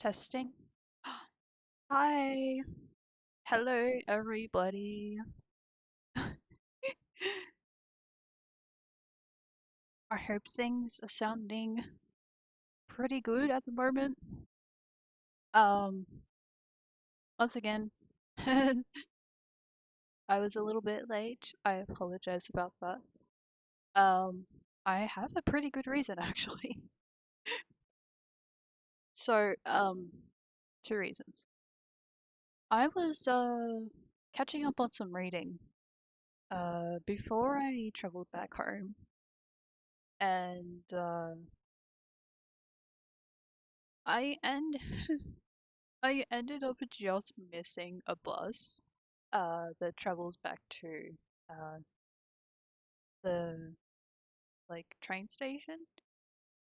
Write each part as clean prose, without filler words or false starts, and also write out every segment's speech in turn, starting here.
Testing. Hi. Hello, everybody. I hope things are sounding pretty good at the moment. Um, Once again, I was a little bit late. I apologize about that. Um, I have a pretty good reason actually. So, two reasons. I was catching up on some reading before I traveled back home, and I end I ended up just missing a bus that travels back to uh the train station,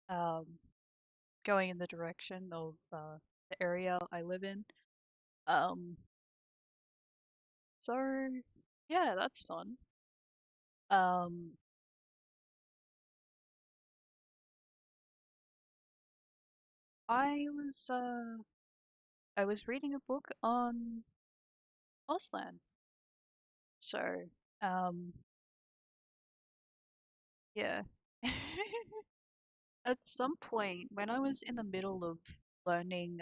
um going in the direction of the area I live in. Um so yeah, that's fun. Um I was uh I was reading a book on Auslan. So yeah. At some point when I was in the middle of learning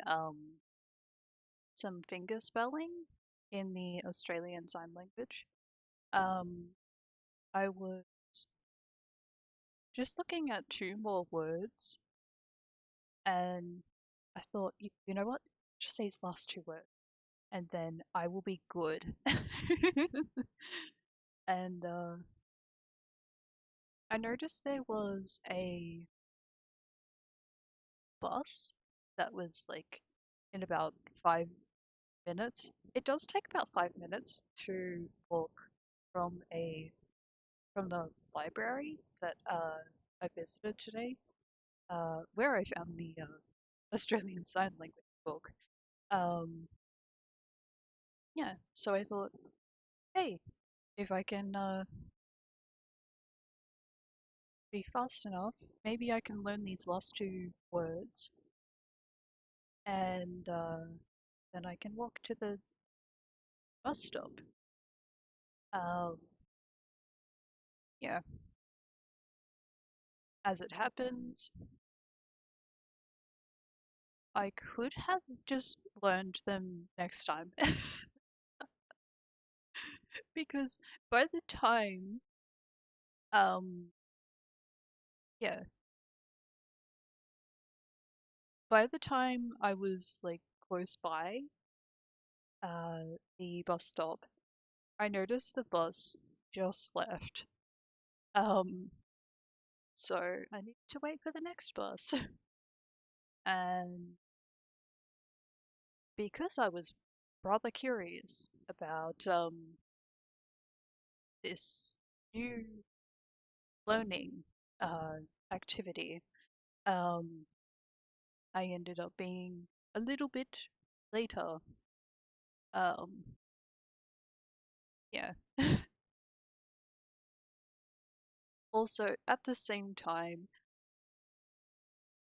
some finger spelling in the Australian Sign Language. Um, I was just looking at two more words, and I thought, you know what? Just these last two words, and then I will be good. And I noticed there was a bus that was in about 5 minutes. It does take about 5 minutes to walk from a from the library that I visited today, where I found the Australian Sign Language book. Um, yeah, so I thought, hey, if I can be fast enough, maybe I can learn these last two words, and then I can walk to the bus stop. Um, yeah, as it happens, I could have just learned them next time because by the time, um, yeah, by the time I was close by the bus stop, I noticed the bus just left. Um, so I need to wait for the next bus. And because I was rather curious about this new learning uh, activity, um, I ended up being a little bit later. Um, yeah. Also, at the same time,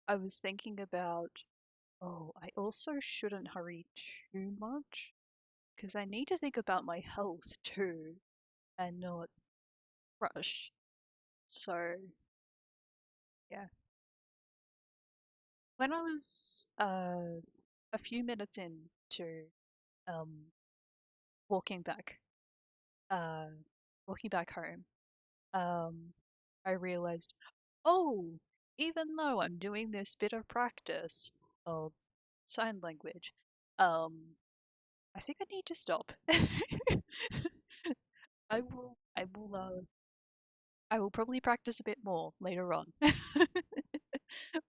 I was thinking about, oh, I also shouldn't hurry too much because I need to think about my health too and not rush. So, yeah. When I was a few minutes into um walking back uh walking back home, um I realized, oh, even though I'm doing this bit of practice of sign language, um I think I need to stop. I will probably practice a bit more later on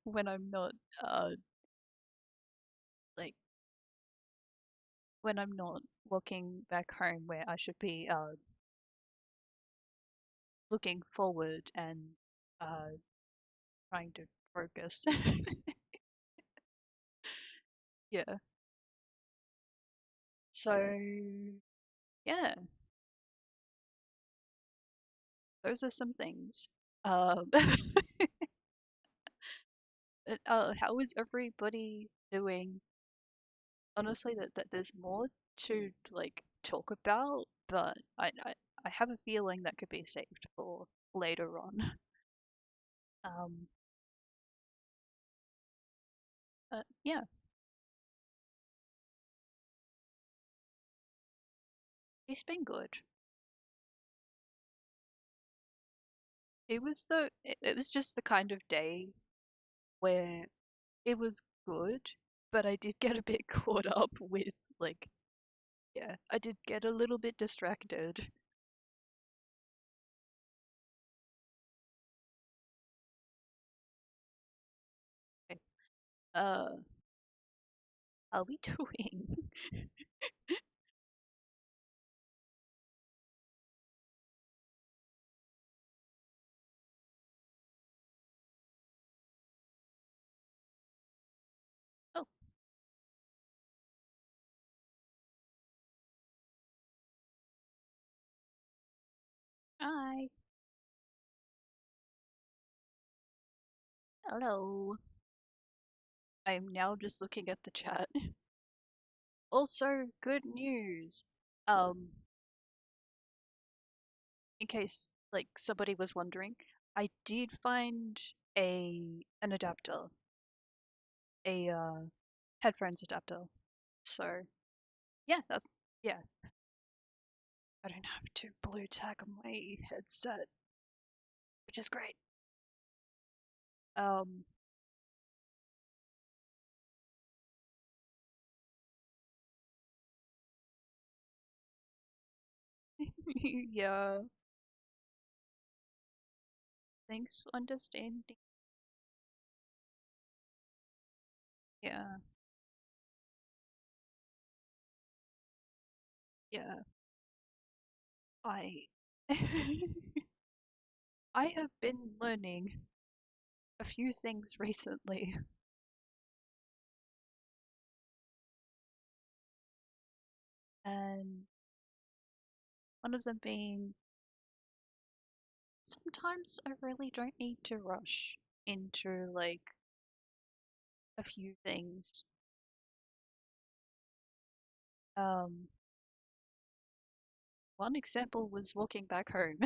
when I'm not uh like when I'm not walking back home where I should be looking forward and uh trying to focus. Yeah. So yeah, those are some things. Um how is everybody doing? honestly that there's more to like talk about, but I have a feeling that could be saved for later on. Um, yeah, it's been good. It was just the kind of day where it was good, but I did get a bit caught up with like yeah, I did get a little bit distracted. Okay. Uh, how are we doing? Oh, hi. Hello. I'm now just looking at the chat. Also, good news. Um, in case like somebody was wondering, I did find an adapter, a headphones adapter. So yeah, that's yeah. I don't have to blue tag on my headset, which is great. Um, yeah. Thanks for understanding. Yeah, yeah. I I have been learning a few things recently, and one of them being sometimes I really don't need to rush into like a few things. Um, one example was walking back home.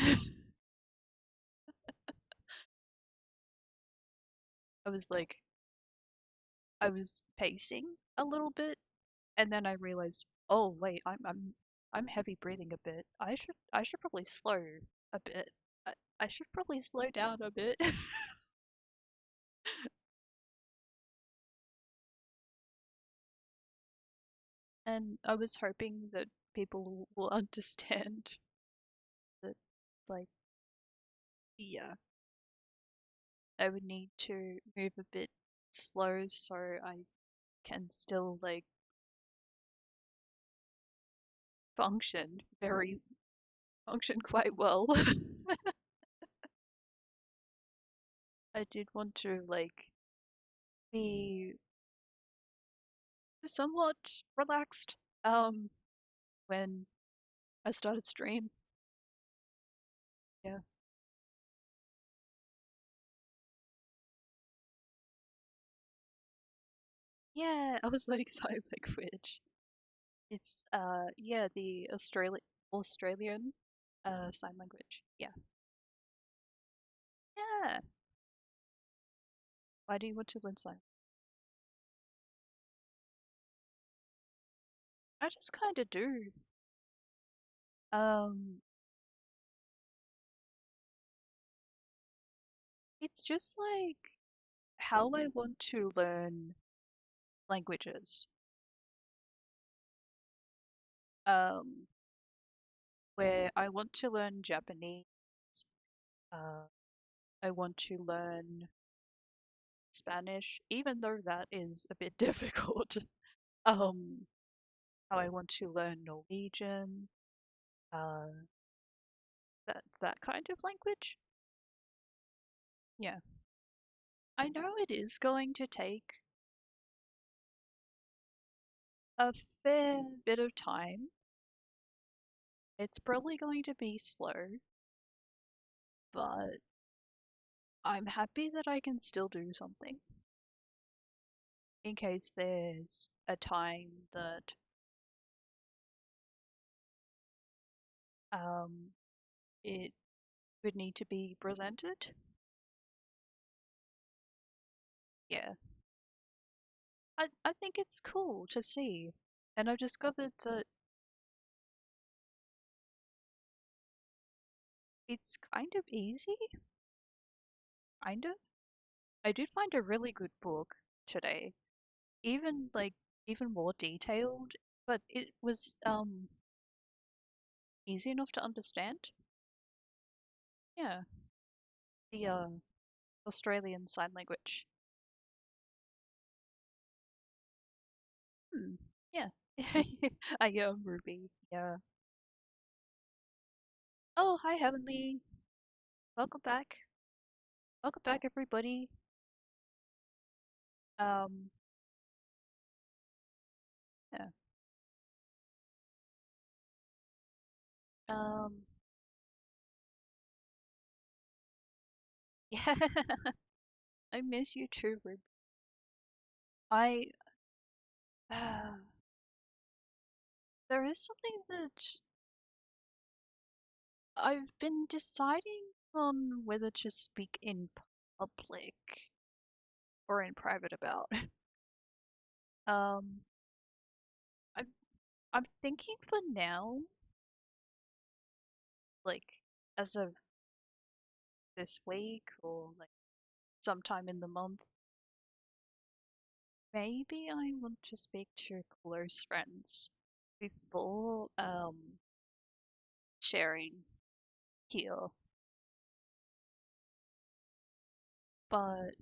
I was like, I was pacing a little bit, and then I realized, oh wait, I'm heavy breathing a bit. I should probably slow a bit. I should probably slow down a bit. And I was hoping that people will understand that, like, yeah, I would need to move a bit slow so I can still, like, function very, function quite well. I did want to, like, be somewhat relaxed, when I started stream. Yeah. Yeah, I was like sign language. It's yeah, the Australian sign language. Yeah. Yeah. Why do you want to learn sign? I just kind of do. Um, it's just like how I want to learn languages. Um, where I want to learn Japanese. Uh, I want to learn Spanish, even though that is a bit difficult. Um, how I want to learn Norwegian. Uh, that kind of language. Yeah, I know it is going to take a fair bit of time. It's probably going to be slow, but I'm happy that I can still do something. in case there's a time that um it would need to be presented. Yeah, I think it's cool to see, and I've discovered that it's kind of easy, kind of. I did find a really good book today, even like even more detailed, but it was easy enough to understand. Yeah, the Australian Sign Language. Hmm. Yeah. I am Ruby. Yeah. Oh, hi Heavenly. Welcome back. Welcome back, everybody. Um, yeah. Um, yeah. I miss you too, Ruby. I, there is something that I've been deciding on whether to speak in public or in private about. Um, I'm, I'm thinking for now, like, as of this week or like sometime in the month, maybe I want to speak to close friends before sharing here. But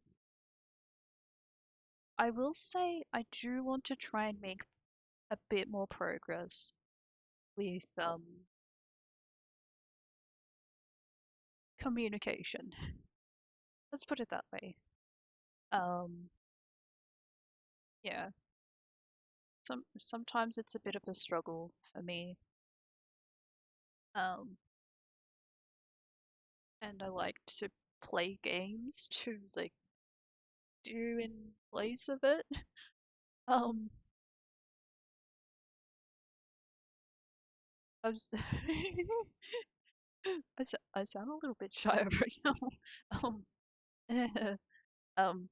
I will say I do want to try and make a bit more progress with communication. Let's put it that way. Um yeah, sometimes it's a bit of a struggle for me. Um and I like to play games to like do in place of it. Um I'm s- I sound a little bit shy right now. Um, um,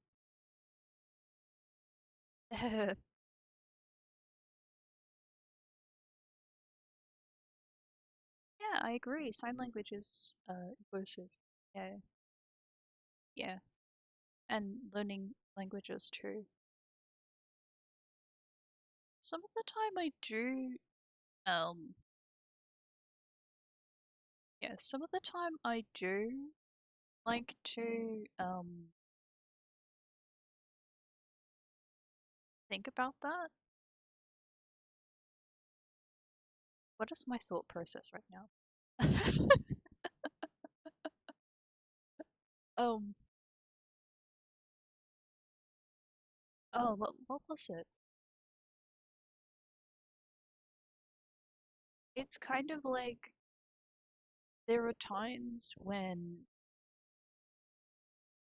yeah, I agree. Sign language is inclusive. Yeah, yeah, and learning languages too. Some of the time I do, um, yeah, some of the time I do like to think about that. What is my thought process right now? Um, oh, what was it? It's kind of like there are times when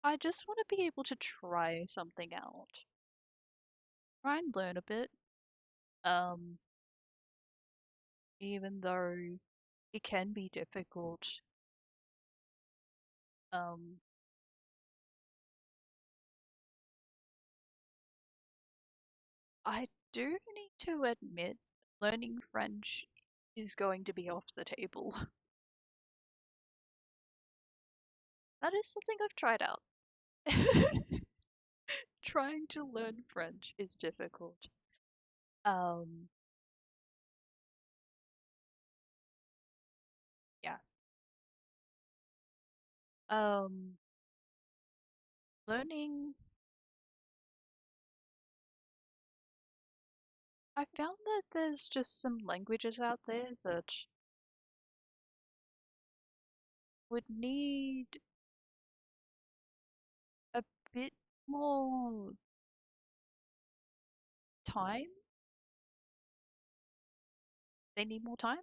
I just want to be able to try something out, try and learn a bit, um, even though it can be difficult. Um, I do need to admit, learning French is going to be off the table. That is something I've tried out. Trying to learn French is difficult. Um, yeah. Um, learning, I found that there's just some languages out there that would need a bit more time. They need more time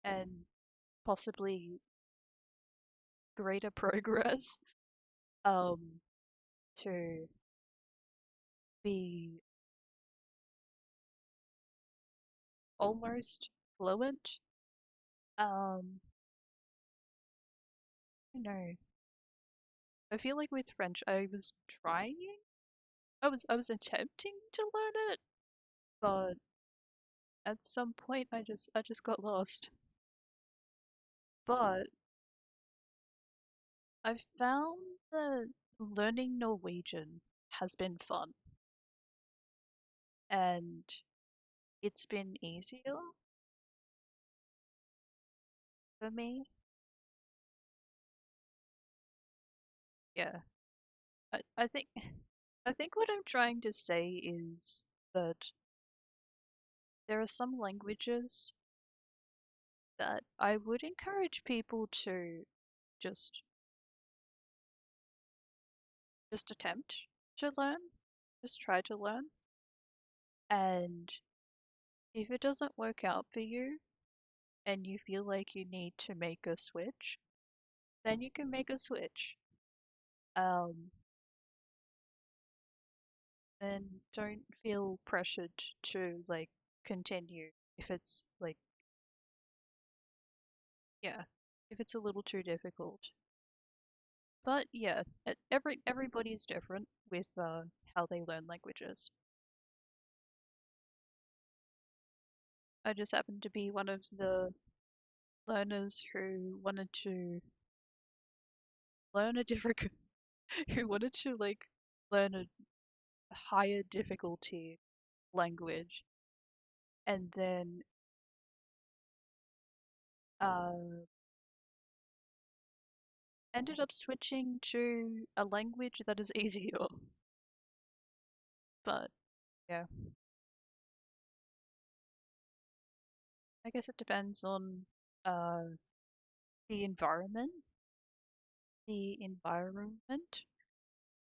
and possibly greater progress um to be almost fluent. No, I feel like with French, I was trying. I was attempting to learn it, but at some point, I just got lost. But I found that learning Norwegian has been fun, and it's been easier for me. Yeah, I think I think what I'm trying to say is that there are some languages that I would encourage people to just just attempt to learn, just try to learn, and if it doesn't work out for you and you feel like you need to make a switch, then you can make a switch. Um, and don't feel pressured to like continue if it's like yeah, if it's a little too difficult. But yeah, everybody's different with how they learn languages. I just happened to be one of the learners who wanted to learn a different who wanted to like learn a higher difficulty language and then uh ended up switching to a language that is easier. But yeah, I guess it depends on uh the environment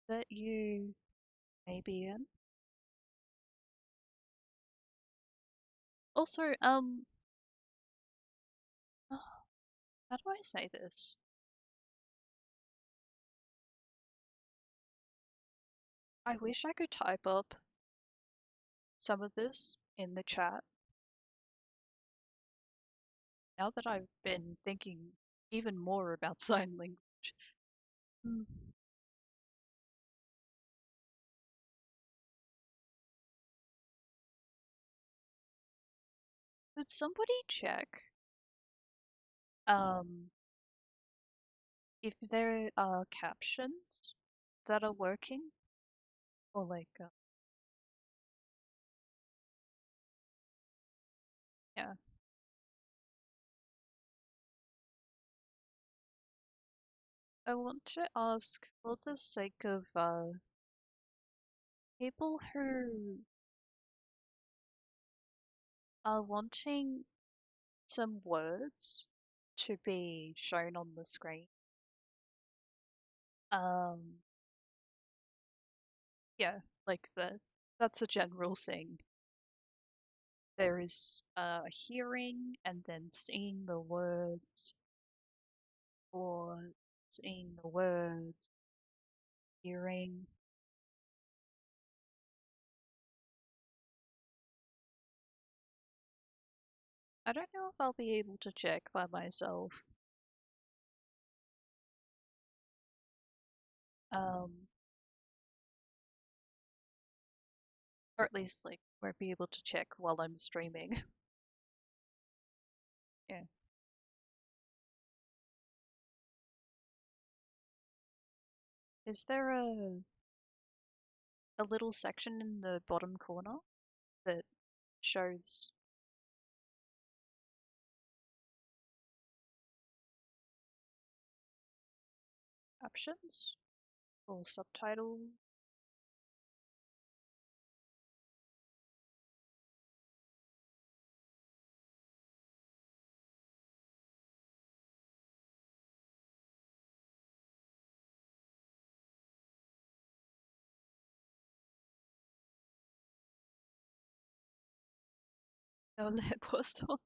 that you may be in. Also, how do I say this? I wish I could type up some of this in the chat now that I've been thinking even more about sign language. Hmm. Could somebody check um if there are captions that are working or like yeah. I want to ask for the sake of people who are wanting some words to be shown on the screen. Um, yeah, like that's a general thing. There is hearing and then seeing the words, or seeing the words, hearing. I don't know if I'll be able to check by myself. Um, or at least like won't be able to check while I'm streaming. Yeah. Is there a little section in the bottom corner that shows captions or subtitle? No, post on.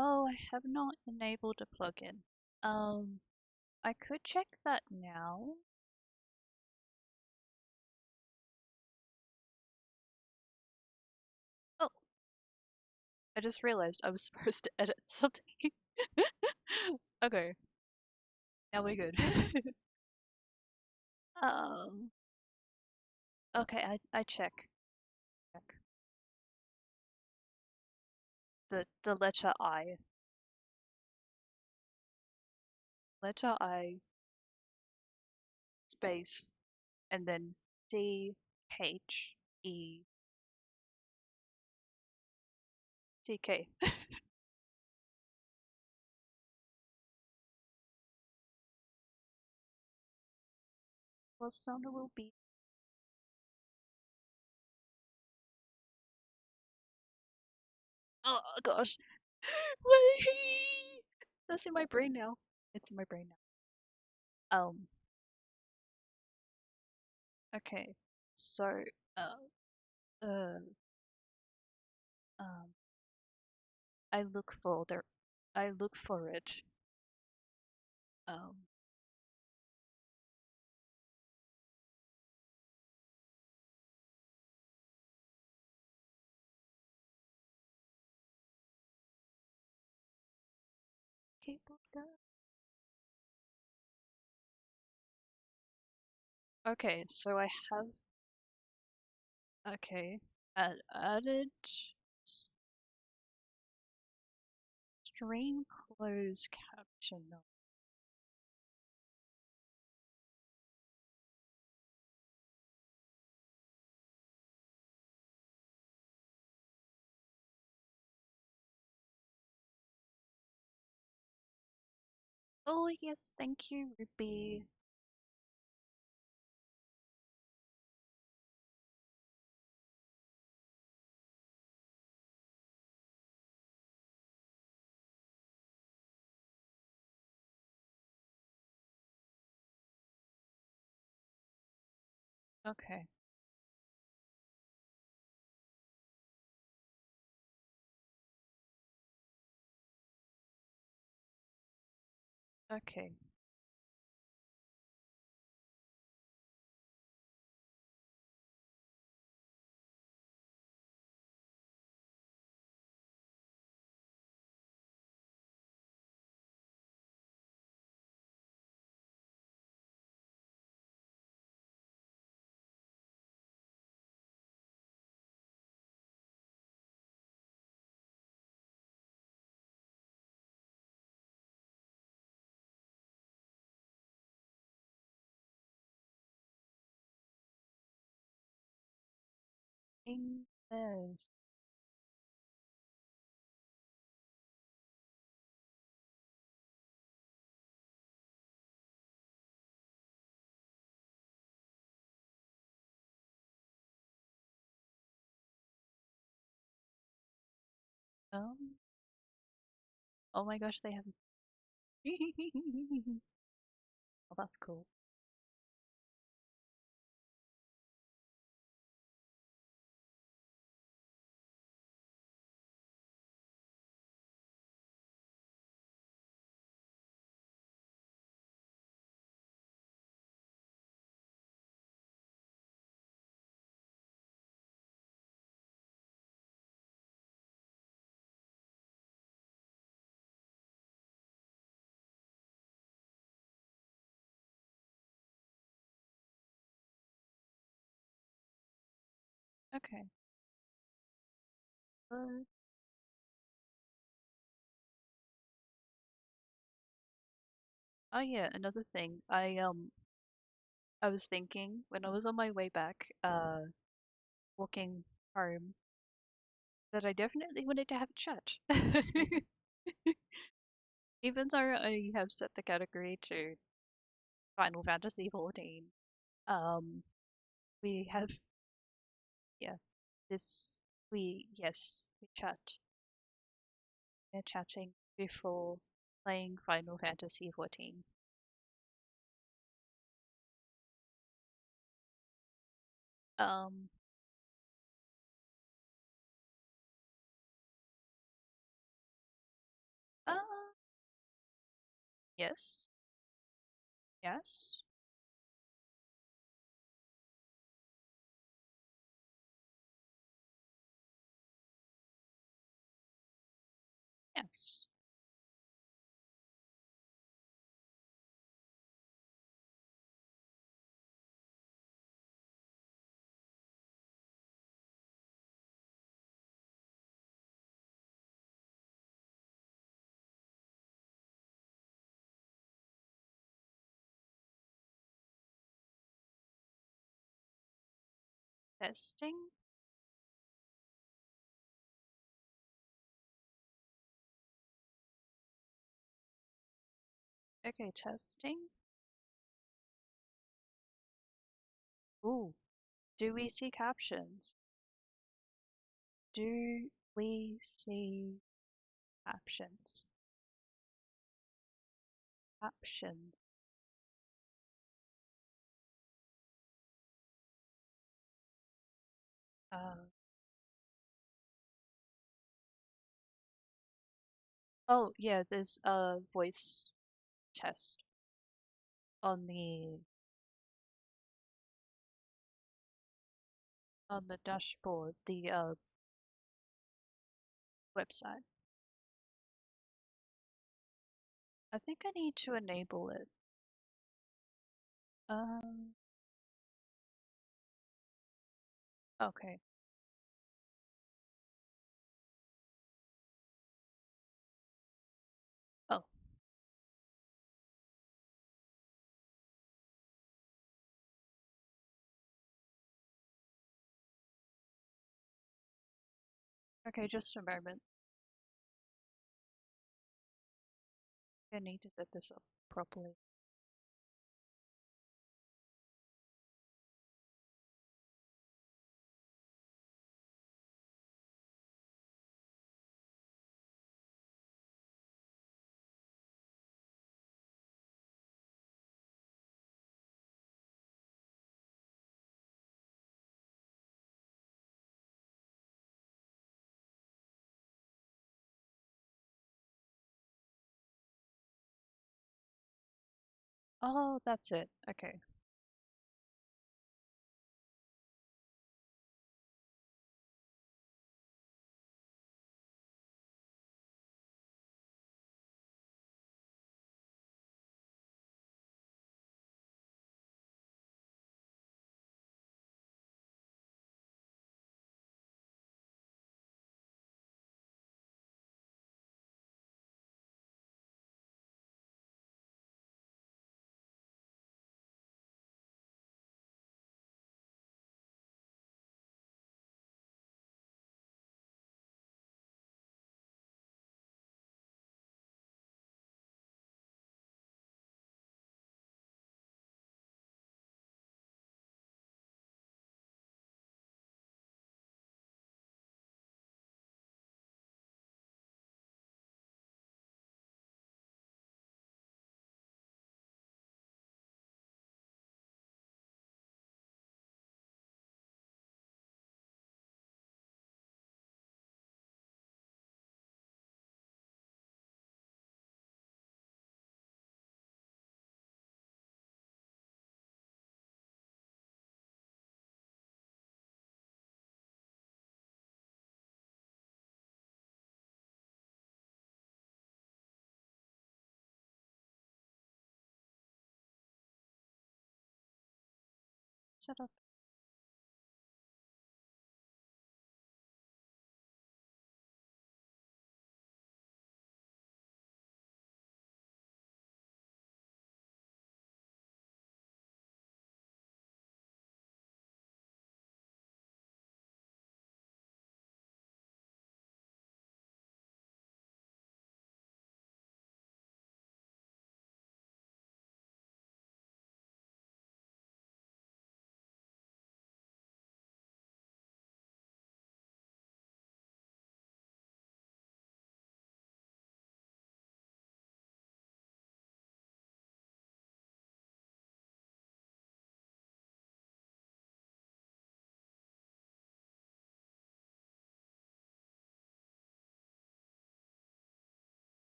Oh, I have not enabled a plugin. Um, I could check that now. Oh, I just realized I was supposed to edit something. Okay, now we're good. Um, okay, I check the letter I space and then CHECK. Well, Sona will be. Oh gosh, wait. That's in my brain now. It's in my brain now. Okay. So, uh, uh, um, I look for the, I look for it. Um, keyboard guy. Okay, so I have. Okay, added stream close caption. No. Oh yes, thank you, Ruby. Okay, okay. Yes. Um. Oh my gosh, they have. Oh, that's cool. Okay. Uh, oh yeah, another thing. I was thinking when I was on my way back, walking home, that I definitely wanted to have a chat. Even though I have set the category to Final Fantasy 14, um, we have, yeah, this, yes, we chat. We're chatting before playing Final Fantasy 14. Um, Yes. Yes. Yes. Testing. Okay, testing. Ooh. Do we see captions? Do we see captions? Captions. Uh, oh yeah, there's a voice test on the dashboard, the website. I think I need to enable it. Um, okay. Oh, okay, just a moment. I need to set this up properly. Oh, that's it. Okay. Set up.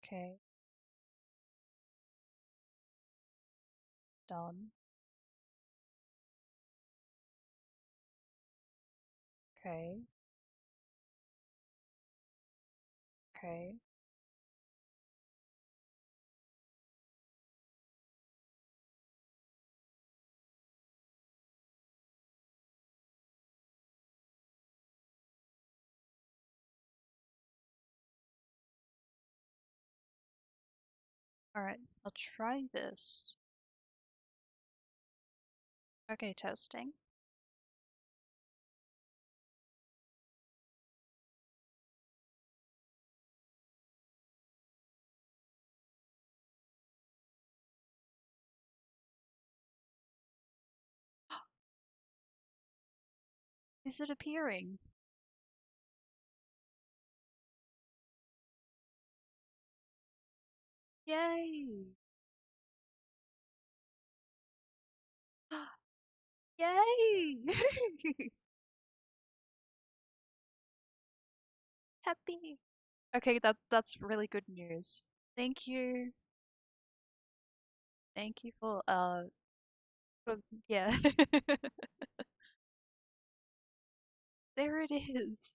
Okay. Done. Okay. Okay. Alright, I'll try this. Okay, testing. Is it appearing? Yay! Yay! Happy. Okay, that's really good news. Thank you. Thank you for yeah. There it is.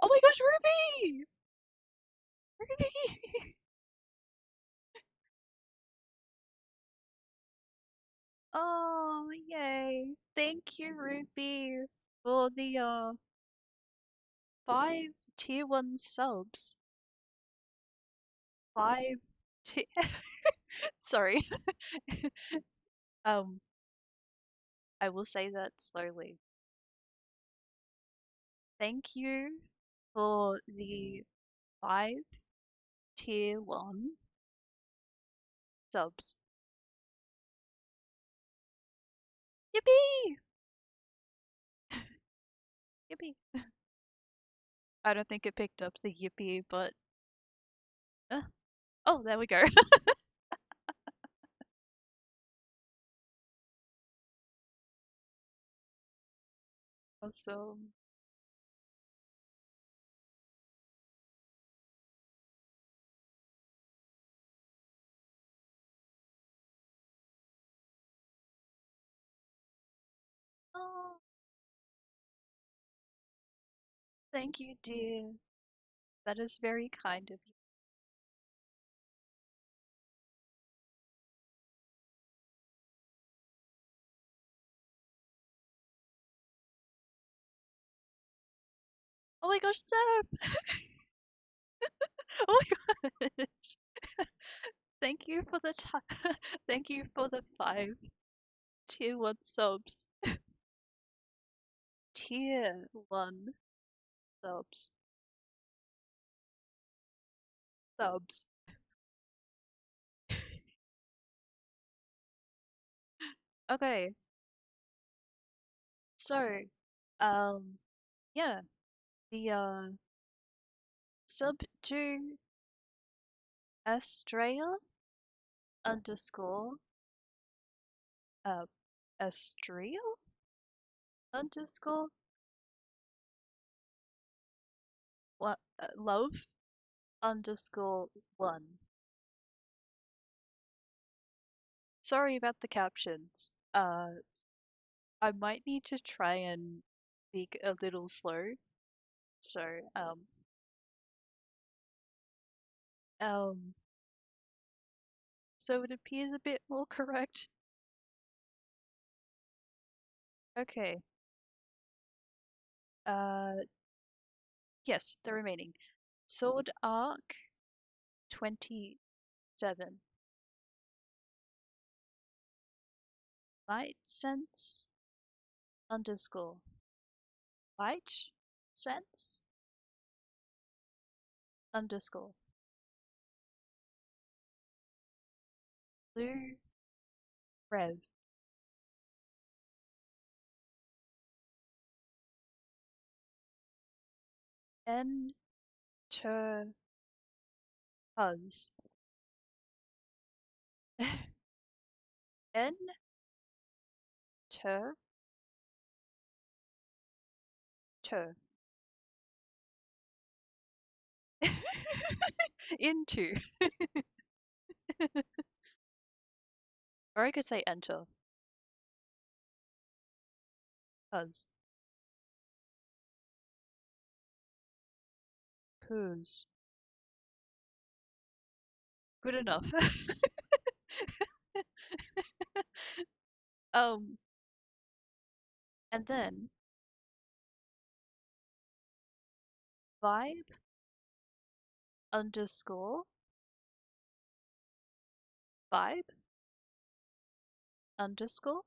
Oh my gosh, Ruby! Ruby! Oh, yay. Thank you, Ruby, for the 5 tier 1 subs. 5 tier Sorry. Um, I will say that slowly. Thank you for the 5 tier 1 subs. Yippee! Yippee. I don't think it picked up the yippee, but uh, oh, there we go. Awesome. Oh, thank you, dear. That is very kind of you. Oh my gosh, Seb! Oh my gosh! Thank you for the thank you for the 5 tier 1 subs. Tier 1 subs. Subs. Okay, so, um, yeah, the sub to Australia underscore uh Astria underscore what love underscore 1. Sorry about the captions. I might need to try and speak a little slow. So, um, so it appears a bit more correct. Okay. Uh, yes, the remaining. Sword Arc 27. Light Sense underscore. Light Sense underscore. Blue Rev. Enter Huz. Enter. Ter. Into. Or I could say enter. Cause. Cause. Good enough. um, and then vibe underscore vibe underscore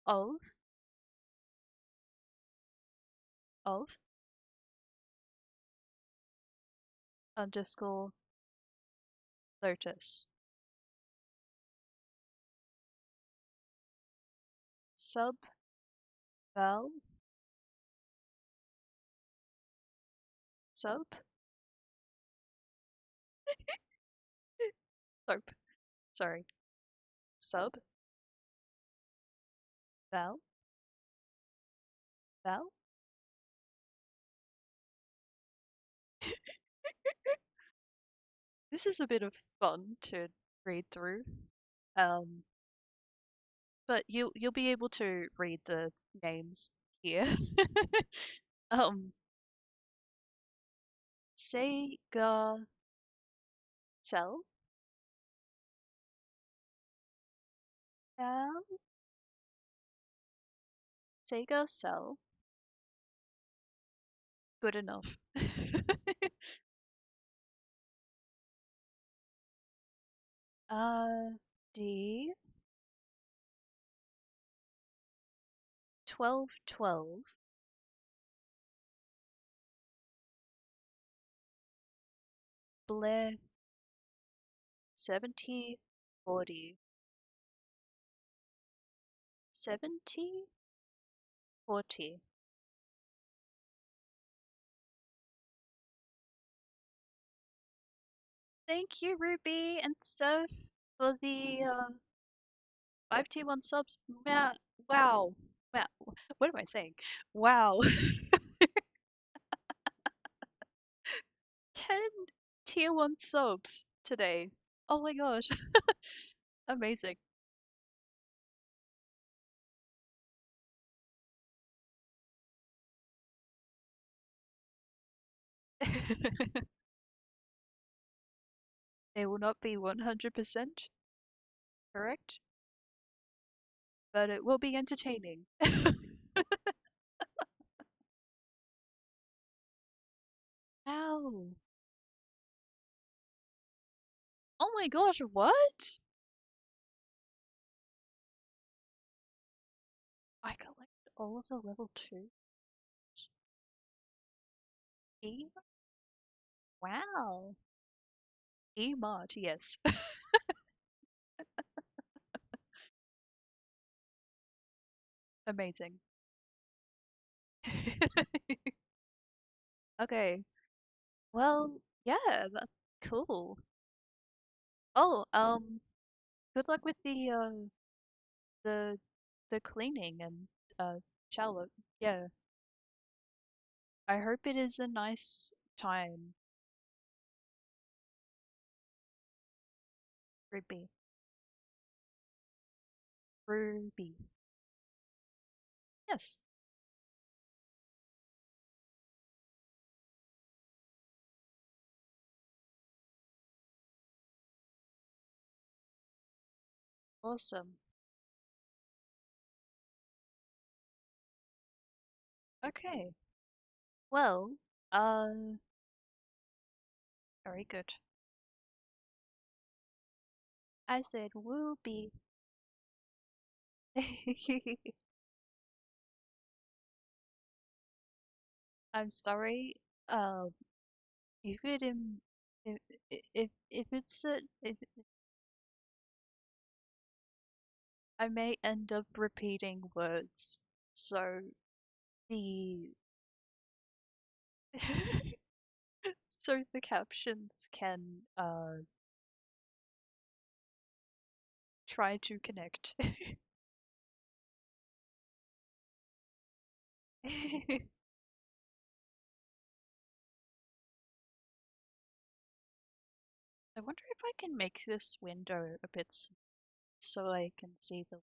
of of underscore lotus. Sub val sub soap. Sorry. Sub val val. This is a bit of fun to read through. Um, but you'll be able to read the names here. um, Sega Cell, Cell, Sega Cell. Good enough. D 1212 Blair 7040 7040. Thank you, Ruby and Soph, for the 5T1 subs. Wow. Wow. What am I saying? Wow. 10 tier 1 subs today. Oh my gosh. Amazing. It will not be 100% correct, but it will be entertaining. Ow. Oh my gosh, what? I collected all of the level 2. E? Wow. E-mod, yes. Amazing. Okay. Well, yeah, that's cool. Oh, good luck with the the cleaning and shower. Yeah. I hope it is a nice time, Ruby. Ruby. Yes. Awesome. Okay. Well, uh, very good. I said Ruby. I'm sorry. If it im if it's a if I may end up repeating words, so the so the captions can try to connect. I wonder if I can make this window a bit so I can see the.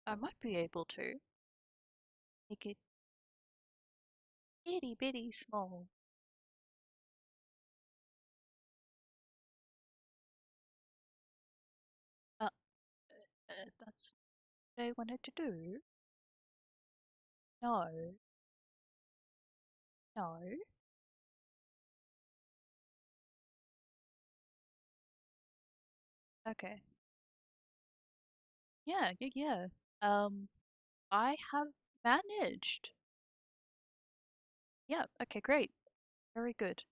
I might be able to make it itty bitty small. Uh, that's what I wanted to do. No, no. Okay. Yeah, yeah, yeah. Um, I have managed. Yeah, okay, great. Very good.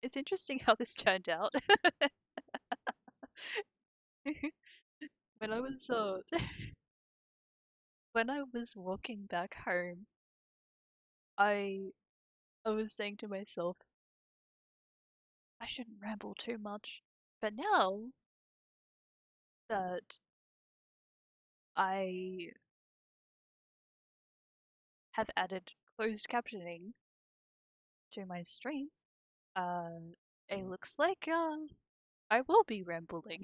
It's interesting how this turned out. When I was when I was walking back home, I I was saying to myself, I shouldn't ramble too much. But now that I have added closed captioning to my stream, uh, it looks like I will be rambling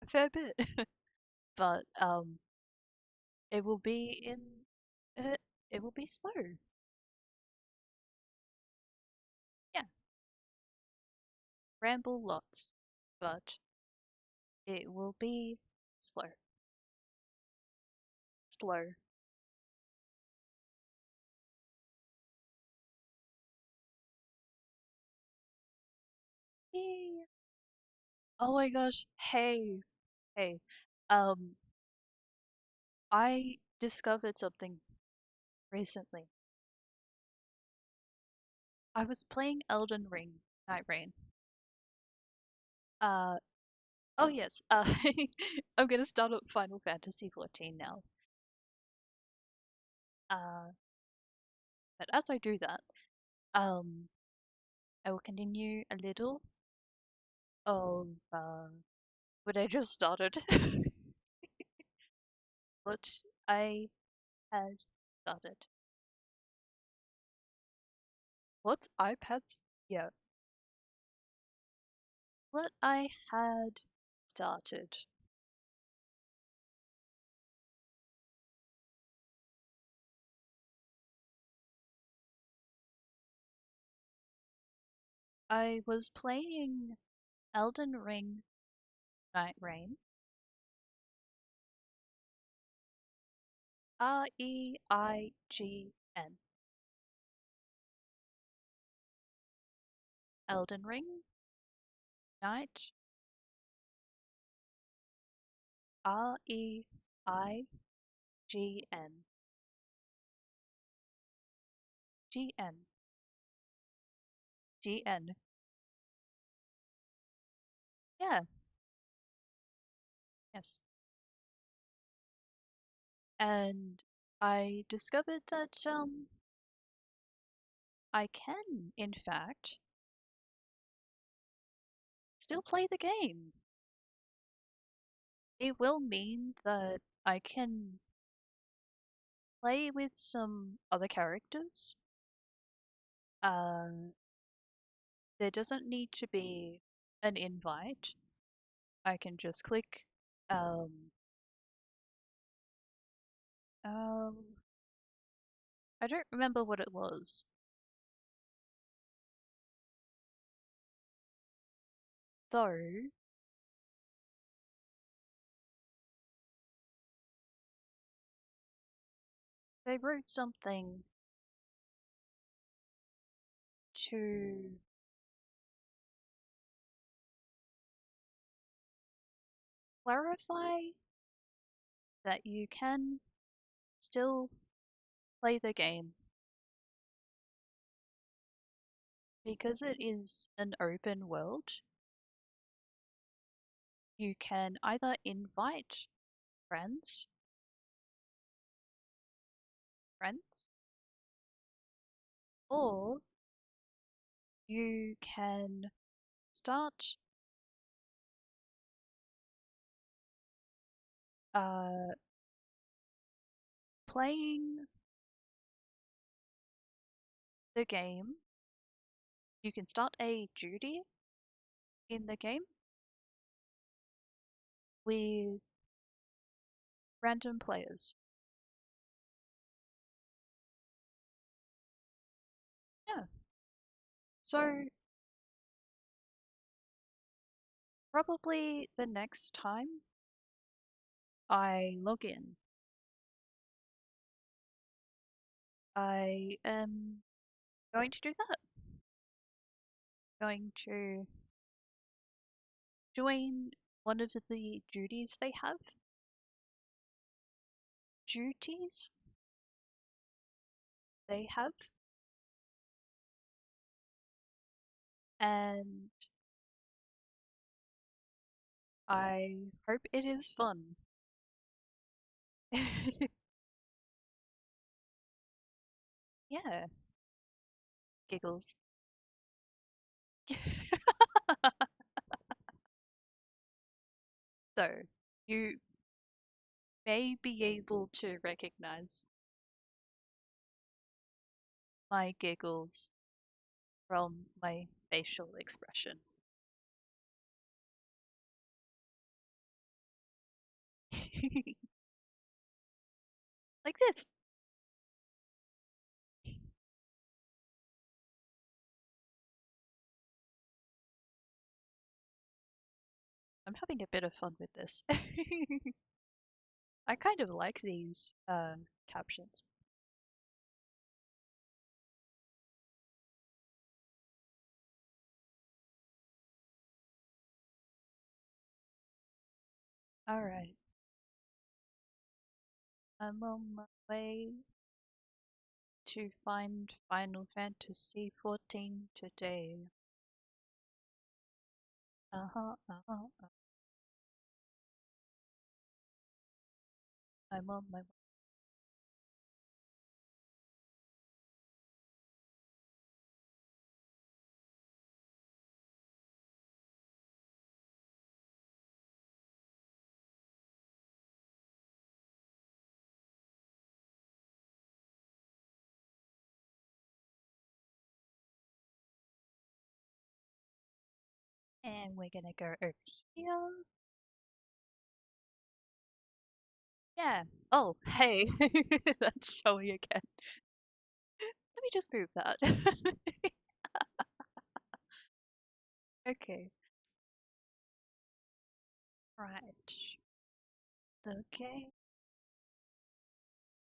a fair bit, but it will be in uh, it will be slow. Yeah, ramble lots, but it will be slow, slow. Yay. Oh my gosh, hey, hey, um, I discovered something recently. I was playing Elden Ring Night Rain. Uh, oh yes, I'm gonna start up Final Fantasy 14 now. Uh, but as I do that, um, I will continue a little of what I just started. What I had started. What iPads? Yeah, what I had started. I was playing Elden Ring Night Rain. Reigen. Elden Ring Night. Reigen. GN. GN. Yeah, yes. And I discovered that I can, in fact, still play the game. It will mean that I can play with some other characters. Uh, there doesn't need to be an invite. I can just click um um I don't remember what it was. Though they wrote something to clarify that you can still play the game because it is an open world, you can either invite friends, friends, or you can start uh, playing the game. You can start a duty in the game with random players. Yeah. So probably the next time I log in, I am going to do that. Going to join one of the duties they have. Duties they have, and I hope it is fun. Yeah, giggles. So, you may be able to recognize my giggles from my facial expression. Like this. I'm having a bit of fun with this. I kind of like these captions. Alright, I'm on my way to find Final Fantasy 14 today. Uh-huh, uh-huh. I'm on my way. And we're gonna go over here. Yeah. Oh, hey. That's showing again. Let me just move that. Okay. Right. Okay.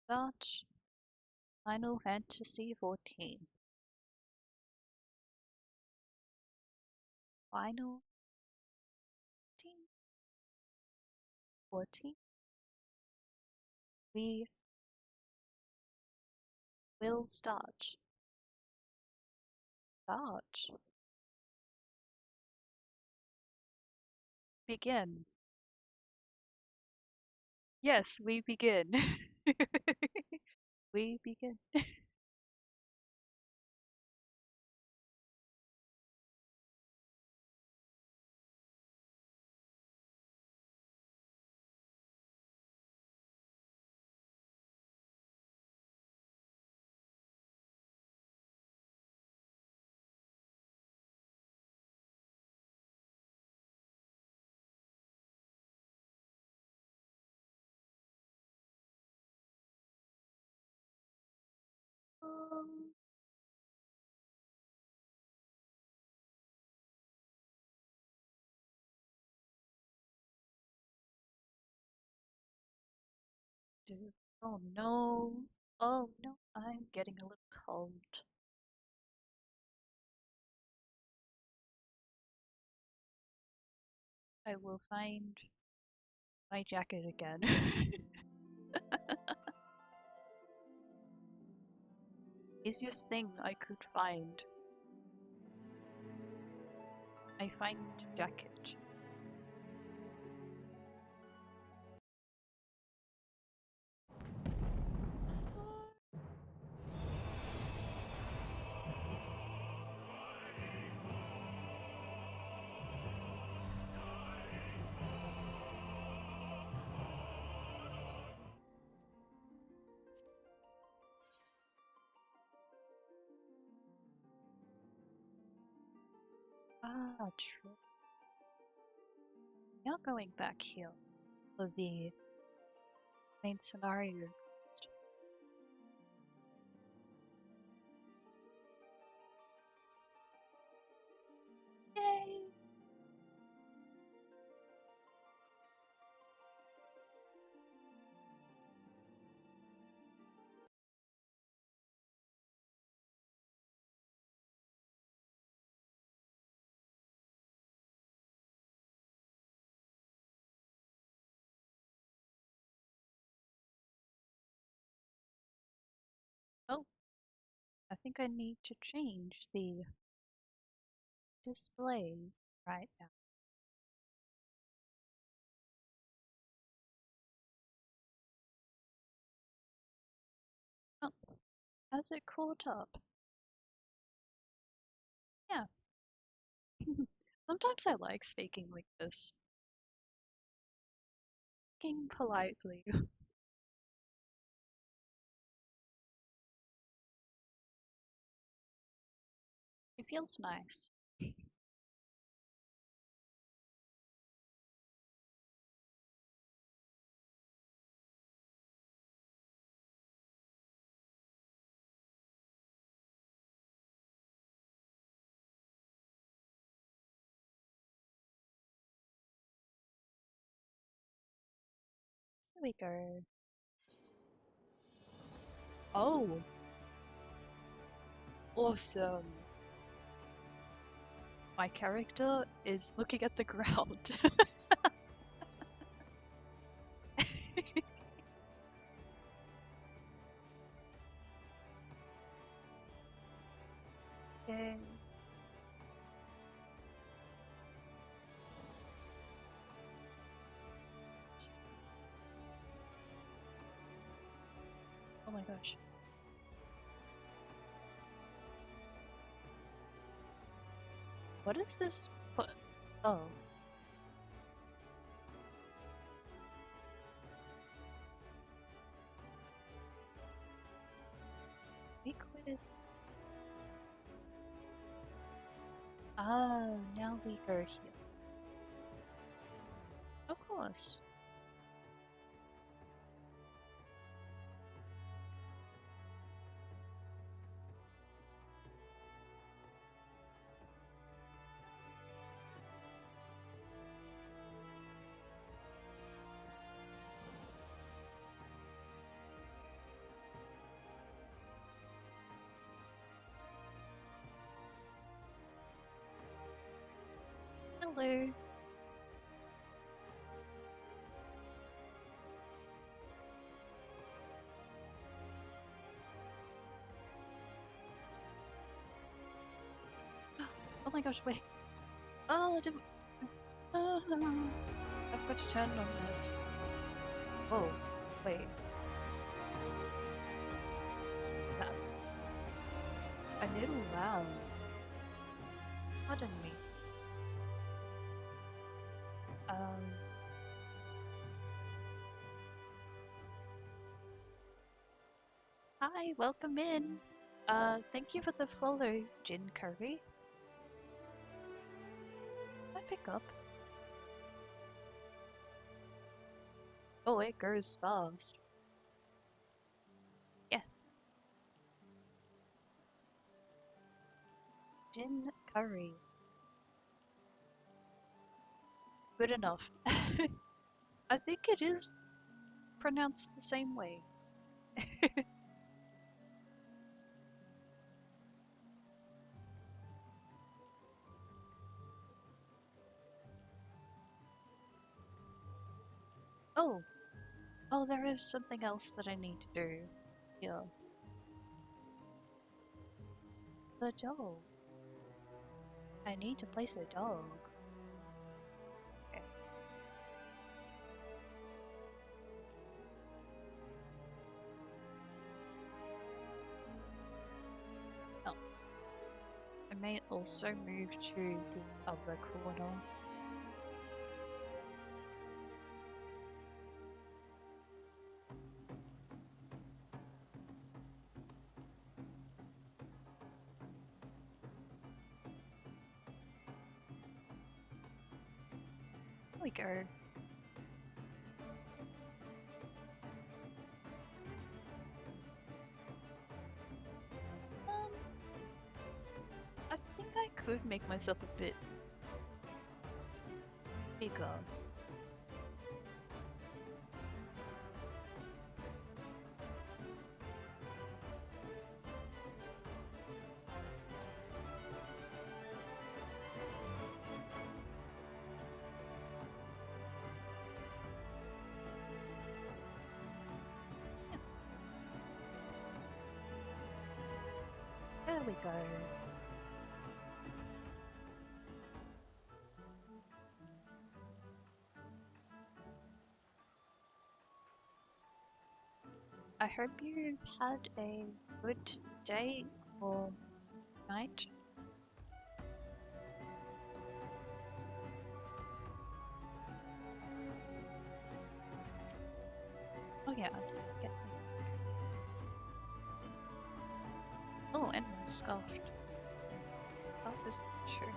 Start Final Fantasy 14. Final 14. We will start. Start. Begin. Yes, we begin. We begin. Um, oh no. Oh no, I'm getting a little cold. I will find my jacket again. Easiest thing I could find. I find jacket. Ah, true. Now going back here for the main scenario. Yay! Oh, I think I need to change the display right now. Oh, has it caught up? Yeah. Sometimes I like speaking like this. Speaking politely. It feels nice. Here we go. Oh, awesome. My character is looking at the ground. Yay. Oh my gosh. What is this? Oh. Liquid. Ah, now we are here. Of course. Hello. Oh my gosh, wait. Oh, I didn't. I've got to turn on this. Oh, wait. That's a little loud. Pardon me. Um. Hi, welcome in. Thank you for the follow, Jin Curry. I pick up. Oh, it goes fast. Yeah, Jin Curry. Good enough. I think it is pronounced the same way. Oh, oh, there is something else that I need to do. Yeah. The doll. I need to place a dog. Okay. Oh. I may also move to the other corner. There we go. I think I could make myself a bit bigger. There we go. I hope you've had a good day or night. Oh yeah, I did get me. Oh, and one scarfed. That is true.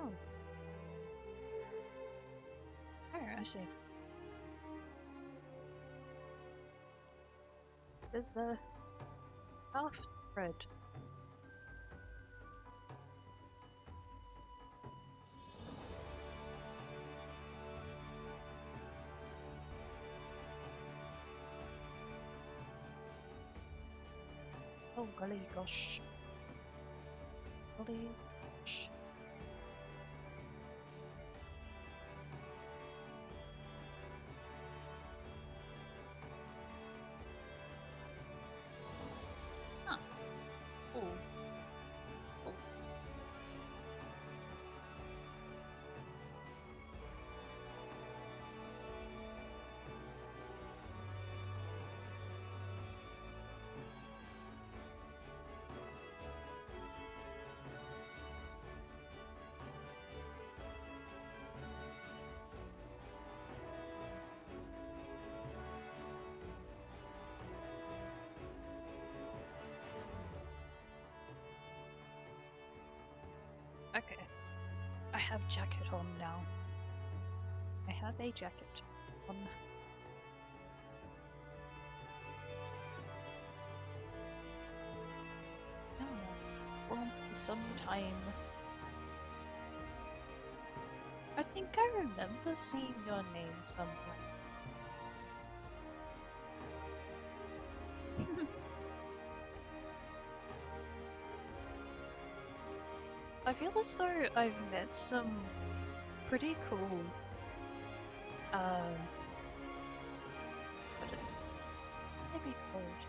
Oh. Oh, I see. There's a half thread. Oh golly gosh. Golly gosh. Huh. Oh. Oh. Okay. I have jacket on now. I have a jacket on. Oh, won't be some time. I think I remember seeing your name somewhere. I feel as though I've met some pretty cool, what would they be called?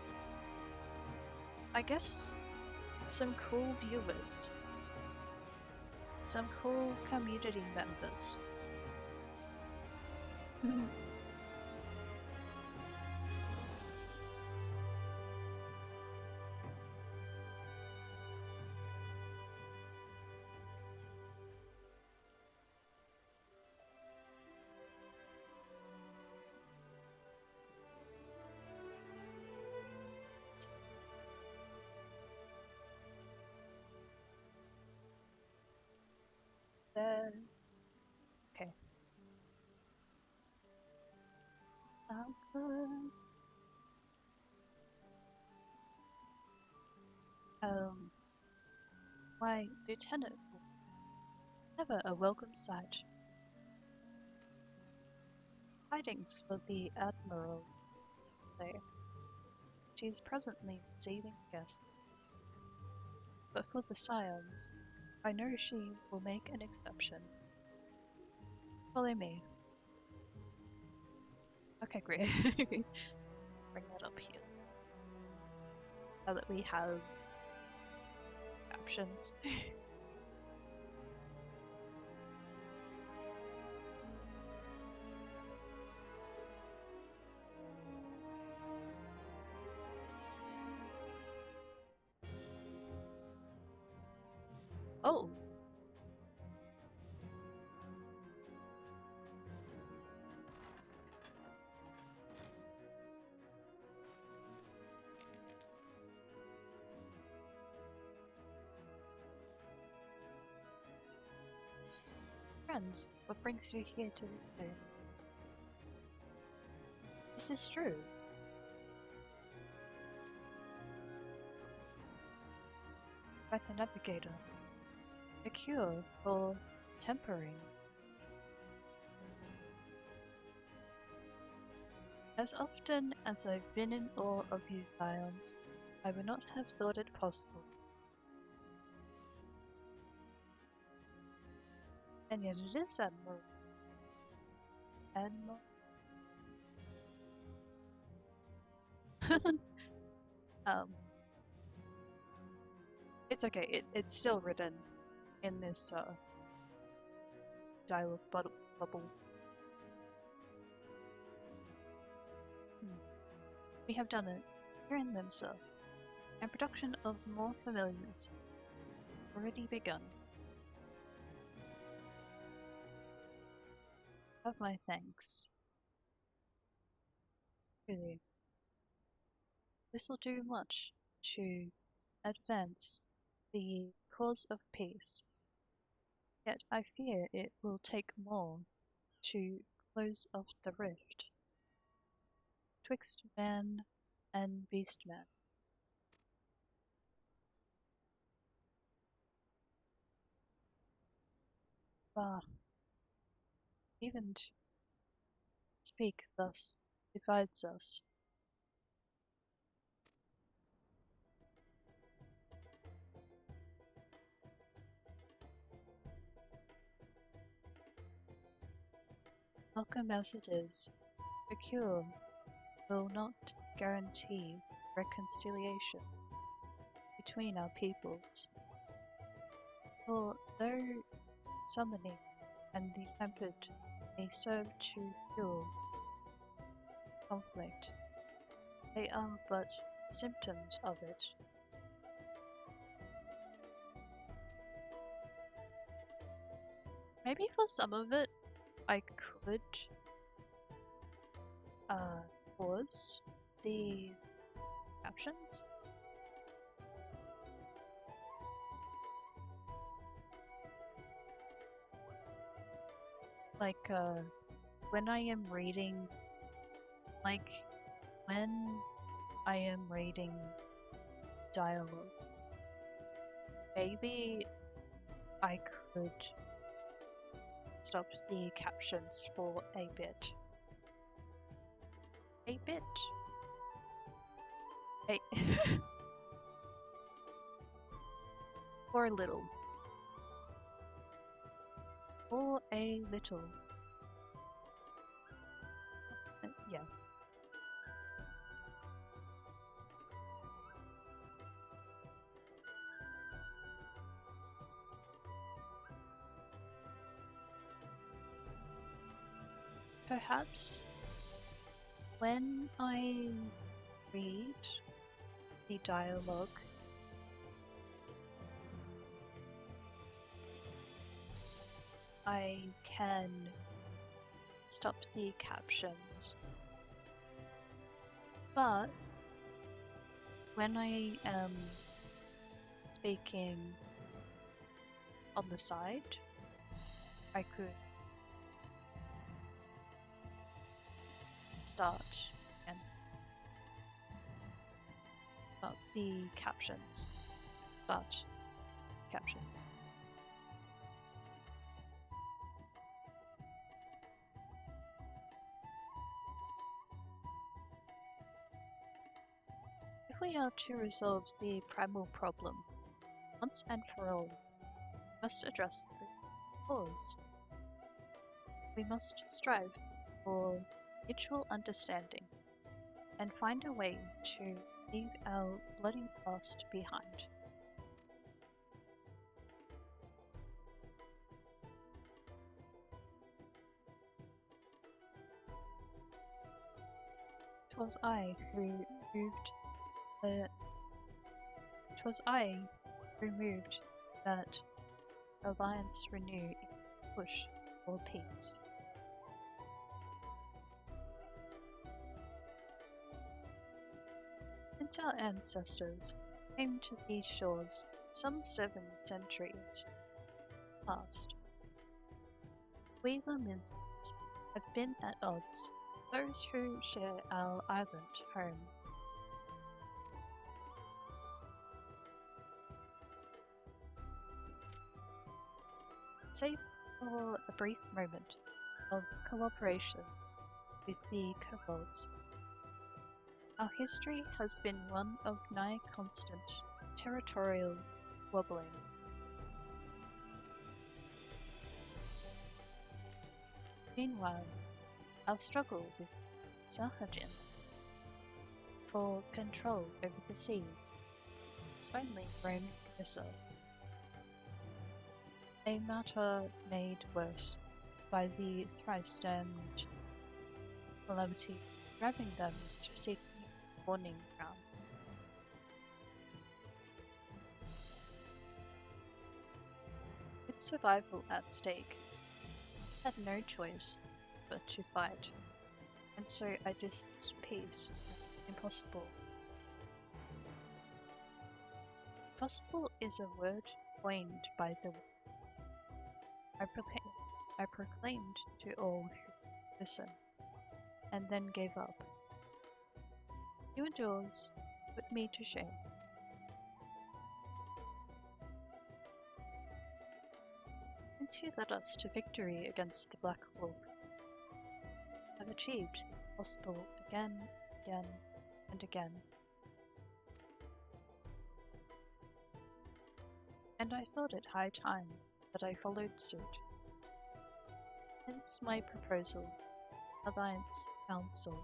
I guess some cool viewers, some cool community members. Okay. good. Why, Lieutenant, never a welcome sight. Tidings for the Admiral there. She is presently receiving guests. But for the Scions, I know she will make an exception. Follow me. Okay, great. Bring that up here. Now that we have captions. Oh! Friends, what brings you here to the zoo? This is true. By the Navigator. A cure for tempering. As often as I've been in awe of you, Scions, I would not have thought it possible. And yet it is Admiral. It's okay. It's still written in this dialogue bubble. We have done it. Here in them, sir. And production of more familiars already begun. Have my thanks. Really. This will do much to advance the cause of peace. Yet I fear it will take more to close off the rift twixt man and beastman. Ah, even to speak thus divides us. Welcome as it is, a cure will not guarantee reconciliation between our peoples. For though summoning and the tempered may serve to fuel conflict, they are but symptoms of it. Maybe for some of it, I could pause the captions. Like, when I am reading, dialogue, maybe I could stop the captions for a bit. A bit. For a little. For a little. Yeah. Perhaps when I read the dialogue, I can stop the captions. But when I am speaking on the side, I could start and the captions. Start captions. If we are to resolve the primal problem once and for all, we must address the cause. We must strive for mutual understanding and find a way to leave our bloody past behind. 'Twas I who moved that alliance renew in push for peace. Since our ancestors came to these shores some 7 centuries past, we Lemnians have been at odds with those who share our island home. Save for a brief moment of cooperation with the kobolds, our history has been one of nigh constant territorial wobbling. Meanwhile, our struggle with Sahajin for control over the seas is only grown closer. A matter made worse by the thrice-damned calamity driving them to seek warning grounds. With survival at stake, I had no choice but to fight, and so I dismissed peace as impossible. Impossible is a word coined by the I proclaimed to all who listened, and then gave up. You and yours put me to shame. Since you led us to victory against the Black Wolf, I've achieved the impossible again, and again. And I thought it high time that I followed suit. Hence my proposal, Alliance Council.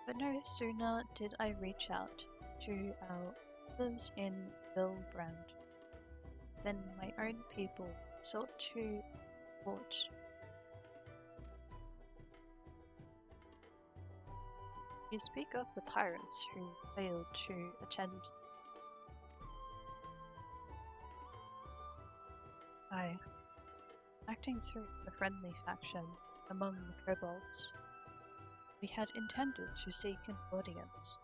But no sooner did I reach out to our brothers in Vilbrand than my own people sought to thwart. You speak of the pirates who failed to attend. I, acting through the friendly faction among the kobolds, we had intended to seek an audience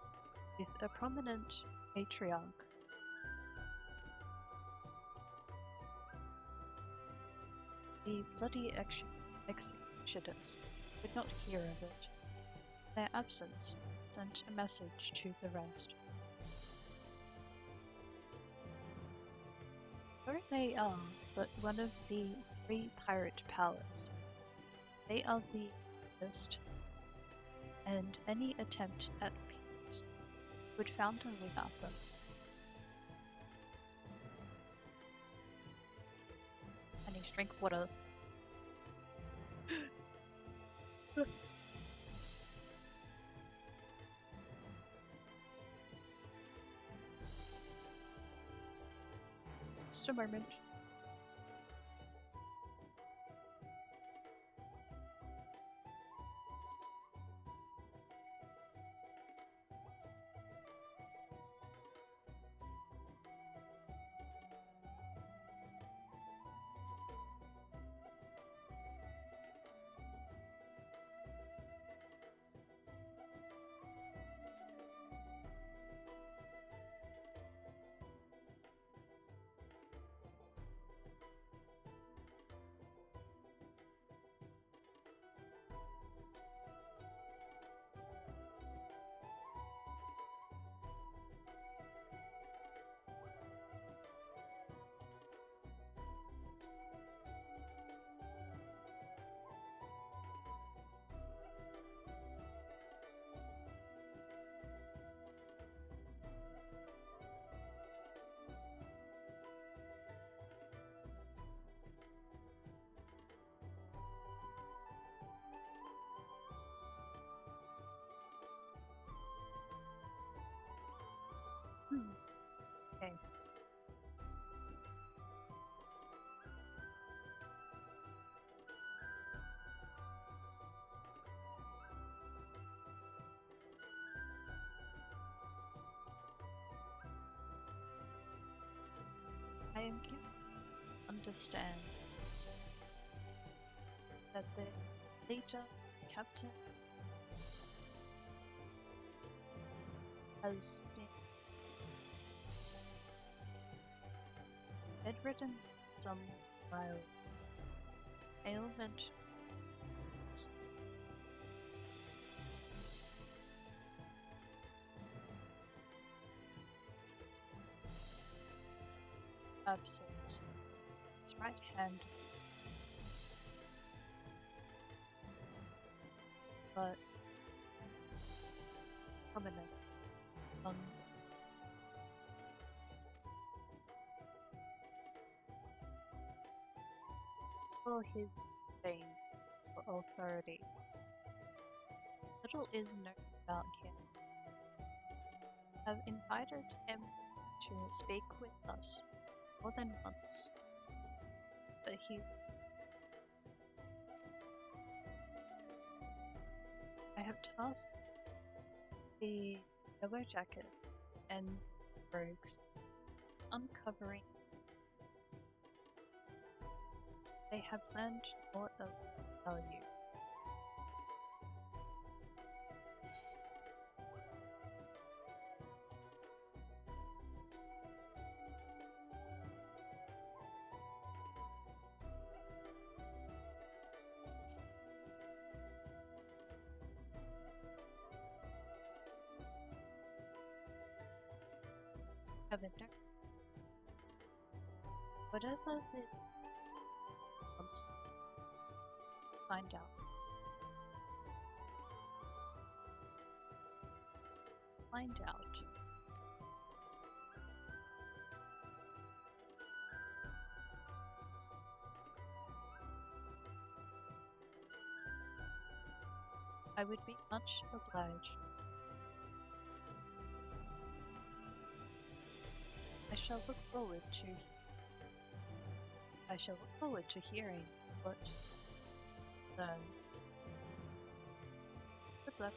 with a prominent patriarch. The bloody executioners could not hear of it. Their absence sent a message to the rest. Though they are but one of the 3 pirate powers, they are the first, and any attempt at peace would founder without them. I need to drink water. Just a moment. am given to understand that the leader, captain, has been bedridden some mild ailment. Absent his right hand, but prominent on for his fame for authority. Little is known about him. Have invited him to speak with us more than once, but I have tasked the Yellow Jacket and Rogues uncovering. They have learned more of value. However, whatever it wants, find out. Find out. I would be much obliged. I shall look forward to hearing what learn. Good luck.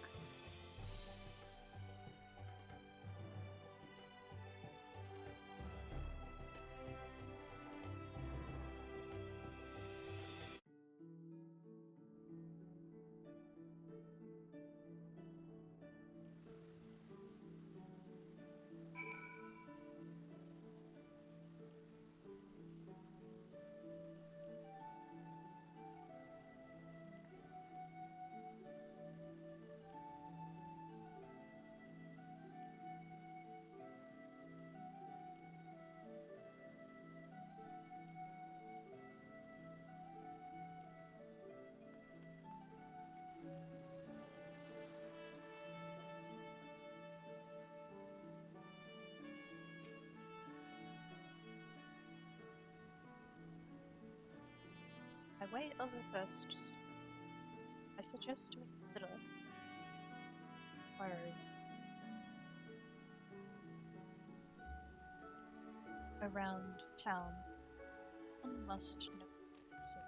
By way of a first step, I suggest doing a little inquiry around town. One must know so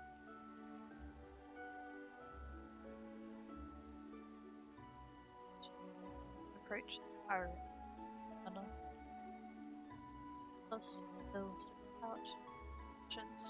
to approach the pirate tunnel, plus they'll seek out options.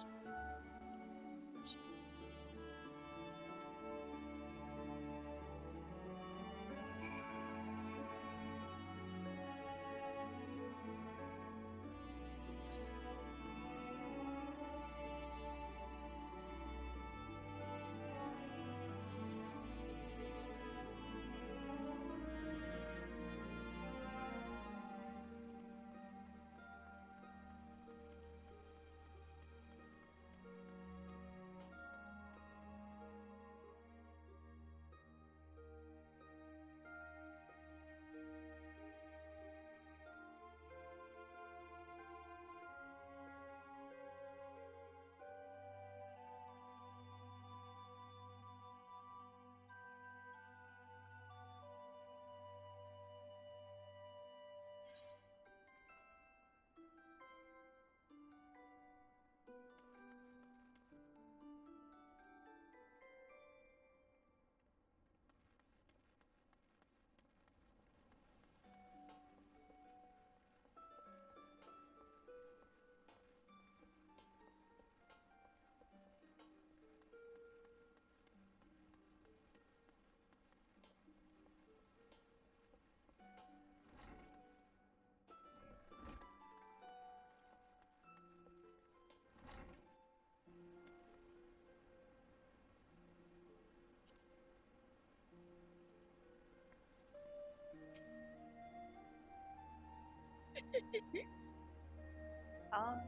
Ah,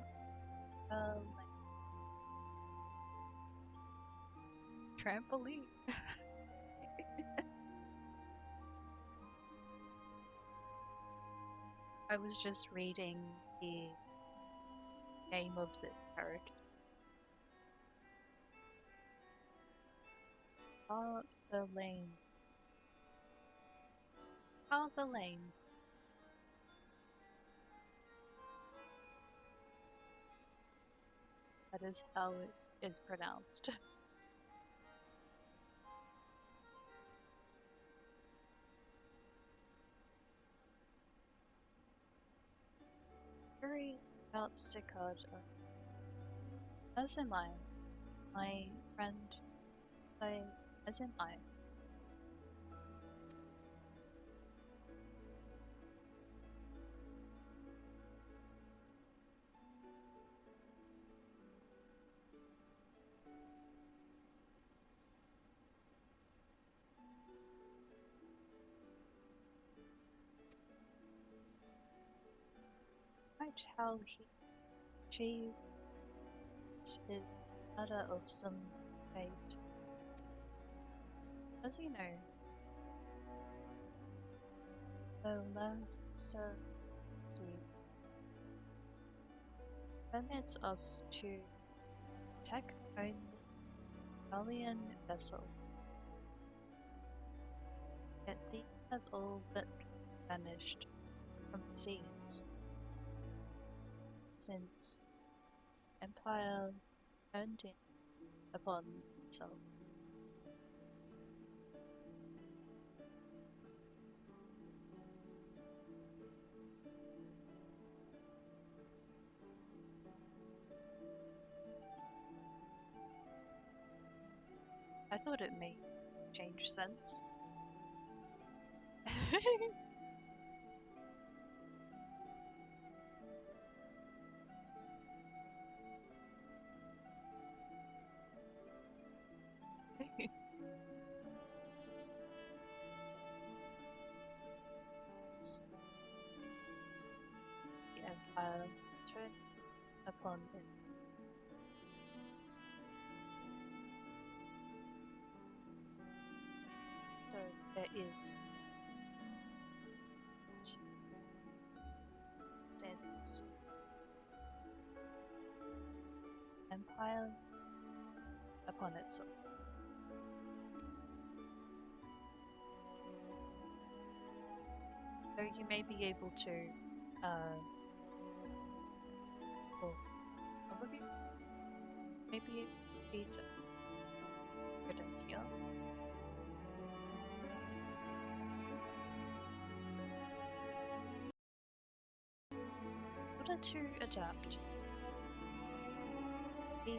trampoline. I was just reading the name of this character. Ah, the lane. Ah, the lane. That is how it is pronounced. Very about cicada. As am I. My friend, as am I. Quite how he achieved his matter of some fate. Does he know? The last certainty permits us to attack only alien vessels. Yet these have all but vanished from the seas since Empire turned in upon itself. I thought it made change sense. The Empire turned upon it. So there is since Empire upon itself. So you may be able to, or some of you may be able to read written here. In order to adapt, the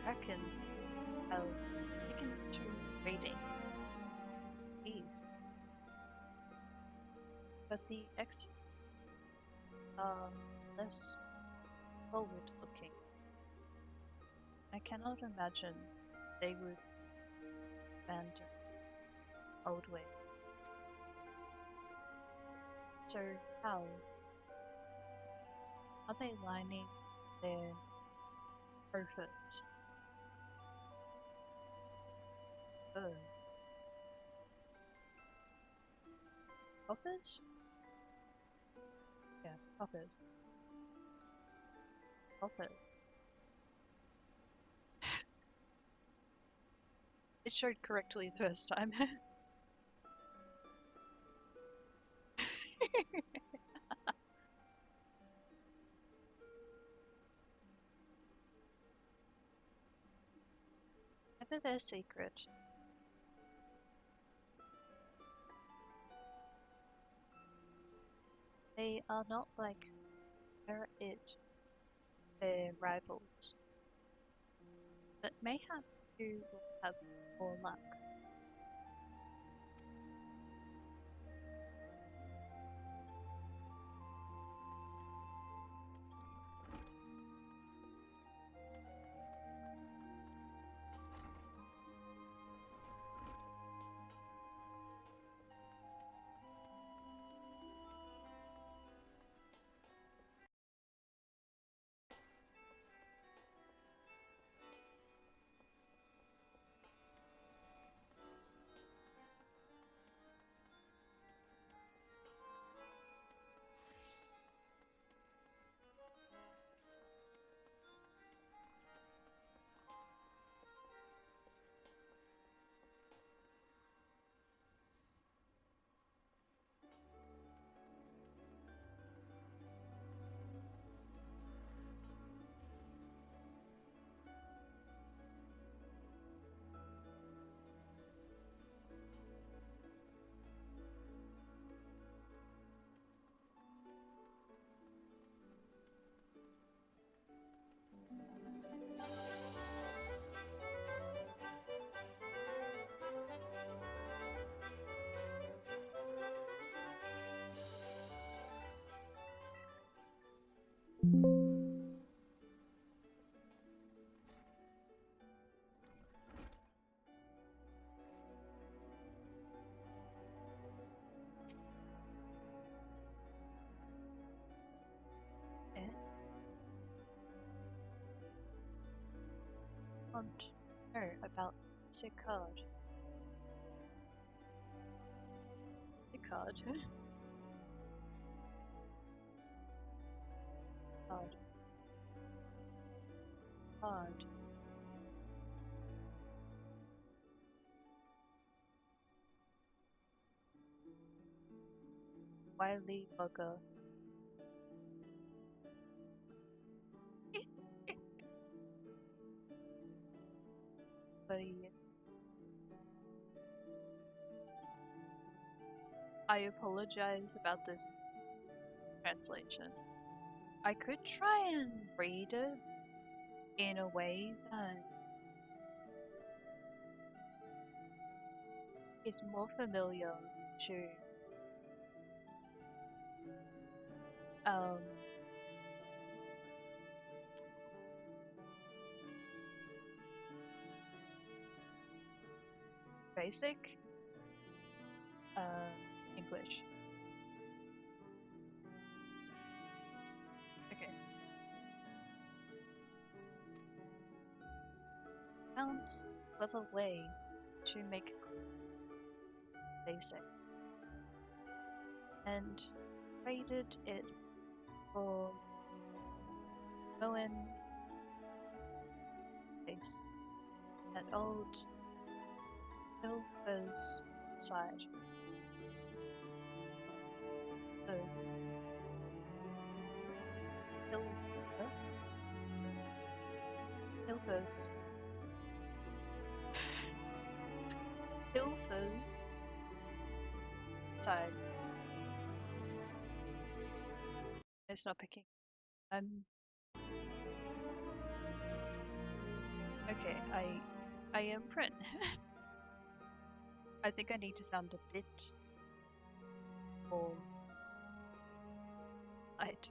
Krakens have taken to raiding these, but the X are less forward-looking. I cannot imagine they would abandon old ways. So how are they lining their prophets? Coppers? Yeah, coppers. Coppers. It showed correctly the first time. Never their secret. They are not like their rivals, but mayhap you will have more luck. Eh? Want to know about sick card. Sick card. Card. Card. Wily bugger. Buddy. I apologize about this translation. I could try and read it in a way that is more familiar to um basic English. Okay. Found a clever way to make basic and traded it for Owen base at old Ilfa's side. Ilfa's Ilfa's Ilfa's side. It's not picking. Okay, I am print. I think I need to sound a bit more light.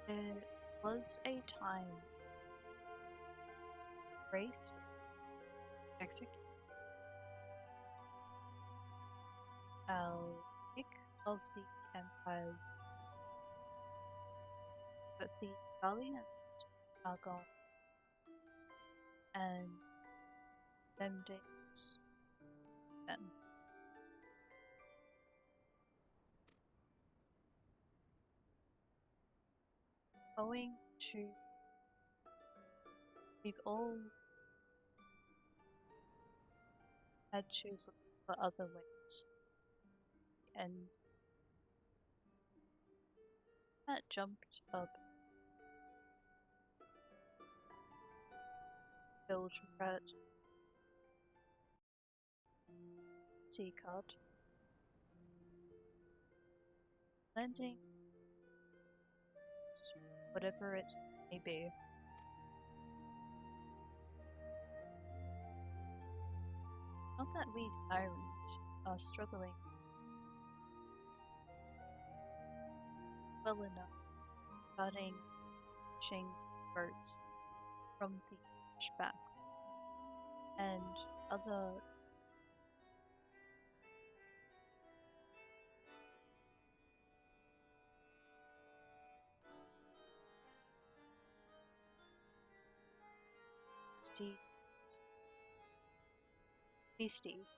There was a time race execute our pick of the empires, but the valiant are gone, and them days then. Owing to we've all had to look for other ways, and that jumped up build red C card, lending whatever it may be. Not that we tyrants are struggling well enough starting shing birds from the backs and other beasties. Beasties.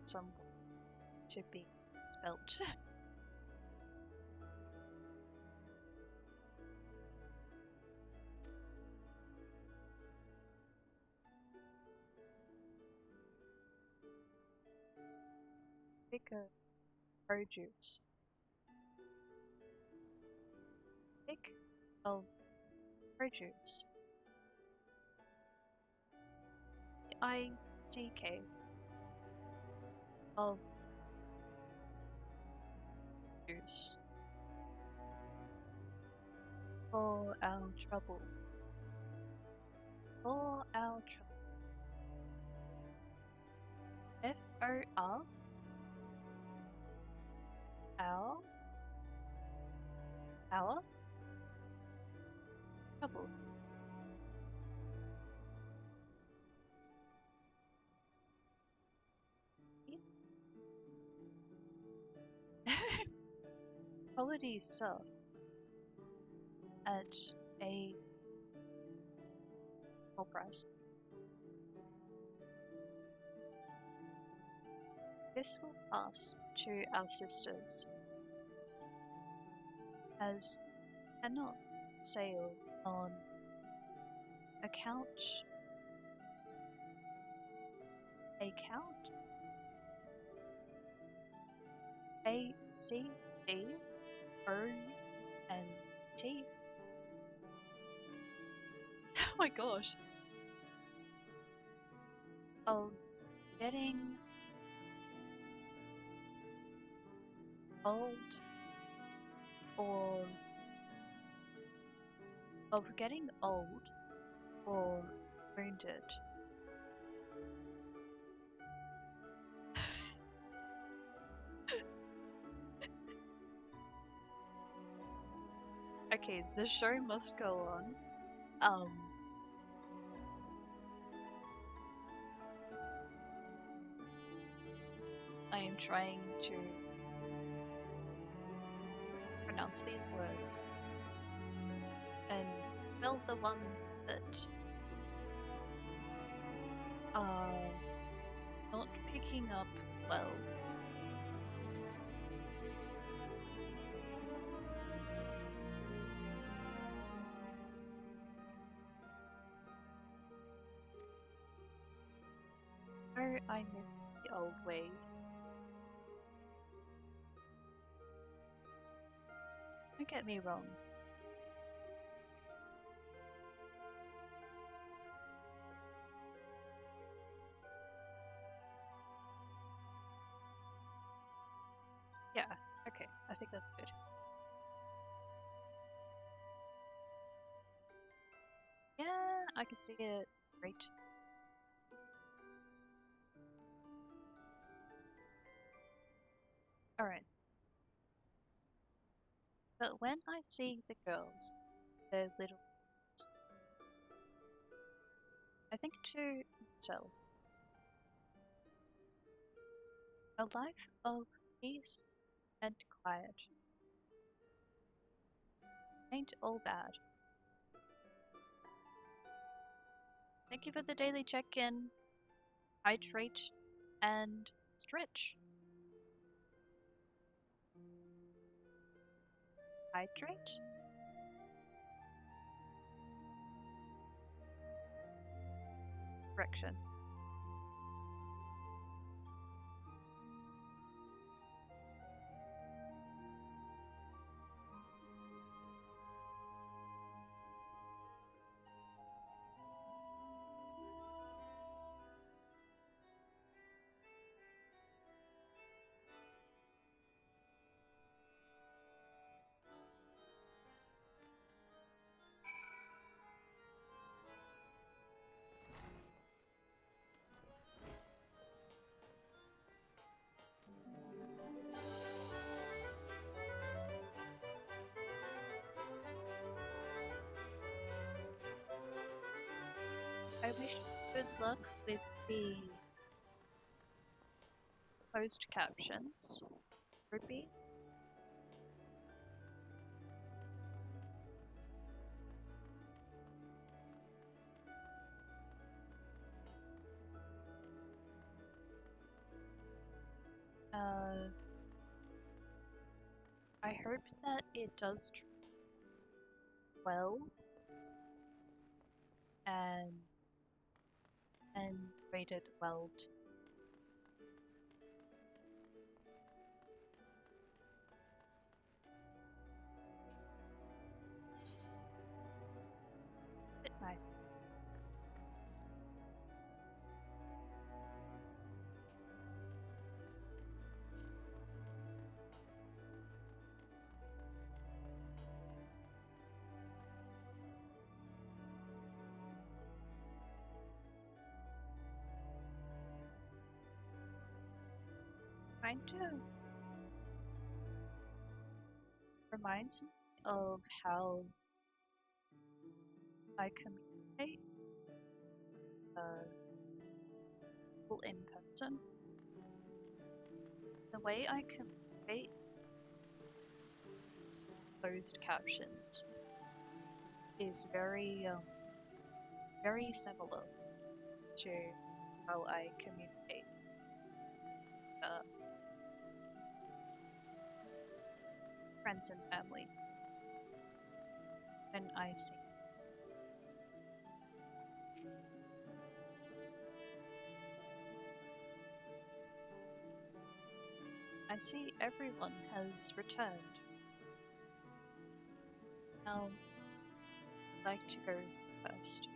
Some to be spelt. Pick produce. Pick of produce. IDK of use for our trouble. For our trouble. F-O-R our trouble. Quality stuff at a small price. This will pass to our sisters as cannot sail on account ACCONT. Oh my gosh. Of getting old or wounded. Okay, the show must go on. I am trying to pronounce these words and spell the ones that are not picking up well. Oh, I miss the old ways. Don't get me wrong. Yeah, okay, I think that's good. Yeah, I can see it. Great. Alright. But when I see the girls, their little ones, I think to myself, a life of peace and quiet ain't all bad. Thank you for the daily check-in. Hydrate and stretch. Hydrate? Correction. I wish good luck with the closed captions. Ruby? I hope that it does well and rated well too. Bit nice. kind of reminds me of how I communicate uh, people in person. The way I communicate closed captions is very similar to how I communicate uh, friends and family when I see. I see everyone has returned. Now, I'd like to go first.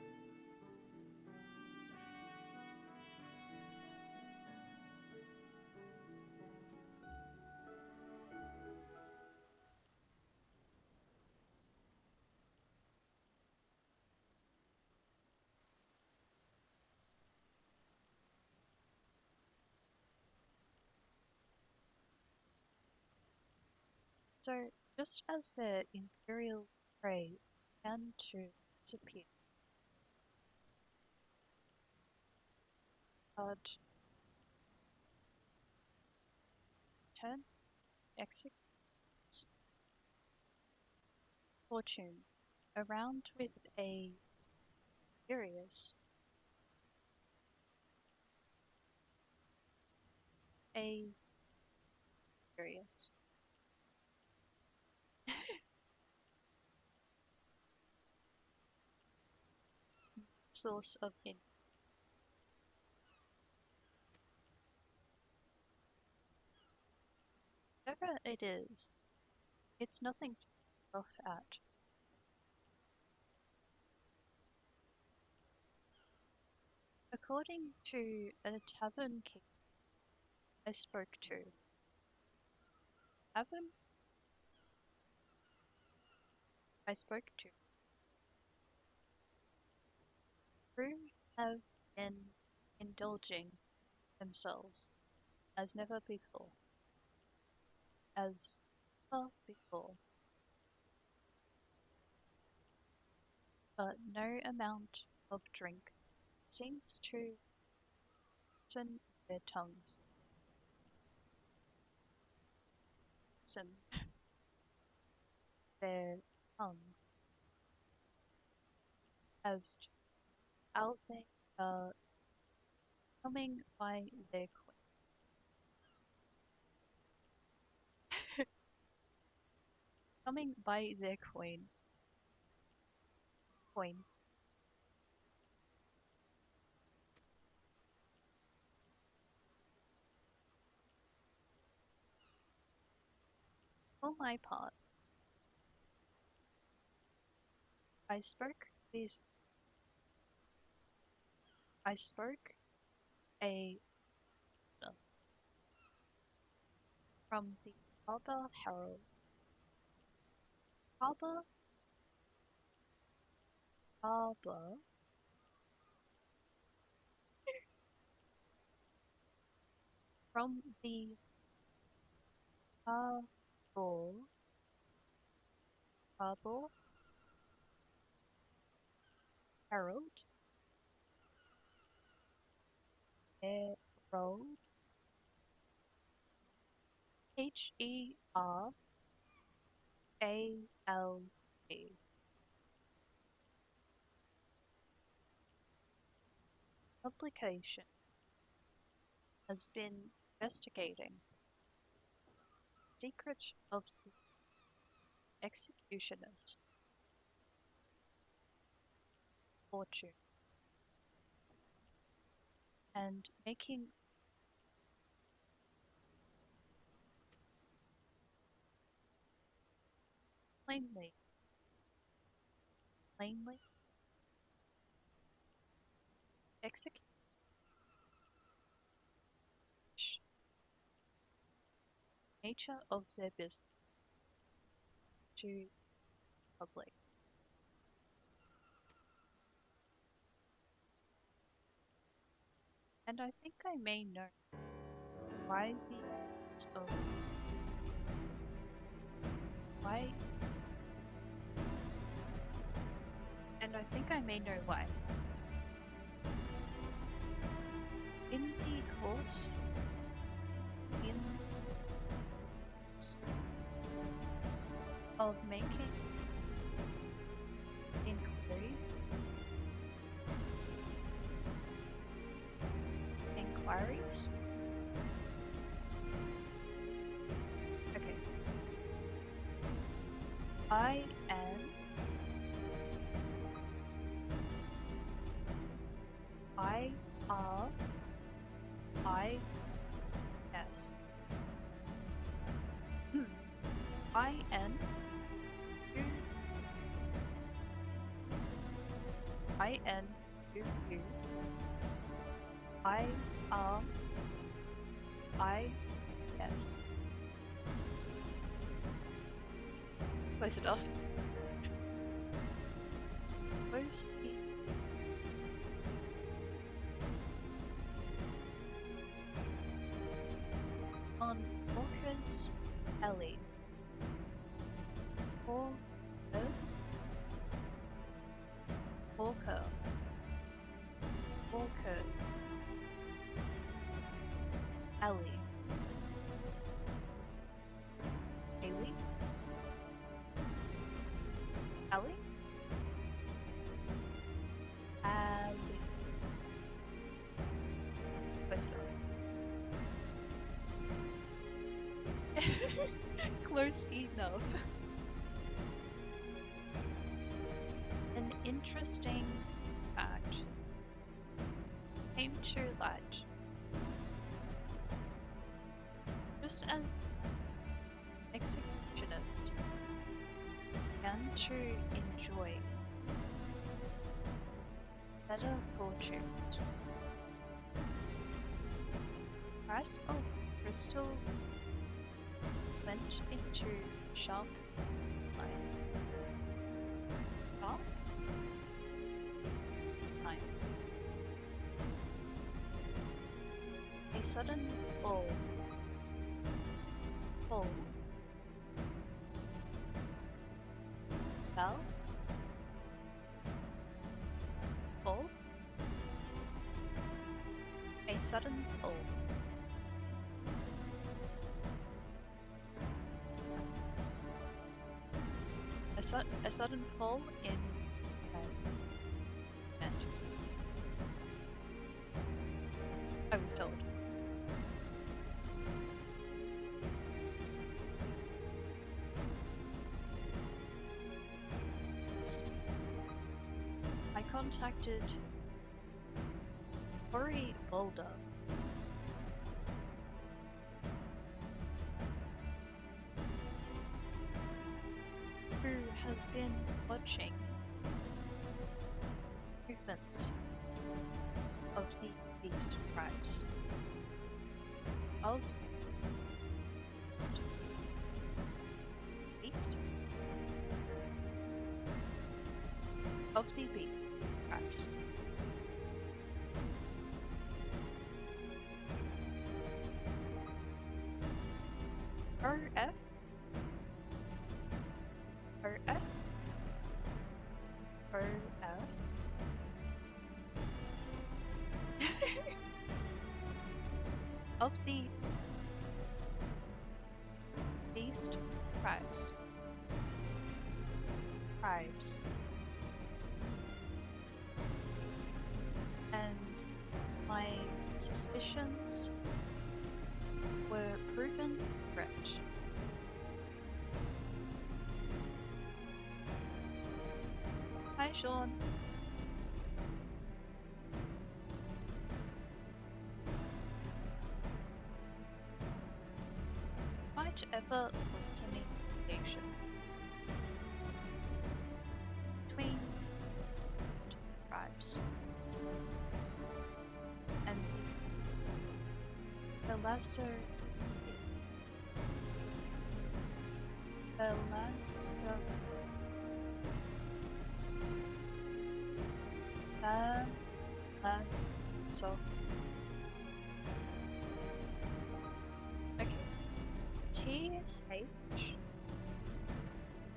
So, just as the Imperial prey began to disappear, but turned executes fortune around with a furious, a furious source of in. Whatever it is, it's nothing to scoff at. According to a tavern keeper I spoke to, tavern I spoke to, crew have been indulging themselves as never before, as never before, but no amount of drink seems to loosen their tongues. Loosen their tongue as to how they are coming by their coming by their coin. For my part, I spoke with I spoke a from the Harbour Herald. Harbour Harbour from the Harbour Harbour Herald Herald Herald. Publication has been investigating the secret of the executioner's fortune and making plainly plainly execute nature of their business to public. And I think I may know why these why, and I think I may know why. In the course in of making inquiries. Okay. I am I R I S I N U I N U Q I R I S. Close enough. Close on Walker's Alley. Walker's Alley. Alley? Alley? Alley. Close enough. Close enough. An interesting fact came to light just as executionists began to enjoy better fortunes. Price of crystal went into sharp line. Sharp line. A sudden fall. Fall. Fell. Fall. A sudden fall. A sudden fall in event. I was told. I contacted Cory Boulder. Who has been watching movements of the beast tribes. Of beast? Of the beast tribes. RF? RF? RF? Of the beast tribes. Tribes. And my suspicions were proven correct. Hi, Sean. Might ever alternation between tribes and the lesser so T H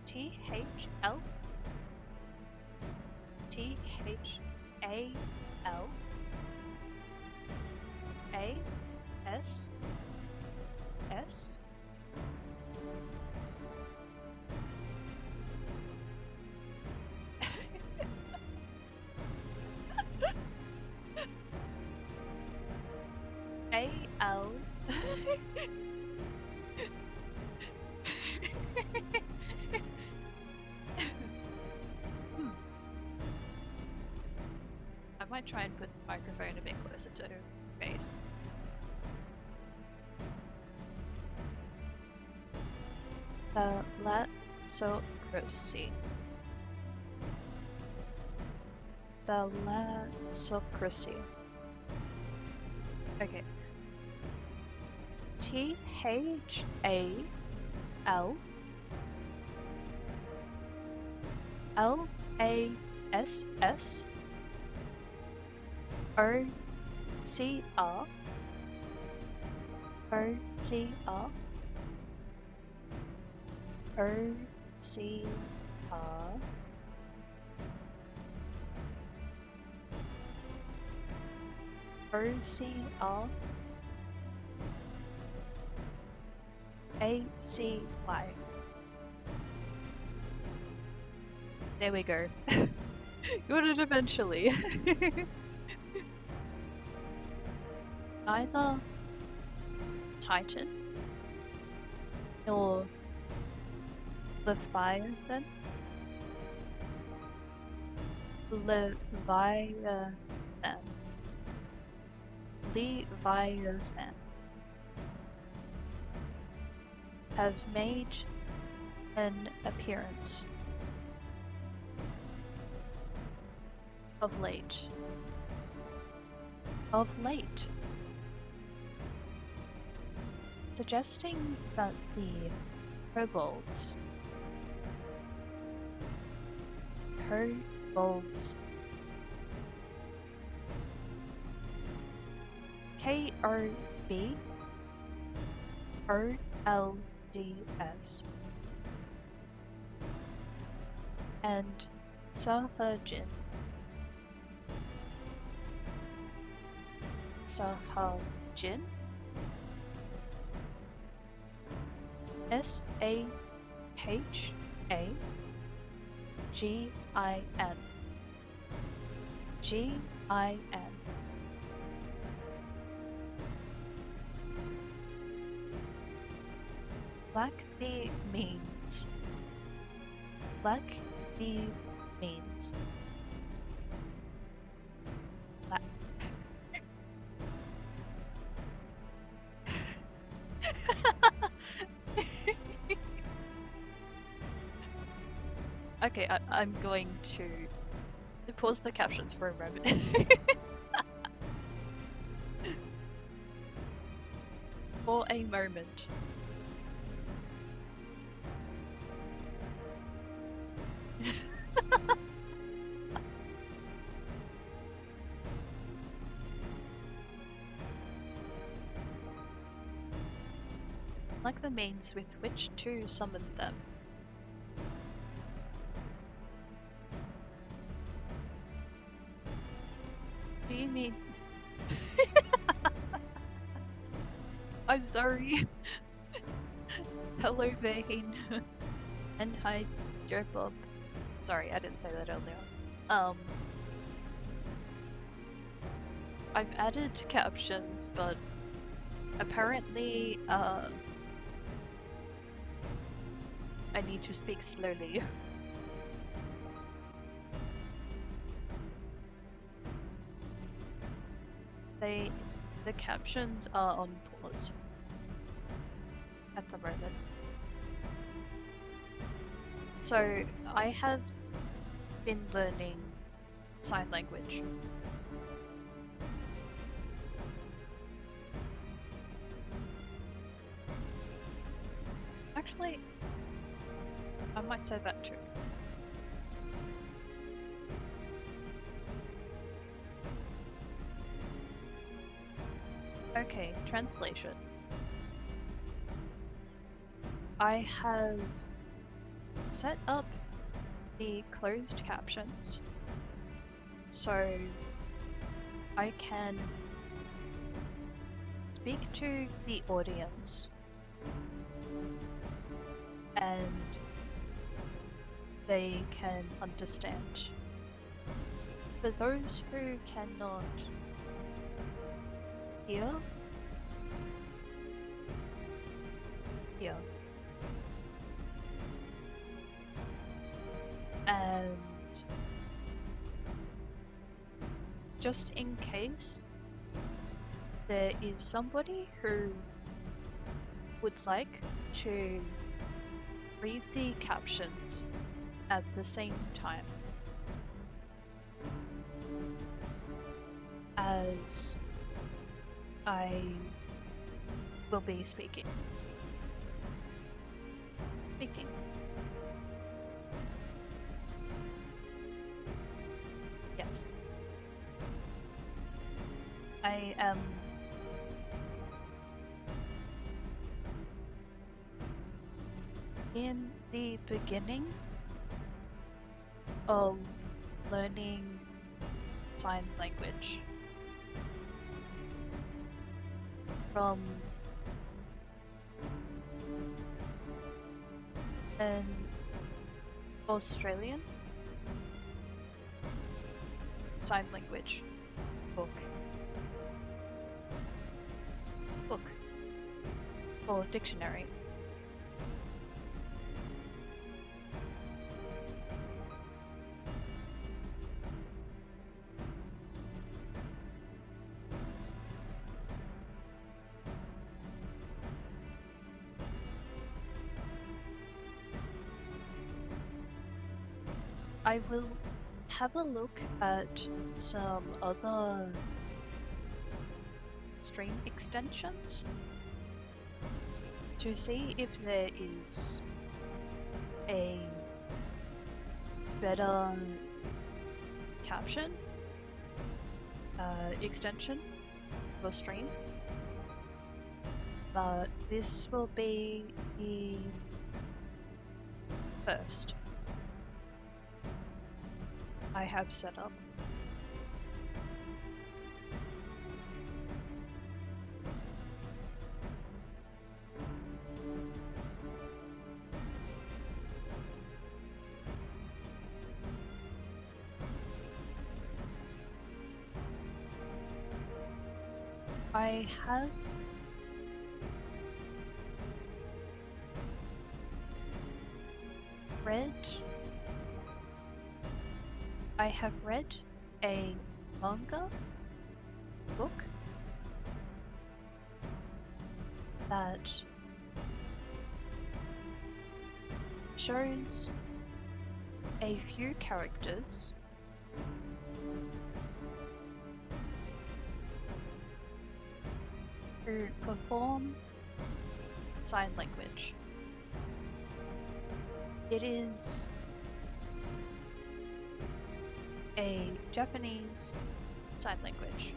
T H L T H A L A S S A L I might try and put the microphone a bit closer to her face. Thalassocracy. Thalassocracy. Okay. T H A L L A S S O C R O C R O C R O C R A C Y. There we go. Got it eventually. Neither Titan nor Leviathan. Leviathan. Leviathan have made an appearance of late. Suggesting that the kobolds KOBOLDS and Sahajin SAHAGIN Lack the means. Okay, I'm going to pause the captions for a moment. For a moment. Like the means with which to summon them. Do you mean... I'm sorry. Hello, Vane. And hi, Joe Bob. Sorry, I didn't say that earlier. I've added captions, but apparently, I need to speak slowly. The captions are on pause at the moment. So I have been learning sign language. Actually, I might say that too. Okay, translation. I have set up the closed captions so I can speak to the audience and they can understand. For those who cannot hear, and just in case there is somebody who would like to read the captions at the same time as I will be speaking. Yes. I am in the beginning of learning sign language from an Australian sign language book or dictionary. I will have a look at some other stream extensions to see if there is a better caption extension for stream, but this will be the first I have set up. I have read a manga book that shows a few characters who perform sign language. It is a Japanese sign language.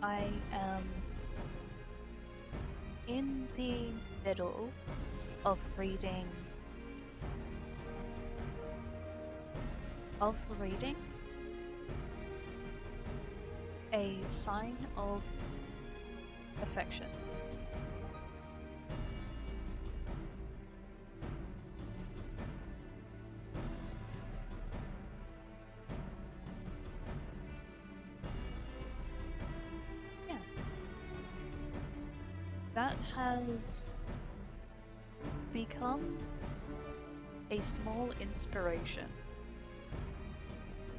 I am in the middle of reading a sign of affection. Yeah. That has become a small inspiration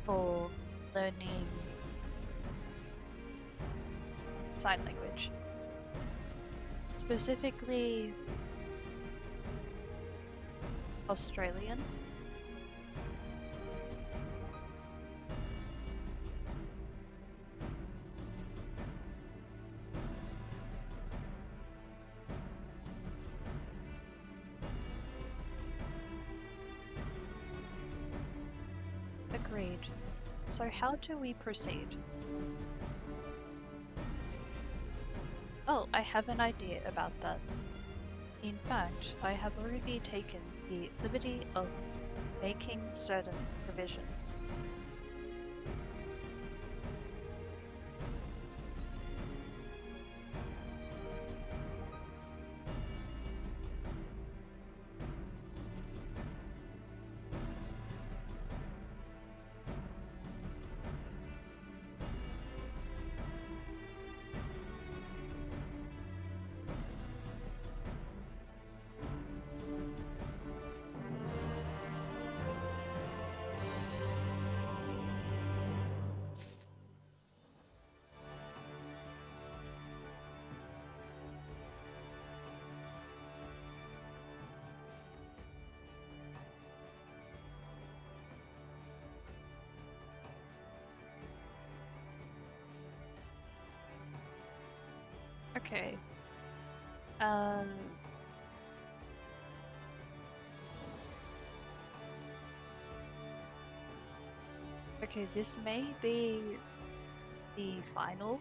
for learning sign language. Specifically Australian. Agreed. So how do we proceed? Oh, I have an idea about that. In fact, I have already taken the liberty of making certain provision. Okay. Okay, this may be the final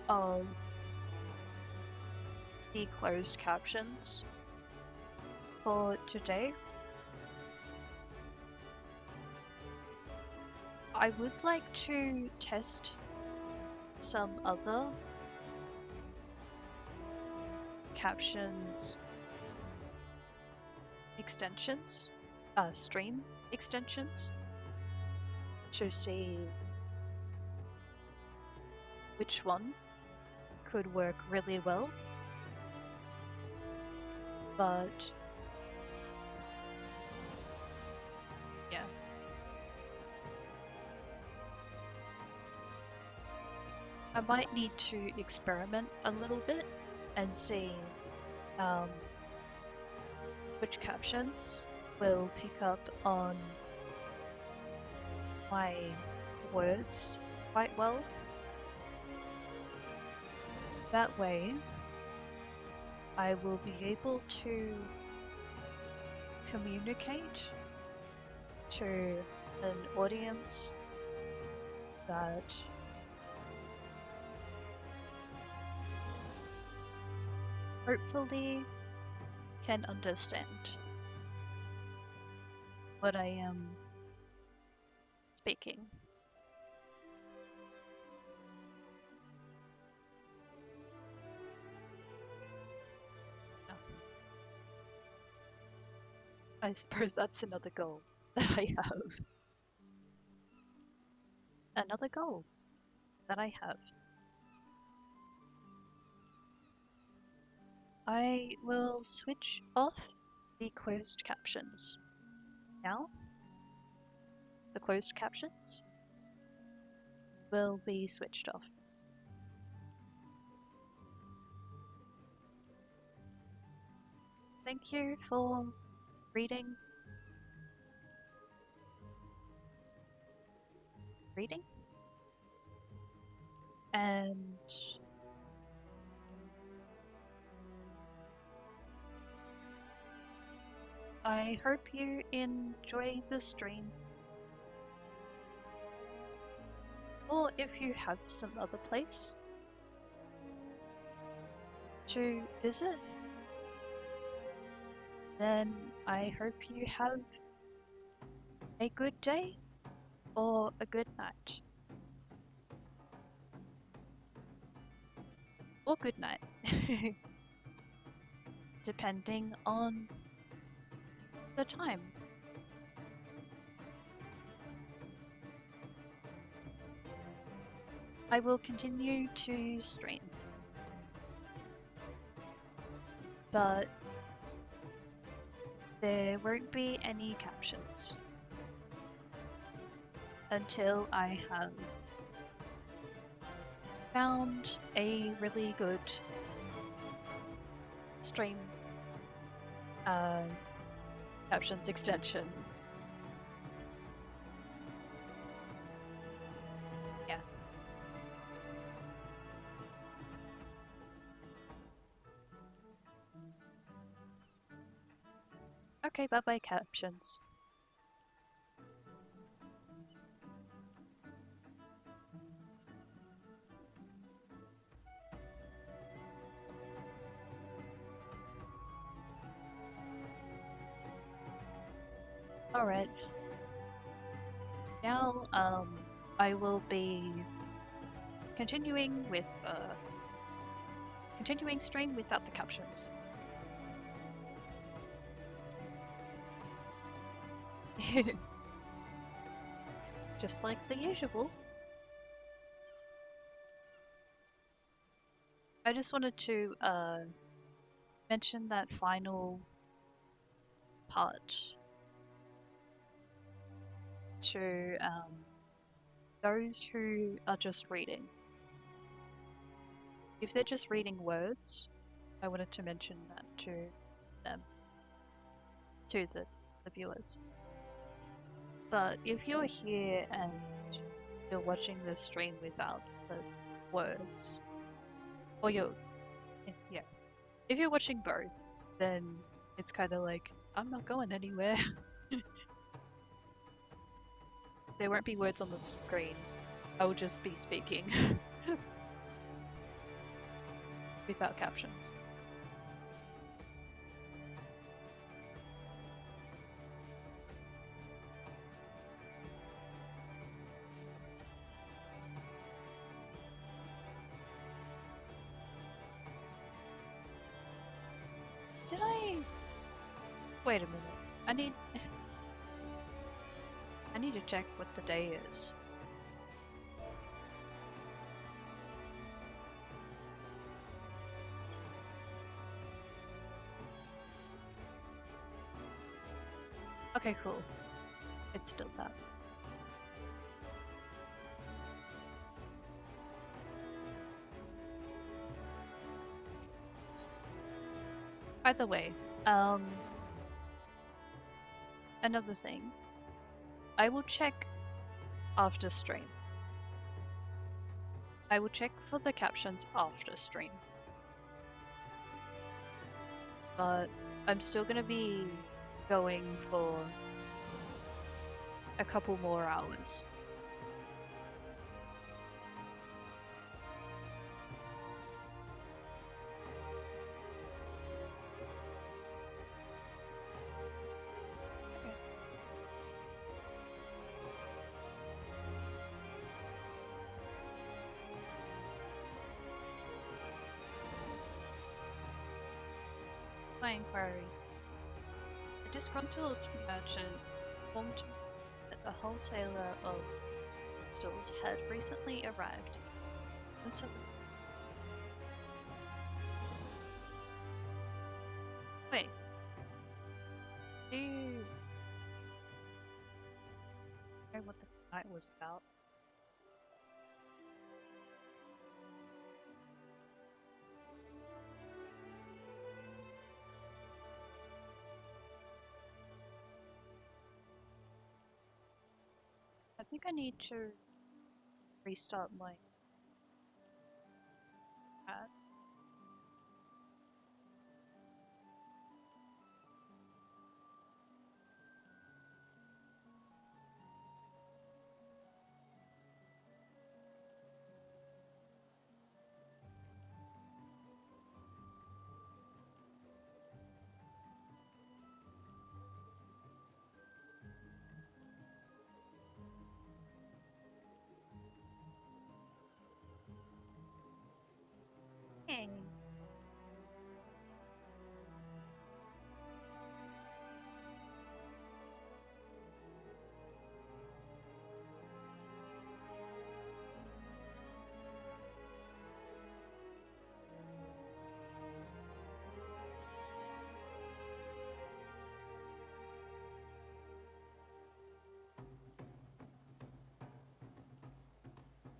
of the closed captions for today. I would like to test some other captions extensions, stream extensions, to see which one could work really well, but yeah. I might need to experiment a little bit and see which captions will pick up on my words quite well. That way, I will be able to communicate to an audience that hopefully can understand what I am speaking. I suppose that's another goal that I have. Another goal that I have. I will switch off the closed captions. Now, the closed captions will be switched off. Thank you for reading. And I hope you enjoy the stream. Or if you have some other place to visit, then I hope you have a good day or a good night. Or good night. Depending on the time. I will continue to stream. But there won't be any captions until I have found a really good stream captions extension. Yeah. Okay, bye bye captions. Alright. Now, I will be continuing with, continuing stream without the captions. Just like the usual. I just wanted to, mention that final part to, those who are just reading. If they're just reading words, I wanted to mention that to them, to the viewers. But if you're here and you're watching this stream without the words, or yeah, if you're watching both, then it's kind of like, I'm not going anywhere. There won't be words on the screen. I will just be speaking without captions. Did I... Wait a minute. I need to check what the day is. Okay, cool. It's still that. By the way, another thing. I will check after stream. I will check for the captions after stream. But I'm still gonna be going for a couple more hours. My inquiries. A disgruntled merchant informed me that a wholesaler of stores had recently arrived. And so, wait, do you know what the night was about? I think I need to restart my chat. Hey.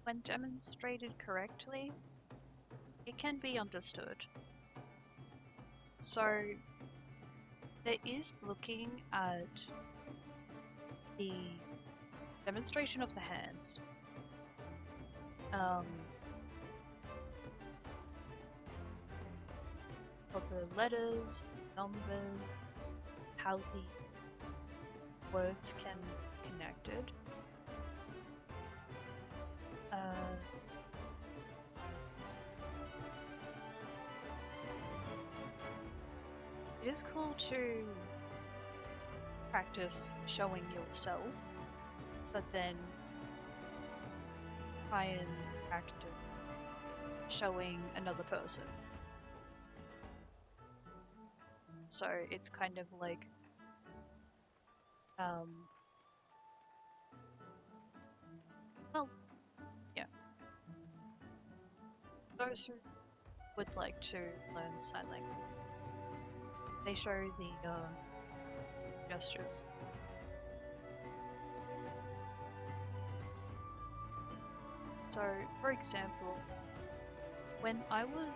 When demonstrated correctly, it can be understood. So, there is looking at the demonstration of the hands. For the letters, numbers, how the words can be connected. It is cool to practice showing yourself, but then try and practice showing another person. So it's kind of like well, yeah. Those who would like to learn sign language, they show the gestures. So, for example, when I was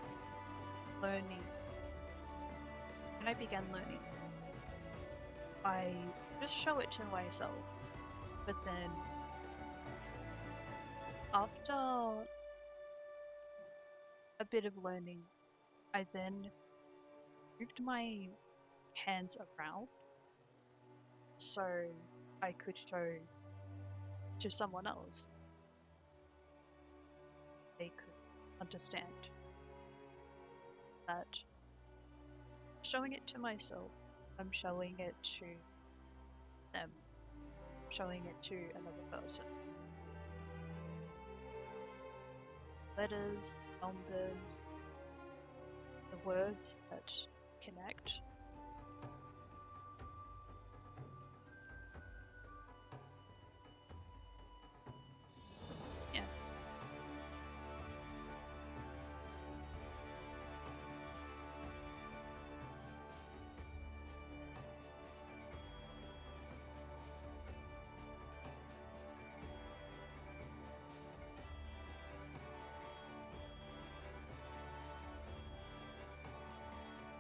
learning, when I began learning, I just show it to myself, but then after a bit of learning, I then moved my hands around so I could show to someone else. They could understand that showing it to myself, I'm showing it to them, showing it to another person. Letters, numbers, the words that connect. Yeah.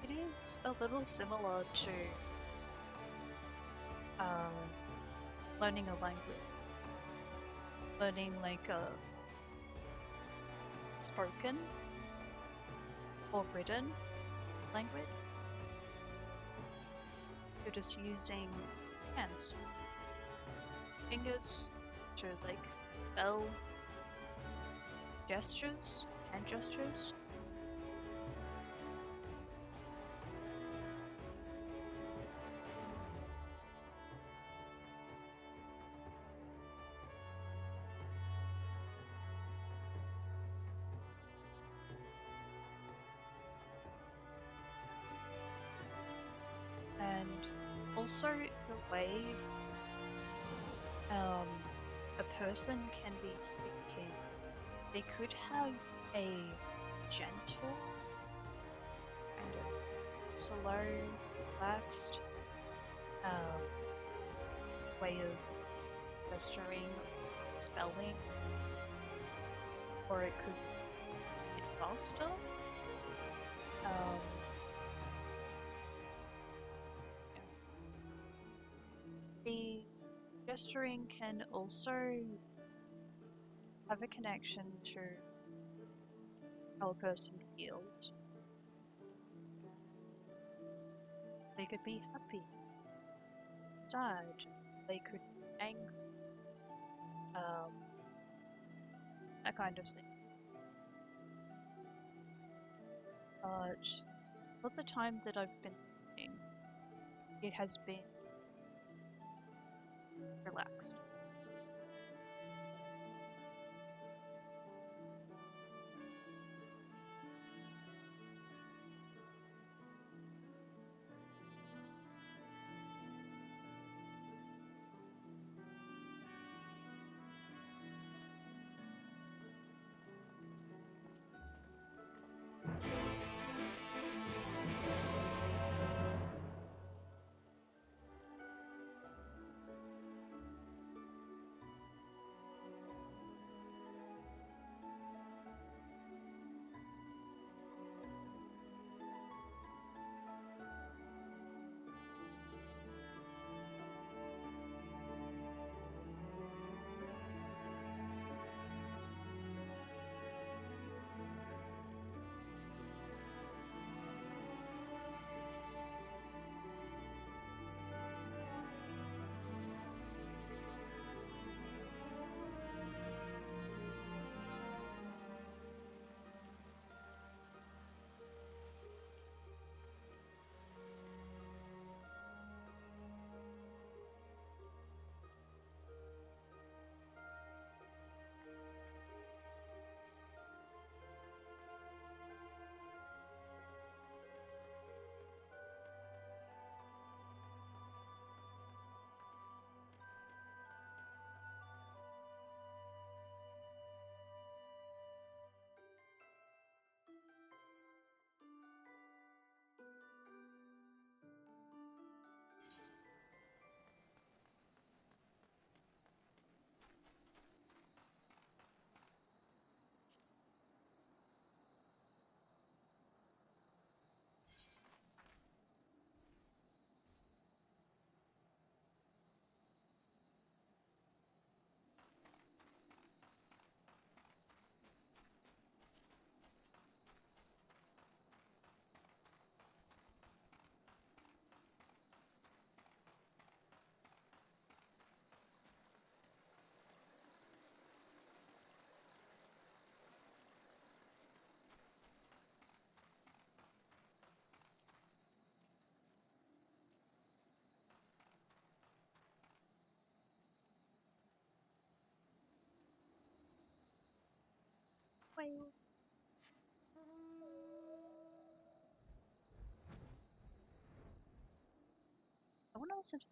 It is a little similar to learning a language. Learning like a spoken or written language. You're just using hands, fingers to like spell gestures, hand gestures. And also the way a person can be speaking. They could have a gentle, kind of slow, relaxed way of gesturing, spelling, or it could be faster. The gesturing can also have a connection to how a person feels. They could be happy, sad, they could be angry, that kind of thing. But for the time that I've been thinking, it has been relaxed. Whale. I want to listen to.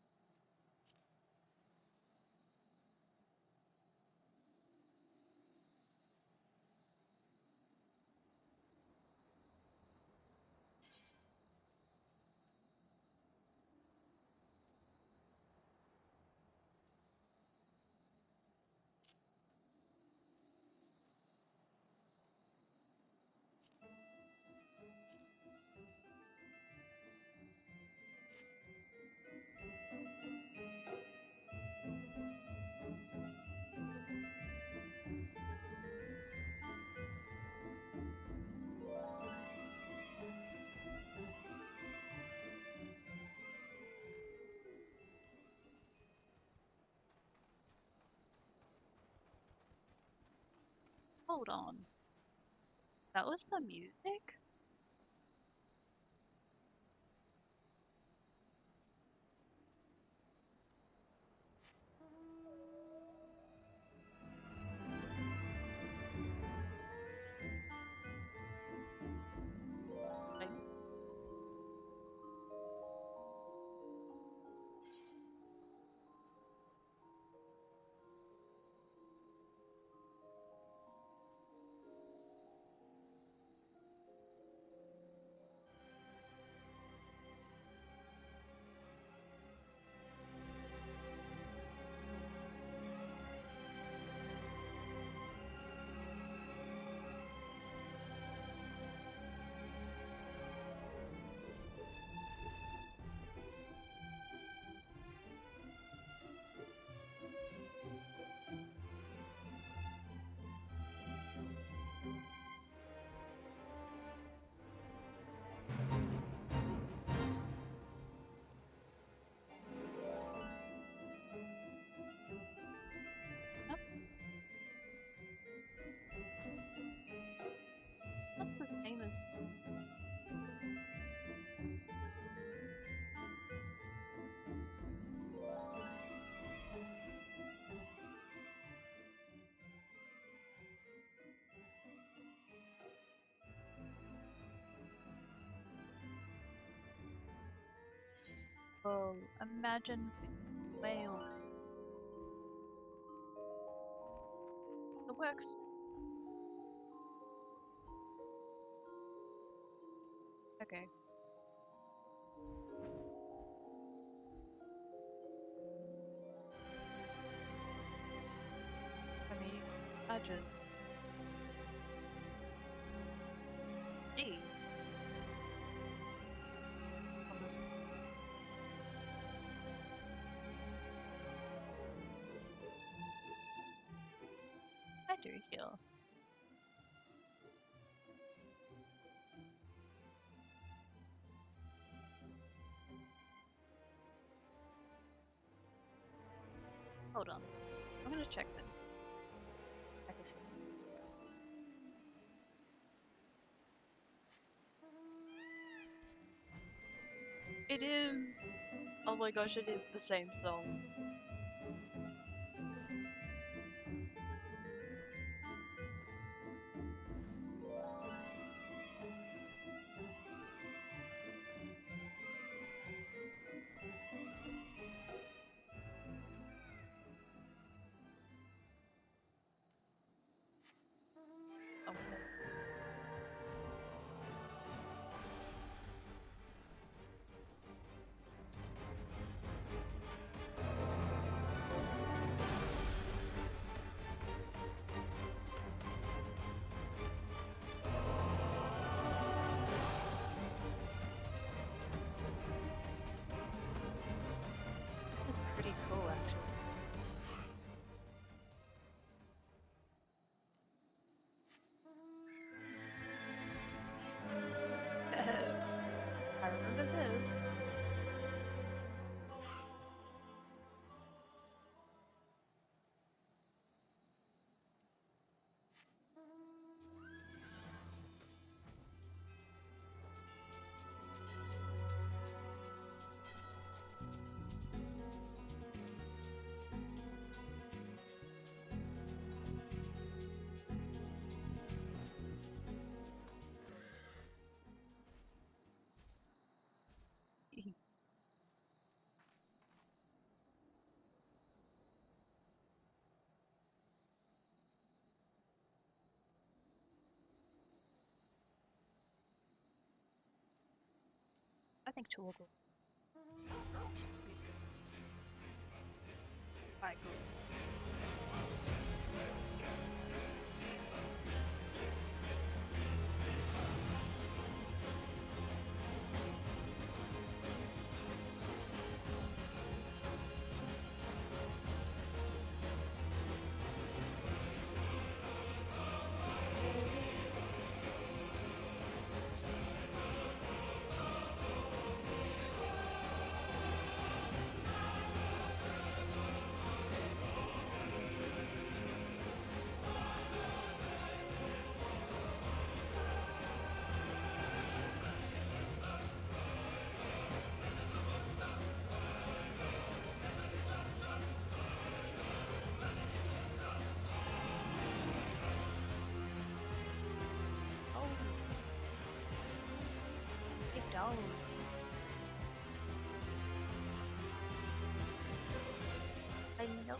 Hold on. That was the music? Like, that's what's the same as. Oh, imagine whale. It works. Okay. I mean, imagine. D. On this. I do heal. Hold on. I'm gonna check this. I just. It is! Oh my gosh, it is the same song. I'm sorry. It's pretty cool, actually. I think two will go. Alright, cool. Oh, get down. I know.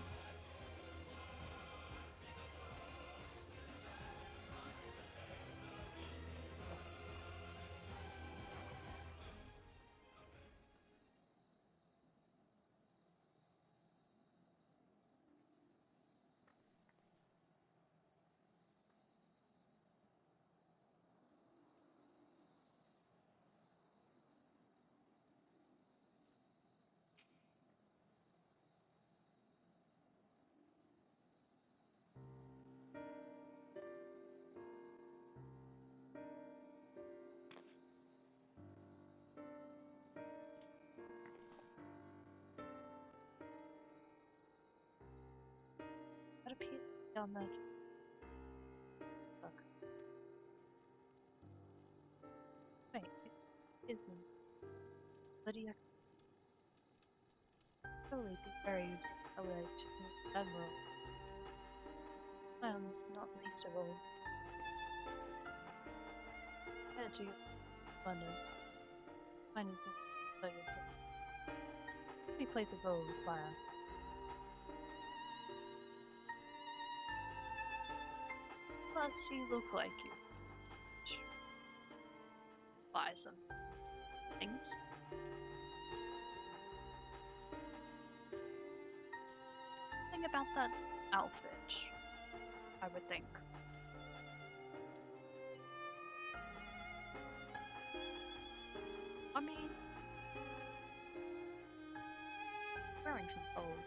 What appears down that. Look. Wait, it isn't. Bloody X. Surely be buried away to Admiral. And not least of all. Energy abundance. Mine is a plague. We played the role of fire. Plus, you look like you. Buy some things. Thing about that outfit, I would think. I mean, wearing some gold.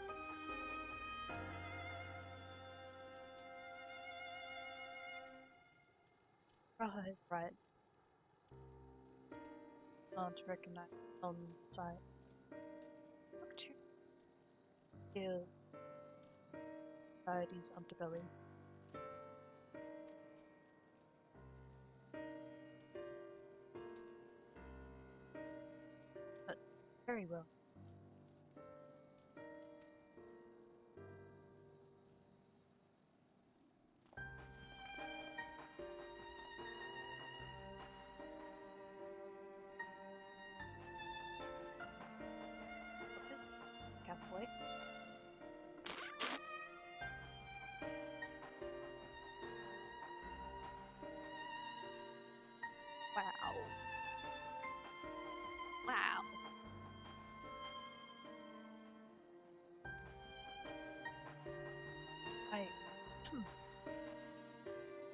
Right. Hard to recognize on sight. Look to feel society's underbelly. But very well. Cowboy. Wow. Wow. I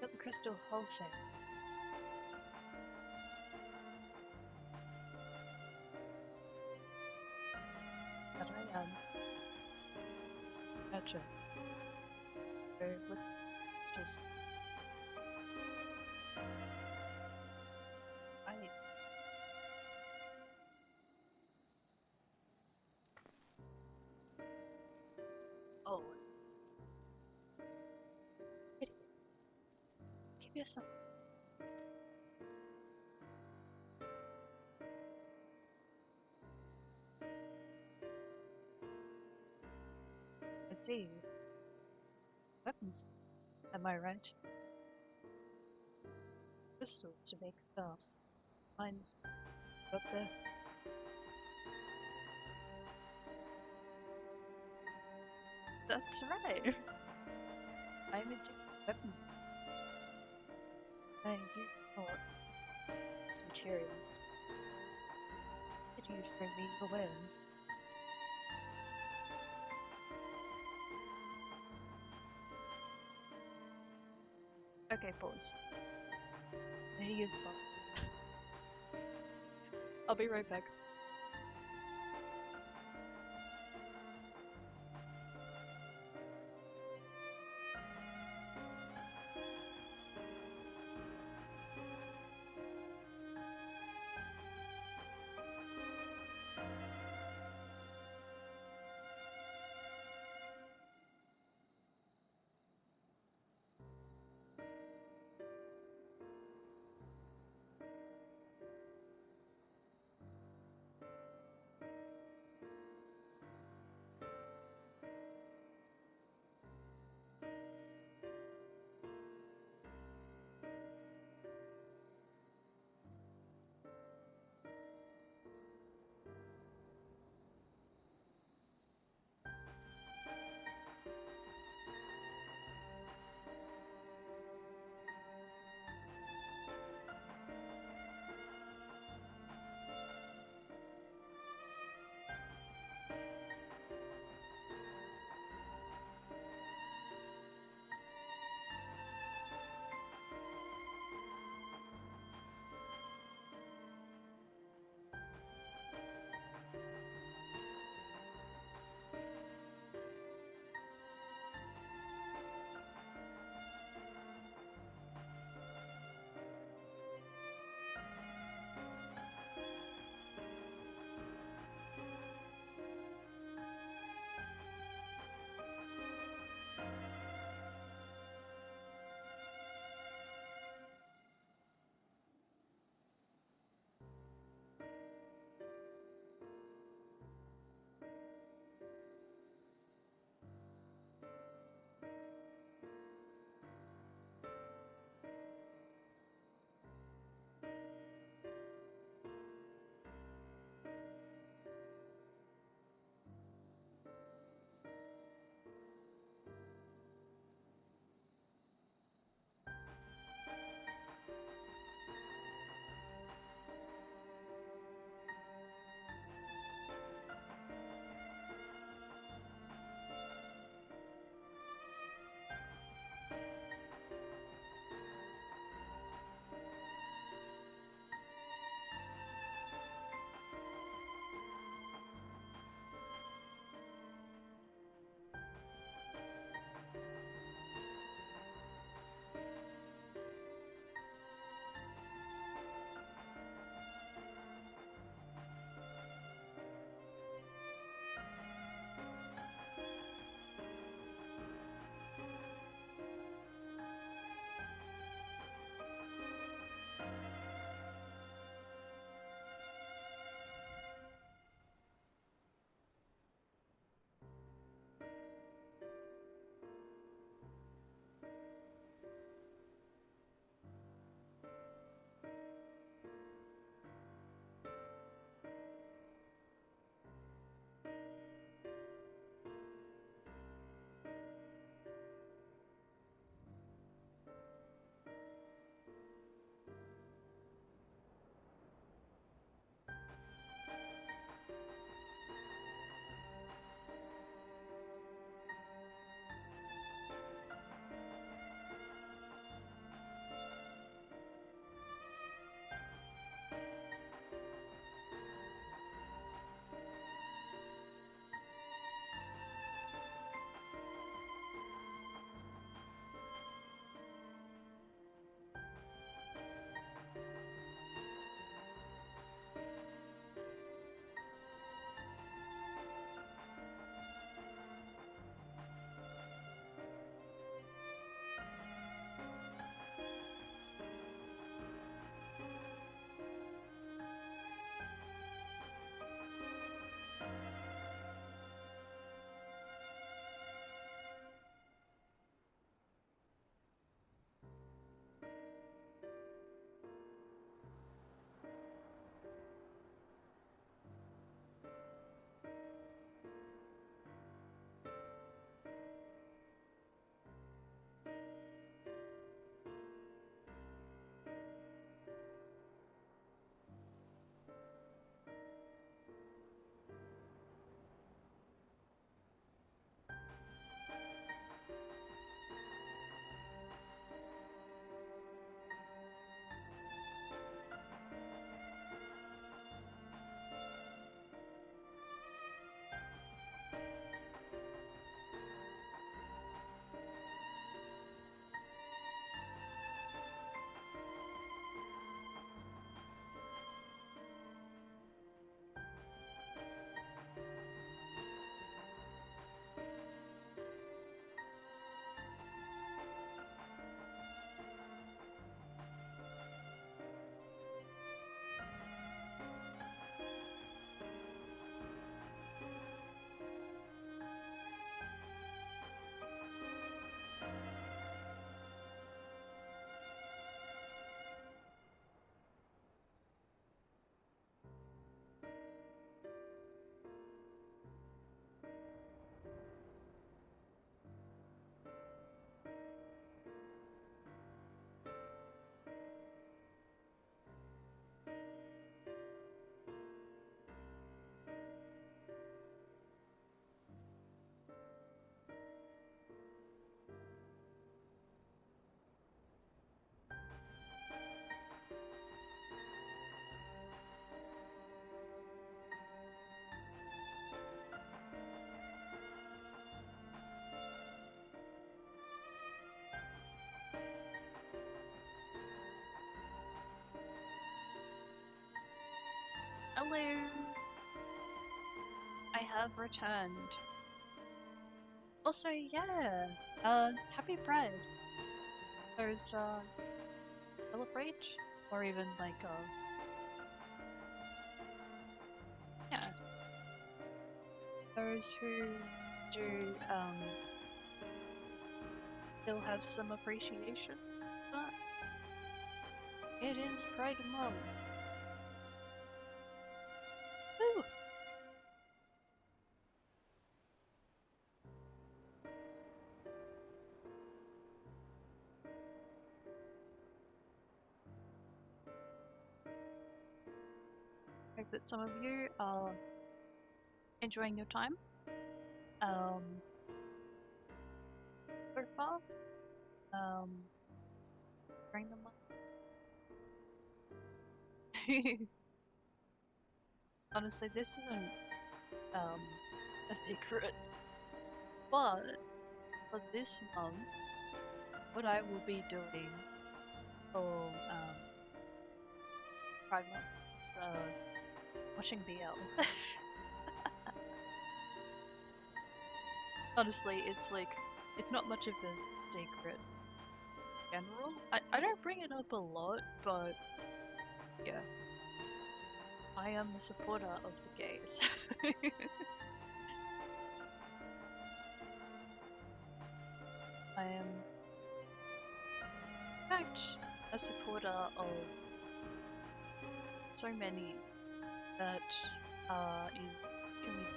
got the crystal wholesale. But I gotcha. With crystals. I oh it, give yourself I see. Weapons. Am I right? Crystals to make staffs. Mine's up there. That's right. I'm into weapons. I use all these materials. show me the limbs. Okay, pause. I need to use the bathroom. I'll be right back. Hello! I have returned. Also, yeah, happy Pride. There's, celebrate? Or even like, yeah. Those who do, still have some appreciation, but it is Pride Month. Woo! Hope that some of you are enjoying your time, so far, during the month. Honestly, this isn't, a secret, but for this month, what I will be doing for, Pride Month is, watching BL. Honestly, it's like, it's not much of a secret in general. I don't bring it up a lot, but yeah. I am a supporter of the gays. I am, in fact, a supporter of so many that are in community.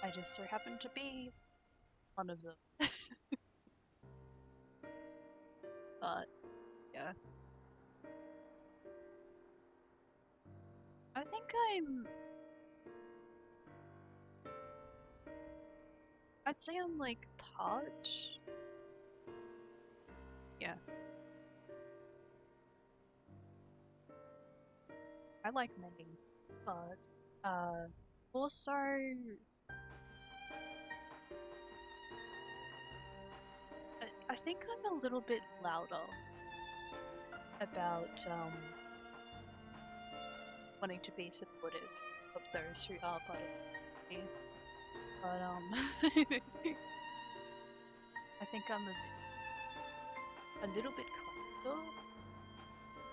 I just so happen to be one of them. But yeah, I think I'd say I'm like part. Yeah, I like mending, but also I think I'm a little bit louder about wanting to be supportive of those who are part of me. But I think I'm a little bit quieter,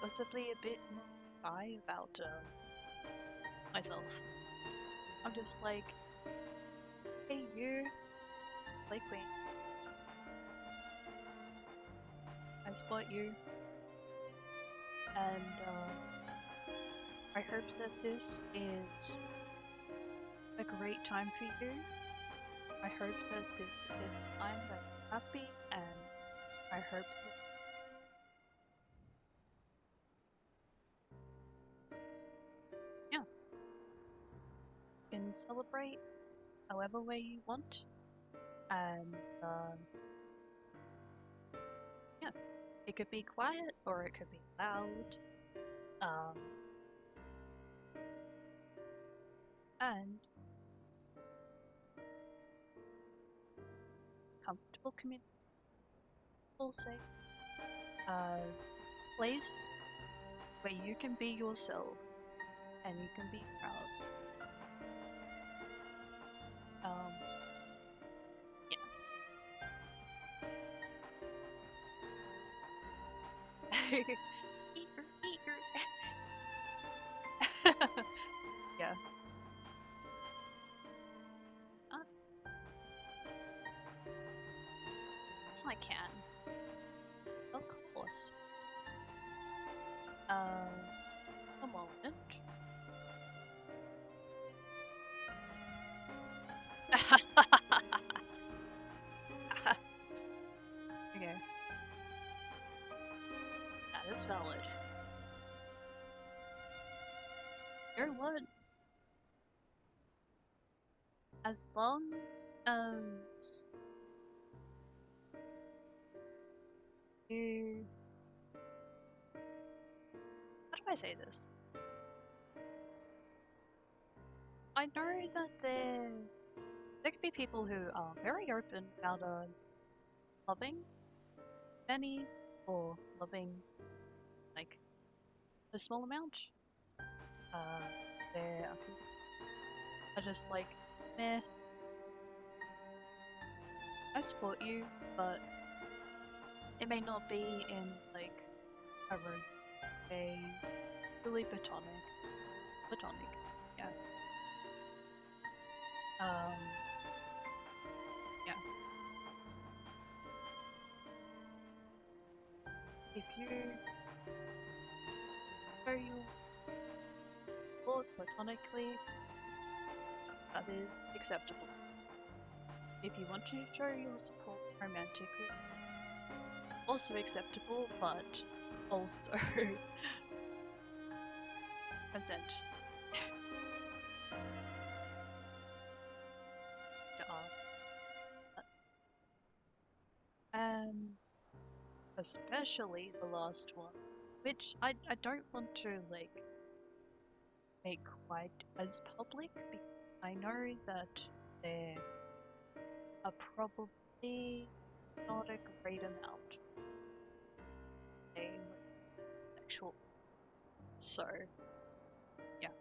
possibly a bit more shy about myself. I'm just like, hey you, play queen. I support you, and I hope that this is a great time for you. I hope that this is a time that you're happy, and I hope that yeah, you can celebrate however way you want, and yeah, it could be quiet or it could be loud, um, and comfortable community, safe, place where you can be yourself and you can be proud. Um, yeah. Eager, eager. Yeah. Uh, yes, I can. Of course. A moment. Okay, that is valid. You know what? As long as you... How do I say this? I know that there could be people who are very open about loving many or loving like a small amount. There are people are just like, meh, I support you, but it may not be in like a room. A really platonic, yeah. Yeah. If you show your support platonically, that is acceptable. If you want to show your support romantically, also acceptable, but also consent to ask. Especially the last one, which I don't want to like make quite as public because I know that there are probably not a great amount of sexual. So yeah.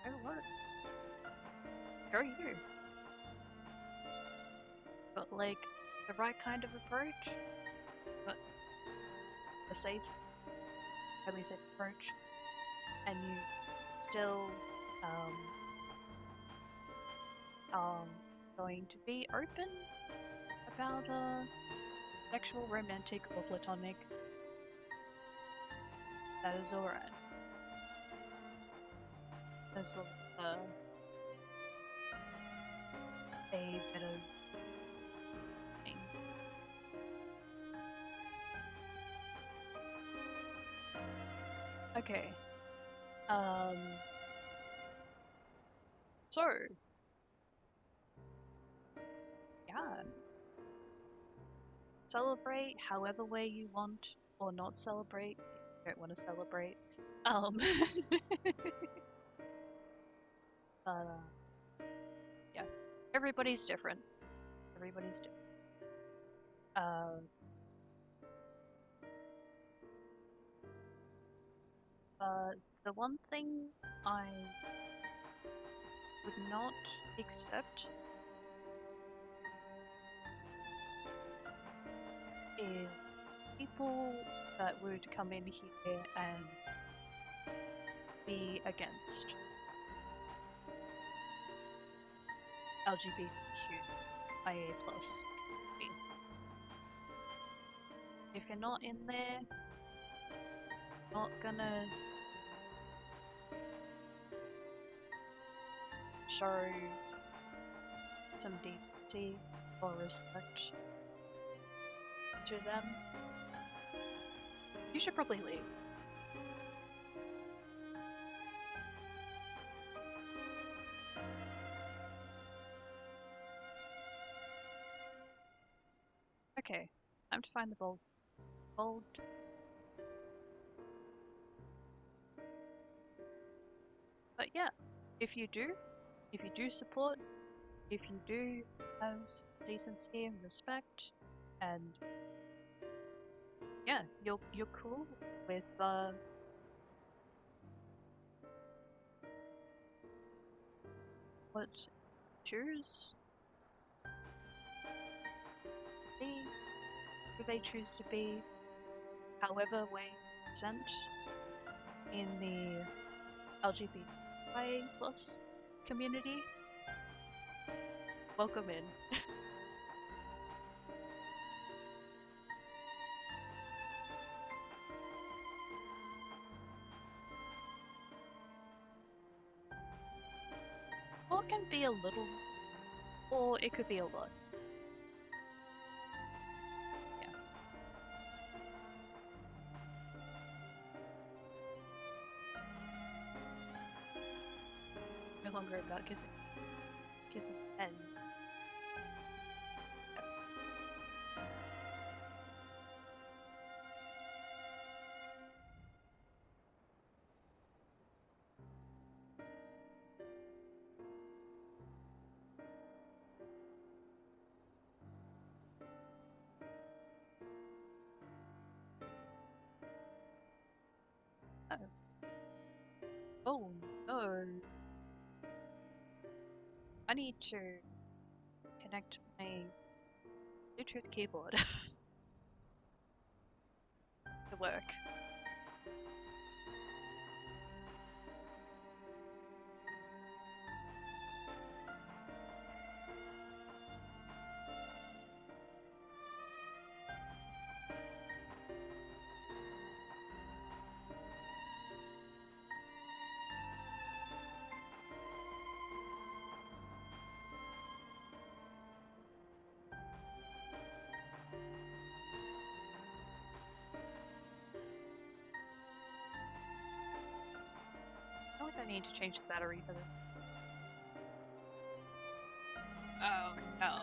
Oh what? Go you. But like the right kind of approach, but a safe, highly safe approach, and you still are going to be open about sexual, romantic, or platonic, that is alright. There's a bit of thing. Okay. So yeah. Celebrate however way you want, or not celebrate if you don't want to celebrate. Yeah. Everybody's different. Everybody's different. The one thing I would not accept is people that would come in here and be against LGBTQIA plus. If you're not in there, not gonna show some decency or respect to them, you should probably leave. Okay, time to find the bold. But yeah, if you do support, if you do have decency and respect, and yeah, you're cool with what choose be, who they choose to be, however way present in the LGBTQIA plus community, welcome in. Or it can be a little, or it could be a lot. Yeah. No longer about kissing. Kissing and yes. Oh. Oh no. I need to connect my Bluetooth keyboard to work. I think I need to change the battery for this. Oh no.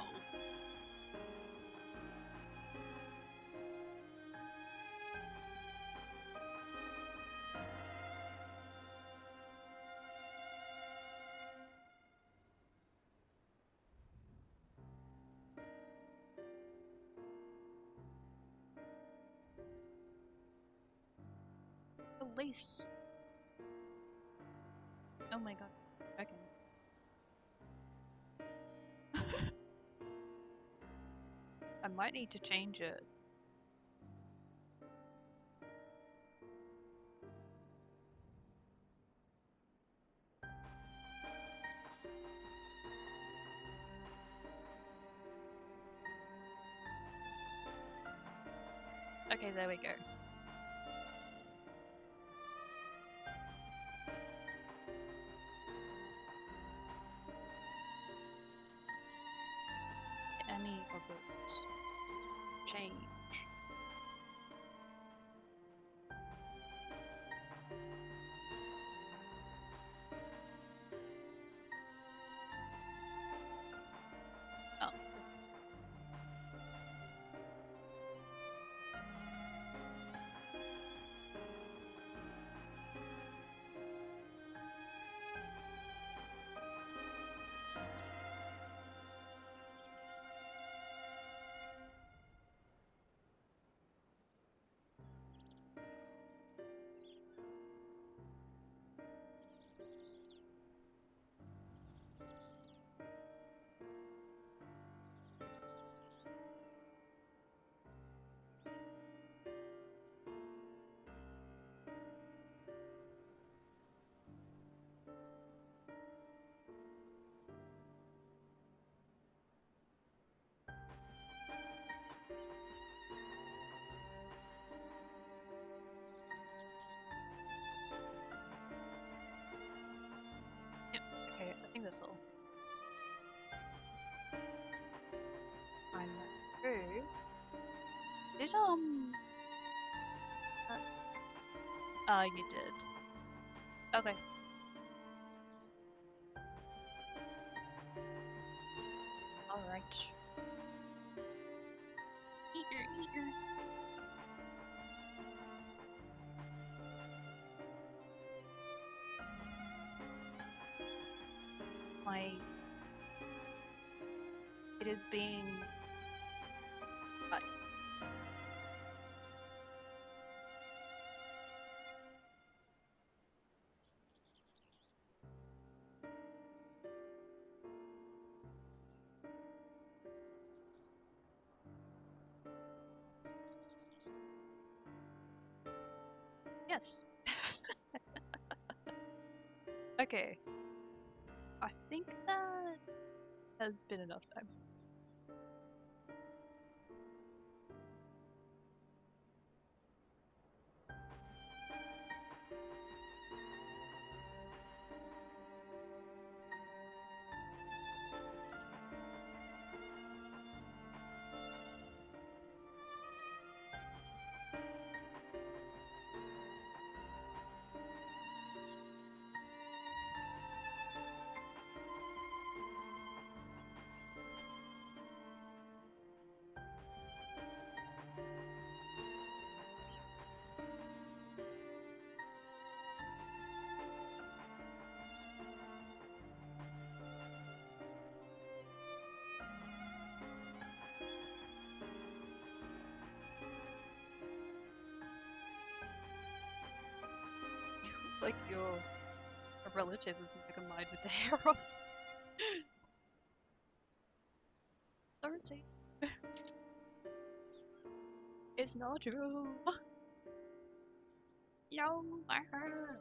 Police. Oh my god. Okay. I might need to change it. Okay, there we go. Any of those change. Oh. Yep. Okay, I think that's all. I'm through. Did you did. Okay. Alright. Eater. It is being yes. Okay. I think that has been enough time. Like you're a relative of like a mine with the hair on. Don't say it's not true. No, my hair.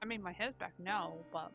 I mean, my hair's back now, but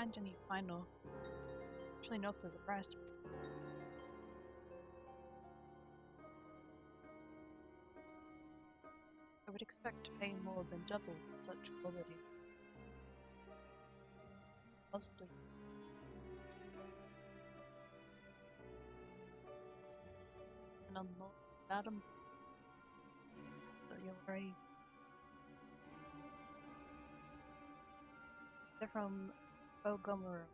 find any final. Actually, no for the rest. I would expect to pay more than double for such quality. Possibly. And unlock Madam. So you're very They're from Ogumura.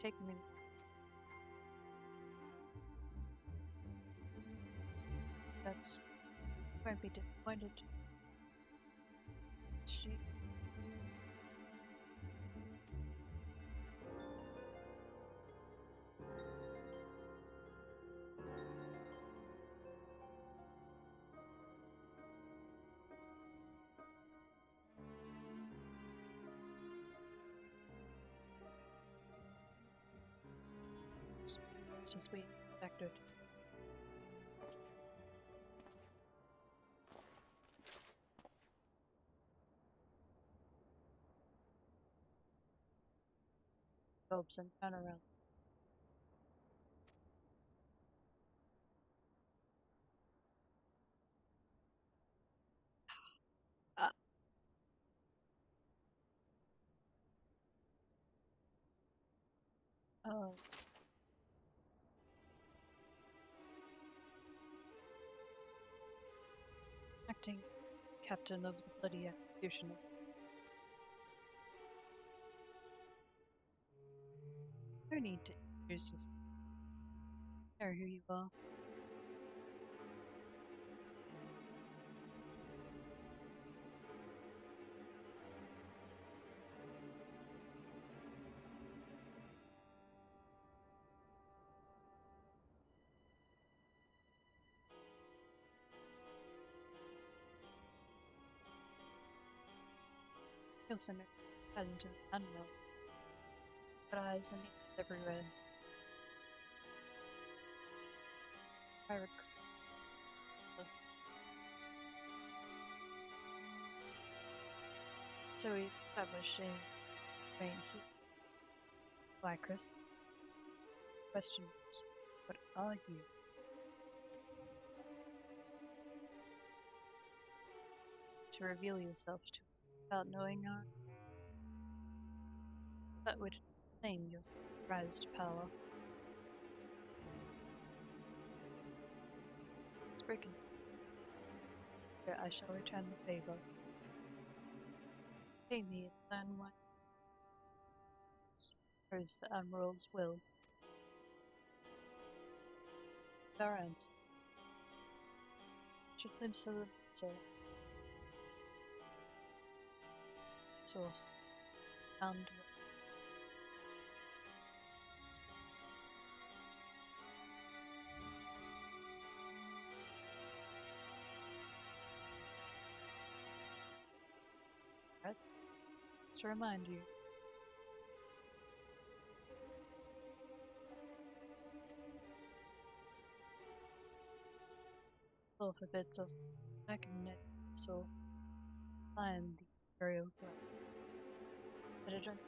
Take me. That's won't be disappointed. She it's just we expected. Hopes and turn around. Uh, oh, acting captain of the bloody executioner. No need to introduce yourself. Know who you are. He'll send it out into the unknown. But eyes and ears everywhere. Pirate. So we established a main key. Why, Chris? Question is, what are you? To reveal yourself to without knowing her, that would claim your prized power. Spoken. Here I shall return the favor. Pay me and learn what is the Admiral's will. Our answer. Should live so the source. And to remind you, law forbids us recognize or find the Imperial threat. But I don't know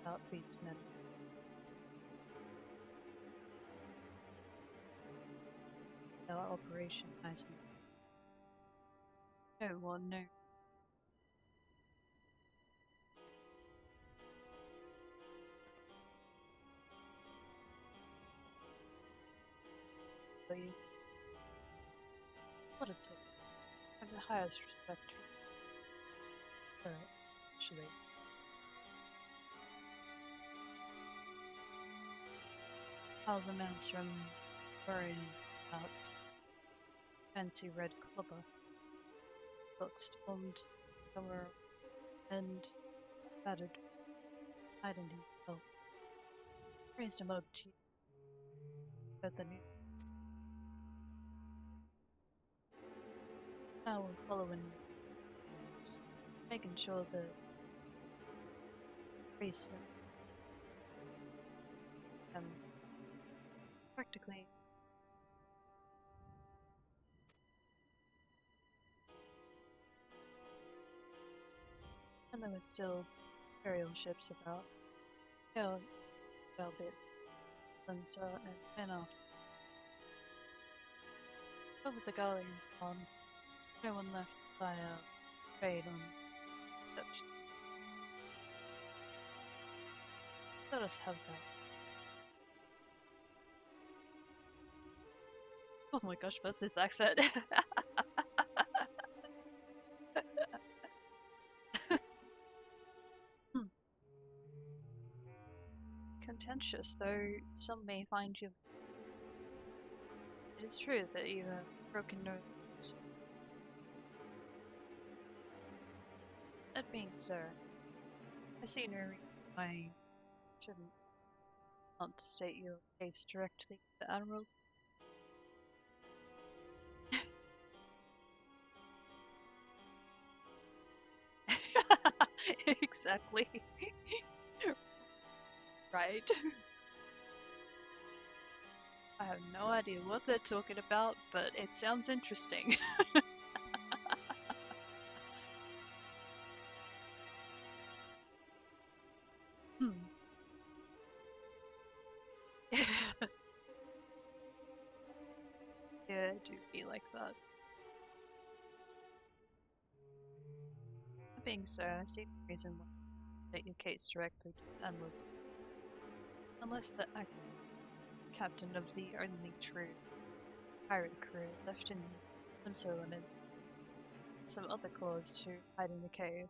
about beastmen. Our operation nicely. No one knows. So you, what is it? I have the highest respect for it, actually. How the maelstrom worrying about fancy red clubber looks stormed somewhere and battered, hiding himself. Raised him up to you, said the news. Now we're following this, making sure the priest practically, and there were still Imperial ships about. Hell, Velvet, Lancer, and Fenner. But with the Guardians gone, no one left by trade on such. Let us have that. Oh my gosh, what's this accent? contentious, though some may find you. It is true that you have broken nose. That being so, I see no reason why you shouldn't want to state your case directly to the admirals. Exactly. Right. I have no idea what they're talking about, but it sounds interesting. Hmm. Yeah, it do be like that. That being so, I see no reason why you state your case directly to the admirals. Unless the captain of the only true pirate crew left in Limso and some other cause to hide in the cave.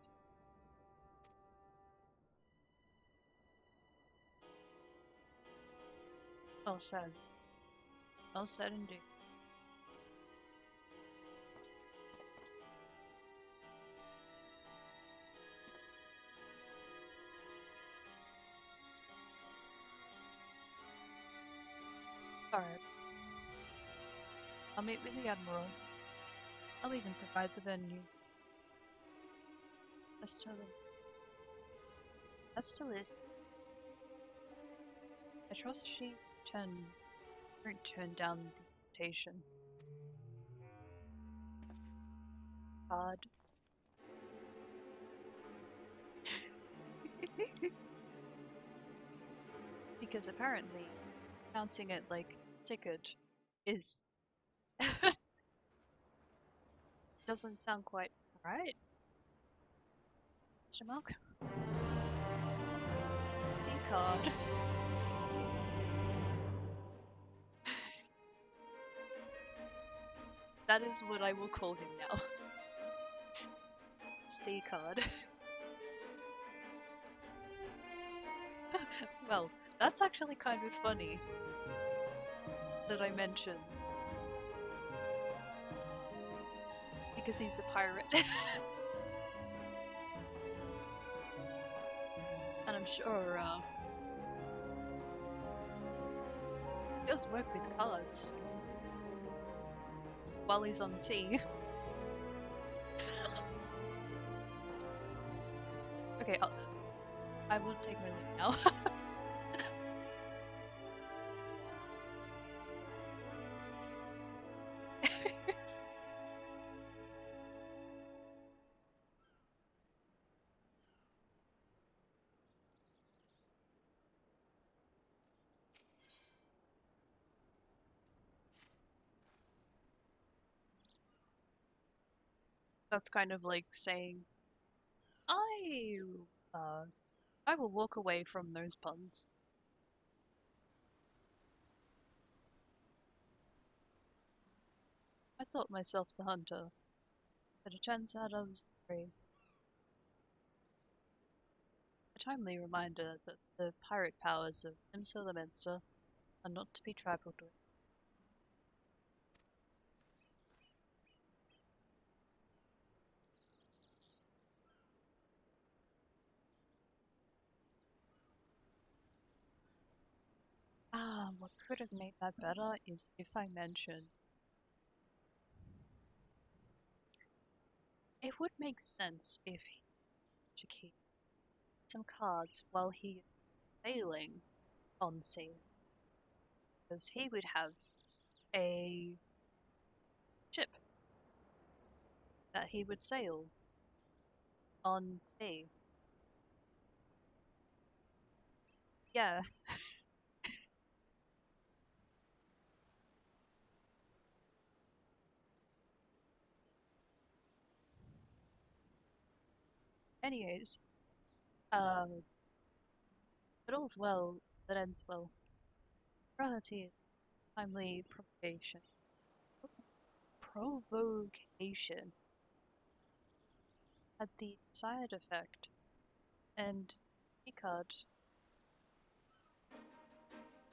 Well said. Well said indeed. Alright. I'll meet with the Admiral. I'll even provide the venue. As to Liz, I trust she won't turn down the invitation. Odd. Because apparently, announcing it like ticket is doesn't sound quite right. Mr. Malcolm. D card. That is what I will call him now. C card. Well, that's actually kind of funny that I mention because he's a pirate. And I'm sure he does work with cards while he's on sea. Okay, I will take my leave now. That's kind of like saying, I, uh, I will walk away from those puns. I thought myself the hunter, but it turns out I was the prey. A timely reminder that the pirate powers of Imsa are not to be trifled with. Ah, what could have made that better is if I mentioned it would make sense if he to keep some cards while he is sailing on sea, because he would have a ship that he would sail on sea. Yeah, anyways, but all's well that ends well. Morality is timely provocation had the desired effect, and Picard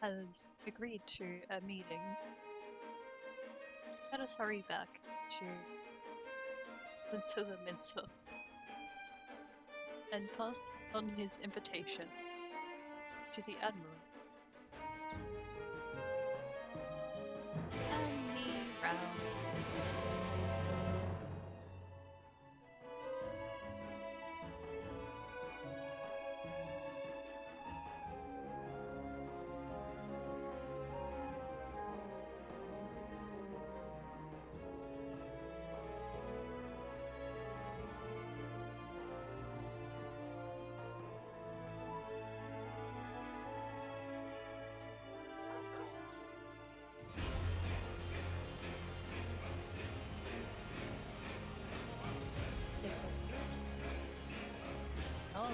has agreed to a meeting. Let us hurry back to the Minster and pass on his invitation to the Admiral. And me round. Oh.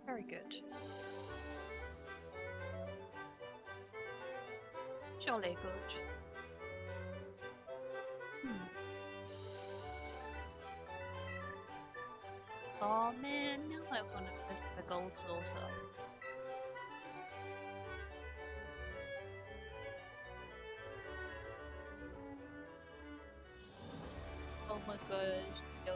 Very good. Jolly good. Oh man, now I want to visit the gold saucer. Oh my gosh, yo.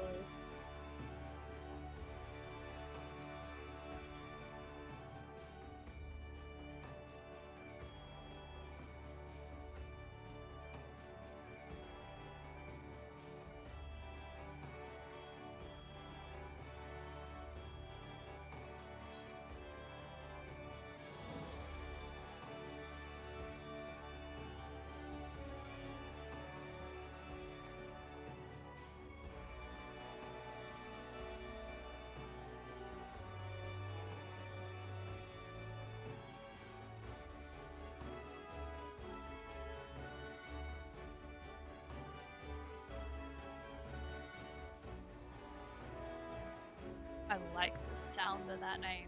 I like the sound of that name.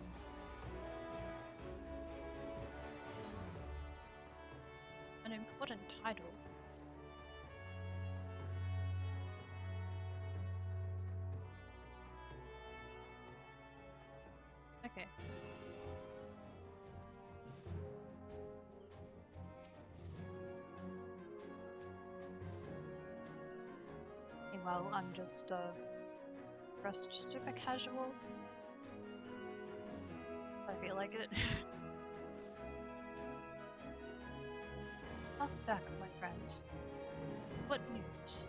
An important title. Okay. Meanwhile, I'm just dressed super casual. I feel like it. Welcome back, my friends. What news?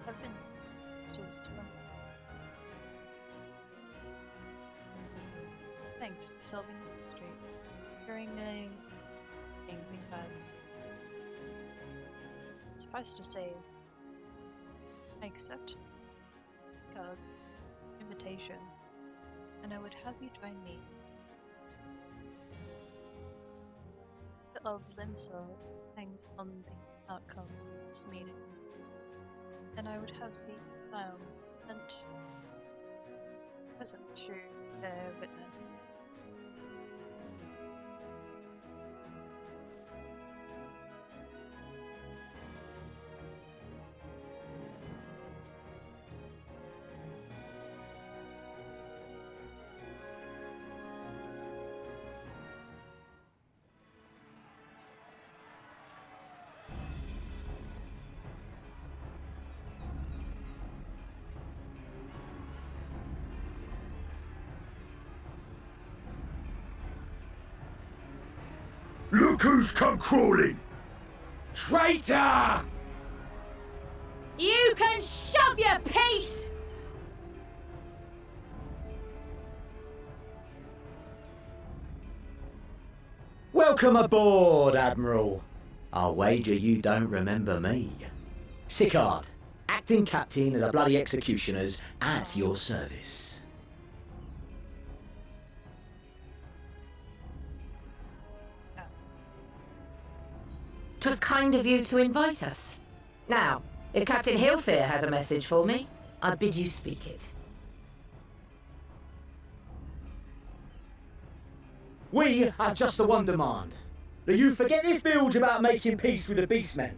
I've been just thanks for solving the mystery. During a thing besides. Suffice to say, I accept God's invitation, and I would have you join me. The of Limsa hangs on the outcome of this meeting, and I would have the clowns and present to bear witness. Look who's come crawling! Traitor! You can shove your piece! Welcome aboard, Admiral. I'll wager you don't remember me. Sickard, acting captain of the bloody executioners, at your service. 'Twas kind of you to invite us. Now, if Captain Hillfear has a message for me, I bid you speak it. We have just the one demand. That you forget this bilge about making peace with the Beastmen.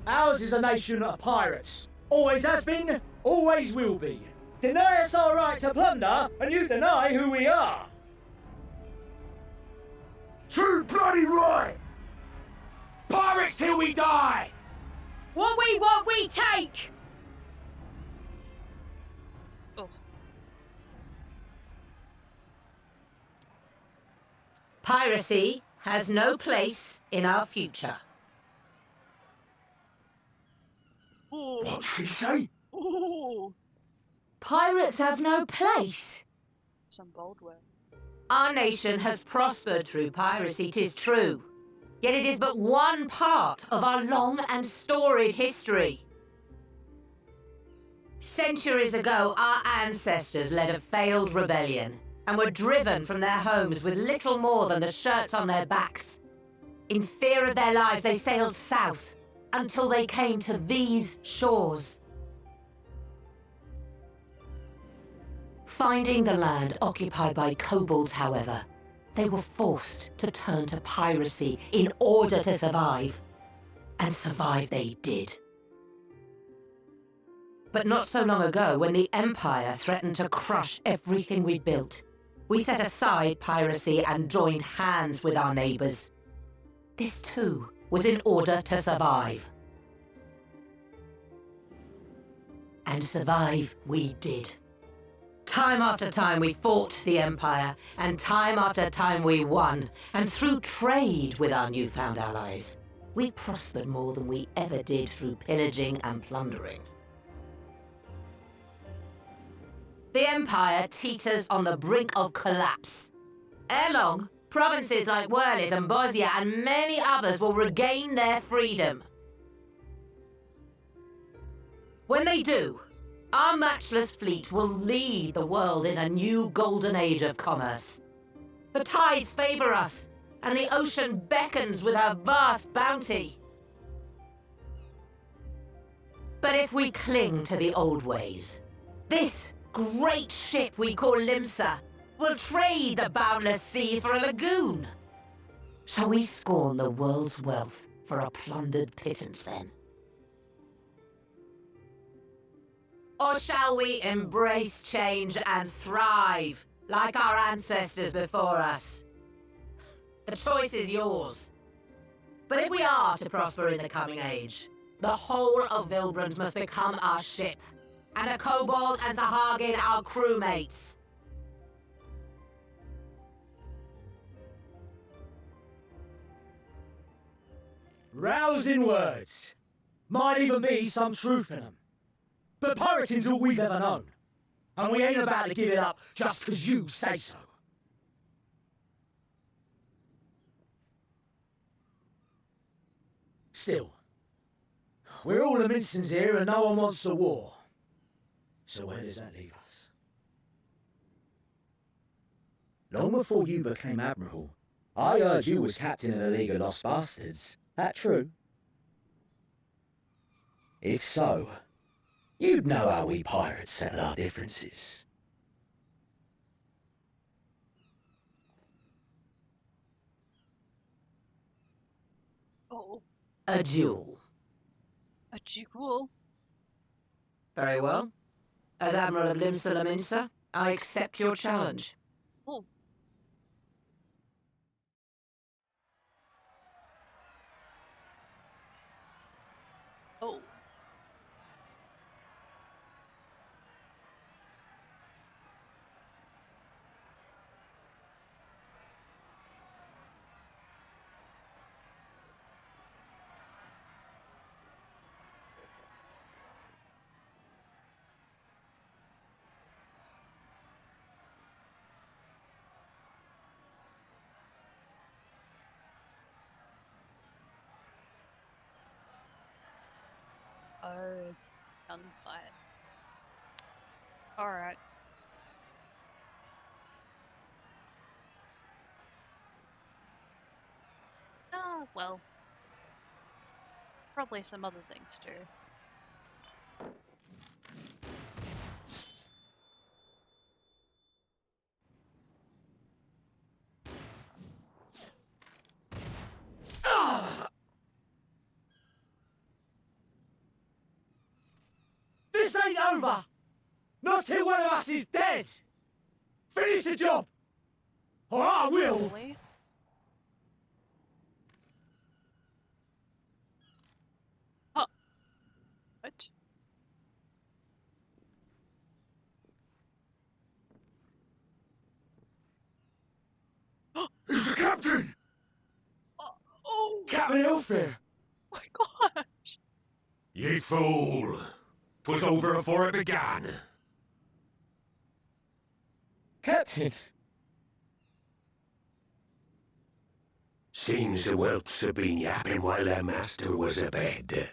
Ours is a nation of pirates. Always has been, always will be. Deny us our right to plunder, and you deny who we are. Too bloody right! Pirates till we die! What we want, we take! Oh. Piracy has no place in our future. Ooh. What'd she say? Ooh. Pirates have no place. Some bold words. Our nation has prospered through piracy, 'tis true. Yet it is but one part of our long and storied history. Centuries ago, our ancestors led a failed rebellion and were driven from their homes with little more than the shirts on their backs. In fear of their lives, they sailed south until they came to these shores. Finding the land occupied by kobolds, however, they were forced to turn to piracy in order to survive. And survive they did. But not so long ago, when the Empire threatened to crush everything we'd built, we set aside piracy and joined hands with our neighbors. This too was in order to survive. And survive we did. Time after time we fought the Empire, and time after time we won. And through trade with our newfound allies, we prospered more than we ever did through pillaging and plundering. The Empire teeters on the brink of collapse. Ere long, provinces like Wurlit and Bosnia and many others will regain their freedom. When they do, our matchless fleet will lead the world in a new golden age of commerce. The tides favor us, and the ocean beckons with her vast bounty. But if we cling to the old ways, this great ship we call Limsa will trade the boundless seas for a lagoon. Shall we scorn the world's wealth for a plundered pittance then? Or shall we embrace change and thrive like our ancestors before us? The choice is yours. But if we are to prosper in the coming age, the whole of Vilbrand must become our ship, and the Kobold and Sahagin our crewmates. Rousing words. Might even be some truth in them. But pirating's all we've ever known. And we ain't about to give it up just 'cause you say so. Still, we're all the Mincins here and no one wants a war. So where does that leave us? Long before you became Admiral, I heard you was captain of the League of Lost Bastards. That true? If so, you'd know how we pirates settle our differences. Oh, A duel. a duel? Very well. As Admiral of Limsa Laminsa, I accept your challenge. Oh. Oh. Oh, it's gunfight. Alright. Ah, well. Probably some other things too. This ain't over! Not till one of us is dead! Finish the job! Or I will! Really? Huh. What? It's the captain! Oh Captain Elfair! my god! Ye fool! 'Twas over afore it began. Captain! Seems the whelps have been yapping while their master was abed.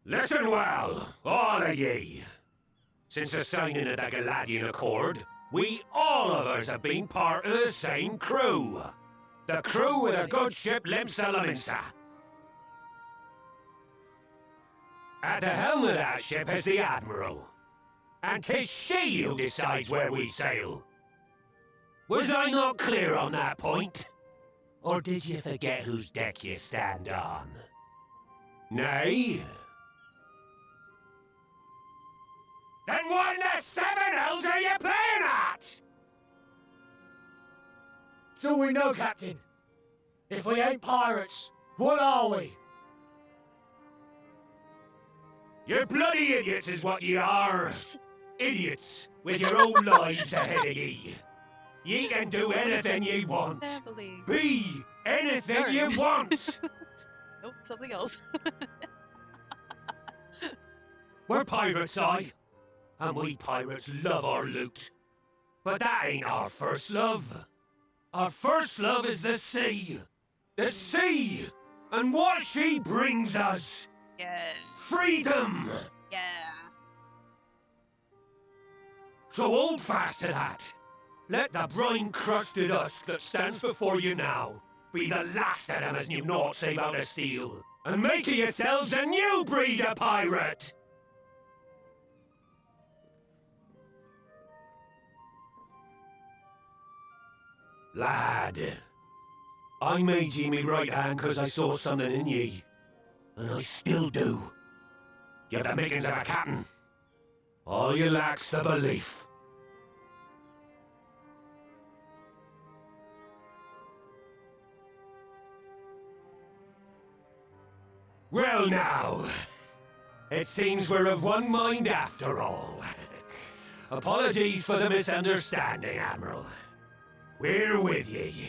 Listen well, all of ye. Since the signing of the Galadian Accord, we all of us have been part of the same crew. The crew of the good ship Limsa. At the helm of that ship is the Admiral. And 'tis she who decides where we sail. Was I not clear on that point? Or did you forget whose deck you stand on? Nay? Then what in the seven hells are you playing at? It's all we know, Captain. If we ain't pirates, what are we? You bloody idiots is what ye are. Idiots with your own lives ahead of ye. Ye can do anything ye want. Family. Be anything ye want. Nope, something else. We're pirates, aye. And we pirates love our loot. But that ain't our first love. Our first love is the sea. The sea! And what she brings us. Yeah. Freedom! Yeah. So hold fast to that. Let the brine-crusted husk that stands before you now be the last of them as knew naught save out of steel. And make of yourselves a new breed of pirate! Lad, I made ye me right hand 'cause I saw something in ye. And I still do. You've the makings of a captain. All you lack's the belief. Well now, it seems we're of one mind after all. Apologies for the misunderstanding, Admiral. We're with ye,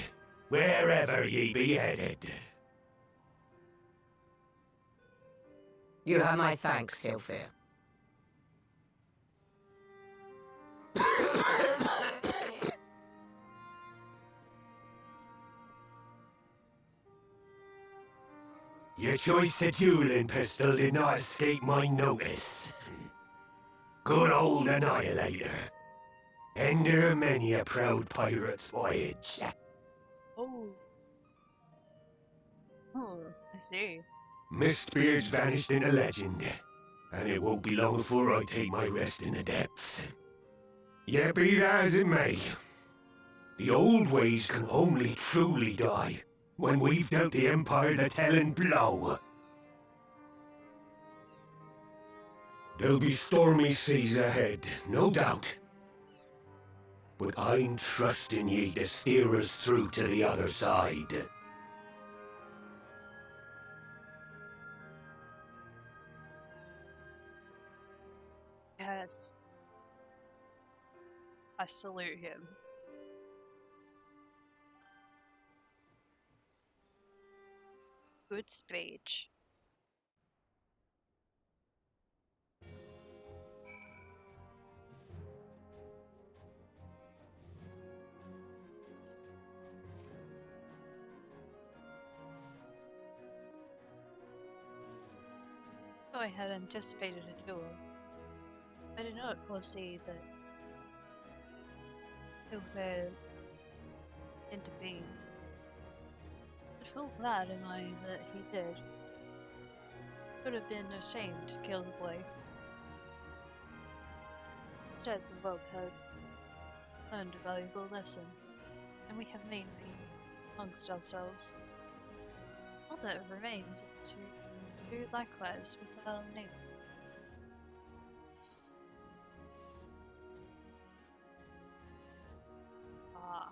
wherever ye be headed. You have my thanks, Sylphia. Your choice of dueling pistol did not escape my notice. Good old Annihilator. Ender of many a proud pirate's voyage. Oh. Oh, I see. Mistbeard's vanished into legend, and it won't be long before I take my rest in the depths. Yet be that as it may, the old ways can only truly die when we've dealt the Empire the telling blow. There'll be stormy seas ahead, no doubt. But I'm trusting ye to steer us through to the other side. Yes. I salute him. Good speech. I had anticipated a duel, I did not foresee that he would intervene. But full glad am I that he did. Could have been ashamed to kill the boy. Instead, the rogue has learned a valuable lesson, and we have made peace amongst ourselves. All that remains is to do likewise with our neighbor. Ah.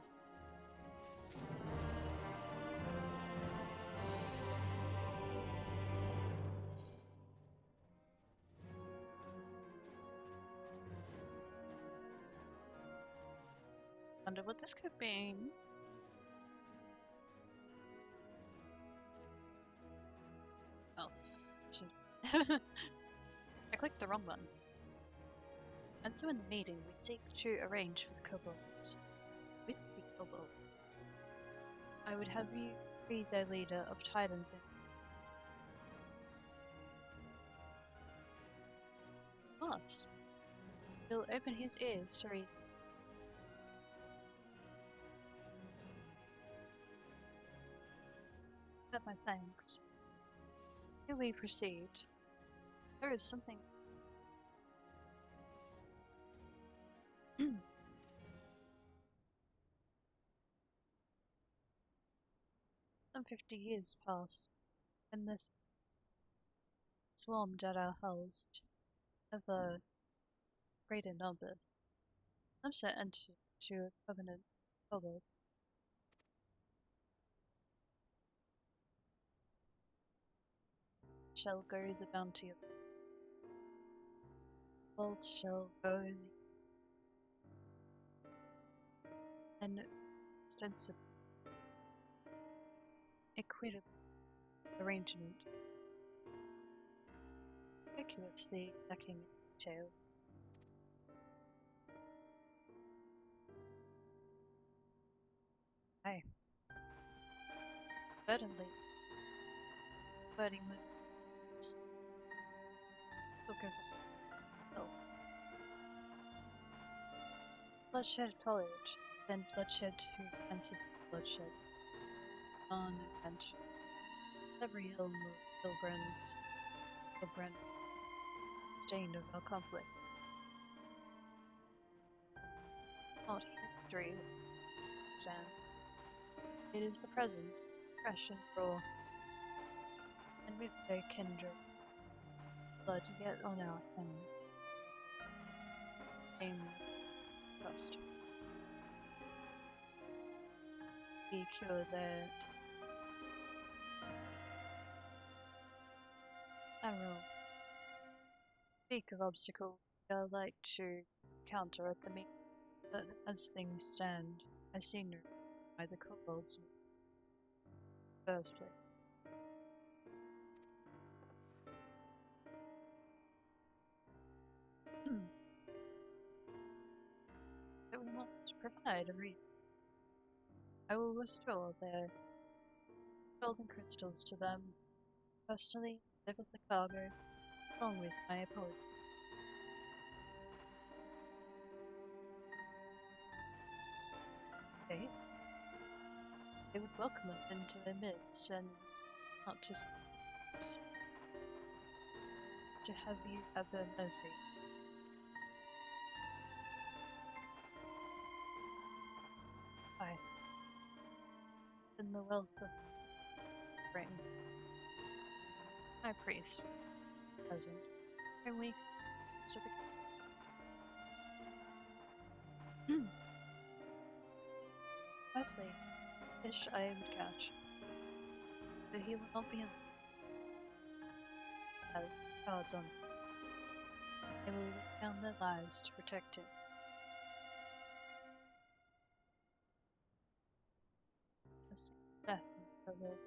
Wonder what this could mean. Oh, I clicked the wrong button. And so in the meeting, we seek to arrange for the kobolds. We speak kobold. I would have you be their leader of Titans. Us. He'll open his ears to read. Have my thanks. Here we proceed. There is something. Some 50 years passed, and this swarmed at our hulls of a greater number. Some set entered to a covenant with kobolds. Shall go the bounty of kobolds shall go the an extensive equitable arrangement, conspicuously lacking in detail. Aye. Certainly, flirting with took over myself. Bloodshed followed, then bloodshed to offensive bloodshed. On adventure. Every helm of Pilgrim, stain of our conflict. Not history stand. It is the present, fresh and raw, and with their kindred blood yet on our hands. Aim trust. We cure that arrow. Speak of obstacles I like to counter at the meet, but as things stand, I see no why the kobolds in the first place. But we must provide a reason. I will restore their golden crystals to them, personally deliver the cargo, along with my apology. Okay. They would welcome us into their midst and not just to have you have their mercy. Aye. In the wealth of spring. My priest, present, and we to the Firstly, fish I would catch, but he will not be as cards on. They will lay down their lives to protect him. Just death will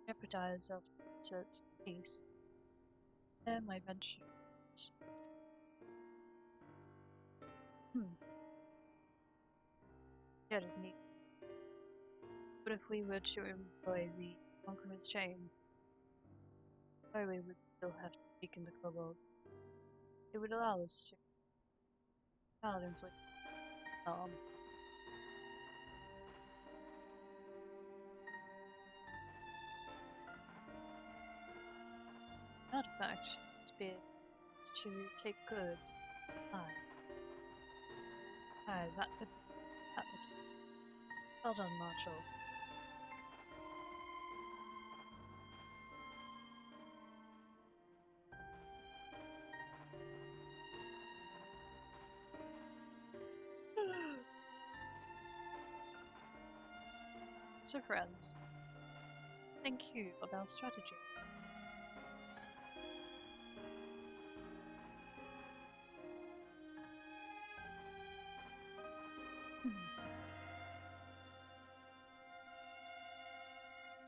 jeopardize our future peace. There my venture. Get of me. But if we were to employ the conqueror's chain, why we would still have to speak in the kobold. It would allow us to without inflicting harm. Matter of fact, it's been to take goods. Aye, that looks well done, Marshal. So friends, think you of our strategy.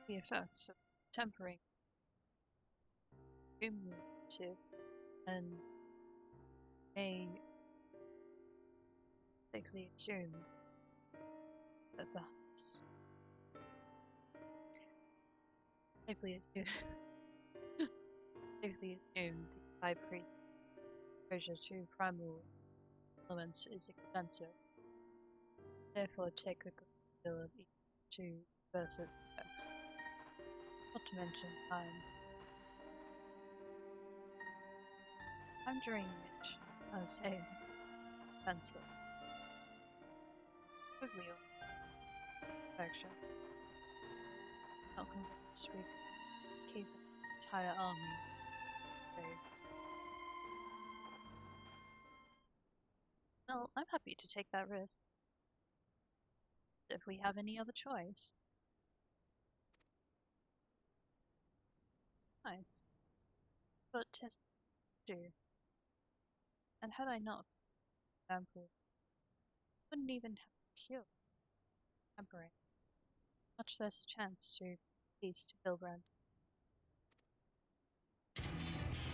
The effects of tempering, cumulative, and may safely assume that the safely assume the high priest's exposure to primal elements is extensive. Therefore, take a good deal of each to reverse its effects. Not to mention time. Time during which I was saying defenseless. Quickly or protection. Not convinced we could keep an entire army safe. Well, I'm happy to take that risk. If we have any other choice. Nice. But test do. And had I not, for example, wouldn't even have killed Tempering. Much less chance to peace to Hilbrand.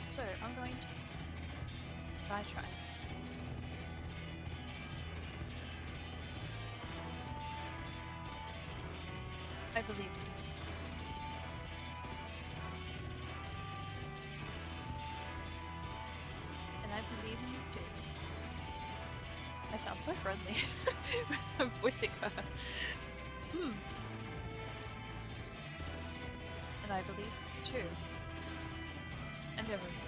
So I'm going to try. I believe in you. And I believe in you too. I sound so friendly when I'm voicing her. And I believe in you too. And everyone.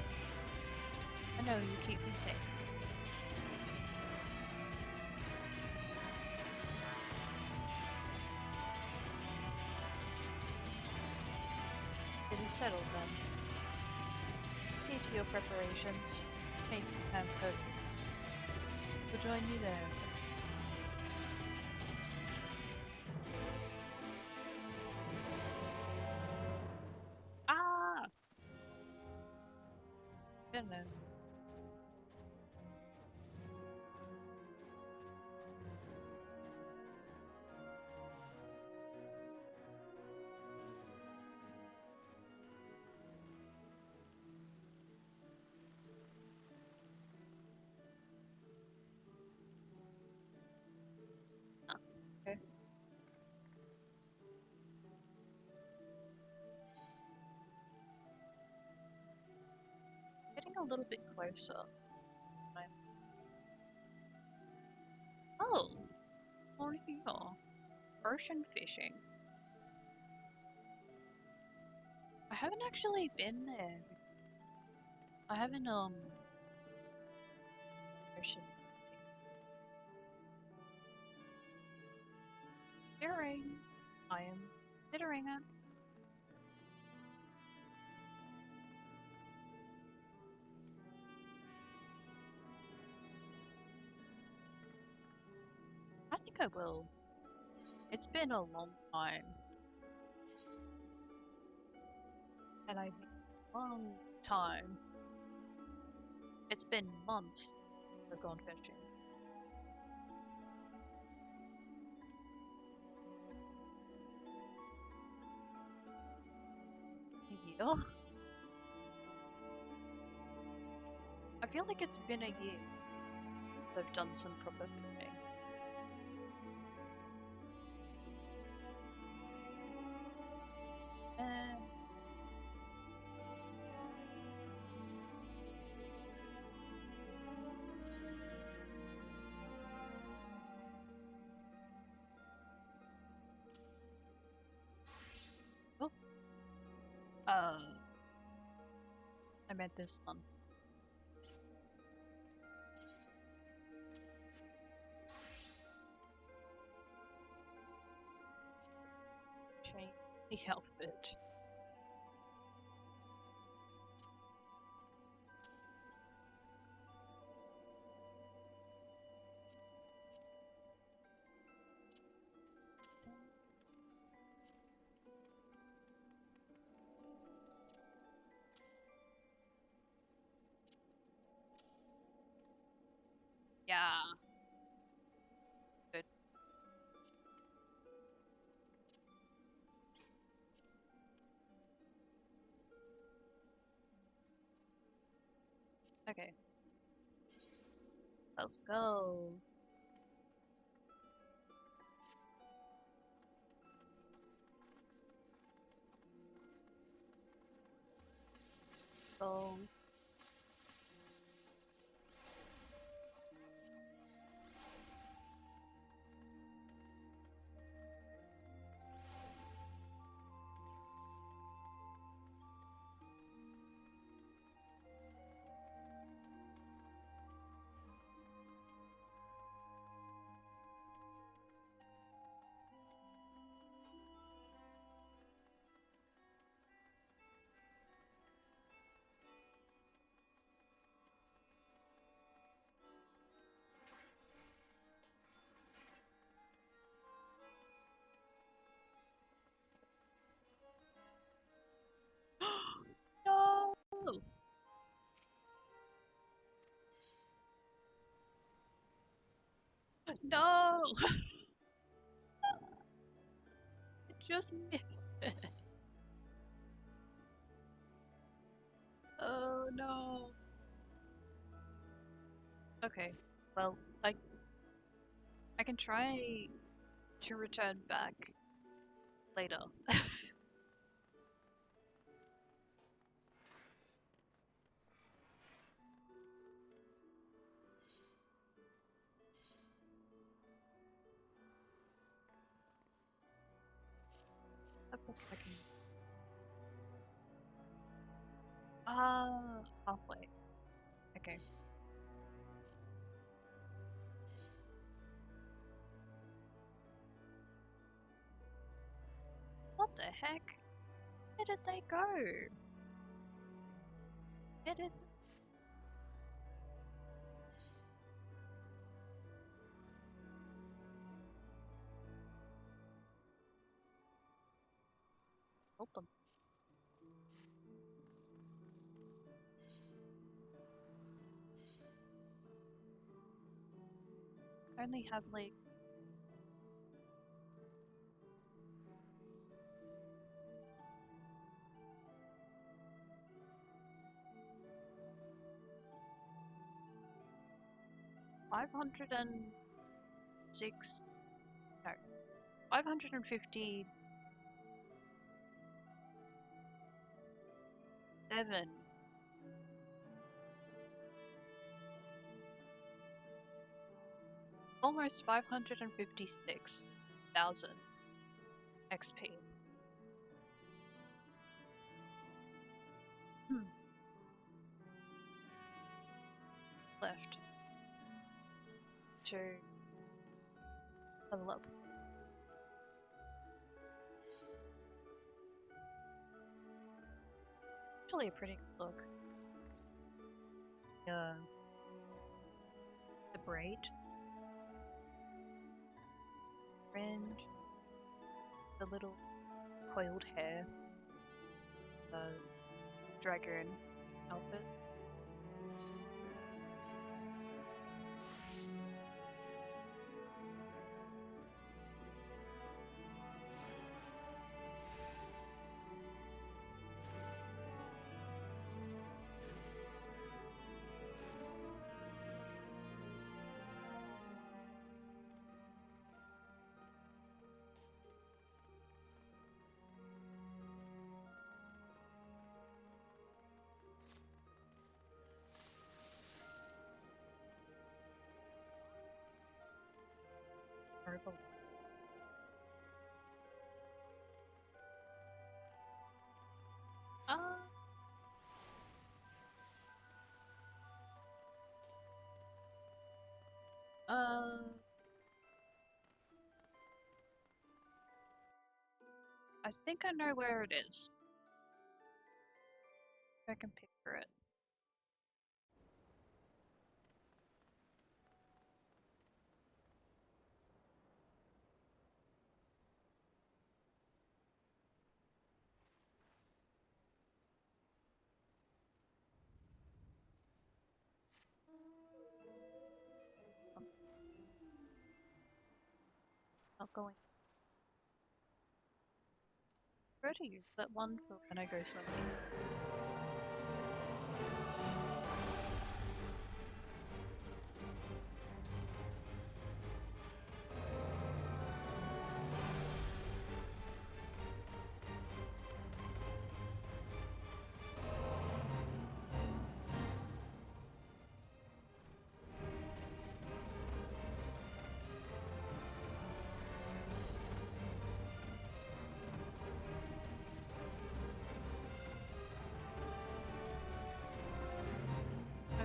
I know you keep me safe. It is settled then. See to your preparations. Make camp perfect. We'll join you there. Ah! Goodness. Okay. Getting a little bit closer. Oh! On here. Ocean fishing. I haven't actually been there. I haven't, ocean considering. I am considering it. I think I will. It's been a long time. And I mean, long time. It's been months I've gone fishing. A year? I feel like it's been a year I've done some proper fishing. I meant this one. Change the outfit. Yeah. Good. Okay. Let's go. Go. No! No! I just missed it. Oh no. Okay. Well, I can try to return back later. I can. Halfway. Okay. What the heck? Where did they go? Where did? Hold them. I only have like 506. No, 557 almost 556,000 XP. Left to level up. Actually, a pretty good look. The braid, fringe, the little coiled hair, dragon outfit. I think I know where it is. I can picture it. Not going. Try to use that one for when I go swimming.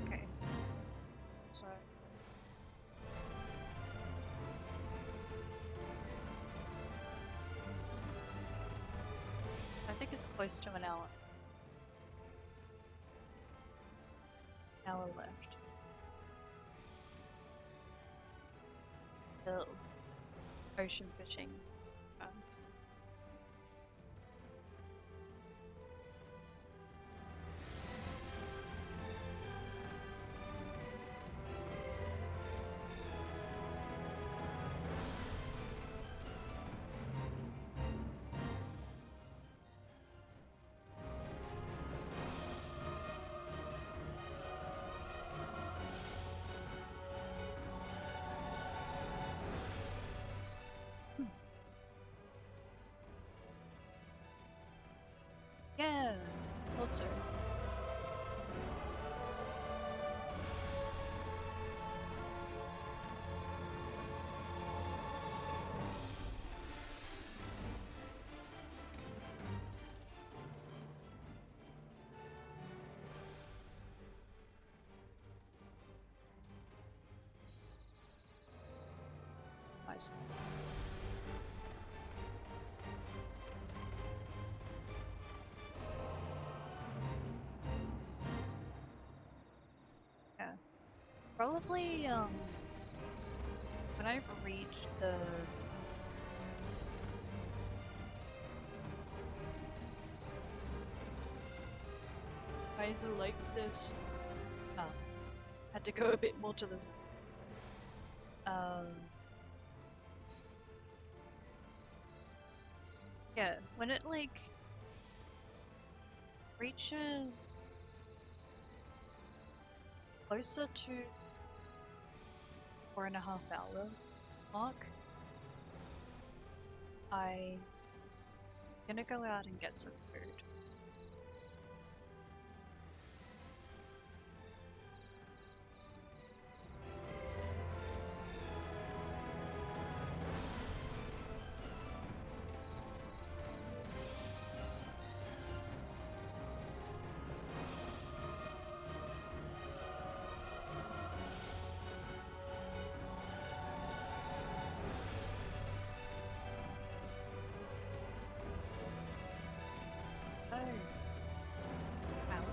Okay. So I think it's close to an hour. Hour left. The ocean fishing. Um, yeah, thought so. Nice. Yeah. Probably when I reach the either like this. Had to go a bit more to the yeah, when it like reaches closer to 4.5 hour mark, I'm gonna go out and get some food. Oh, ow.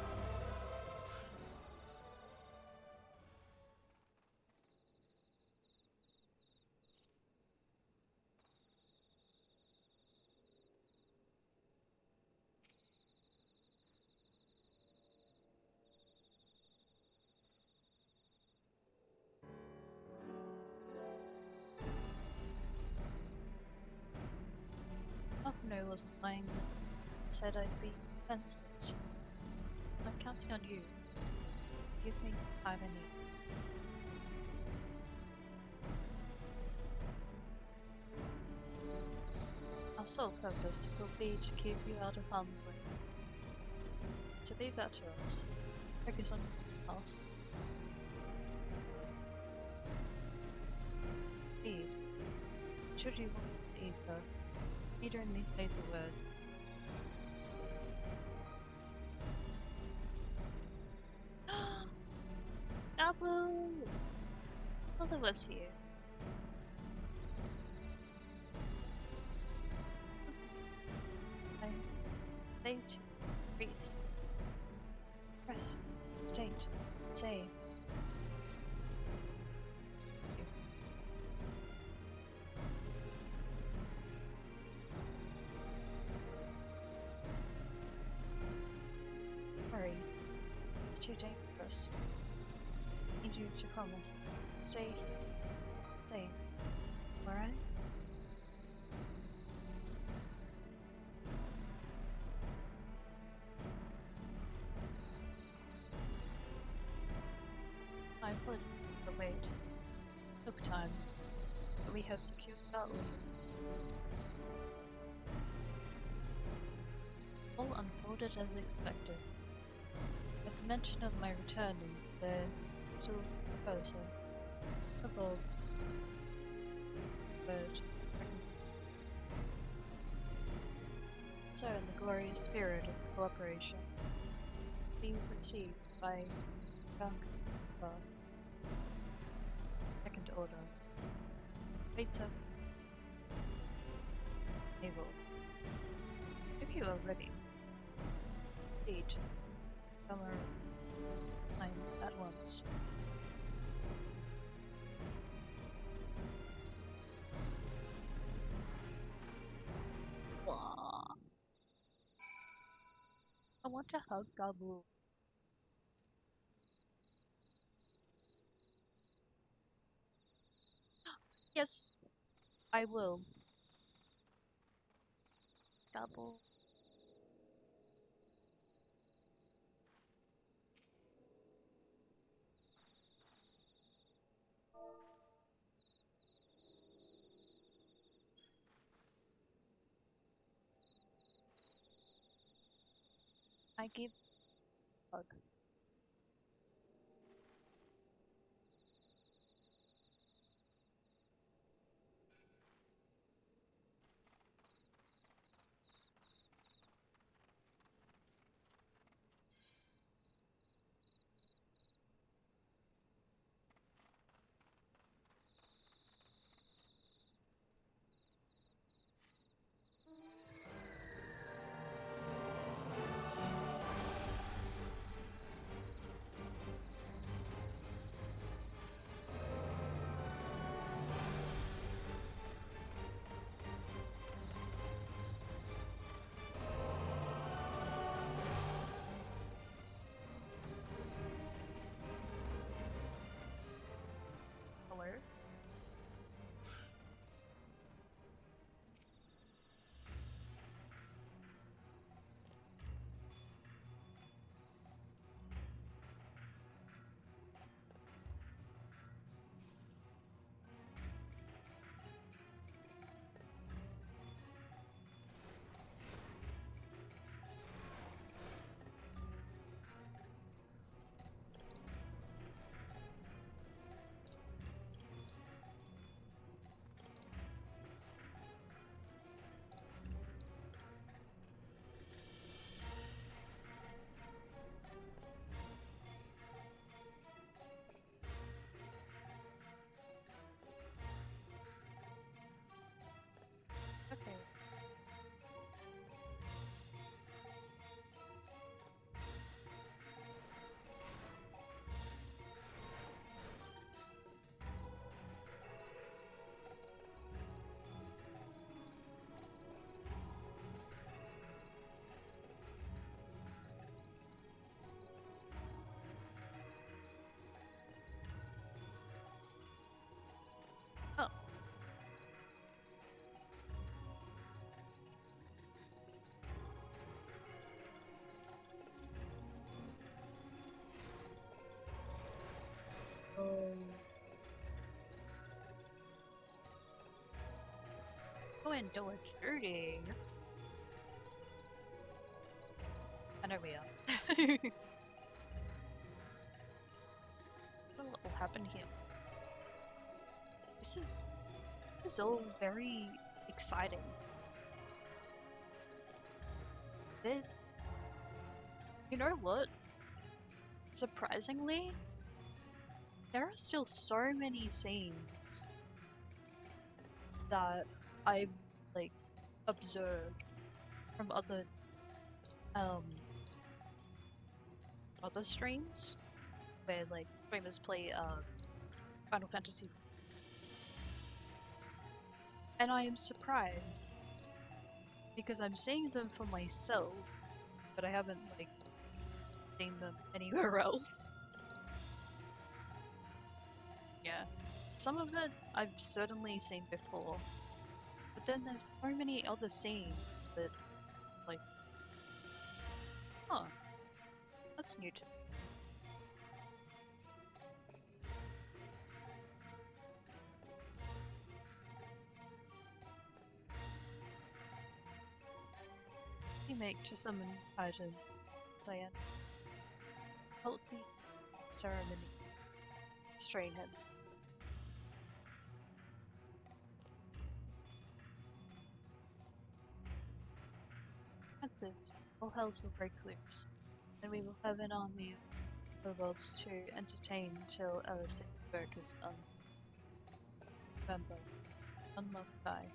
Alphino wasn't lying when he said I'd be defenseless. I'm counting on you. Give me the time I need. Our sole purpose will be to keep you out of harm's way. So leave that to us. Focus on your task. Indeed. Should you want to ether, either in these fatal words. Apple! Follow us here. Stage, freeze, press, stage, save. Hurry, it's too dangerous. I need you to promise. Stay, stay, alright? I apologize for the wait. Took time, but we have secured the outlet. All unfolded as expected. At the mention of my returning, there stood a proposal. The bogs. Bird. Pregnancy. So in the glorious spirit of cooperation, being received by Drunk Second Order. Pizza. Naval. If you are ready. Proceed. Summer lines at once. Wah. I want to hug Gabu. Yes, I will. Gabu. I give hug. Hello? Okay. Oh. Go and do it dirty. And there we are. What will happen here? This is all very exciting. This, you know what? Surprisingly, there are still so many scenes that I've like observed from um other streams where like streamers play Final Fantasy, and I am surprised because I'm seeing them for myself, but I haven't like seen them anywhere else. Yeah, some of it I've certainly seen before, but then there's so many other scenes that like, huh, that's new to me. Make to summon Titan Cyan. Healthy ceremony. Strain him. At this, all hells will break loose, and we will have an army of robots to entertain till our sick work is done. Remember, one must die.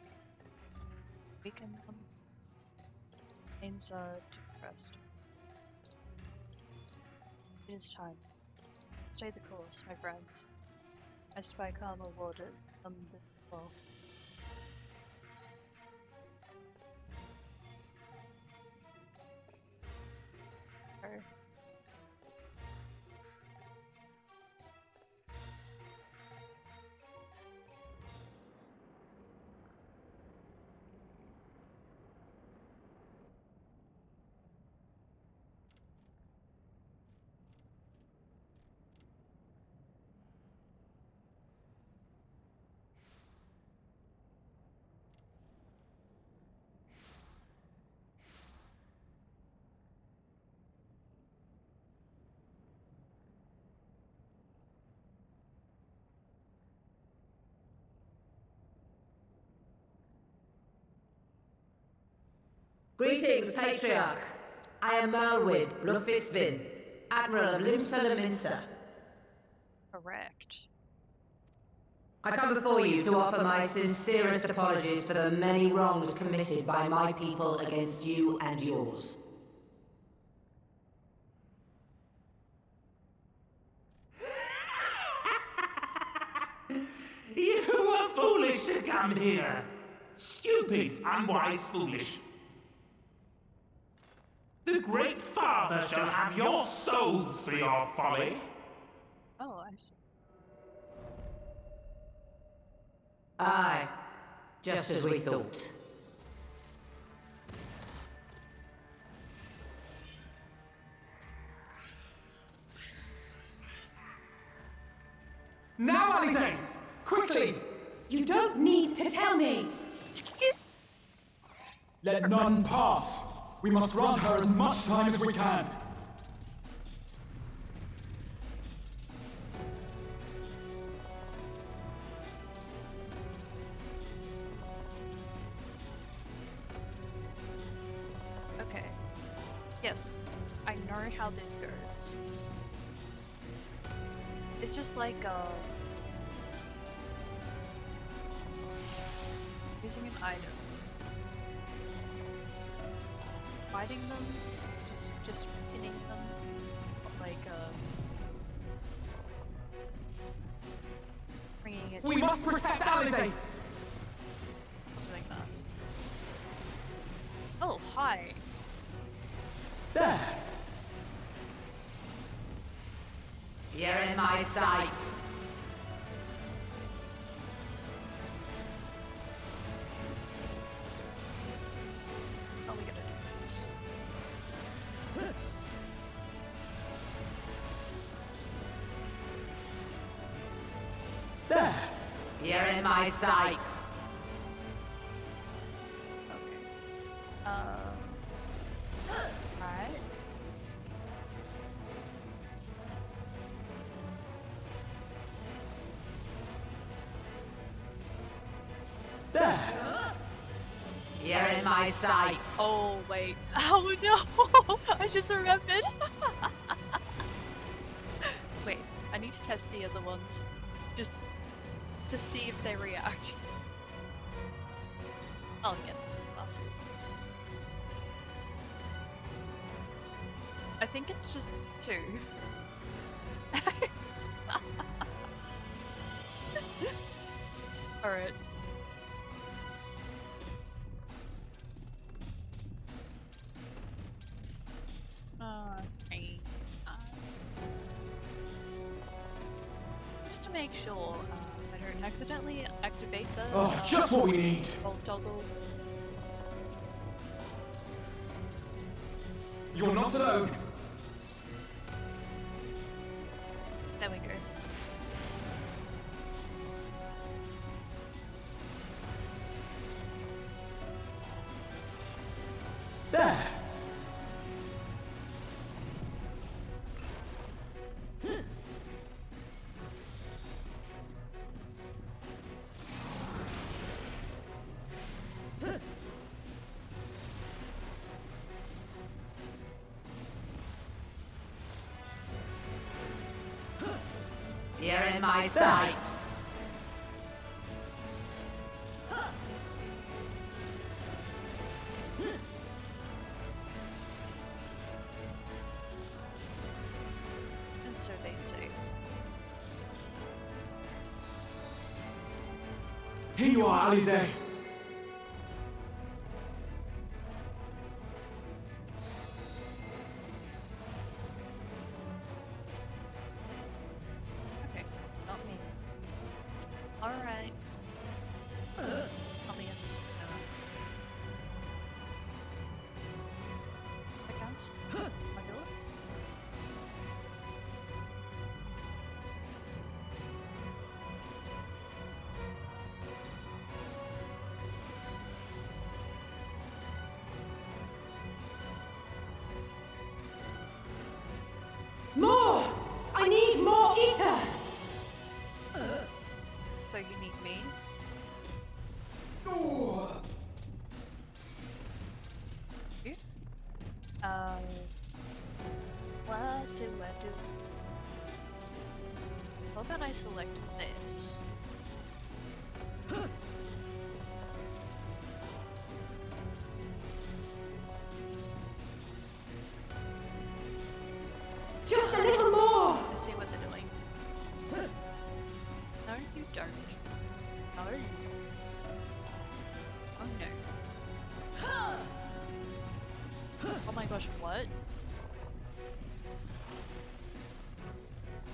We can Chains are depressed. It is time. Stay the course, my friends. I spy calmer waters on the wall. Greetings, Patriarch. I am Merlwyd Blufisbin, Admiral of Limsa Laminsa. Correct. I come before you to offer my sincerest apologies for the many wrongs committed by my people against you and yours. You were foolish to come here. Stupid, unwise, foolish. The Great Father shall have your souls for your folly. Oh, I see. Aye, just as we thought. Now, Alize! Quickly! You don't need to tell me! Let none pass! We must grant her as much time as we can. Okay. Yes, I know how this goes. It's just like, using an item. Fighting them, just pinning them, like, bringing it We must protect Alize! something like that. Oh, hi! There! You're in my sights. How are we gonna do this? There! You're in my sights. Okay. Alright. There! You're in my sights. Oh, wait. Oh no! I just remembered! Wait, I need to test the other ones, just to see if they react. I'll get this bastard. I think it's just 2. Alright. Okay. Just to make sure I don't accidentally activate the Oh, just what we need. bolt toggle. You're not alone. There we go. There. You're in my sights. And so they say. Here you are, Alize. Okay, not me. Alright. I'll be in. That counts. My door? More! I need more ether! So you need me? You? What do I do? How about I select this? Just a little more! To see what they're doing. No, you don't. No. Oh no. Oh my gosh, what?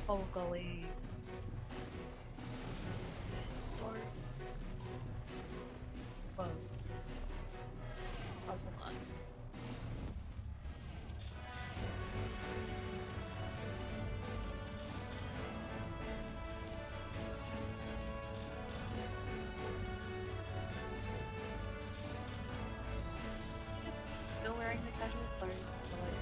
Oh golly. So... Whoa. That was a lot. Still wearing the casual clothes, but like...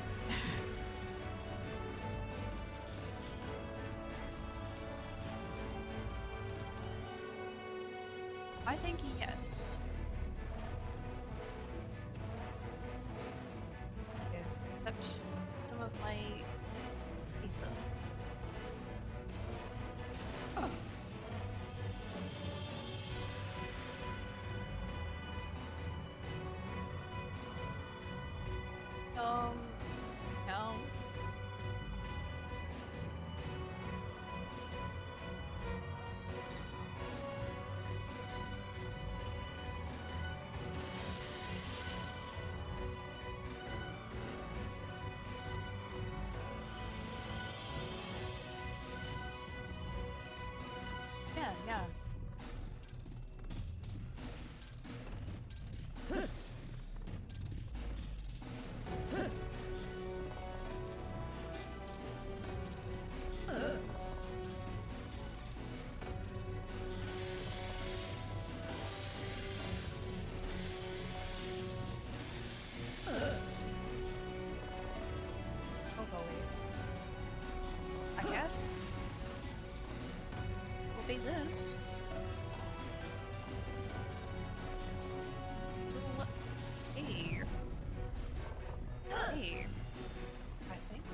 I think yes. Yeah, except some of my ether. No. Yeah. Oh golly. I guess will be this. Little here. Here. I think.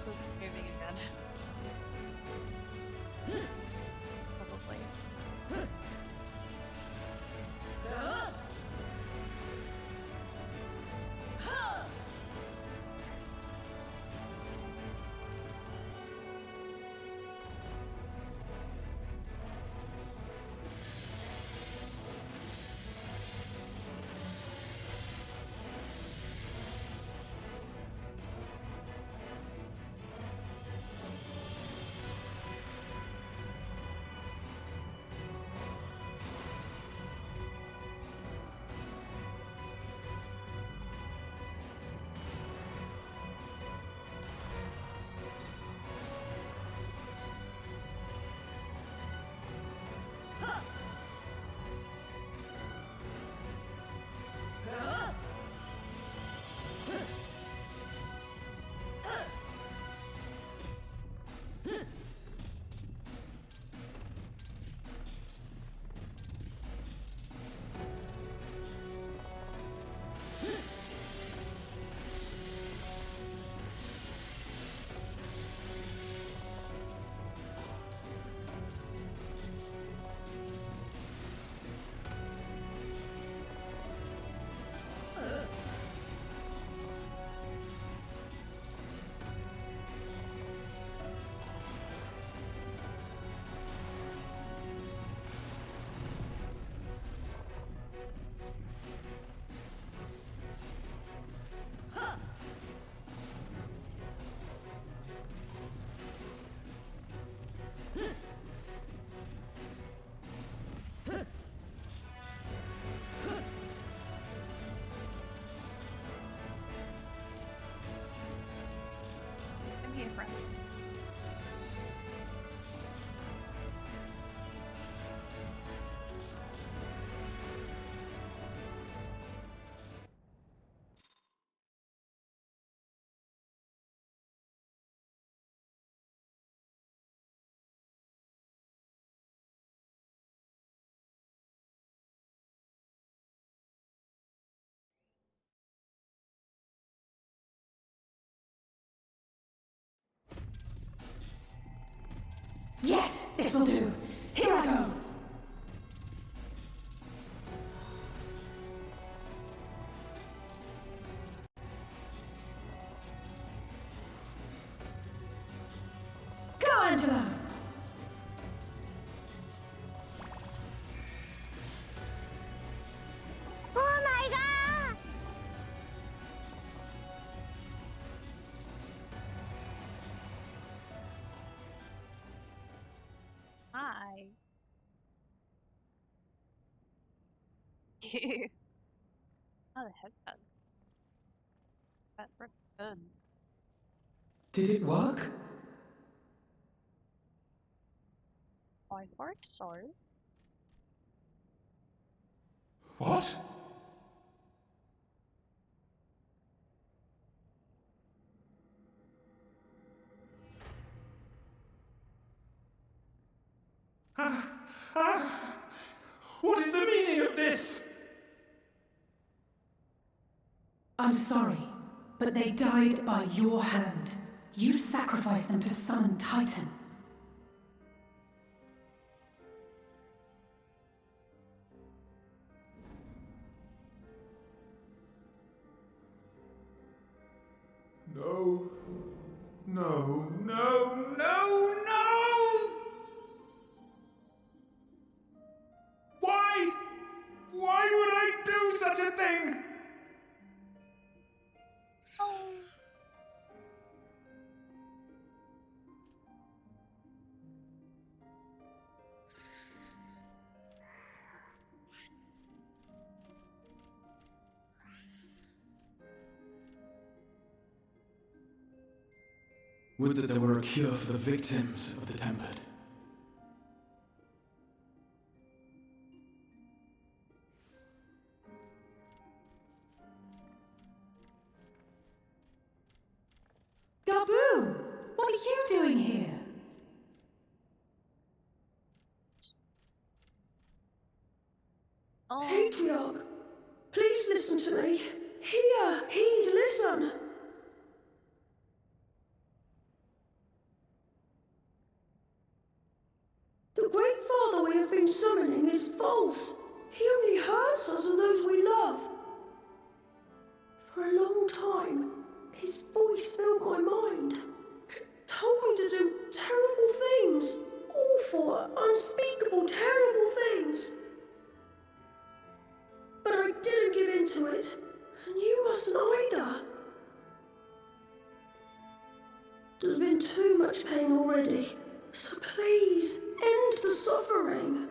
this is moving again. Probably. I'm here, friend. Yes, this will do. Here I go. Go, Angela. Oh my god! Hi. How the heck that return? Did it work? I hope so. What? What is the meaning of this? I'm sorry, but they died by your hand. You sacrificed them to summon Titan. No. No, no, no, no! Why? Why would I do such a thing? Oh. Would that there were a cure for the victims of the Tempered. Gabu! What are you doing here? Oh. Patriarch, please listen to me. Heed, listen. voice filled my mind. It told me to do terrible things. Awful, unspeakable, terrible things. But I didn't give in to it, and you mustn't either. There's been too much pain already, so please, end the suffering.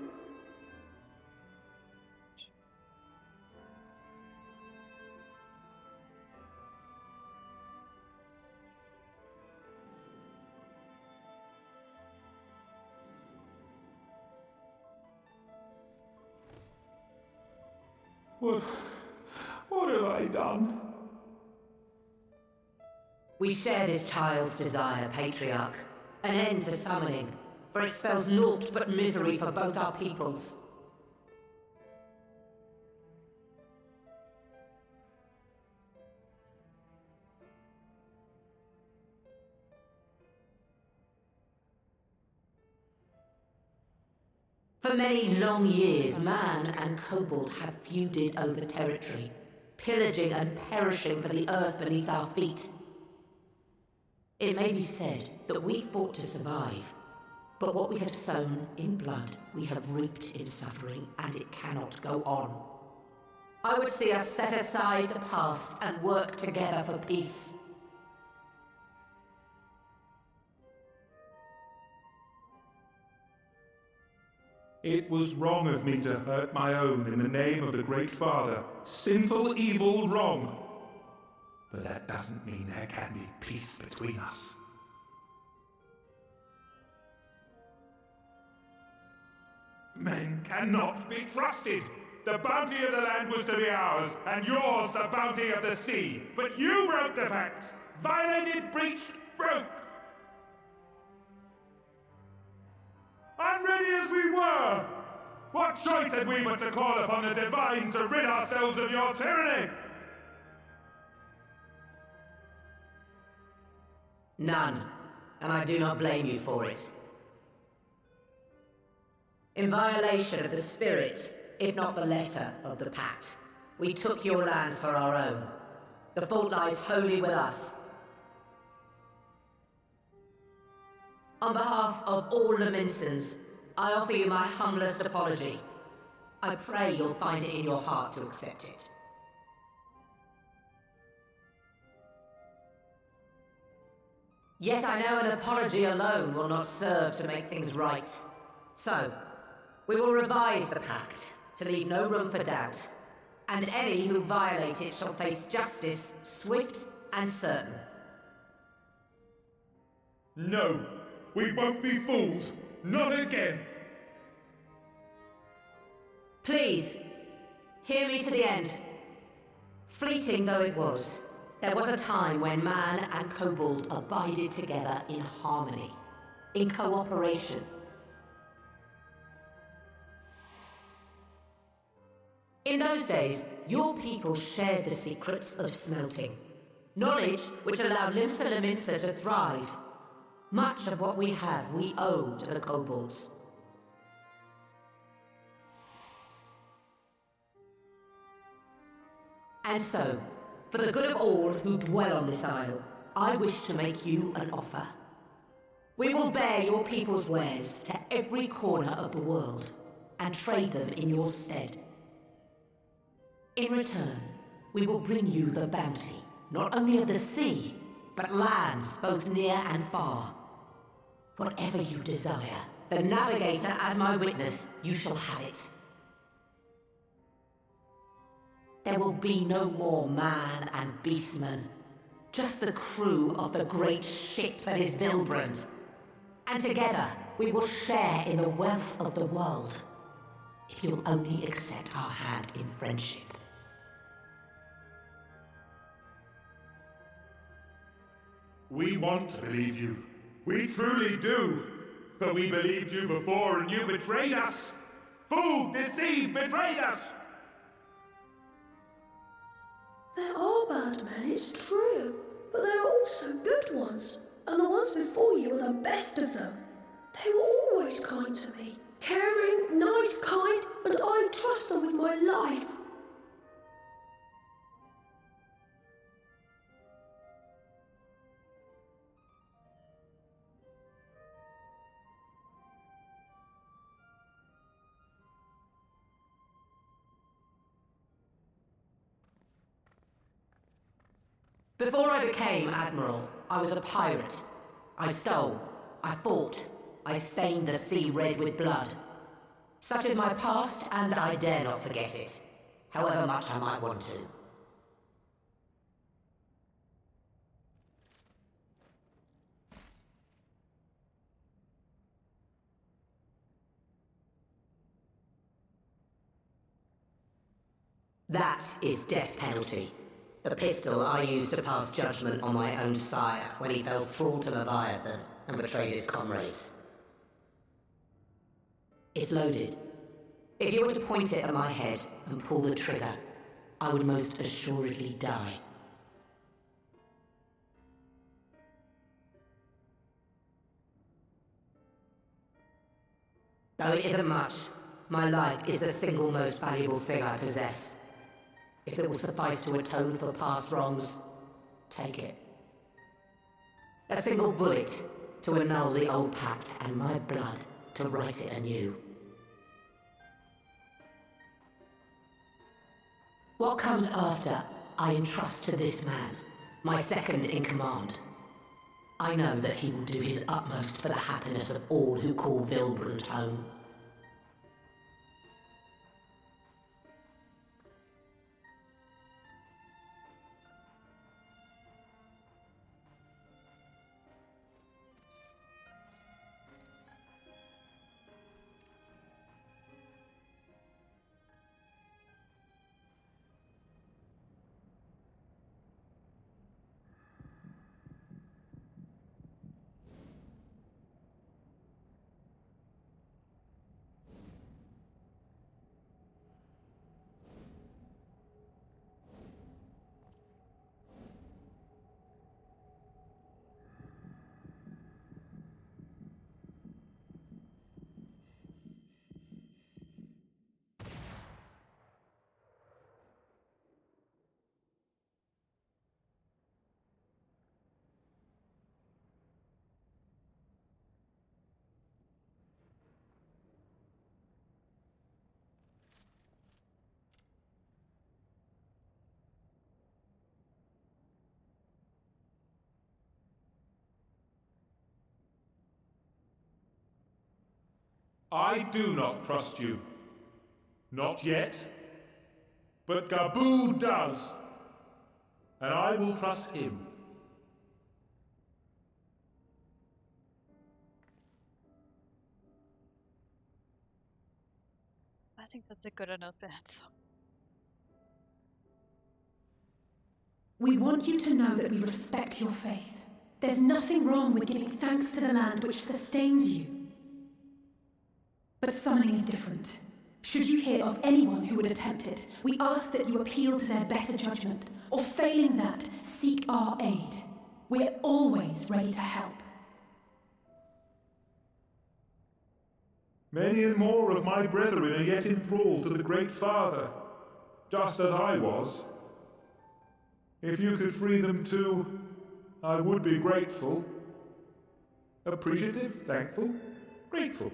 What have I done? We share this child's desire, Patriarch. An end to summoning, for it spells naught but misery for both our peoples. For many long years, man and kobold have feuded over territory, pillaging and perishing for the earth beneath our feet. It may be said that we fought to survive, but what we have sown in blood, we have reaped in suffering, and it cannot go on. I would see us set aside the past and work together for peace. It was wrong of me to hurt my own in the name of the Great Father. Sinful, evil, wrong. But that doesn't mean there can be peace between us. Men cannot be trusted. The bounty of the land was to be ours, and yours the bounty of the sea. But you broke the pact. Violated, breached, broke. Unready as we were! What choice had we but to call upon the divine to rid ourselves of your tyranny? None, and I do not blame you for it. In violation of the spirit, if not the letter, of the pact, we took your lands for our own. The fault lies wholly with us. On behalf of all Laminsons, I offer you my humblest apology. I pray you'll find it in your heart to accept it. Yet I know an apology alone will not serve to make things right. So, we will revise the pact to leave no room for doubt, and any who violate it shall face justice swift and certain. No, we won't be fooled. Not again. Please, hear me to the end. Fleeting though it was, there was a time when man and kobold abided together in harmony, in cooperation. In those days, your people shared the secrets of smelting, knowledge which allowed Limsa Laminsa to thrive. Much of what we have we owe to the kobolds. And so, for the good of all who dwell on this isle, I wish to make you an offer. We will bear your people's wares to every corner of the world, and trade them in your stead. In return, we will bring you the bounty, not only of the sea, but lands both near and far. Whatever you desire, the Navigator as my witness, you shall have it. There will be no more man and beastman, just the crew of the great ship that is Vilbrand. And together, we will share in the wealth of the world, if you'll only accept our hand in friendship. We want to believe you. We truly do. But we believed you before and you betrayed us. Fooled, deceived, betrayed us. There are bad men, it's true, but there are also good ones, and the ones before you are the best of them. They were always kind to me, caring, nice, kind, and I trust them with my life. Before I became Admiral, I was a pirate. I stole, I fought, I stained the sea red with blood. Such is my past, and I dare not forget it, however much I might want to. That is death penalty. The pistol I used to pass judgment on my own sire when he fell thrall to Leviathan and betrayed his comrades. It's loaded. If you were to point it at my head and pull the trigger, I would most assuredly die. Though it isn't much, my life is the single most valuable thing I possess. If it will suffice to atone for past wrongs, take it. A single bullet to annul the old pact, and my blood to write it anew. What comes after, I entrust to this man, my second in command. I know that he will do his utmost for the happiness of all who call Vilbrand home. I do not trust you. Not yet. But Gaboo does. And I will trust him. I think that's a good enough answer. We want you to know that we respect your faith. There's nothing wrong with giving thanks to the land which sustains you. But summoning is different. Should you hear of anyone who would attempt it, we ask that you appeal to their better judgment, or failing that, seek our aid. We're always ready to help. Many and more of my brethren are yet enthralled to the Great Father, just as I was. If you could free them too, I would be grateful. Appreciative, thankful, grateful.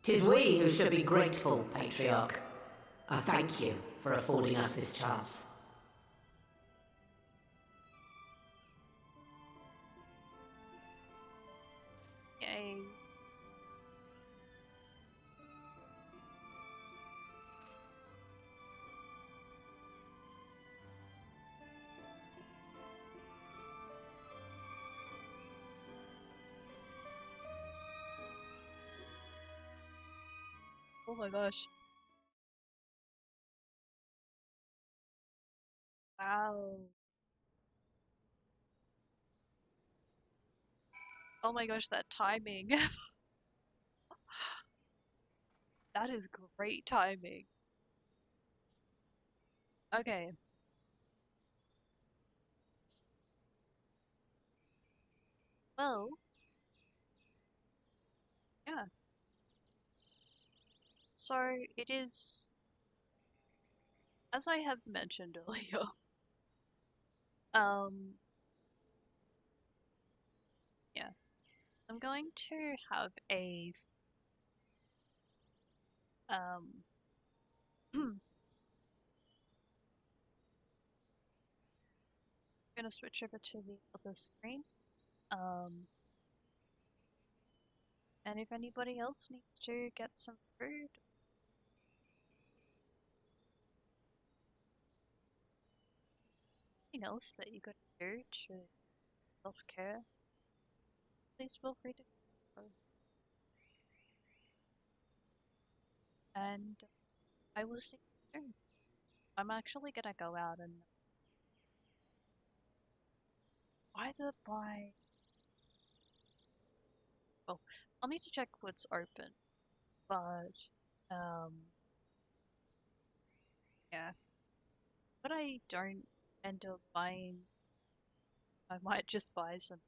Tis we who should be grateful, Patriarch. I thank you for affording us this chance. Yay. Oh my gosh. Wow. Oh my gosh, that timing. That is great timing. Okay. Well, yeah. So it is, as I have mentioned earlier, Um, yeah. I'm going to have a um gonna switch over to the other screen. Um, and if anybody else needs to get some food, anything else that you could do to self-care, please feel free to do so. And I will see you soon. I'm actually gonna go out and either buy. Oh, I'll need to check what's open, but um, yeah. But I don't end up buying. I might just buy some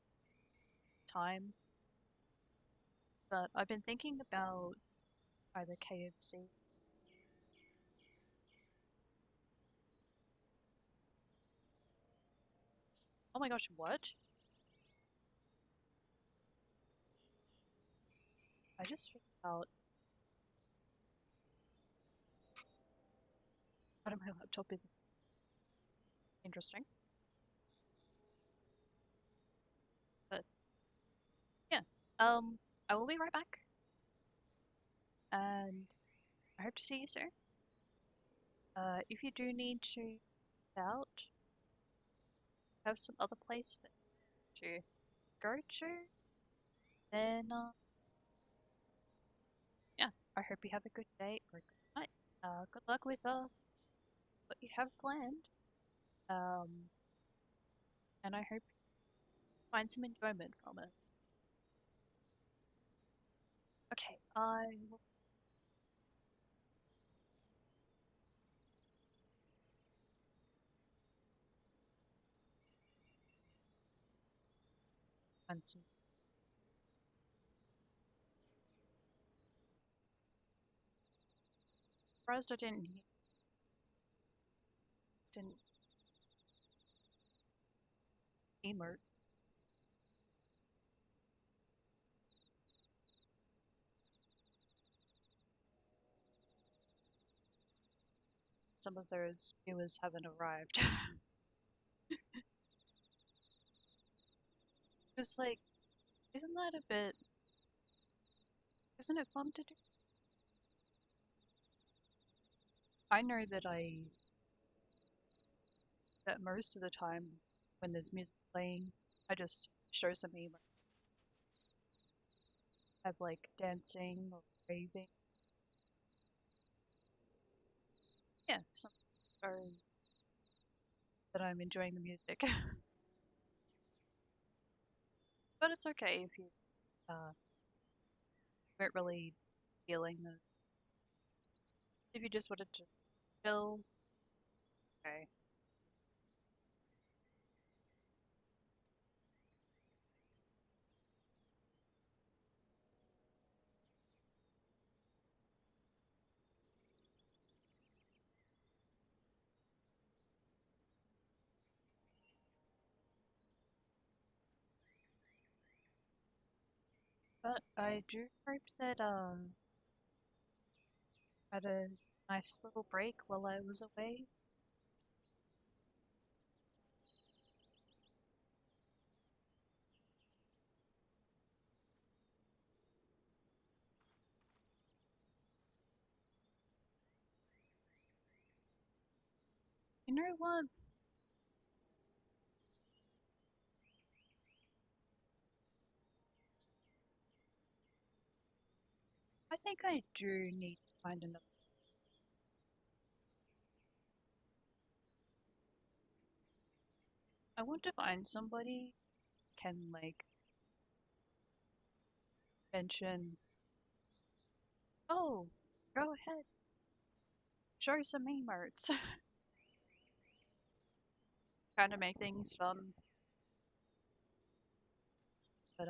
time. But I've been thinking about either KFC. Oh my gosh, what? I just figured out out of my laptop is interesting. But yeah. I will be right back. And I hope to see you soon. If you do need to get out, have some other place to go to, then yeah, I hope you have a good day or a good night. Good luck with what you have planned. Um, and I hope you find some enjoyment from it. Okay, I will find some. Surprised I didn't emote. Some of those viewers haven't arrived. It's like, isn't that a bit? Isn't it fun to do? I know that most of the time when there's music playing, I just show some emote, have like dancing or raving. Yeah, some or that I'm enjoying the music. But it's okay if you weren't really feeling the. If you just wanted to chill, okay. But I do hope that had a nice little break while I was away. You know what? I think I do need to find another. I want to find somebody can like mention, oh, go ahead, show some meme arts, kind of make things fun. But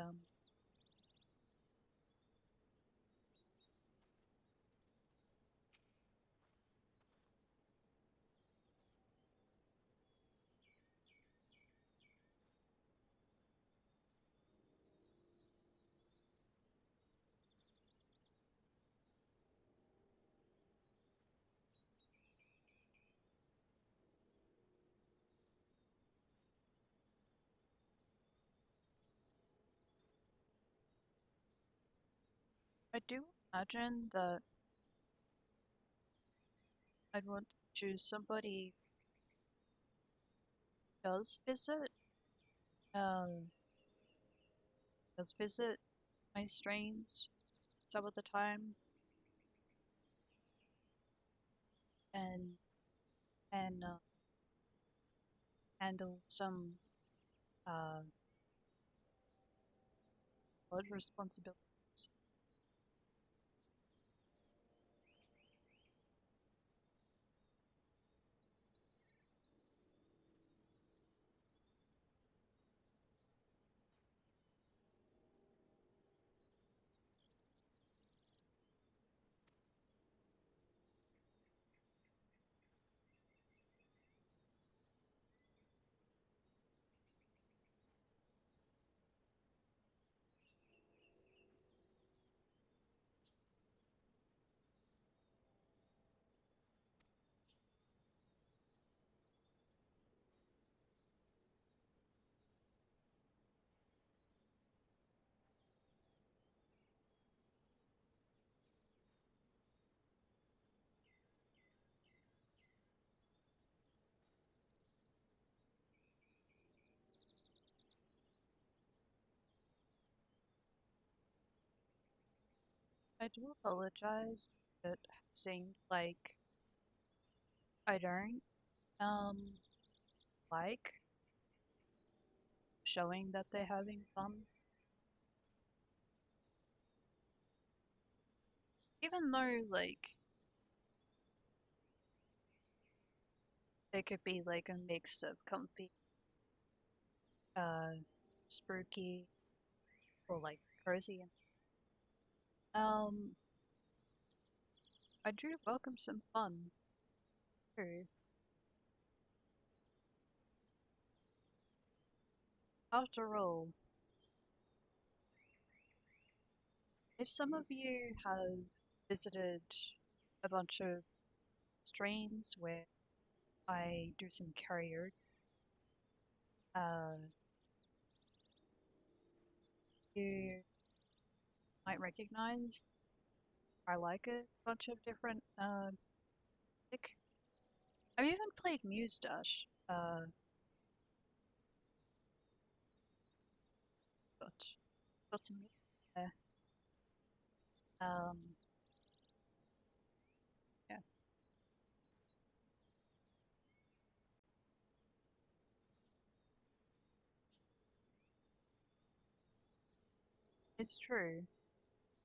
I do imagine that I'd want to choose somebody who um, does visit my strains some of the time, and and handle some uh, odd responsibilities. I do apologize. It seemed like I don't like showing that they're having fun, even though like they could be like a mix of comfy, uh, spooky, or like cozy. Um, I do welcome some fun too. After all, if some of you have visited a bunch of streams where I do some karaoke, uh, you might recognize I like a bunch of different music. I've even played Muse Dash, but got some music there. Um, yeah, it's true.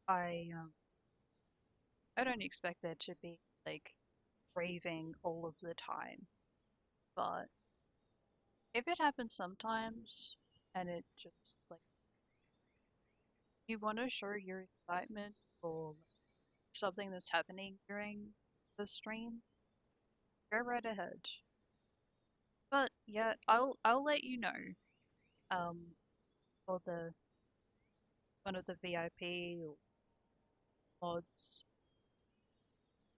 I I don't expect there to be like raving all of the time, but if it happens sometimes and it just like you want to show your excitement for something that's happening during the stream, go right ahead. But yeah, I'll let you know. Um, for the one of the VIP or mods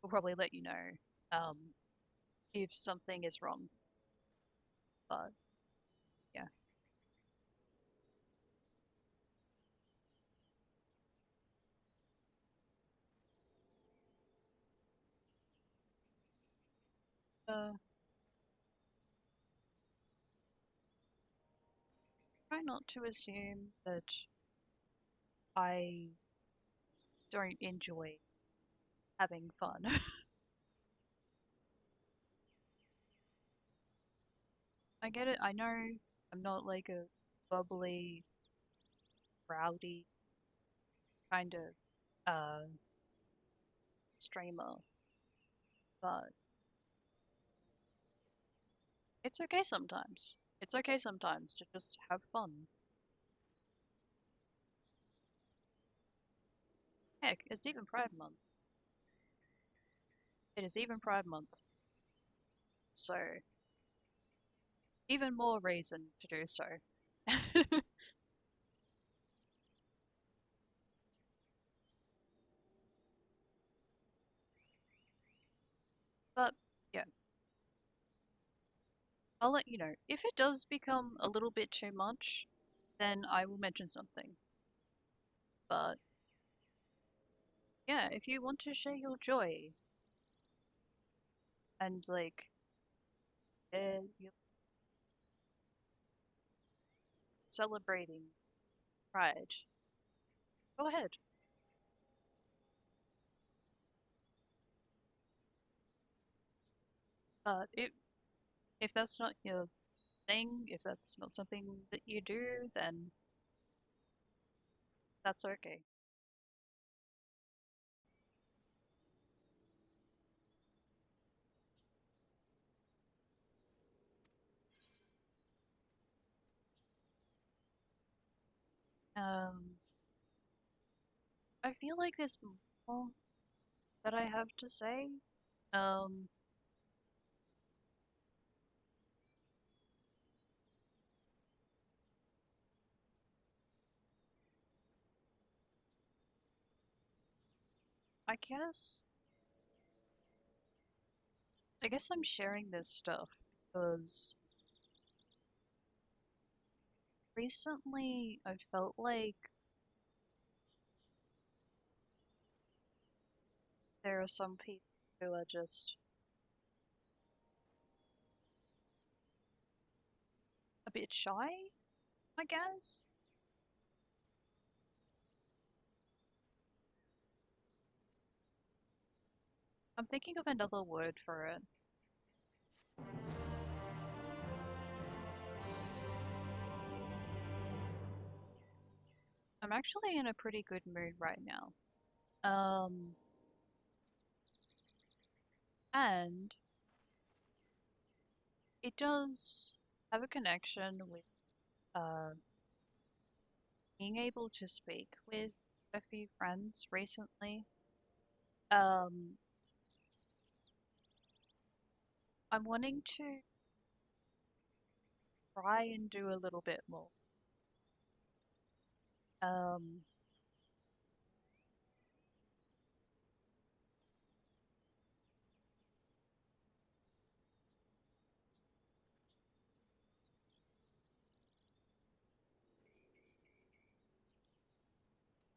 will probably let you know um if something is wrong. But yeah, uh, try not to assume that I don't enjoy having fun. I get it. I know I'm not like a bubbly, rowdy kind of streamer, but it's okay sometimes. It's okay sometimes to just have fun. Heck, it's even Pride Month. It is even Pride Month, so even more reason to do so. But yeah, I'll let you know. If it does become a little bit too much, then I will mention something. But yeah, if you want to share your joy and like you're celebrating pride, go ahead. But if that's not your thing, if that's not something that you do, then that's okay. Um, I feel like there's more that I have to say. Um, I guess I guess I'm sharing this stuff because recently I felt like there are some people who are just a bit shy, I guess. I'm thinking of another word for it. I'm actually in a pretty good mood right now. And it does have a connection with uh being able to speak with a few friends recently. Um, I'm wanting to try and do a little bit more. Um,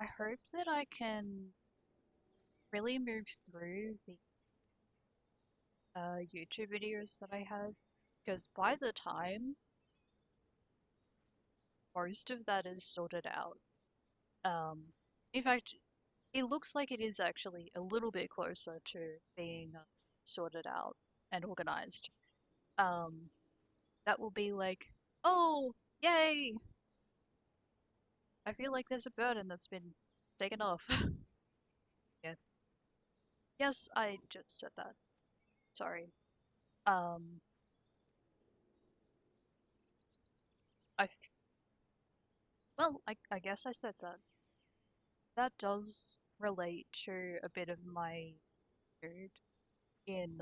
I hope that I can really move through the YouTube videos that I have, because by the time most of that is sorted out, um, in fact, it looks like it is actually a little bit closer to being sorted out and organized. Um, that will be like, oh, yay! I feel like there's a burden that's been taken off. Yeah. Yes, I just said that. Sorry. Um, I well, I guess I said that. That does relate to a bit of my mood in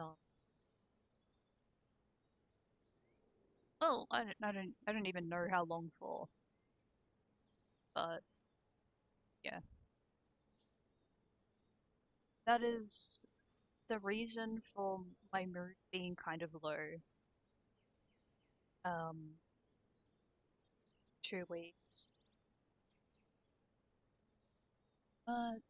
well, I don't even know how long for, but yeah, that is the reason for my mood being kind of low. Um, 2 weeks. But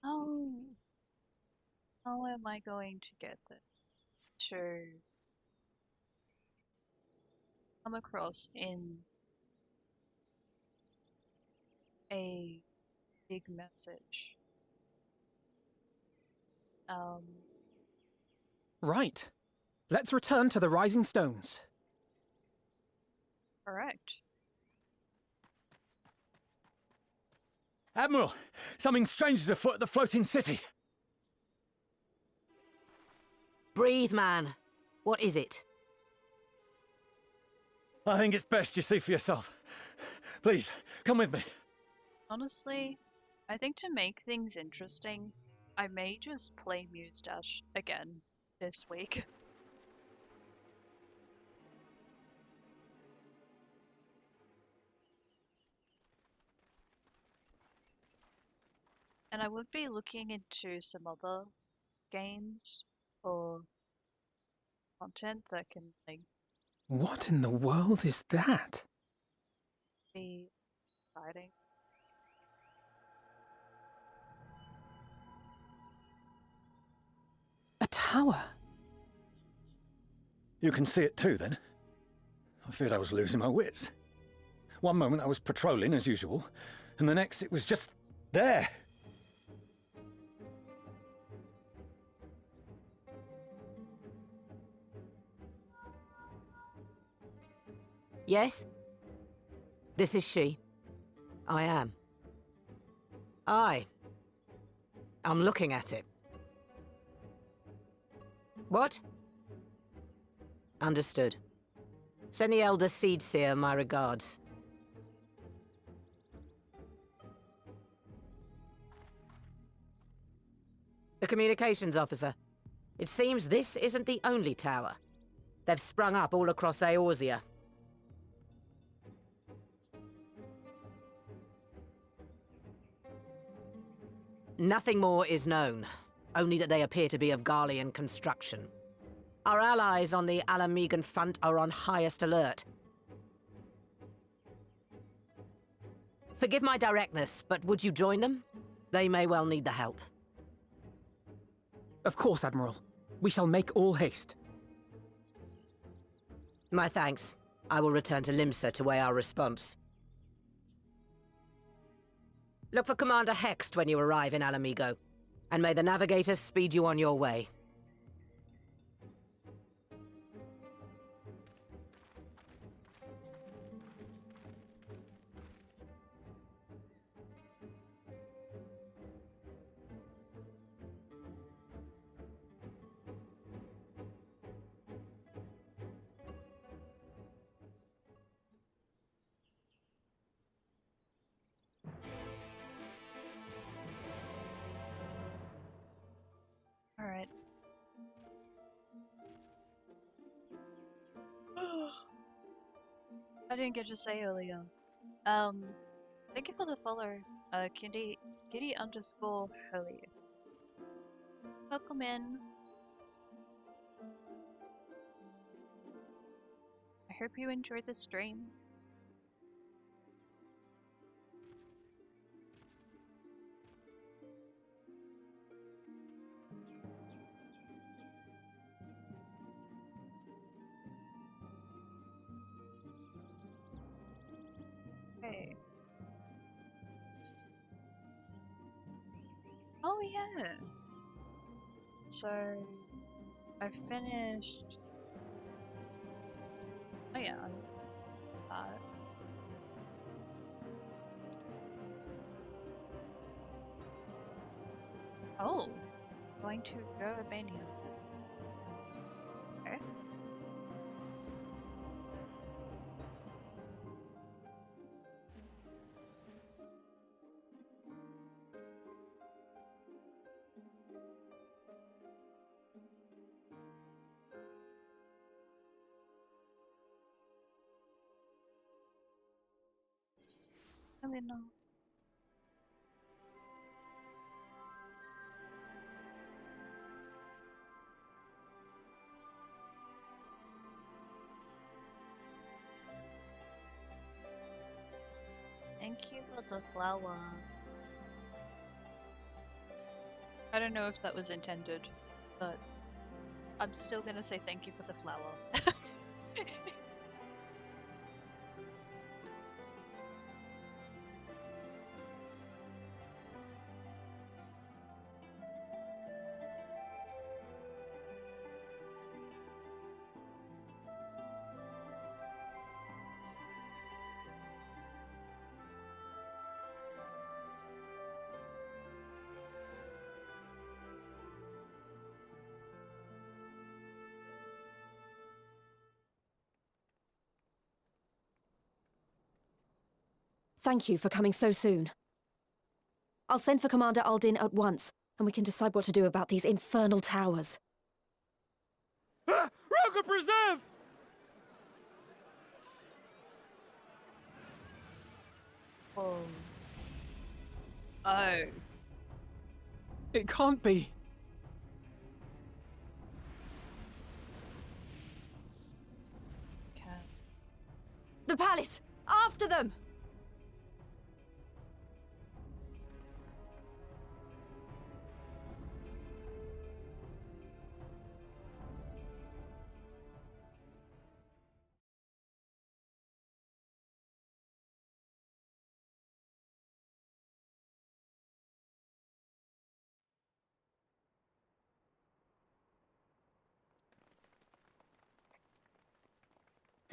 how how am I going to get this to come across in a big message? Um, Right. Let's return to the Rising Stones. correct. Admiral, something strange is afoot at the floating city. Breathe, man. What is it? I think it's best you see for yourself. Please, come with me. Honestly, I think to make things interesting, I may just play Mustache again this week. And I would be looking into some other games or content that can like What in the world is that? be exciting. A tower? You can see it too, then? I feared I was losing my wits. One moment I was patrolling as usual, and the next it was just there. Yes? This is she. I am. Aye. I'm looking at it. What? Understood. Send the Elder Seedseer my regards. The communications officer. It seems this isn't the only tower. They've sprung up all across Eorzea. Nothing more is known, only that they appear to be of Garlean construction. Our allies on the Alamegan front are on highest alert. Forgive my directness, but would you join them? They may well need the help. Of course, Admiral. We shall make all haste. My thanks. I will return to Limsa to weigh our response. Look for Commander Hext when you arrive in Alamigo, and may the Navigator speed you on your way. Alright. I didn't get to say earlier. Thank you for the follow, Kitty underscore Hurley. Welcome in. I hope you enjoyed the stream. Okay. Oh yeah. So I finished. Oh yeah. Oh, going to go Albania. Okay. I mean, no. Thank you for the flower. I don't know if that was intended, but I'm still gonna say thank you for the flower. Thank you for coming so soon. I'll send for Commander Aldin at once, and we can decide what to do about these infernal towers. Roca Preserve! Oh. Oh. It can't be. Okay. The palace! After them!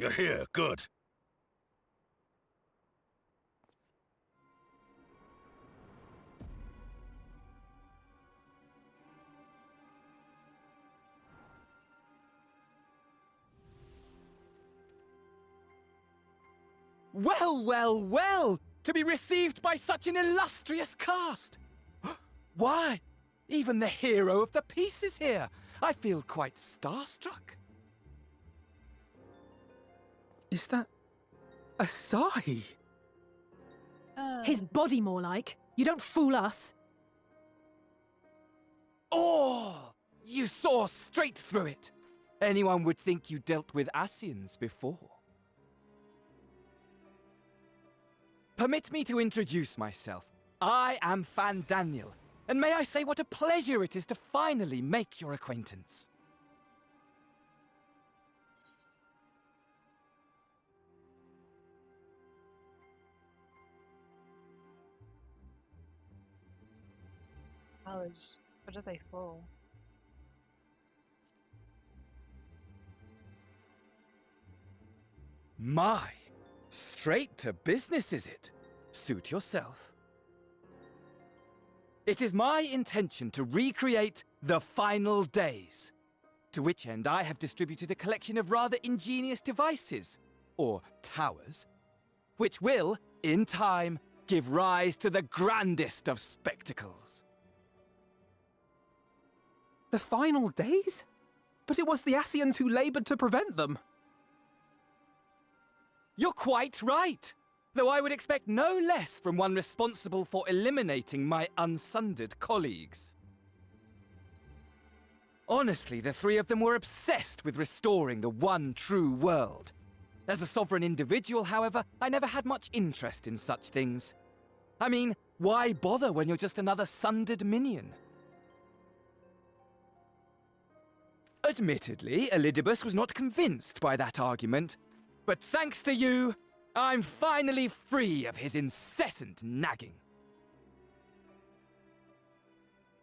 You're here, good. Well, well, well! To be received by such an illustrious cast! Why, even the hero of the piece is here! I feel quite starstruck. Is that a sigh? His body, more like. You don't fool us. Oh! You saw straight through it! Anyone would think you dealt with Asians before. Permit me to introduce myself. I am Fan Daniel, and may I say what a pleasure it is to finally make your acquaintance. Powers. What are they for? My, straight to business is it? Suit yourself. It is my intention to recreate the final days, to which end I have distributed a collection of rather ingenious devices, or towers, which will, in time, give rise to the grandest of spectacles. The final days? But it was the Asians who laboured to prevent them. You're quite right, though I would expect no less from one responsible for eliminating my unsundered colleagues. Honestly, the three of them were obsessed with restoring the one true world. As a sovereign individual, however, I never had much interest in such things. I mean, why bother when you're just another sundered minion? Admittedly, Elidibus was not convinced by that argument, but thanks to you, I'm finally free of his incessant nagging.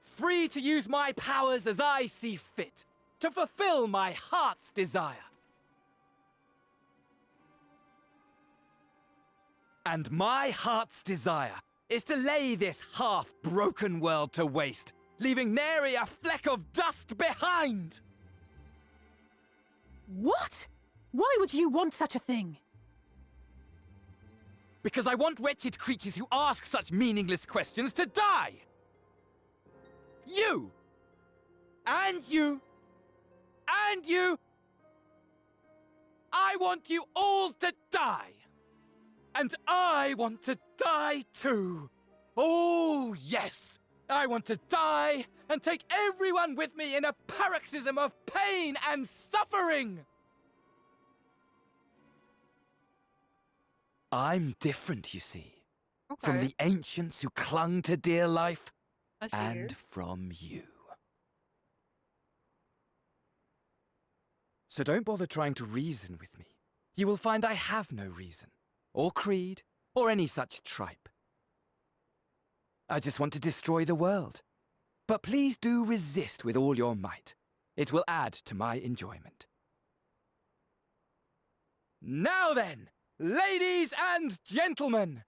Free to use my powers as I see fit, to fulfill my heart's desire. And my heart's desire is to lay this half-broken world to waste, leaving nary a fleck of dust behind! What? Why would you want such a thing? Because I want wretched creatures who ask such meaningless questions to die! You! And you! And you! I want you all to die! And I want to die too! Oh, yes! I want to die and take everyone with me in a paroxysm of pain and suffering! I'm different, you see. Okay. From the ancients who clung to dear life, I see and you. from you. So don't bother trying to reason with me. You will find I have no reason, or creed, or any such tripe. I just want to destroy the world. But please do resist with all your might. It will add to my enjoyment. Now then, ladies and gentlemen,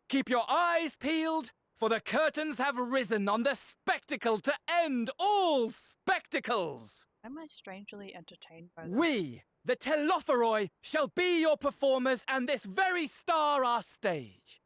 keep your eyes peeled, for the curtains have risen on the spectacle to end all spectacles. Am I strangely entertained by this? We, the Telophoroi, shall be your performers, and this very star our stage.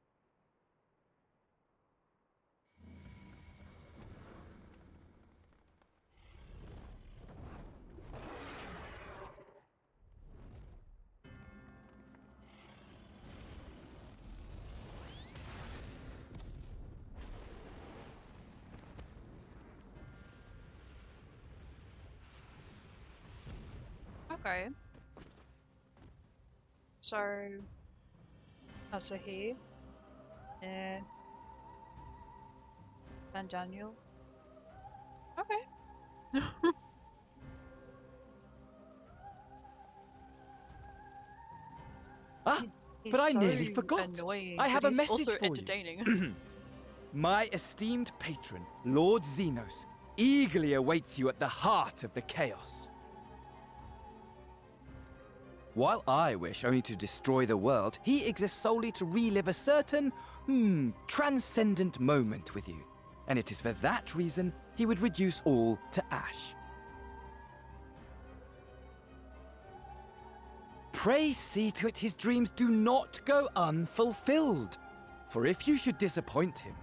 Okay. So, so here, and Van Daniel. Okay. Ah, He's but I so nearly forgot. annoying, I but have a he's message also for entertaining. you. My esteemed patron, Lord Xenos, eagerly awaits you at the heart of the chaos. While I wish only to destroy the world, he exists solely to relive a certain, transcendent moment with you. And it is for that reason he would reduce all to ash. Pray see to it his dreams do not go unfulfilled. For if you should disappoint him,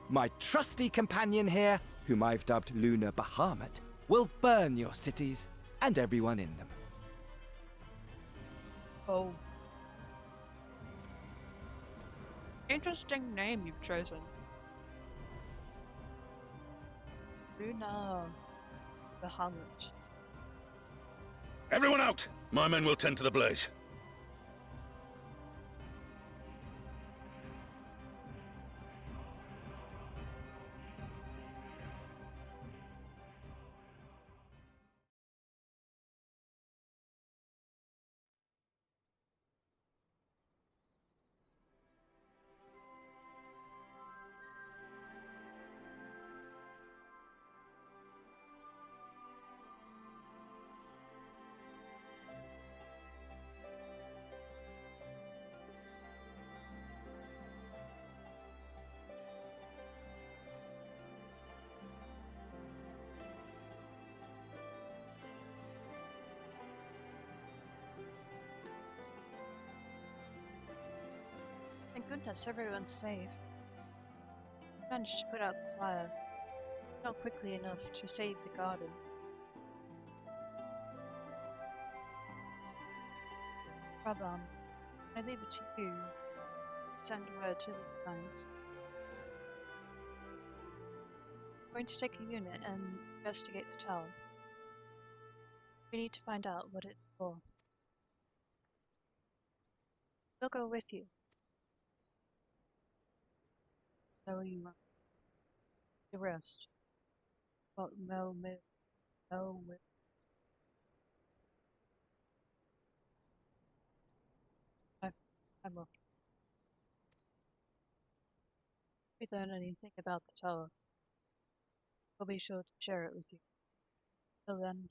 my trusty companion here, whom I've dubbed Lunar Bahamut, will burn your cities and everyone in them. Oh. Interesting name you've chosen. Luna Bahamut. Everyone out! My men will tend to the blaze. Thank goodness everyone's safe. Managed to put out the fire. Not quickly enough to save the garden. Rabban, I leave it to you. Send word to the clients. I'm going to take a unit and investigate the tower. We need to find out what it's for. We'll go with you. So you run. The rest. Well, no. I'm off. If we learn anything about the tower, we'll be sure to share it with you. Till then,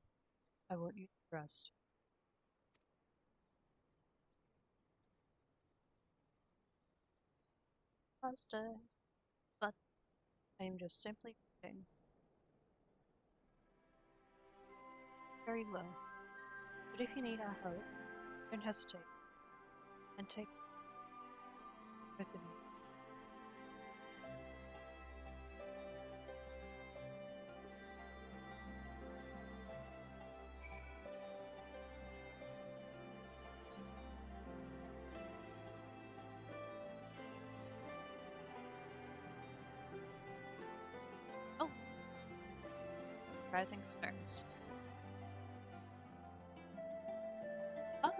I want you to rest. Master, but I am just simply kidding. Very well. But if you need our help, don't hesitate. And take both of you. Oh! Rising stars. Oh!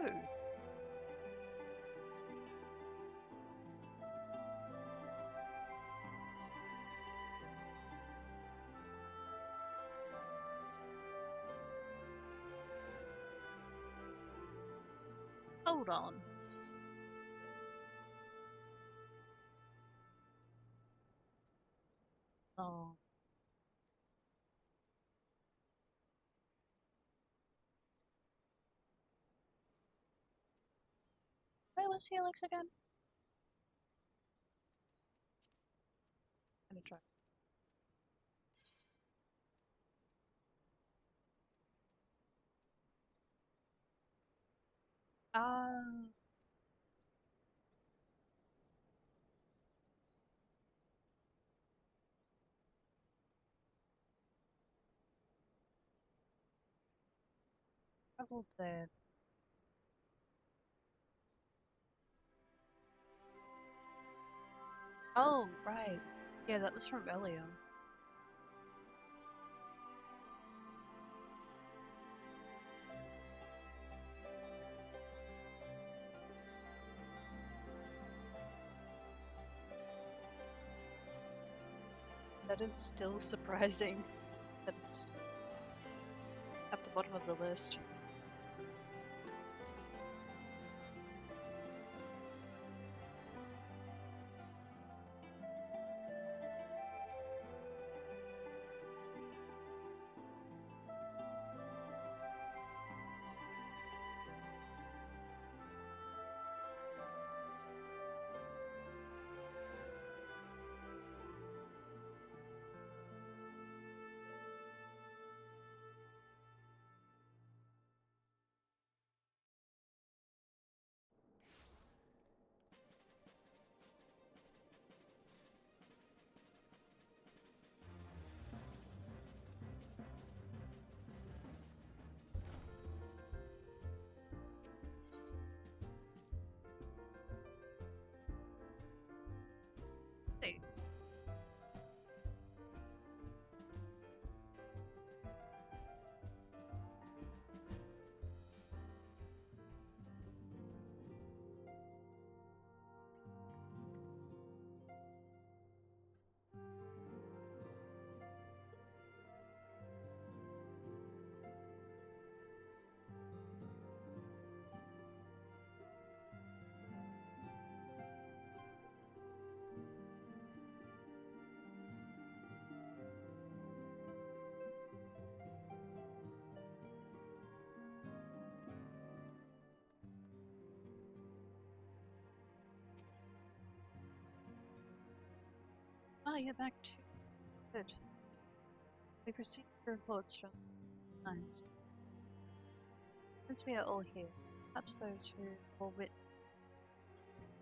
Hold on. Oh. Where was Helix again? Let me try. Traveled there. Oh, right. Yeah, that was from earlier. That is still surprising that it's at the bottom of the list. Hey. Ah, you're back too. Good. We've received reports from times. Since we are all here, perhaps those who will witness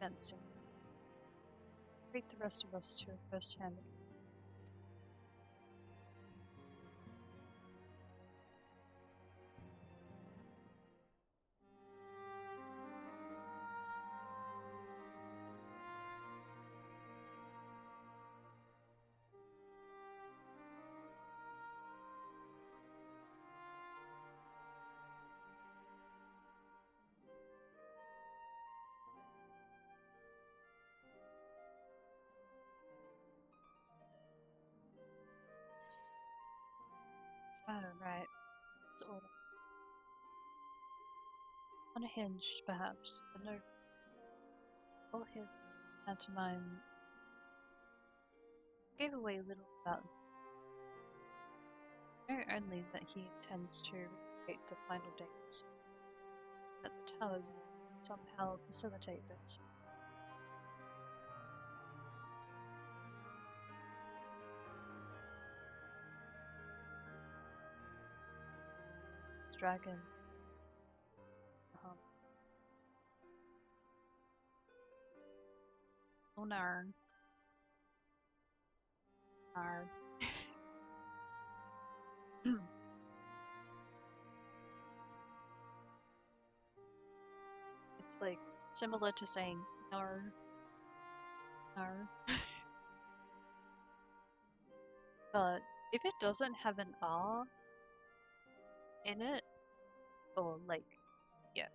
events and treat the rest of us to a first-hand account. Oh, right. It's order. Unhinged, perhaps, but no. All his pantomime gave away little about him. Know only that he intends to recreate the final dates. That the towers will somehow facilitate this. Dragon. Oh no. Arr. It's like similar to saying nar. Nar. But if it doesn't have an R in it, or like, yeah.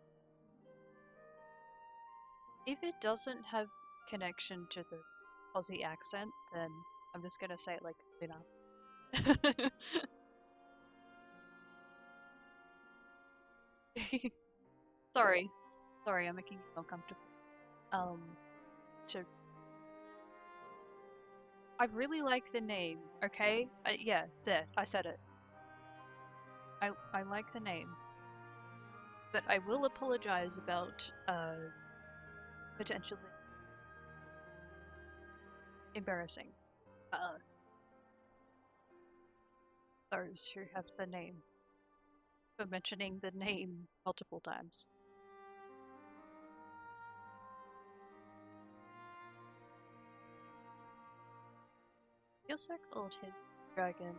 If it doesn't have connection to the Aussie accent, then I'm just gonna say it like Luna. Sorry, I'm making you uncomfortable. To I really like the name. Okay, yeah, there, I said it. I like the name, but I will apologize about potentially embarrassing those who have the name for mentioning the name multiple times. Gilsec old his dragon,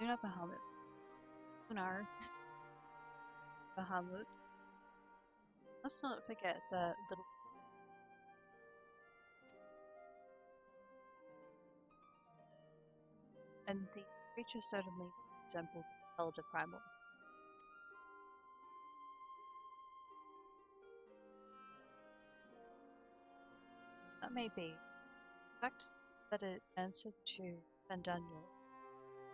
Luna Bahamut. Lunar Bahamut. Let's not forget that little. And the creature certainly resembled the Elder Primal. That may be. The fact that it answered to and Daniel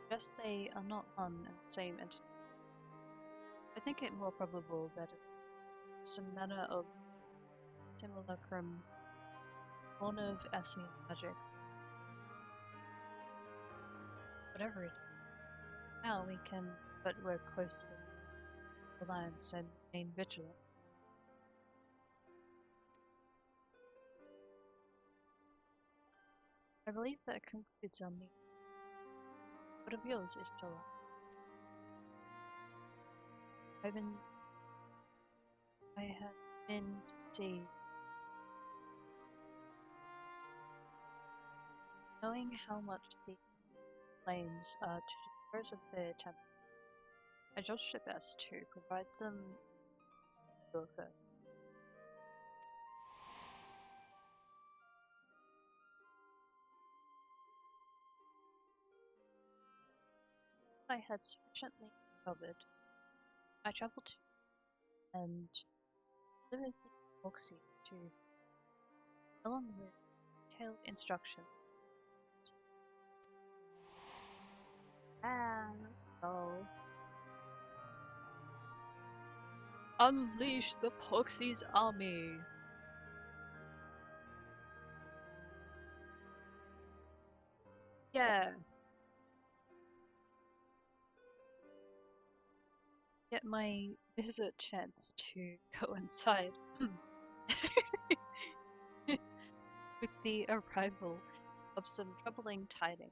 suggests they are not one and the same entity. I think it more probable that it's some manner of simulacrum, born of Ascian magic. Whatever it is, now we can but work closely with the Alliance and remain vigilant. I believe that concludes our meeting. What of yours, Ishtola? I have been to see. Knowing how much the flames are to dispose of their temple, I judged it best to provide them with a I had sufficiently covered. I travelled to and delivered the proxy to, along with detailed instructions. So unleash the Poxy's army. Yeah. Get my visit chance to coincide with the arrival of some troubling tidings.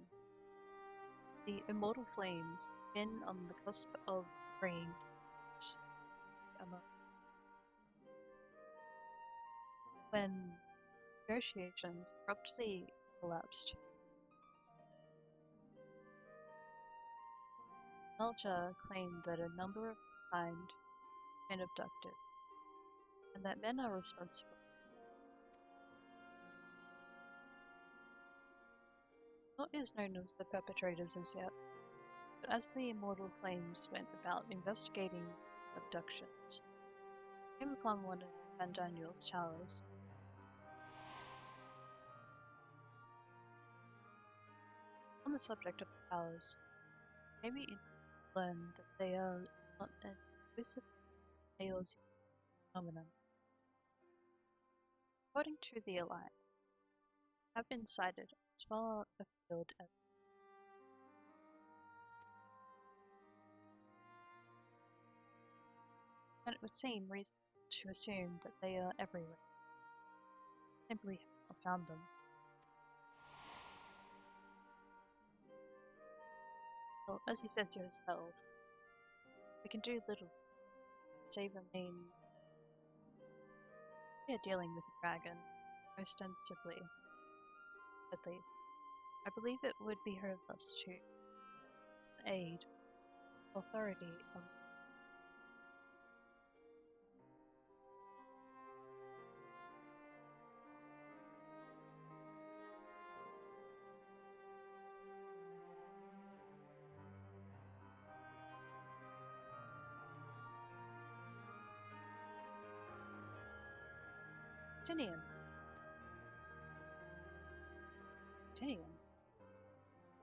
The immortal flames been on the cusp of freeing when negotiations abruptly collapsed. Melja claimed that a number of kind been abducted, and that men are responsible. What is known of the perpetrators as yet, but as the immortal flames went about investigating abductions, came upon one of Van Daniel's towers. On the subject of the towers, maybe it learned that they are not an exclusive Aeol's phenomenon. According to the Alliance, have been sighted as far afield as and it would seem reasonable to assume that they are everywhere. Simply have not found them. Well, as you said yourself, we can do little save remain. We are dealing with a dragon, ostensibly, at least. I believe it would behoove us to aid authority of Tinian.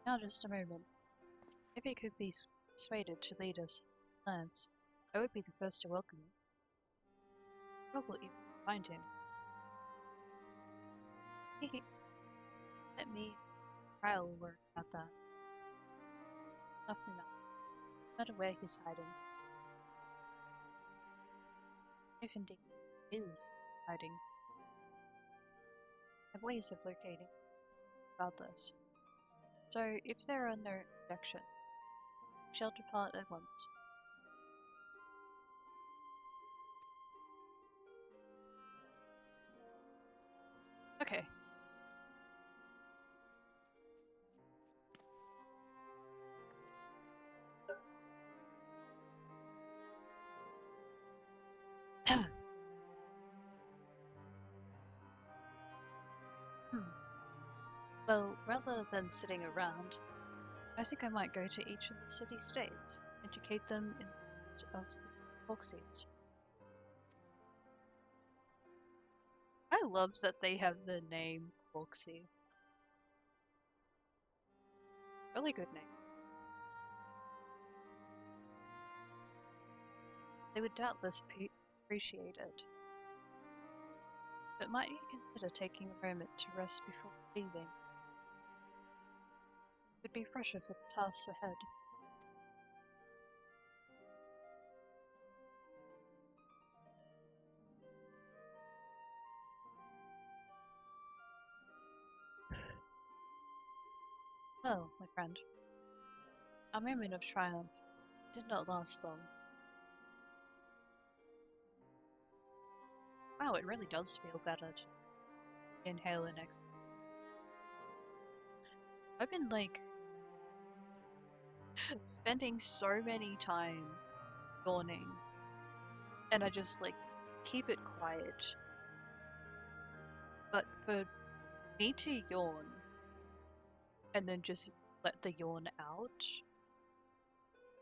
Now just a moment. If he could be persuaded to lead us lands, I would be the first to welcome him. Probably even find him. Let me trial work about that. Nothing no matter where he's hiding. If indeed he is hiding, I have ways of locating regardless. So if there are no objections, we shall depart at once. Okay. Well, rather than sitting around, I think I might go to each of the city-states, educate them in of the Foxies. I love that they have the name Foxy. Really good name. They would doubtless appreciate it. But might you consider taking a moment to rest before leaving? It would be fresher for the tasks ahead. Well, my friend, our moment of triumph did not last long. Wow, it really does feel better to inhale and exhale. I've been like spending so many times yawning, and I just like keep it quiet. But for me to yawn and then just let the yawn out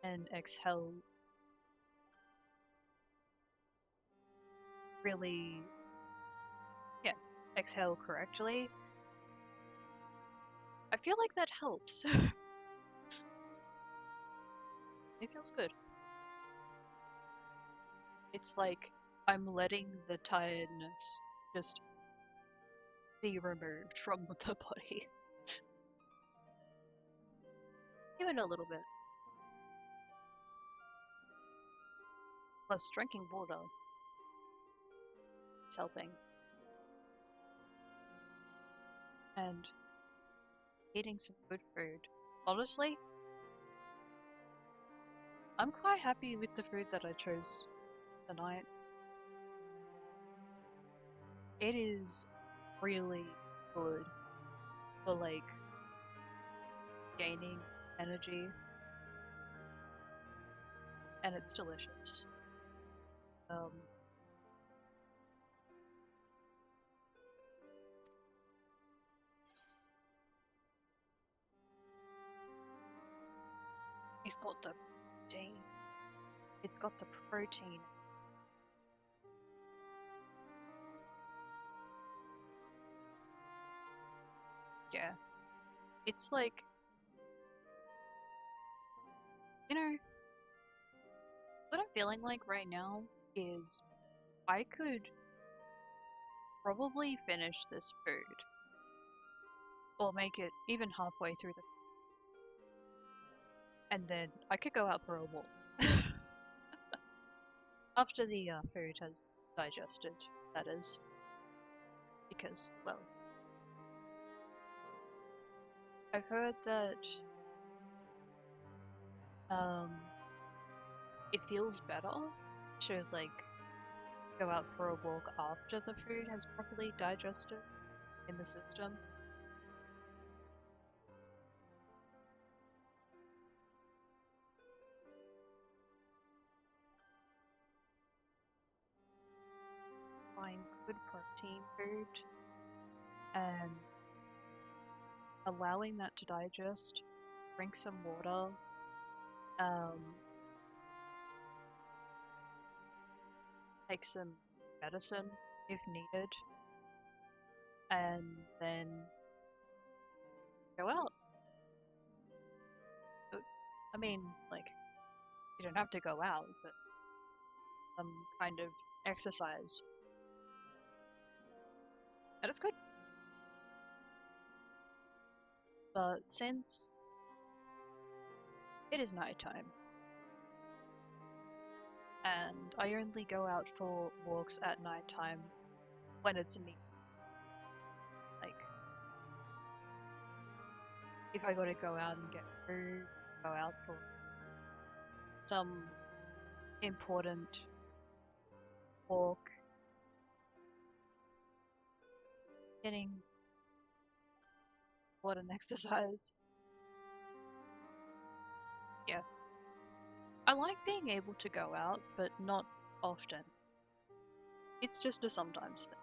and exhale really, yeah, exhale correctly, I feel like that helps. It feels good. It's like I'm letting the tiredness just be removed from the body. Even a little bit. Plus, drinking water is helping. And eating some good food. Honestly, I'm quite happy with the food that I chose tonight. It is really good for like gaining energy, and it's delicious. It's got the protein. It's got the protein. Yeah. It's like, you know, what I'm feeling like right now is I could probably finish this food or make it even halfway through the and then I could go out for a walk after the food has digested, that is, because, well, I've heard that it feels better to like go out for a walk after the food has properly digested in the system. Find good protein food and allowing that to digest, drink some water, take some medicine if needed, and then go out. I mean, like, you don't have to go out, but some kind of exercise. And it's good. But since it is nighttime, and I only go out for walks at nighttime when it's neat. Like, if I gotta go out and get food, go out for some important walk, getting what an exercise. Yeah. I like being able to go out, but not often. It's just a sometimes thing.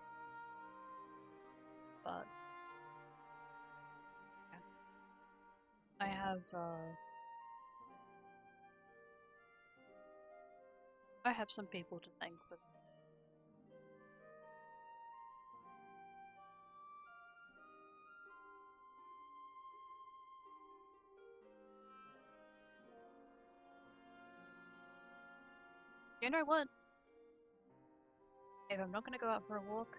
But yeah. I have some people to thank for. You know what? If I'm not gonna go out for a walk,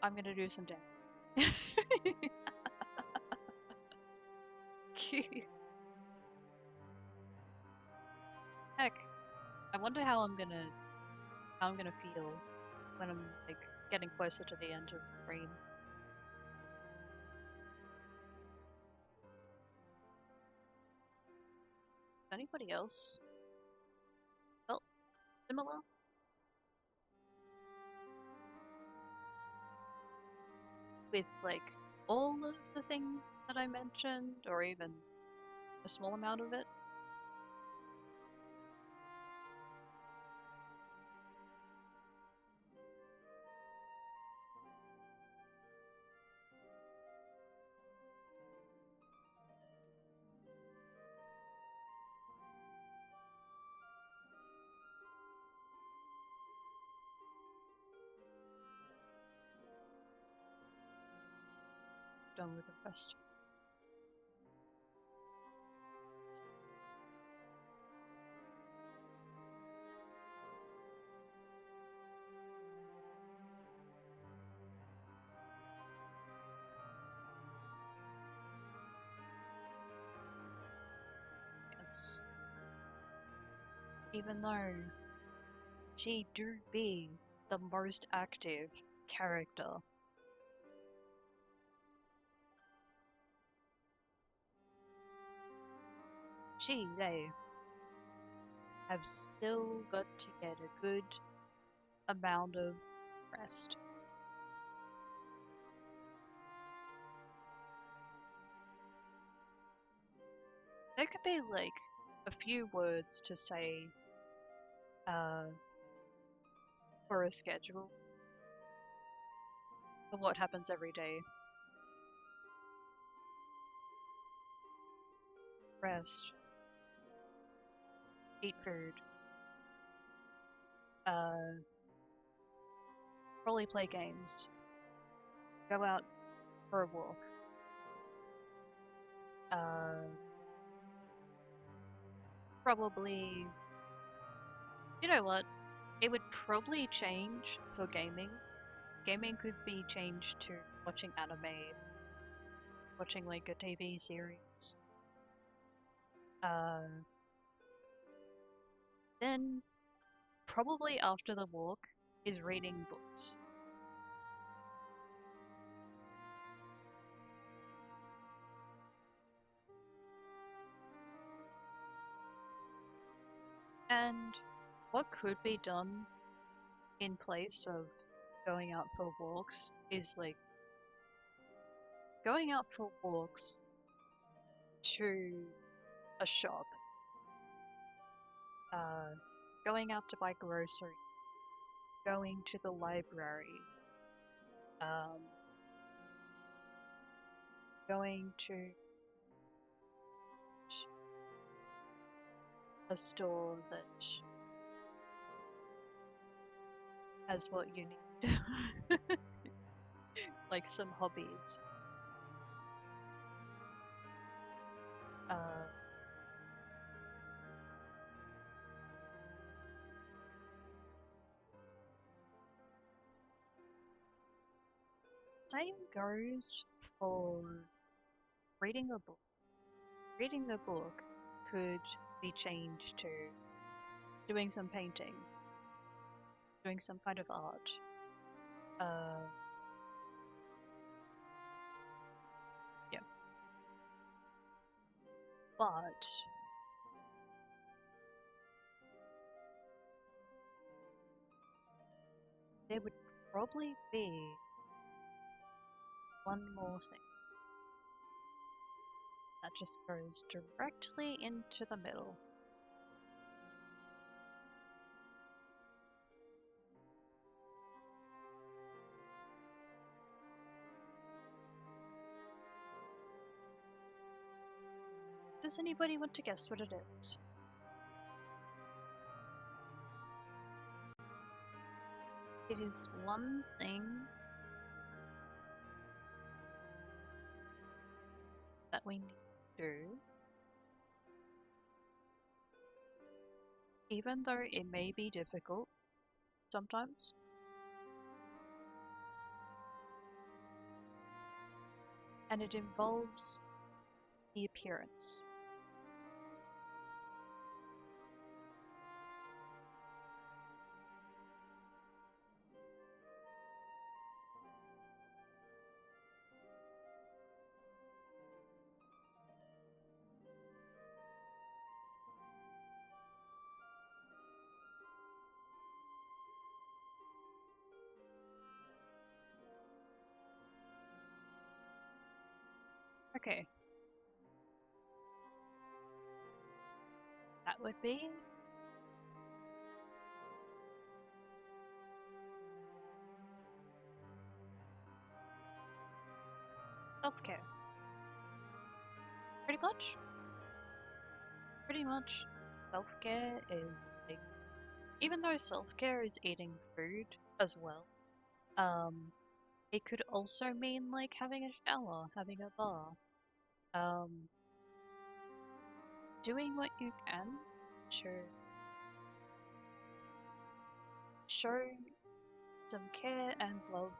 I'm gonna do some damage. Heck, I wonder how I'm gonna feel when I'm like getting closer to the end of the stream. Anybody else felt similar? With like all of the things that I mentioned, or even a small amount of it? Done with the rest. Yes. Even though she do be the most active character, they have still got to get a good amount of rest. There could be like a few words to say for a schedule of what happens every day. Rest. Eat food. Probably play games. Go out for a walk. Probably... You know what? It would probably change for gaming. Gaming could be changed to watching anime, watching like a TV series. Then, probably after the walk, is reading books. And what could be done in place of going out for walks is like going out for walks to a shop, going out to buy groceries, going to the library, going to a store that has what you need. Like some hobbies. Same goes for reading a book. Reading the book could be changed to doing some painting, doing some kind of art. Yeah. But there would probably be one more thing that just goes directly into the middle. Does anybody want to guess what it is? It is one thing that we need to do even though it may be difficult sometimes. And it involves the appearance. Okay. That would be self-care. Pretty much. Pretty much self-care is like, even though self-care is eating food as well, it could also mean like having a shower, having a bath, doing what you can to show some care and love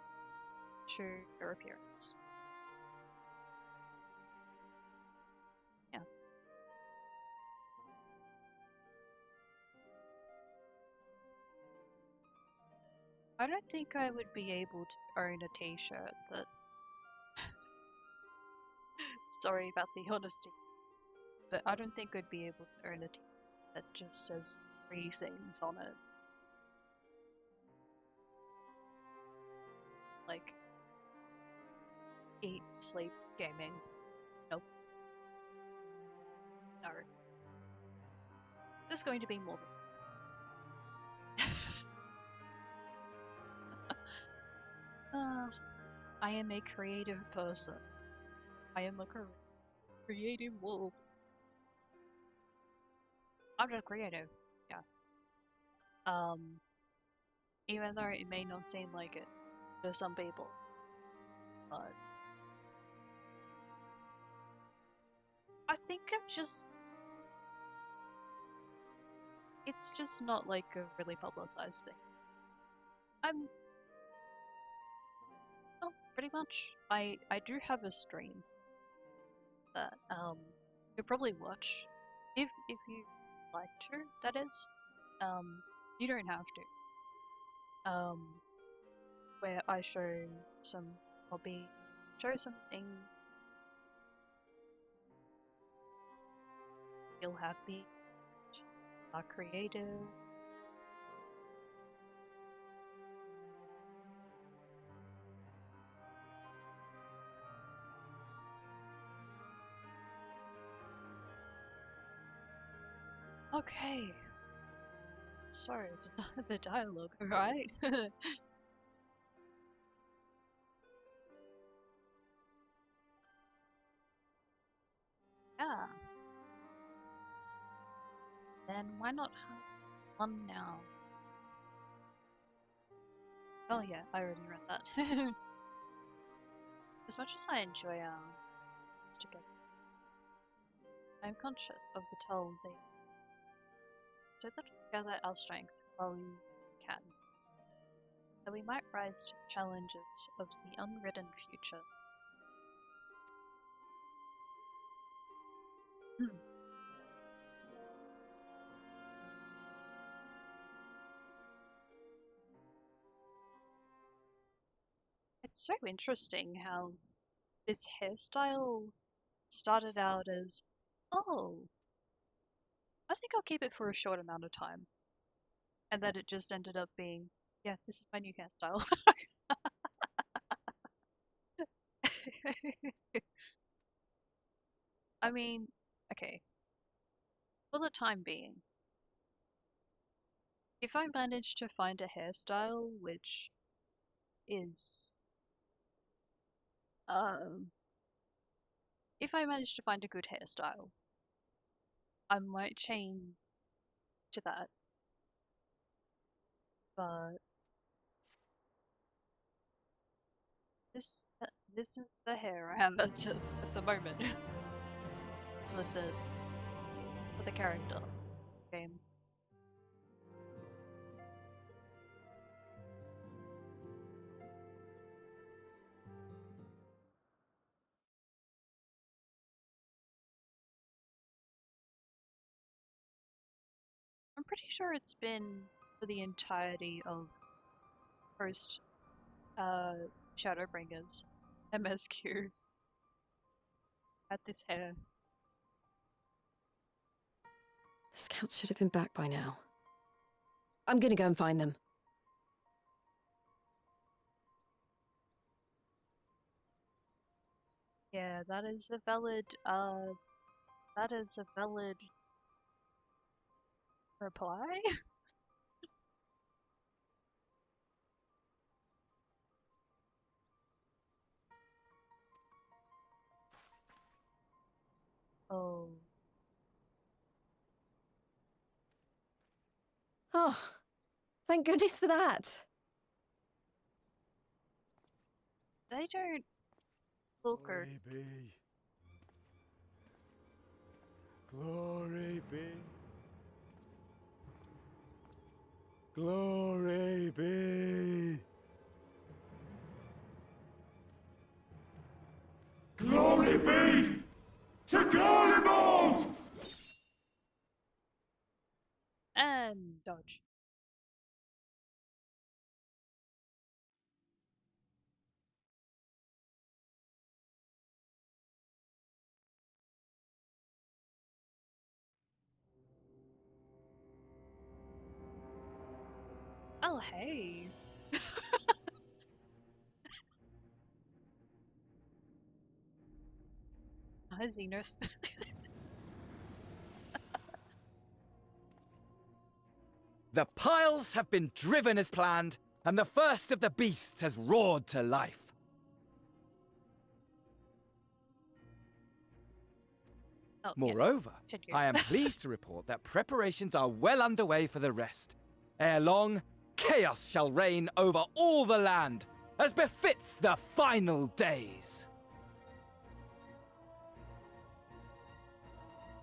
to your appearance. Yeah. I don't think I would be able to own a t-shirt that sorry about the honesty, but I don't think I'd be able to own a t-shirt that just says 3 things on it. Like eat, sleep, gaming. Nope. No. There's going to be more than I am a creative person. I am a creative wolf. I'm not creative. Yeah. Even though it may not seem like it to some people, but I think it's just not like a really publicized thing. Well, pretty much. I do have a stream that you'll probably watch if you like to. That is, you don't have to. Where I show some hobby, show something, feel happy, are creative. Okay. Sorry, the dialogue, right? Yeah. Then why not have one now? Oh yeah, I already read that. As much as I enjoy our together, I am conscious of the toll they so that together our strength while we can, that we might rise to the challenges of the unwritten future. It's so interesting how this hairstyle started out as, oh, I think I'll keep it for a short amount of time. And then it just ended up being, yeah, this is my new hairstyle. I mean, okay, for the time being, if I manage to find a hairstyle which is, um, if I manage to find a good hairstyle, I might change to that. But this is the hair I have at the moment for the character game. pretty sure it's been for the entirety of Post Shadowbringers MSQ at this hair. The scouts should have been back by now. I'm gonna go and find them. Yeah, that is a valid reply. Oh. Oh, thank goodness for that. They don't look or Glory be. Glory be. Glory be. Glory be to Garlemald! and dodge. Oh hey. Hi Xenos. The piles have been driven as planned, and the first of the beasts has roared to life. Oh, Moreover, continue. I am pleased to report that preparations are well underway for the rest. Ere long, chaos shall reign over all the land, as befits the final days.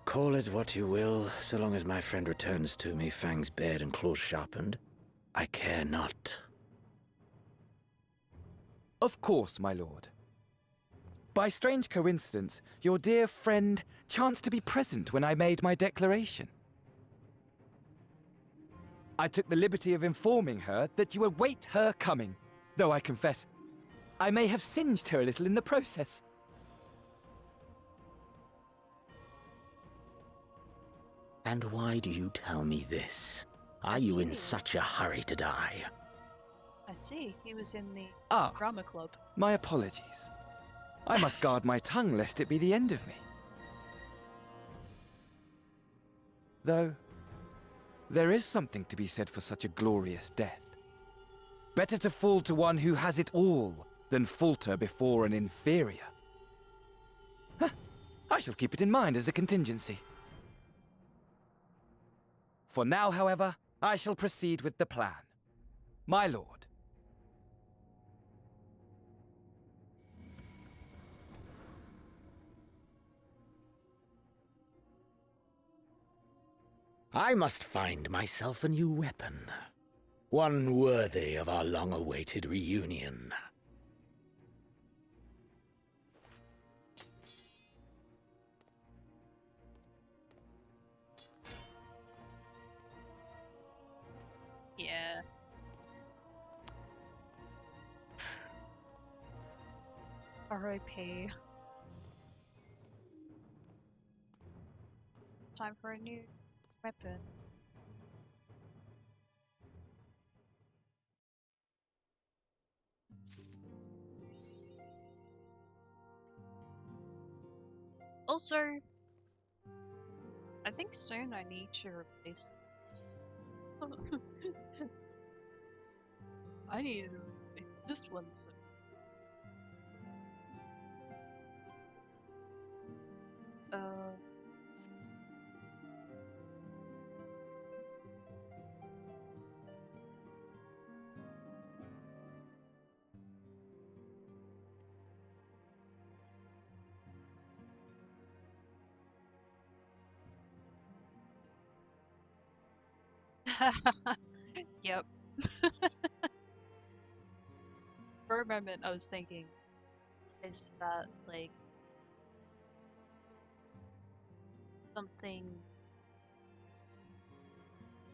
Call it what you will, so long as my friend returns to me, fangs bared and claws sharpened. I care not. Of course, my lord. By strange coincidence, your dear friend chanced to be present when I made my declaration. I took the liberty of informing her that you await her coming, though I confess, I may have singed her a little in the process. And why do you tell me this? Are you in such a hurry to die? I see. He was in the Ah. drama club. My apologies. I must guard my tongue lest it be the end of me. Though, there is something to be said for such a glorious death. Better to fall to one who has it all than falter before an inferior. Huh. I shall keep it in mind as a contingency. For now, however, I shall proceed with the plan. My lord. I must find myself a new weapon. One worthy of our long-awaited reunion. Yeah. R.I.P. Time for a new weapon. Also, I think soon I need to replace. I need to replace this one soon. Yep. For a moment, I was thinking, is that like something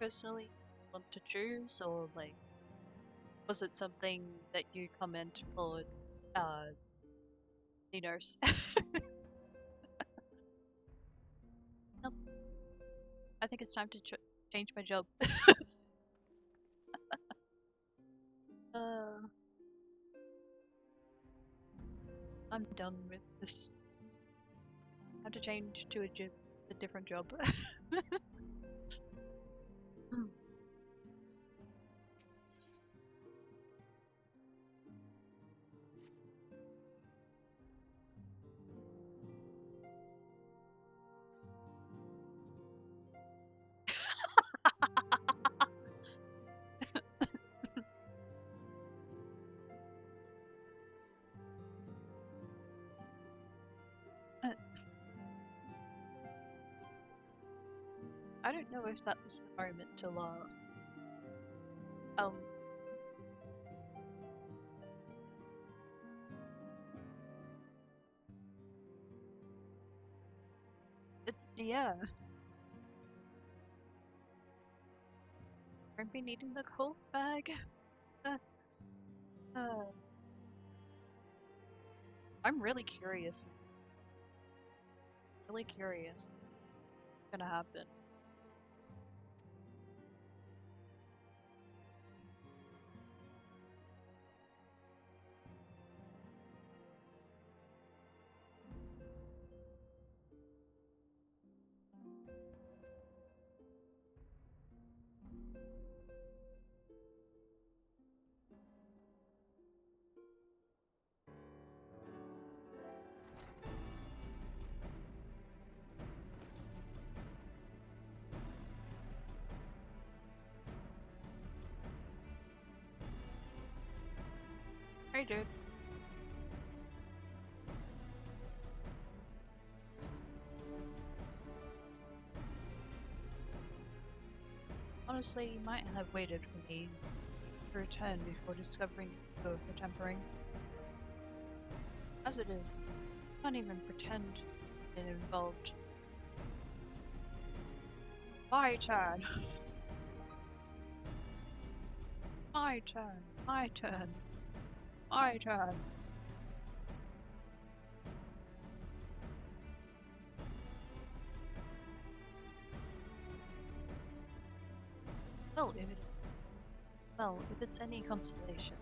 personally want to choose, or like, was it something that you comment for, the nurse? Nope. I think it's time to change my job. uh, I'm done with this. I have to change to a different job. Mm. I don't know if that was the moment to laugh. Yeah. Aren't we needing the cold bag? Uh, I'm really curious. Really curious. What's gonna happen? Hey, dude. Honestly, you might have waited for me to return before discovering the code for tempering. As it is, I can't even pretend it involved. My turn! My turn! My turn! My turn! If it's any consolation,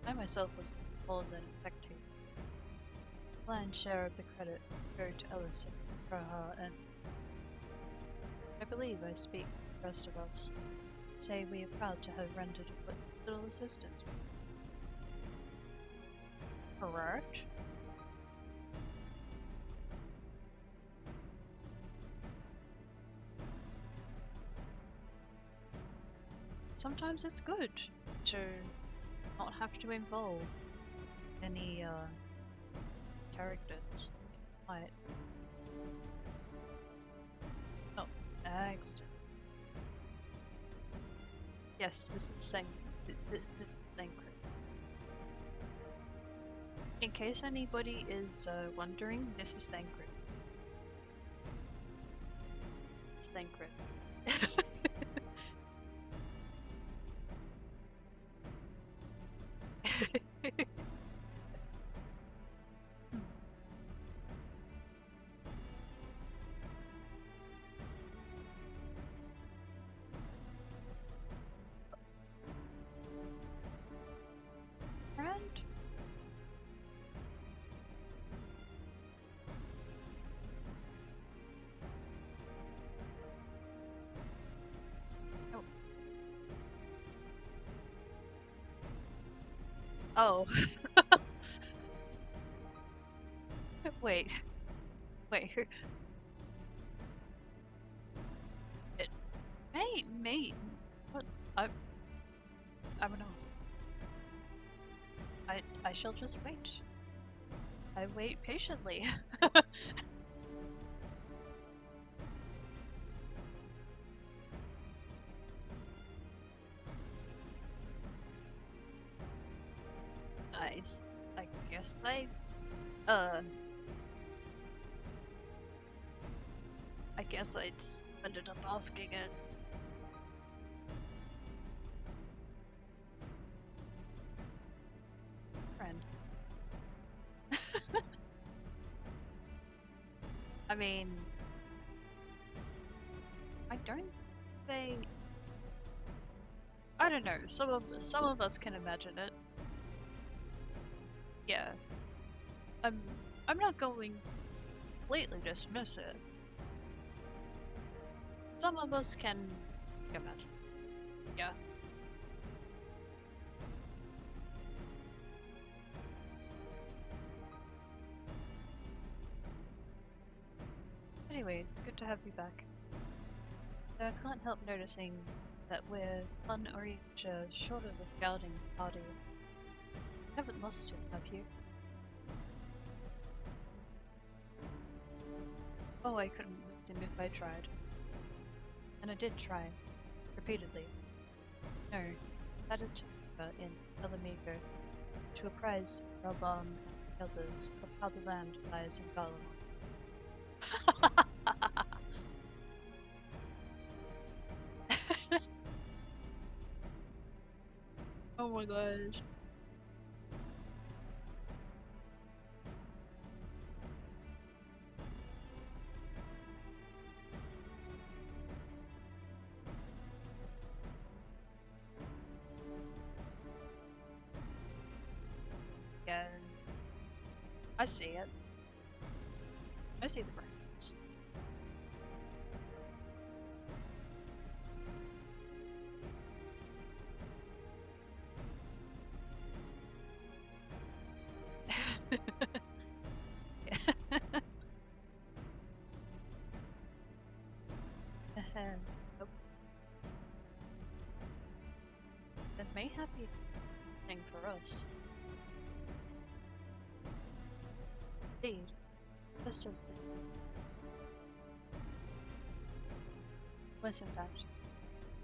I myself was more than a spectator. The lion's share of the credit go to Ellison for her, and I believe I speak for the rest of us. Say we are proud to have rendered a little assistance. Correct? Sometimes it's good to not have to involve any characters. Right. Oh, next. Yes, this is this is Thancred. In case anybody is wondering, this is Thancred. It's Thancred. Friend? Oh. Wait. Wait. Mate. What? I'm an ass. I shall just wait. I wait patiently. I guess I guess I ended up asking it. I mean, I don't think. I don't know. Some of us can imagine it. Yeah. I'm not going to completely dismiss it. Some of us can imagine. Yeah. Anyway, it's good to have you back. Though I can't help noticing that we're one Orisha short of the scouting party. You haven't lost it, have you? Oh, I couldn't lose him if I tried. And I did try. Repeatedly. No, added to in Alamigo to apprise Raban and the others of how the land lies in Galamon. Oh my gosh. Yeah, I see it. I see the brains. Nope. That may have be a thing for us. Indeed, just as the was in fact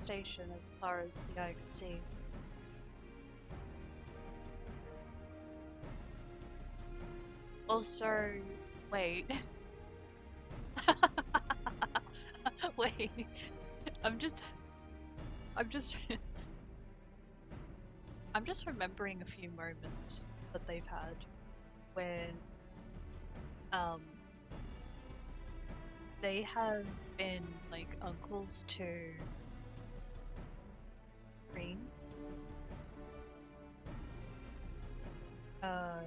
station as far as the eye could see. Also, wait. Wait. I'm just I'm just I'm just remembering a few moments that they've had when they have been like uncles to Green. And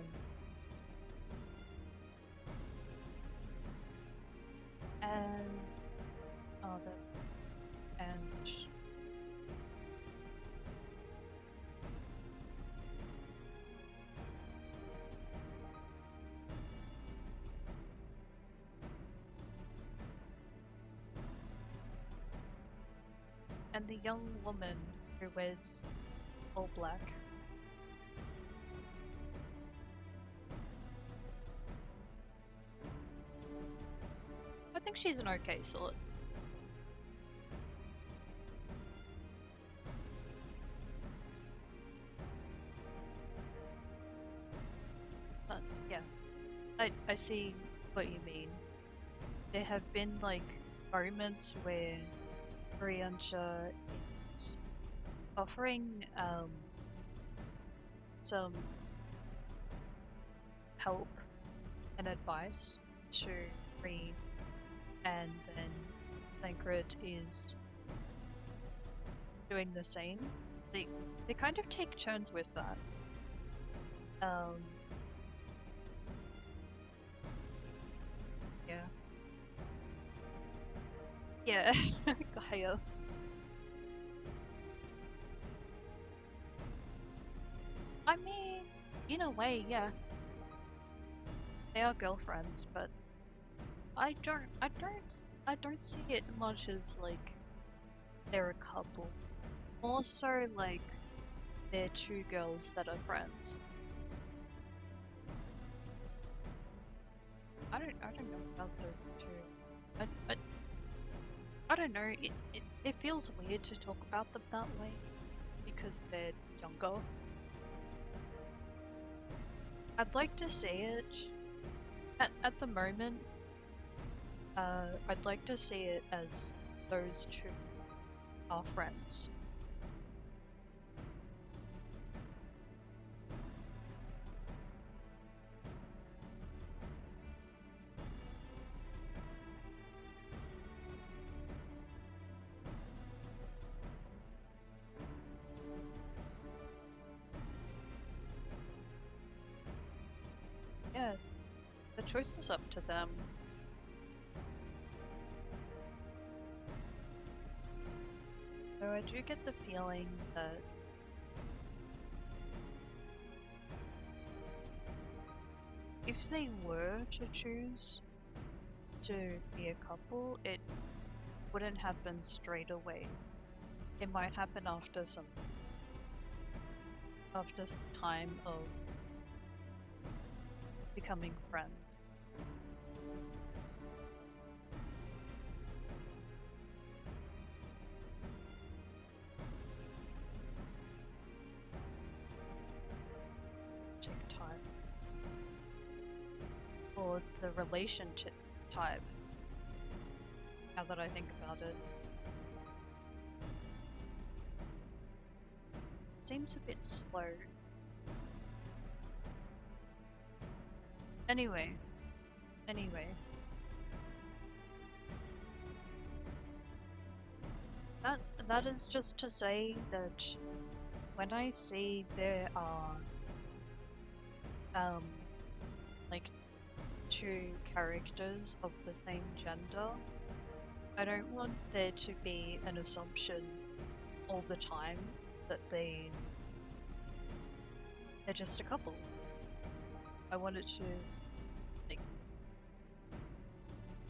and the young woman who wears all black. I think she's an okay sort. But yeah, I see what you mean. There have been like moments where Oriancha is offering some help and advice to Green, and then Thancred is doing the same. They kind of take turns with that. Yeah. Yeah, Gaia. I mean, in a way, yeah. They are girlfriends, but I don't see it much as like they're a couple. More so like they're two girls that are friends. I don't know about the two. I don't know. It feels weird to talk about them that way because they're younger. I'd like to see it at the moment. I'd like to see it as those two are friends. yeah, the choice is up to them. So I do get the feeling that if they were to choose to be a couple, it wouldn't happen straight away. It might happen after some time of becoming friends. Take time. Or the relationship type. Now that I think about it. Seems a bit slow. Anyway. That is just to say that when I see there are like two characters of the same gender, I don't want there to be an assumption all the time that they're just a couple. I want it to, like,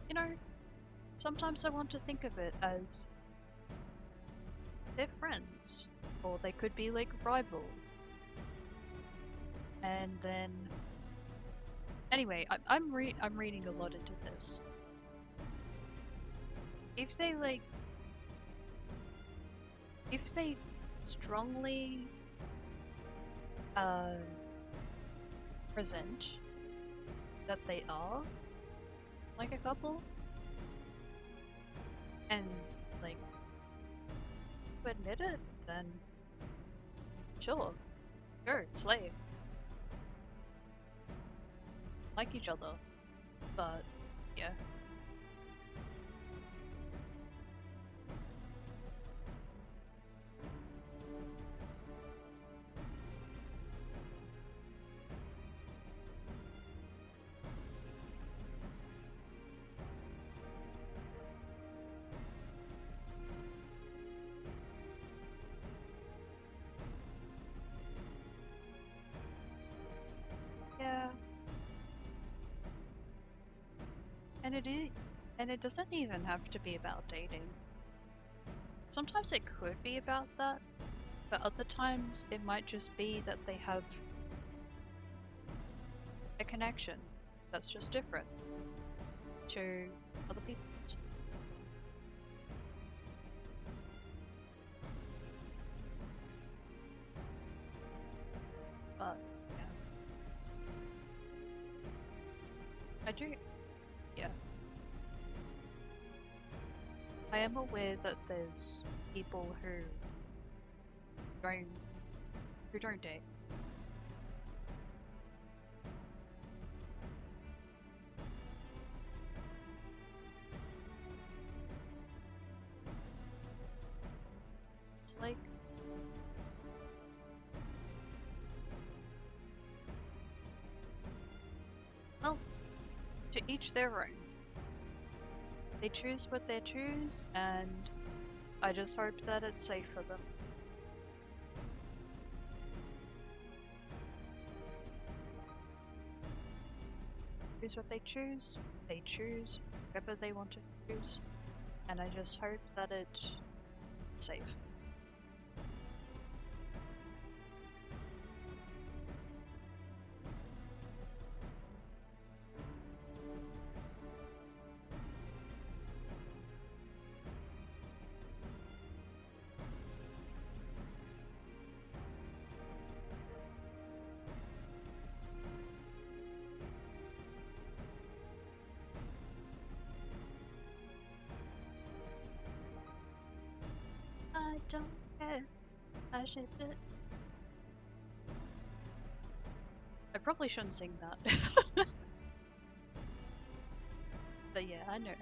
you know, sometimes I want to think of it as they're friends, or they could be like rivals. And then, anyway, I'm reading a lot into this. If they strongly present that they are like a couple, and like admit it, then sure, go slay. Like each other, but yeah. Yeah. And it doesn't even have to be about dating. Sometimes it could be about that, but other times it might just be that they have a connection that's just different to other people. But yeah. I am aware that there's people who don't date. It's like well, to each their own. They choose what they choose, and I just hope that it's safe for them. Choose what they choose whatever they want to choose, and I just hope that it's safe. I don't care. I ship it. I probably shouldn't sing that. But yeah, I know.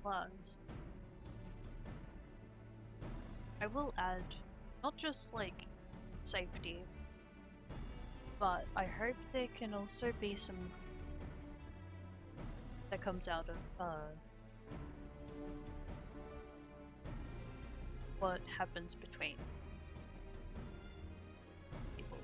Plus, I will add not just like safety, but I hope there can also be some that comes out of what happens between people.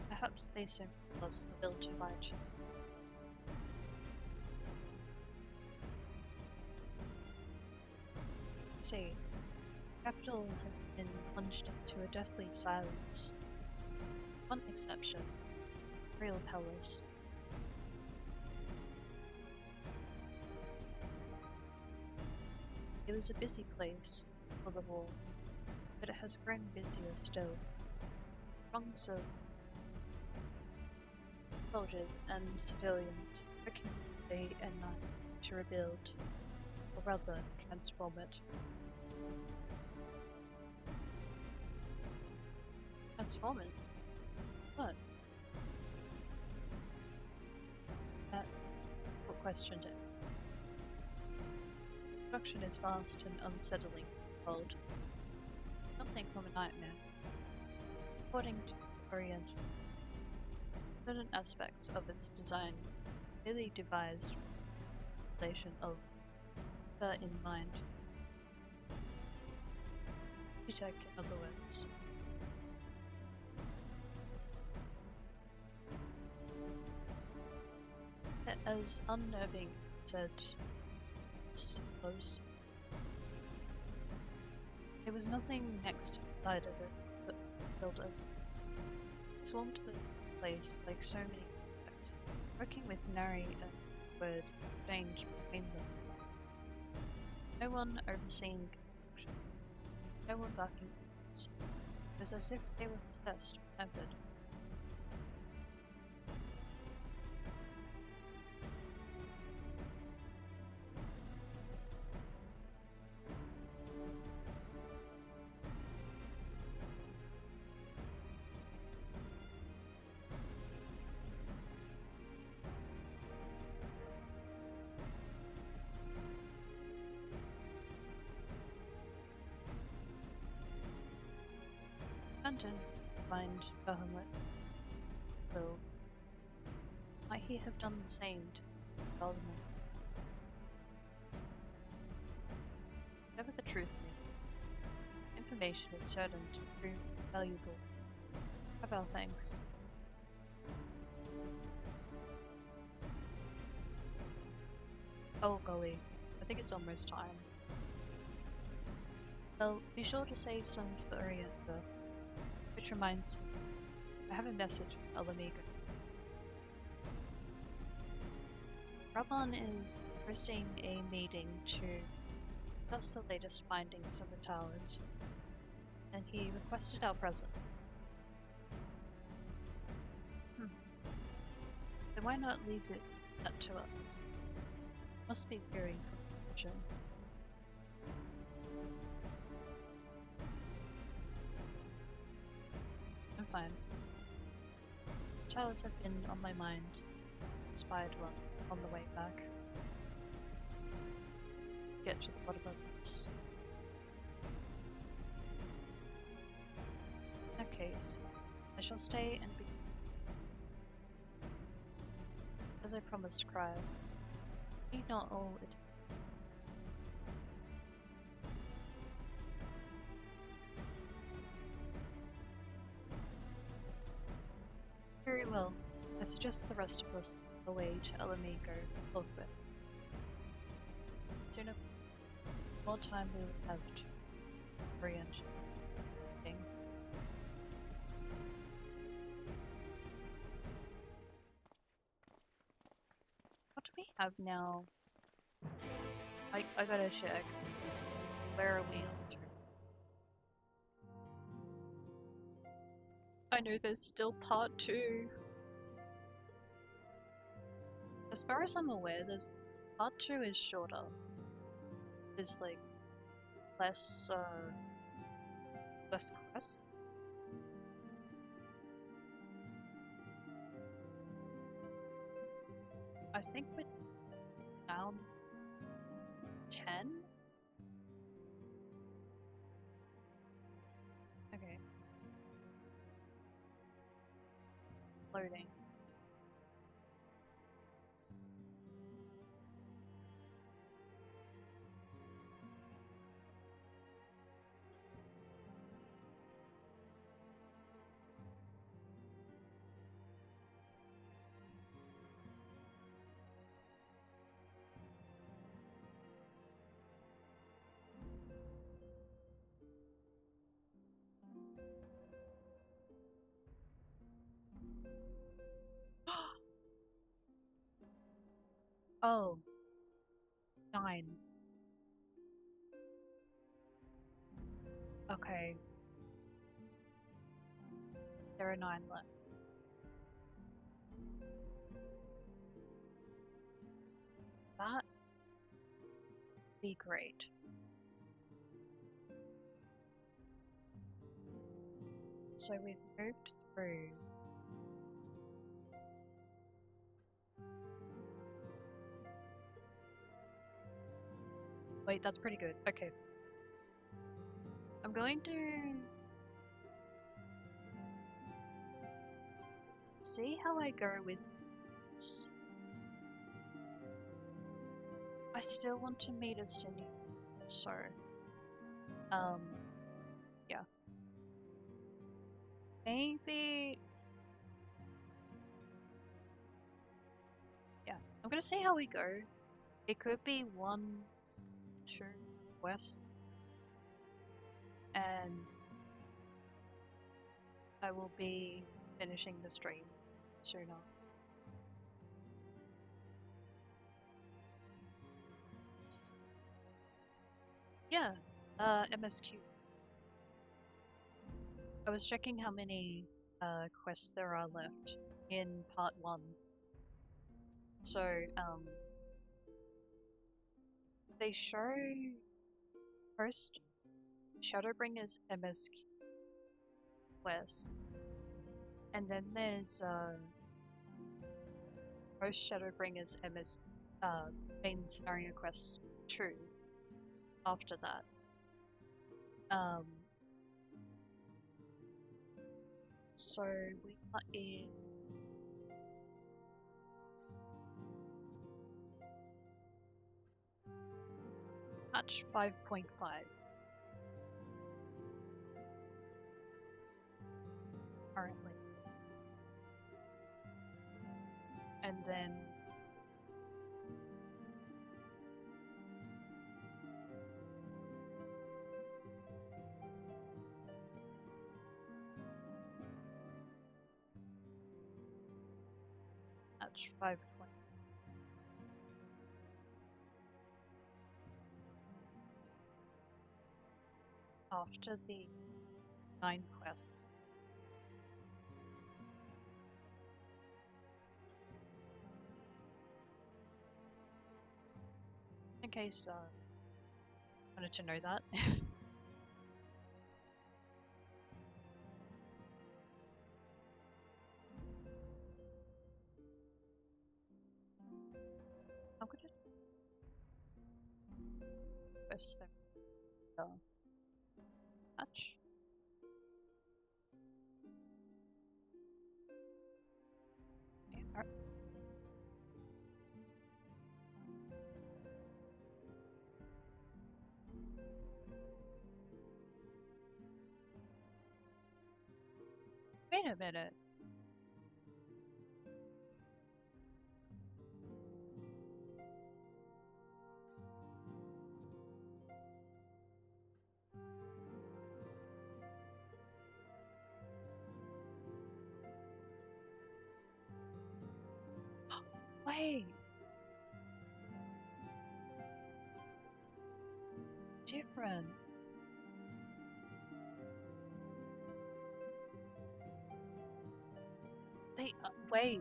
Perhaps they simply lost the will to fight. See, capital has been plunged into a deathly silence. One exception, real palace. It was a busy place for the war, but it has grown busier still. Throngs of soldiers and civilians working day and night to rebuild, or rather transform it. Transform it? What? That what questioned it. Construction is vast and unsettling, cold. Something from a nightmare. According to the Orient, certain aspects of its design clearly devised relation of her in mind. Tech, in other words. As unnerving said was, there was nothing next side of it but builders. It swarmed the place like so many insects, working with nary a word exchange between them. No one overseeing construction, no one backing orders. It was as if they were possessed or tempered. Anton find Bahamut killed. Might he have done the same to Solomon? Whatever the truth may be, information is certain to prove valuable. Have our thanks. Oh golly, I think it's almost time. Well, be sure to save some for Orienta. Which reminds me, I have a message from Alamiga. Rabon is hosting a meeting to discuss the latest findings of the towers, and he requested our presence. Then why not leave it up to us? Must be very confusion. I'm fine. Towers have been on my mind. Inspired one on the way back. Get to the bottom of this. In that case, I shall stay and be as I promised Cryo. Need not all it. Very well. I suggest the rest of us away to Alamigo forthwith. Sooner, more time we will have to orient. What do we have now? I gotta check. where are we on to? I know there's still part 2. As far as I'm aware, there's part 2 is shorter. There's like less quests. I think we're down 10. Okay. Loading. Oh. 9. Okay. There are 9 left. That would be great. So we've moved through. Wait, that's pretty good. Okay. I'm going to see how I go with this. I still want to meet a Cindy, so yeah. Maybe yeah. I'm gonna see how we go. It could be 1, 2 west, and I will be finishing the stream sooner. Yeah, MSQ. I was checking how many quests there are left in part 1. So, they show Post-Shadowbringers MSQ quest, and then there's Post-Shadowbringers main scenario quest 2 after that. So we are in patch 5.5 currently. And then patch 5. After the 9 quests. In case wanted to know that. I'm gonna press the patch. Yeah. Wait a minute. Wait. Different. They wait.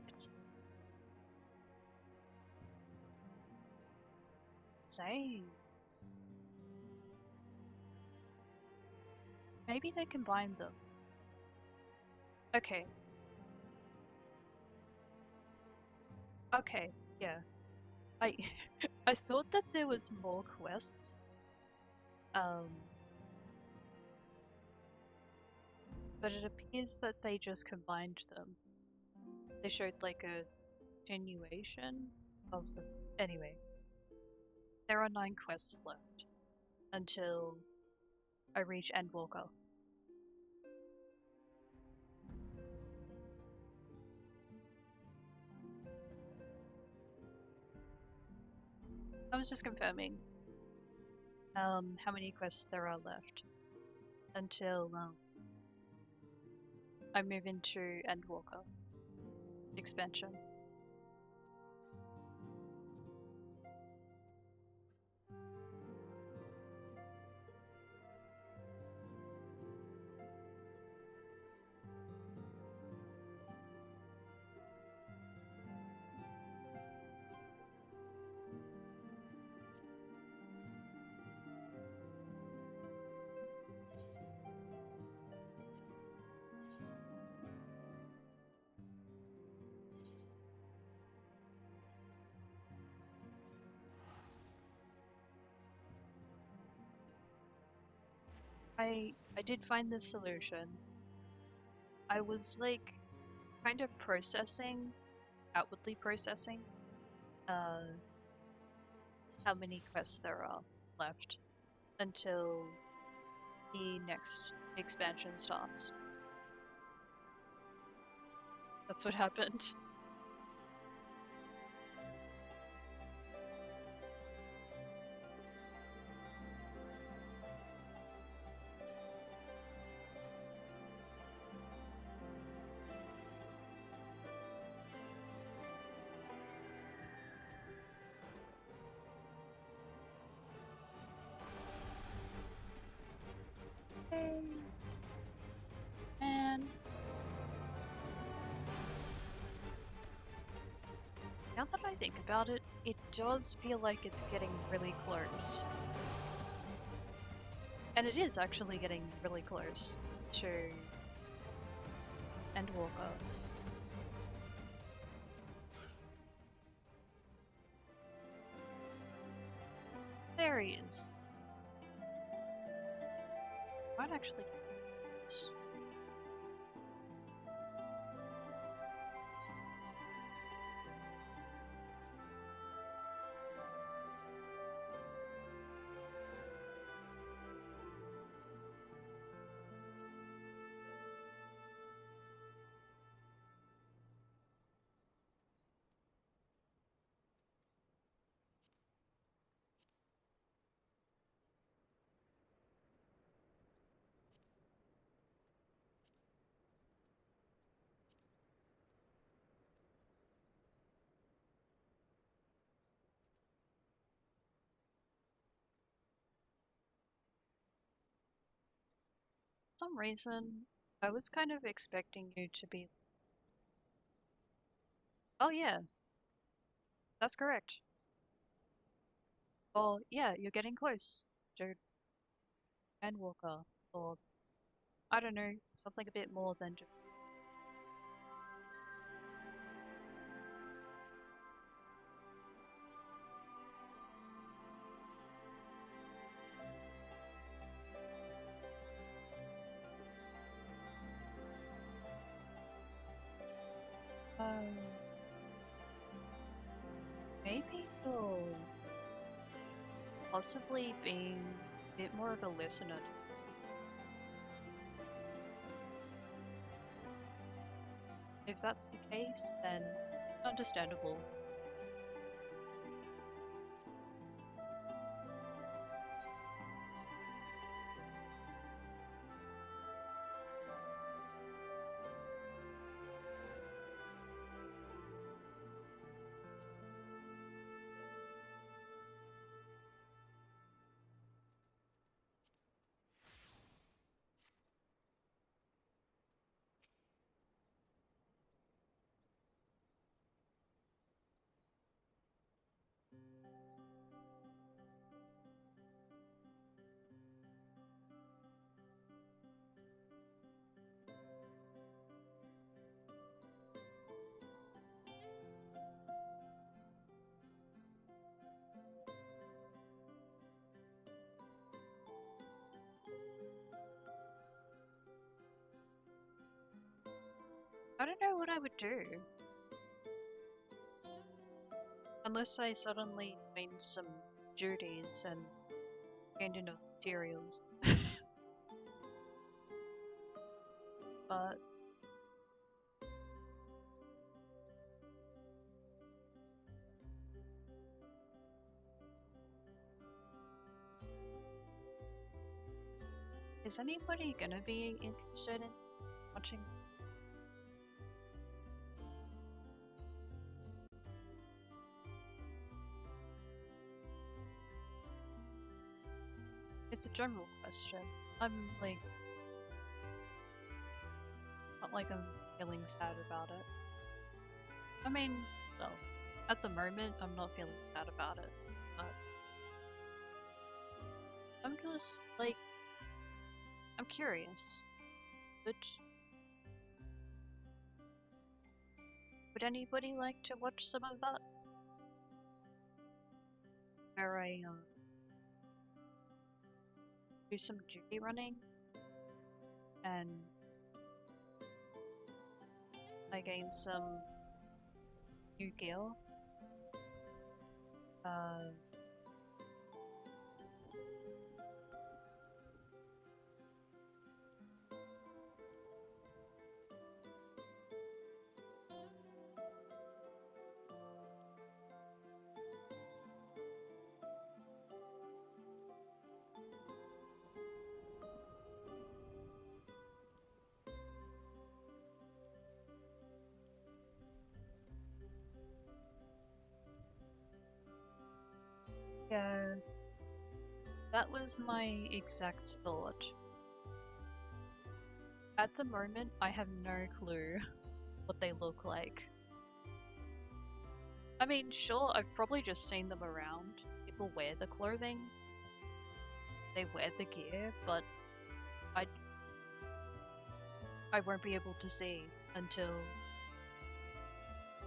It's insane. Maybe they combined them. Okay. Okay, yeah. I I thought that there was more quests. But it appears that they just combined them. They showed like a continuation of the. Anyway, there are 9 quests left until I reach Endwalker. I was just confirming how many quests there are left until I move into Endwalker expansion. I did find the solution. I was like kind of outwardly processing how many quests there are left until the next expansion starts. That's what happened. And now that I think about it, it does feel like it's getting really close. And it is actually getting really close to Endwalker. There he is. Might actually do this. For some reason, I was kind of expecting you to be. Oh yeah, that's correct. Or yeah, you're getting close to Endwalker. Or I don't know, something a bit more than just. Maybe you'll possibly being a bit more of a listener. If that's the case, then understandable. don't know what I would do. Unless I suddenly gained some duties and gained enough materials. But is anybody gonna be interested in watching? It's a general question. I'm like, not like I'm feeling sad about it. I mean, well, at the moment I'm not feeling sad about it, but I'm just like, I'm curious. Would anybody like to watch some of that? Where I do some duty running and I gain some new gear. Yeah, that was my exact thought. At the moment, I have no clue what they look like. I mean, sure, I've probably just seen them around. People wear the clothing, they wear the gear, but I won't be able to see until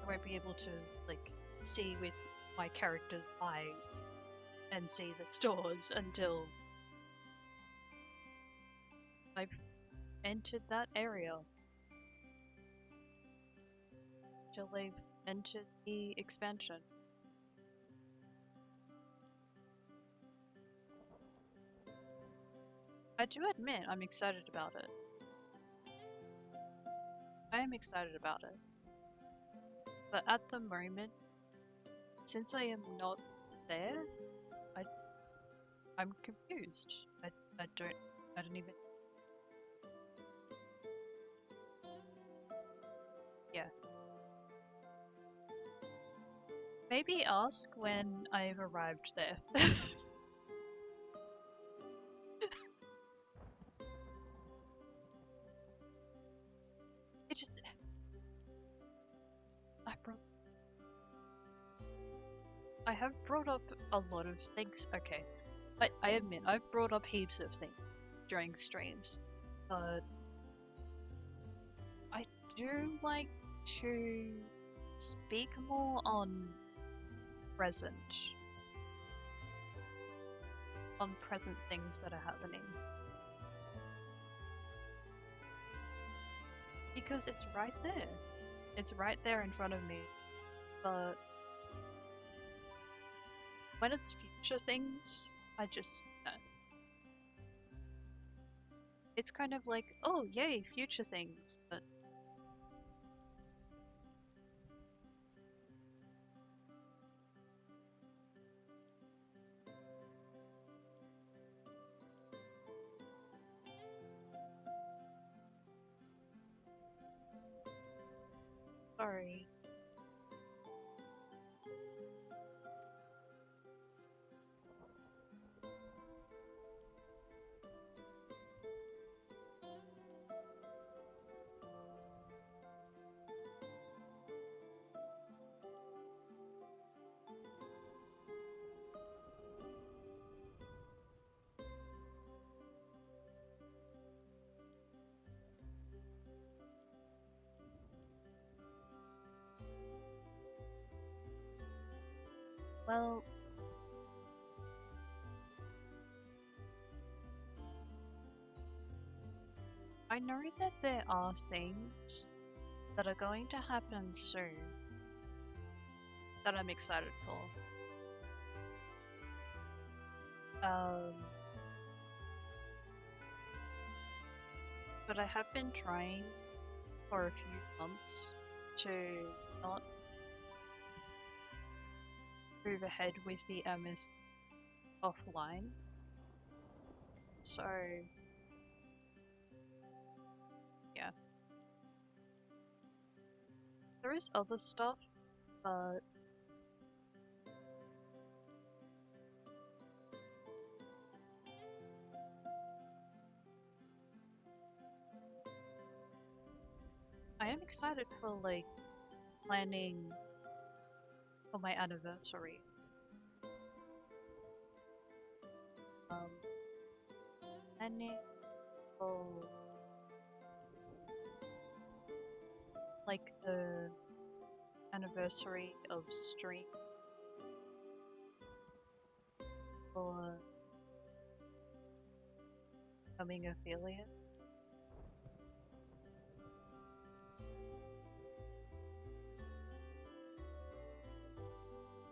I won't be able to like see with my character's eyes and see the stores until I've entered that area. Till they've entered the expansion. I do admit I'm excited about it. I am excited about it. But at the moment, since I am not there, I'm confused. I don't even. Yeah. Maybe ask when I've arrived there. It just. I have brought up a lot of things. Okay. I admit, I've brought up heaps of things during streams, but I do like to speak more on present things that are happening. Because it's right there. It's right there in front of me. But when it's future things, I just it's kind of like, oh yay, future things, but sorry. Well, I know that there are things that are going to happen soon that I'm excited for. But I have been trying for a few months to not move ahead with the MS offline. So yeah. There is other stuff, but I am excited for like planning for my anniversary. Planning for like the anniversary of stream for becoming affiliate.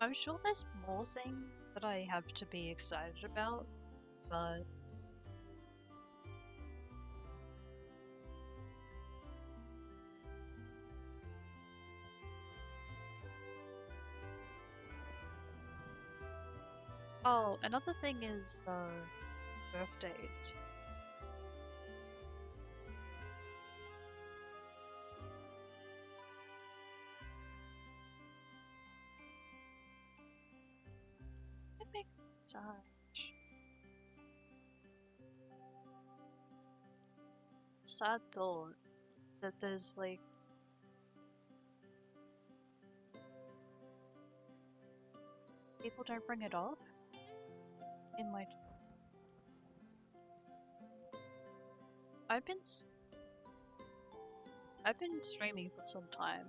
I'm sure there's more things that I have to be excited about, but oh, another thing is birthdays. It makes such sad thought that there's like people don't bring it up in my. I've been streaming for some time,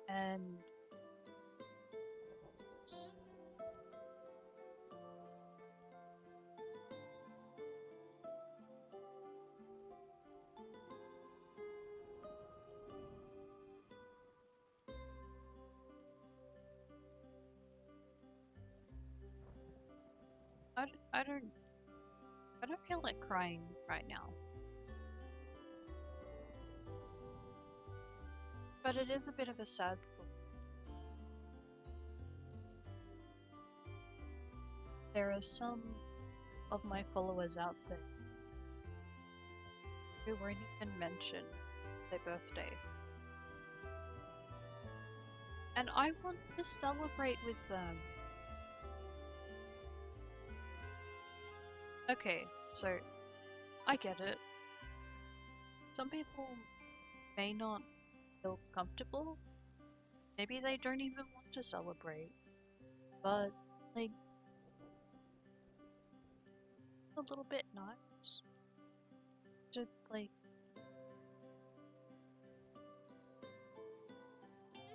and I don't feel like crying right now. But it is a bit of a sad thought. There are some of my followers out there who won't even mention their birthday. And I want to celebrate with them. Okay, so I get it. Some people may not feel comfortable. Maybe they don't even want to celebrate. But, like, a little bit nice. To, like,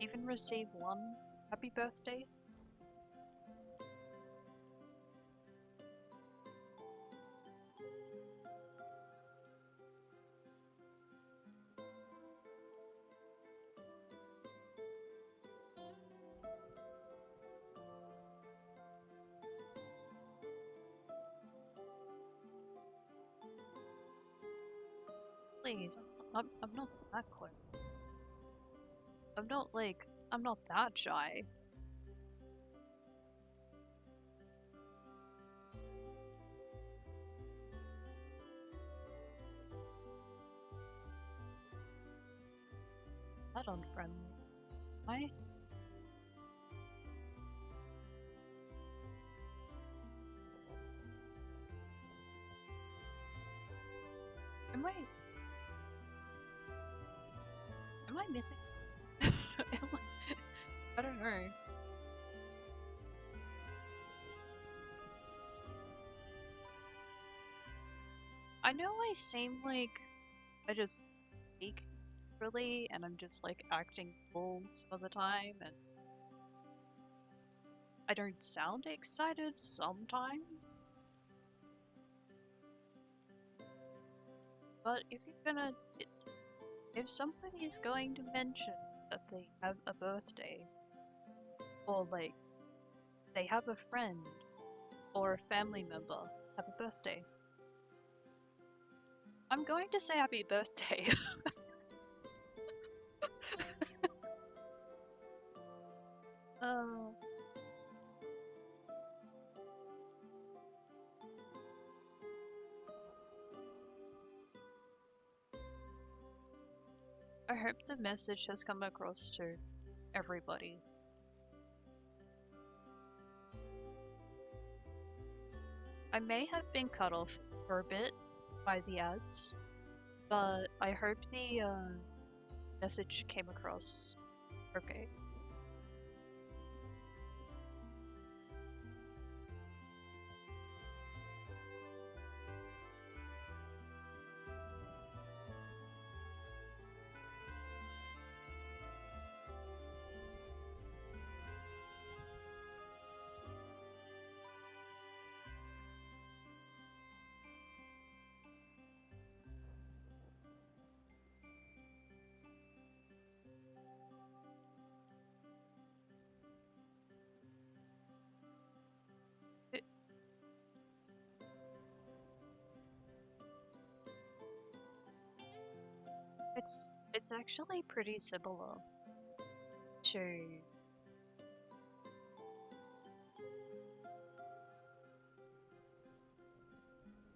even receive one happy birthday. Please, I'm not that close. I'm not that shy. That unfriendly. I am I missing? I don't know. I know I seem like I just speak really, and I'm just like acting cool some of the time, and I don't sound excited sometimes. But if you're gonna, if somebody is going to mention that they have a birthday, or like they have a friend or a family member have a birthday, I'm going to say happy birthday. uh, I hope the message has come across to everybody. I may have been cut off for a bit by the ads, but I hope the message came across okay. It's actually pretty similar to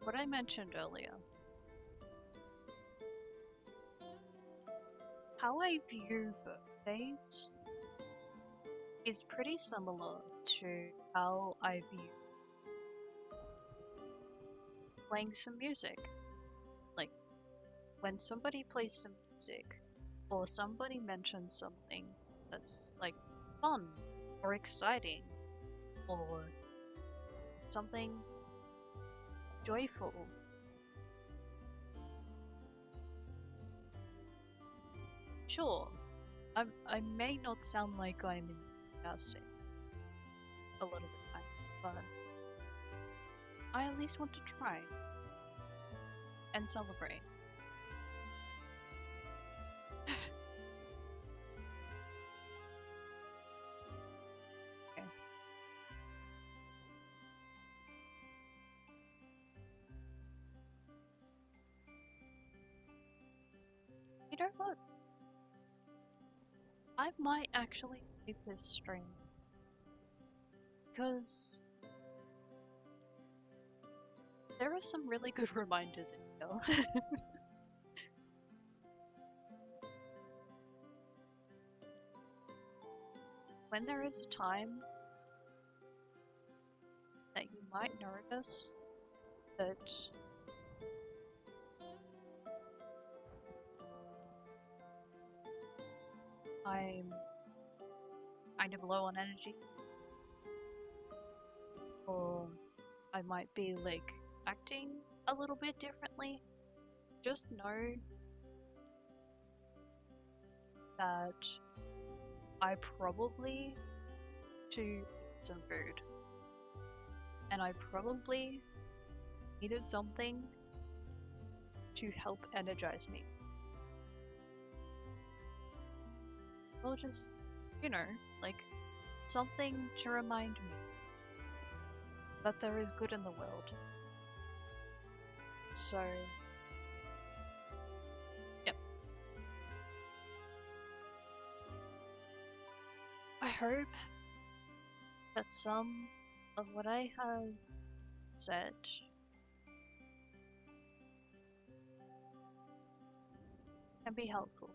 what I mentioned earlier. How I view birthdays is pretty similar to how I view playing some music. Like, when somebody plays some music, or somebody mentions something that's like fun or exciting or something joyful, sure, I may not sound like I'm enthusiastic a lot of the time, but I at least want to try and celebrate. Okay. You know what? I might actually leave this stream because there are some really good reminders in here. When there is a time that you might notice that I'm kind of low on energy, or I might be like acting a little bit differently, just know that I probably to eat some food, and I probably needed something to help energize me. Or just, you know, like something to remind me that there is good in the world. So, yep. I hope that some of what I have said can be helpful.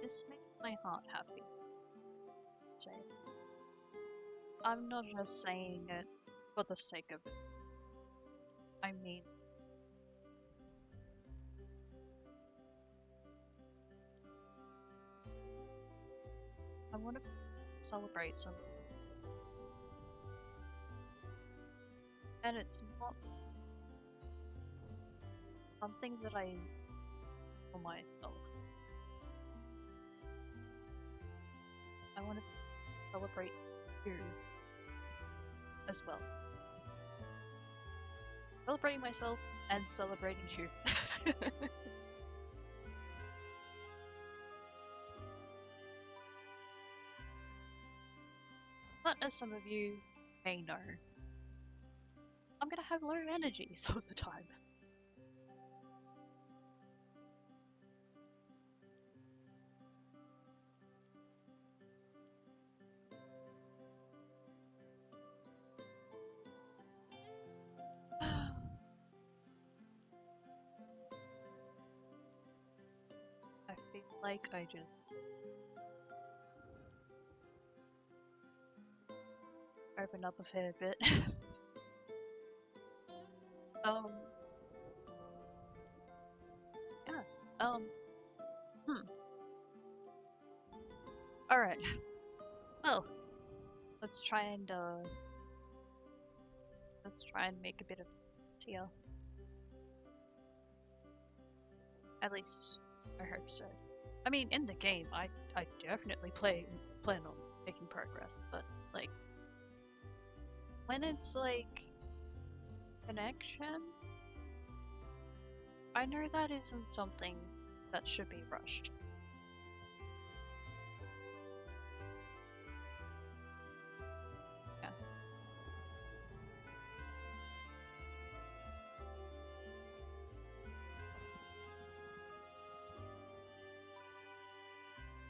This makes my heart happy. So, I'm not just saying it for the sake of it. I mean, want to celebrate some, and it's not something that I for myself. I want to celebrate you as well. Celebrating myself and celebrating you. But as some of you may know, I'm gonna have low energy some of the time. I feel like I just open up a fair bit. um, yeah, alright. Well, let's try and make a bit of here. At least I hope so. I mean, in the game, I definitely plan on making progress, but like when it's like connection, I know that isn't something that should be rushed. Yeah.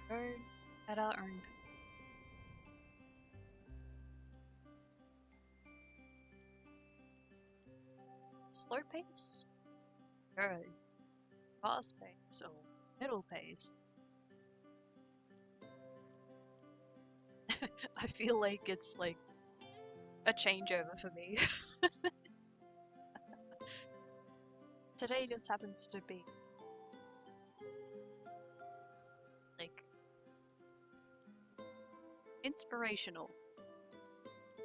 Go at our own. Slow pace? Go fast pace or middle pace? I feel like it's like a changeover for me. Today just happens to be like inspirational.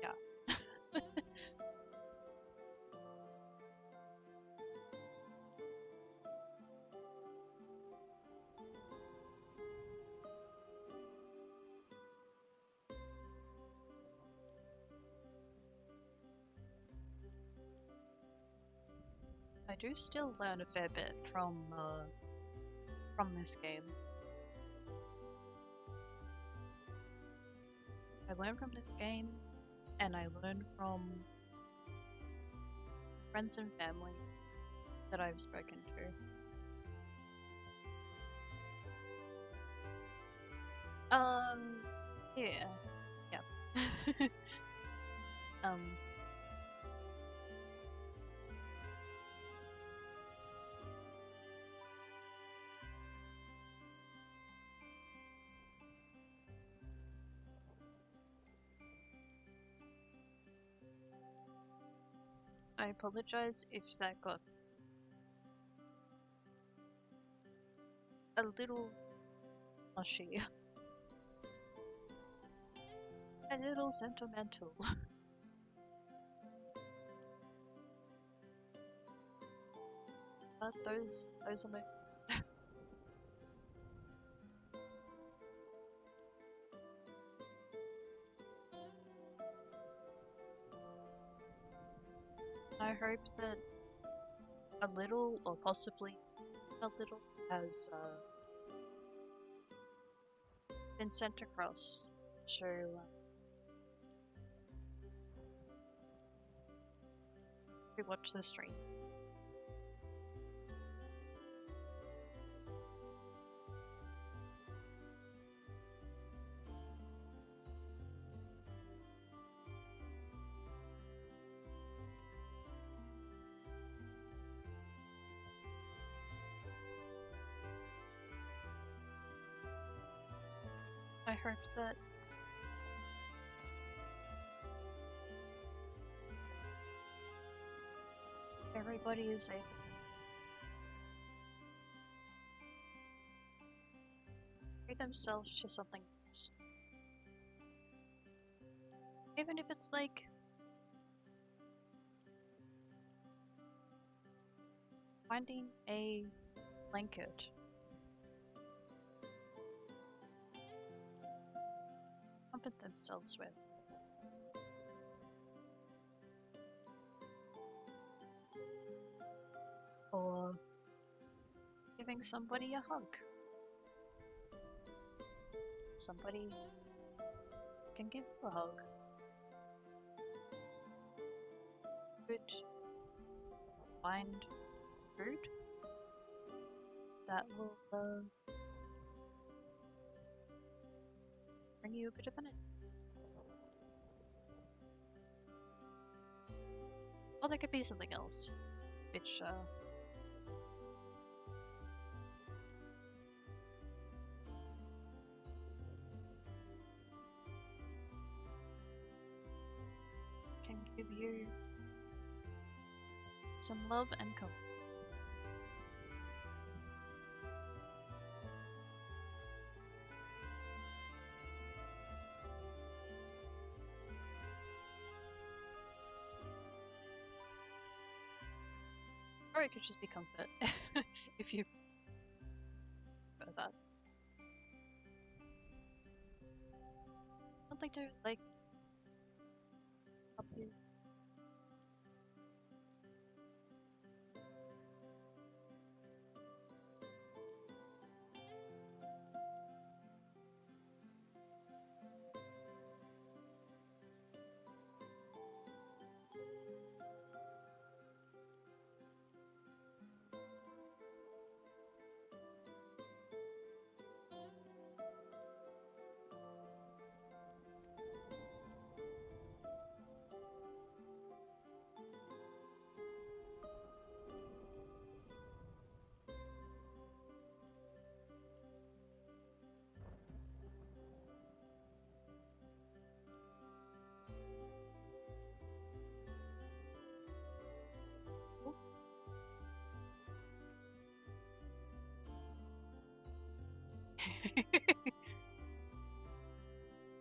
Yeah. I do still learn a fair bit from this game. I learn from this game, and I learn from friends and family that I've spoken to. Yeah. Yeah. I apologize if that got a little mushy. A little sentimental. But those are my I hope that a little, or possibly a little, has been sent across to watch the stream. I hope that everybody is able to treat themselves to something else. Even if it's like finding a blanket. Comfort themselves with. Or giving somebody a hug. Somebody can give you a hug. Could find food that will bring you a bit of energy. Or there could be something else, which can give you some love and comfort. Or it could just be comfort, if you prefer that. Something to, like, help you.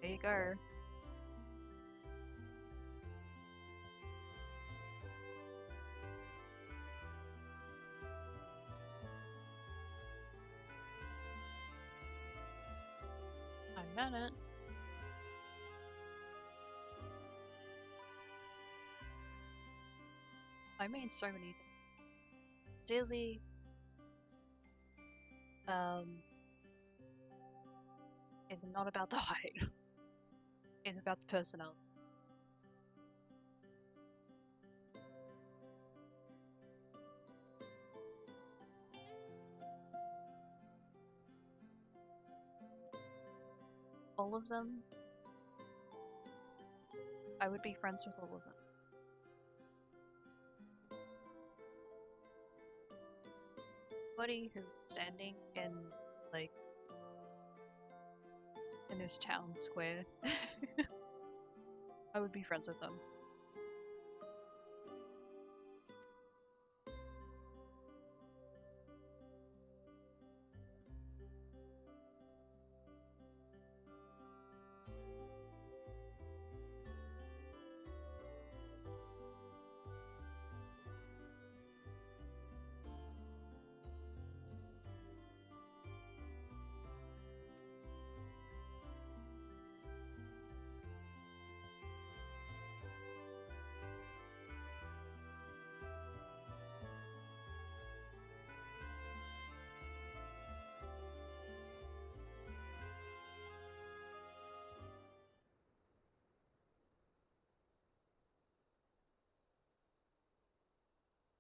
There you go. I meant it. I mean so many things. Daily, is not about the height. It's about the personality. All of them, I would be friends with all of them. Anybody who's standing in, like, in this town square, I would be friends with them.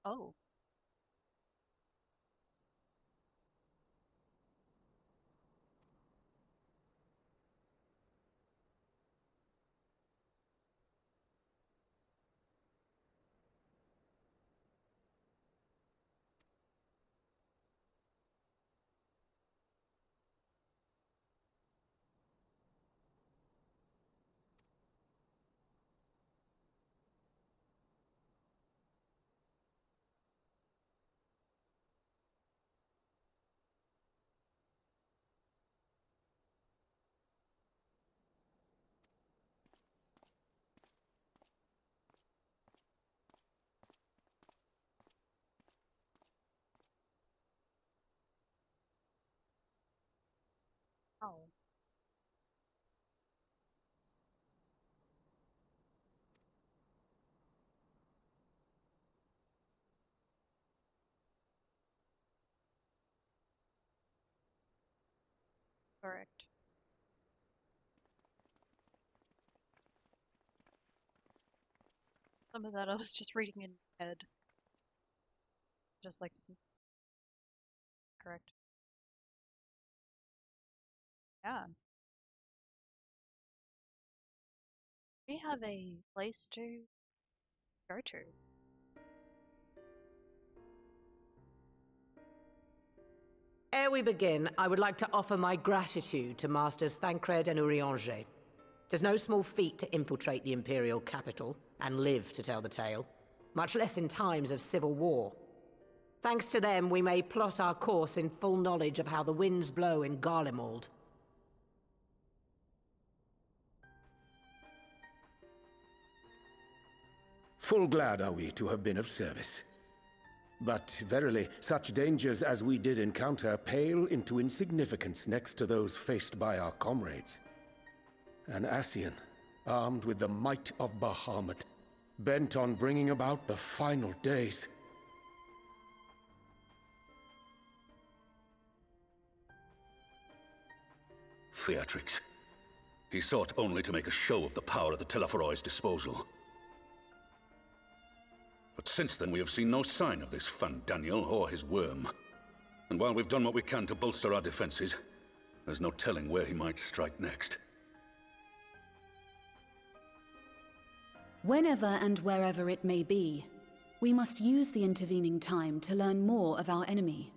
Oh. Oh. Correct. Some of that I was just reading in my head. Just like, correct. Yeah. We have a place to go to. Ere we begin, I would like to offer my gratitude to Masters Thancred and Urianger. Tis no small feat to infiltrate the Imperial capital and live to tell the tale, much less in times of civil war. Thanks to them, we may plot our course in full knowledge of how the winds blow in Garlemald. Full glad are we to have been of service. But verily, such dangers as we did encounter pale into insignificance next to those faced by our comrades. An Ascian, armed with the might of Bahamut, bent on bringing about the final days. Theatrix. He sought only to make a show of the power at the Teleforoi's disposal. But since then we have seen no sign of this Fandaniel or his worm. And while we've done what we can to bolster our defenses, there's no telling where he might strike next. Whenever and wherever it may be, we must use the intervening time to learn more of our enemy.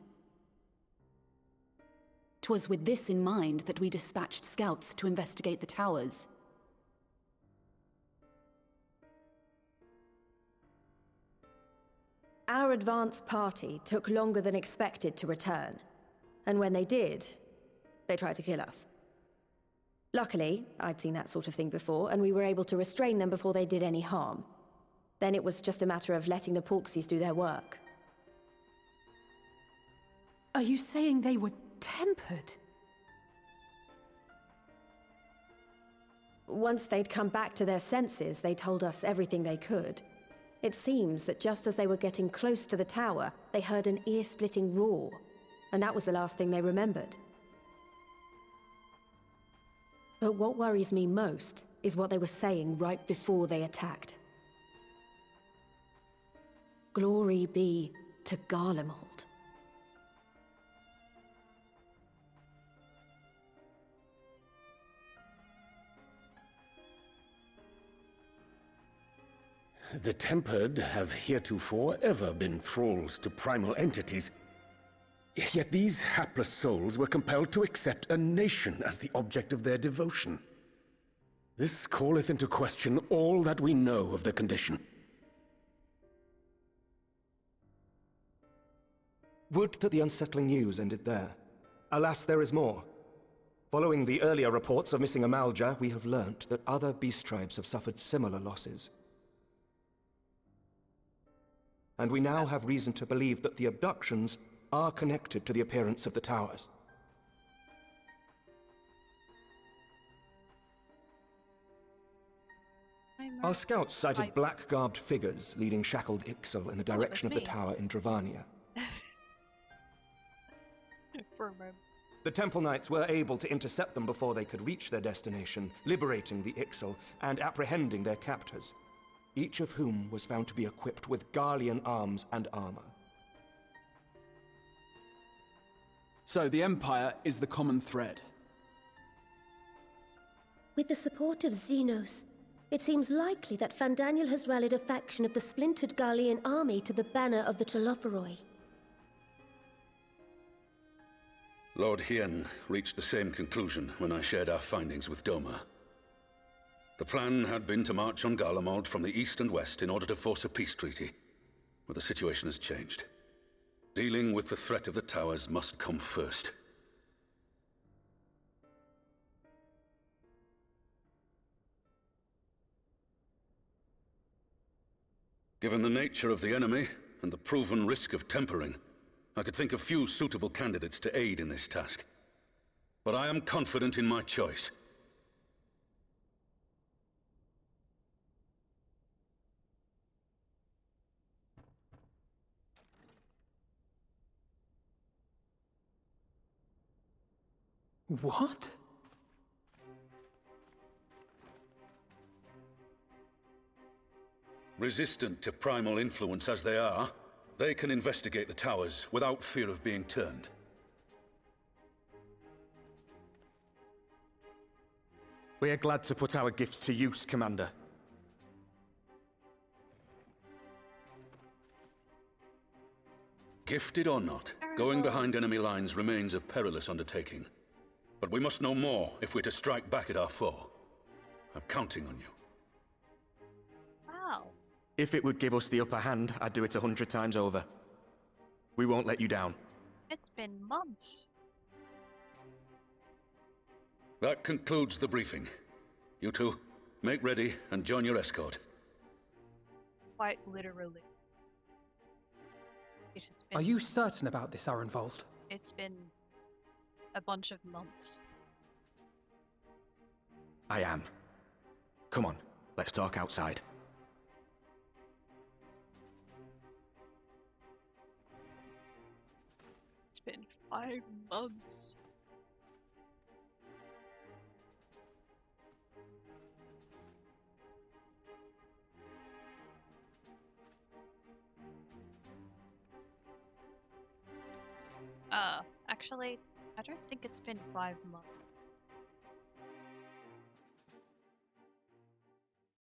'Twas with this in mind that we dispatched scouts to investigate the towers. Our advance party took longer than expected to return, and when they did, they tried to kill us. Luckily, I'd seen that sort of thing before, and we were able to restrain them before they did any harm. Then it was just a matter of letting the Porksies do their work. Are you saying they were tempered? Once they'd come back to their senses, they told us everything they could. It seems that just as they were getting close to the tower, they heard an ear-splitting roar, and that was the last thing they remembered. But what worries me most is what they were saying right before they attacked. Glory be to Garlemald. The Tempered have heretofore ever been thralls to primal entities. Yet these hapless souls were compelled to accept a nation as the object of their devotion. This calleth into question all that we know of their condition. Would that the unsettling news ended there. Alas, there is more. Following the earlier reports of missing Amalja, we have learnt that other beast tribes have suffered similar losses. And we now have reason to believe that the abductions are connected to the appearance of the towers. Our scouts sighted black-garbed figures leading shackled Ixal in the direction of the tower in Dravania. For a moment. The Temple Knights were able to intercept them before they could reach their destination, liberating the Ixal and apprehending their captors, each of whom was found to be equipped with Garlean arms and armor. So the Empire is the common thread. With the support of Xenos, it seems likely that Fandaniel has rallied a faction of the splintered Garlean army to the banner of the Telophoroi. Lord Hien reached the same conclusion when I shared our findings with Doma. The plan had been to march on Garlemald from the east and west in order to force a peace treaty, but the situation has changed. Dealing with the threat of the towers must come first. Given the nature of the enemy and the proven risk of tempering, I could think of few suitable candidates to aid in this task. but I am confident in my choice. What? Resistant to primal influence as they are, they can investigate the towers without fear of being turned. We are glad to put our gifts to use, Commander. Gifted or not, going behind enemy lines remains a perilous undertaking. But we must know more if we're to strike back at our foe. I'm counting on you. Wow. If it would give us the upper hand, I'd do it 100 times over. We won't let you down. It's been months. That concludes the briefing. You two, make ready and join your escort. Quite literally. Are you certain about this, Arenvold? It's been a bunch of months. I am. Come on, let's talk outside. It's been 5 months. Actually, I don't think it's been 5 months.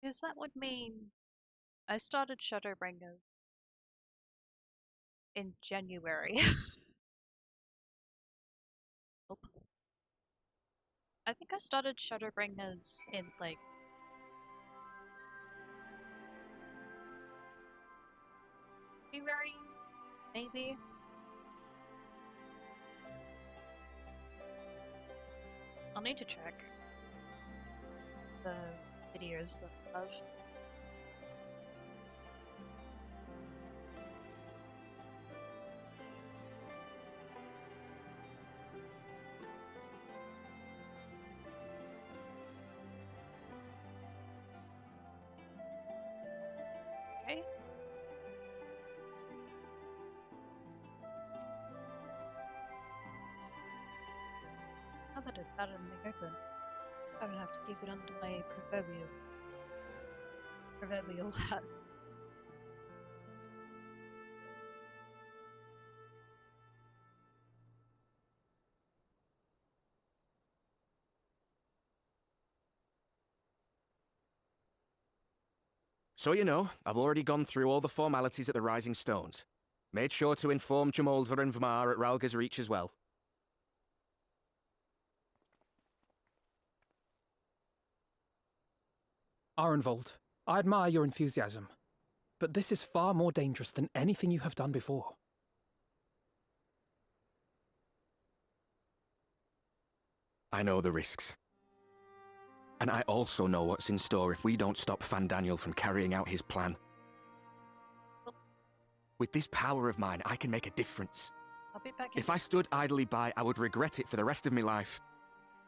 Because that would mean I started Shadowbringers in January. Nope. I think I started Shadowbringers in like February, maybe. I'll need to check the videos that I have. Okay. Now that it's out in the open, I don't have to keep it under my proverbial hat. So you know, I've already gone through all the formalities at the Rising Stones. Made sure to inform Jamoldva and Vamar at Ralga's Reach as well. Arenvold, I admire your enthusiasm, but this is far more dangerous than anything you have done before. I know the risks. And I also know what's in store if we don't stop Fandaniel from carrying out his plan. With this power of mine, I can make a difference. I'll be back in. If I stood idly by, I would regret it for the rest of my life.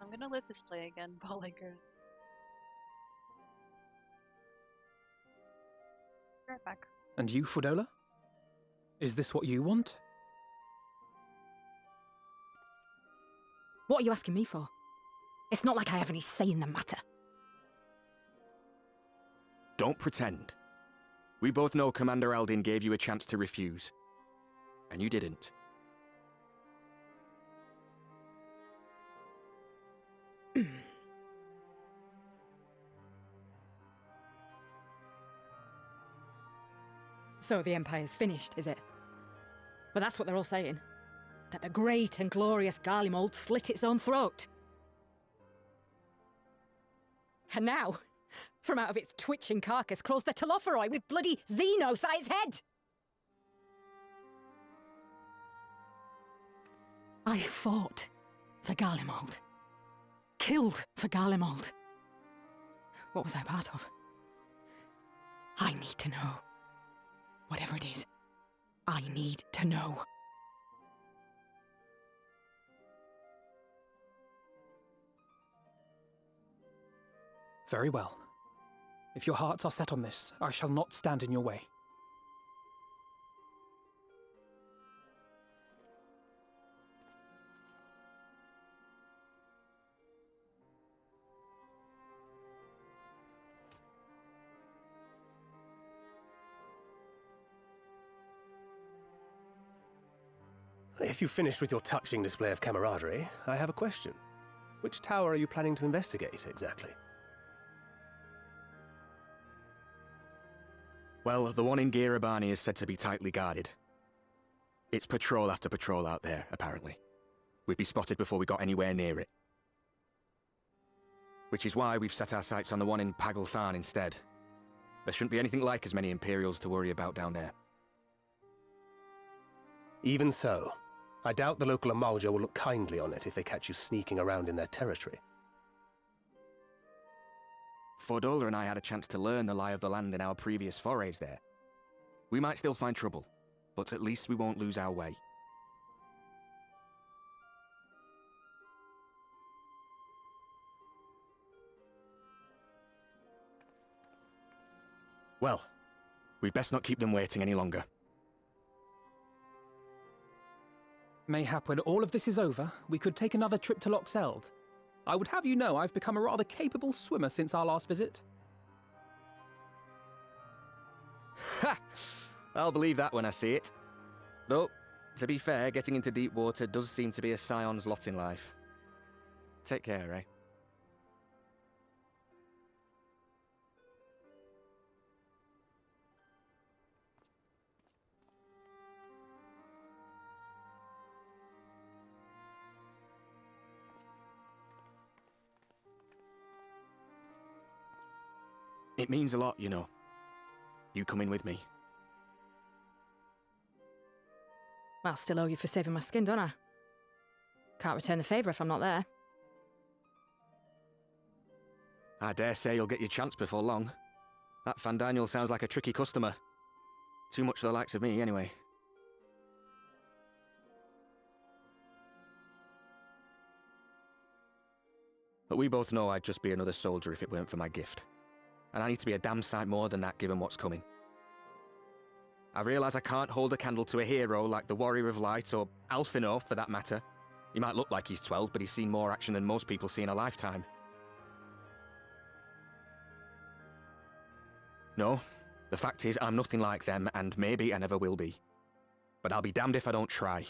I'm gonna let this play again while I go. Be right back. And you, Fudola? Is this what you want? What are you asking me for? It's not like I have any say in the matter. Don't pretend. We both know Commander Aldin gave you a chance to refuse. And you didn't. So the Empire's finished, is it? But that's what they're all saying. That the great and glorious Garlemald slit its own throat. And now, from out of its twitching carcass crawls the Telophoroi with bloody Xenos at its head! I fought for Garlemald. Killed for Garlemald. What was I part of? I need to know. Whatever it is, I need to know. Very well. If your hearts are set on this, I shall not stand in your way. If you've finished with your touching display of camaraderie, I have a question. Which tower are you planning to investigate, exactly? Well, the one in Girabani is said to be tightly guarded. It's patrol after patrol out there, apparently. We'd be spotted before we got anywhere near it. Which is why we've set our sights on the one in Pagalthan instead. There shouldn't be anything like as many Imperials to worry about down there. Even so, I doubt the local Amalja will look kindly on it if they catch you sneaking around in their territory. Fordola and I had a chance to learn the lie of the land in our previous forays there. We might still find trouble, but at least we won't lose our way. Well, we'd best not keep them waiting any longer. Mayhap when all of this is over, we could take another trip to Loxeld. I would have you know I've become a rather capable swimmer since our last visit. Ha! I'll believe that when I see it. Though, to be fair, getting into deep water does seem to be a scion's lot in life. Take care, eh? It means a lot, you know. You coming with me. I'll still owe you for saving my skin, don't I? Can't return the favour if I'm not there. I dare say you'll get your chance before long. That Van Daniel sounds like a tricky customer. Too much for the likes of me, anyway. But we both know I'd just be another soldier if it weren't for my gift. And I need to be a damn sight more than that given what's coming. I realise I can't hold a candle to a hero like the Warrior of Light, or Alphino for that matter. He might look like he's 12, but he's seen more action than most people see in a lifetime. No, the fact is I'm nothing like them, and maybe I never will be. But I'll be damned if I don't try.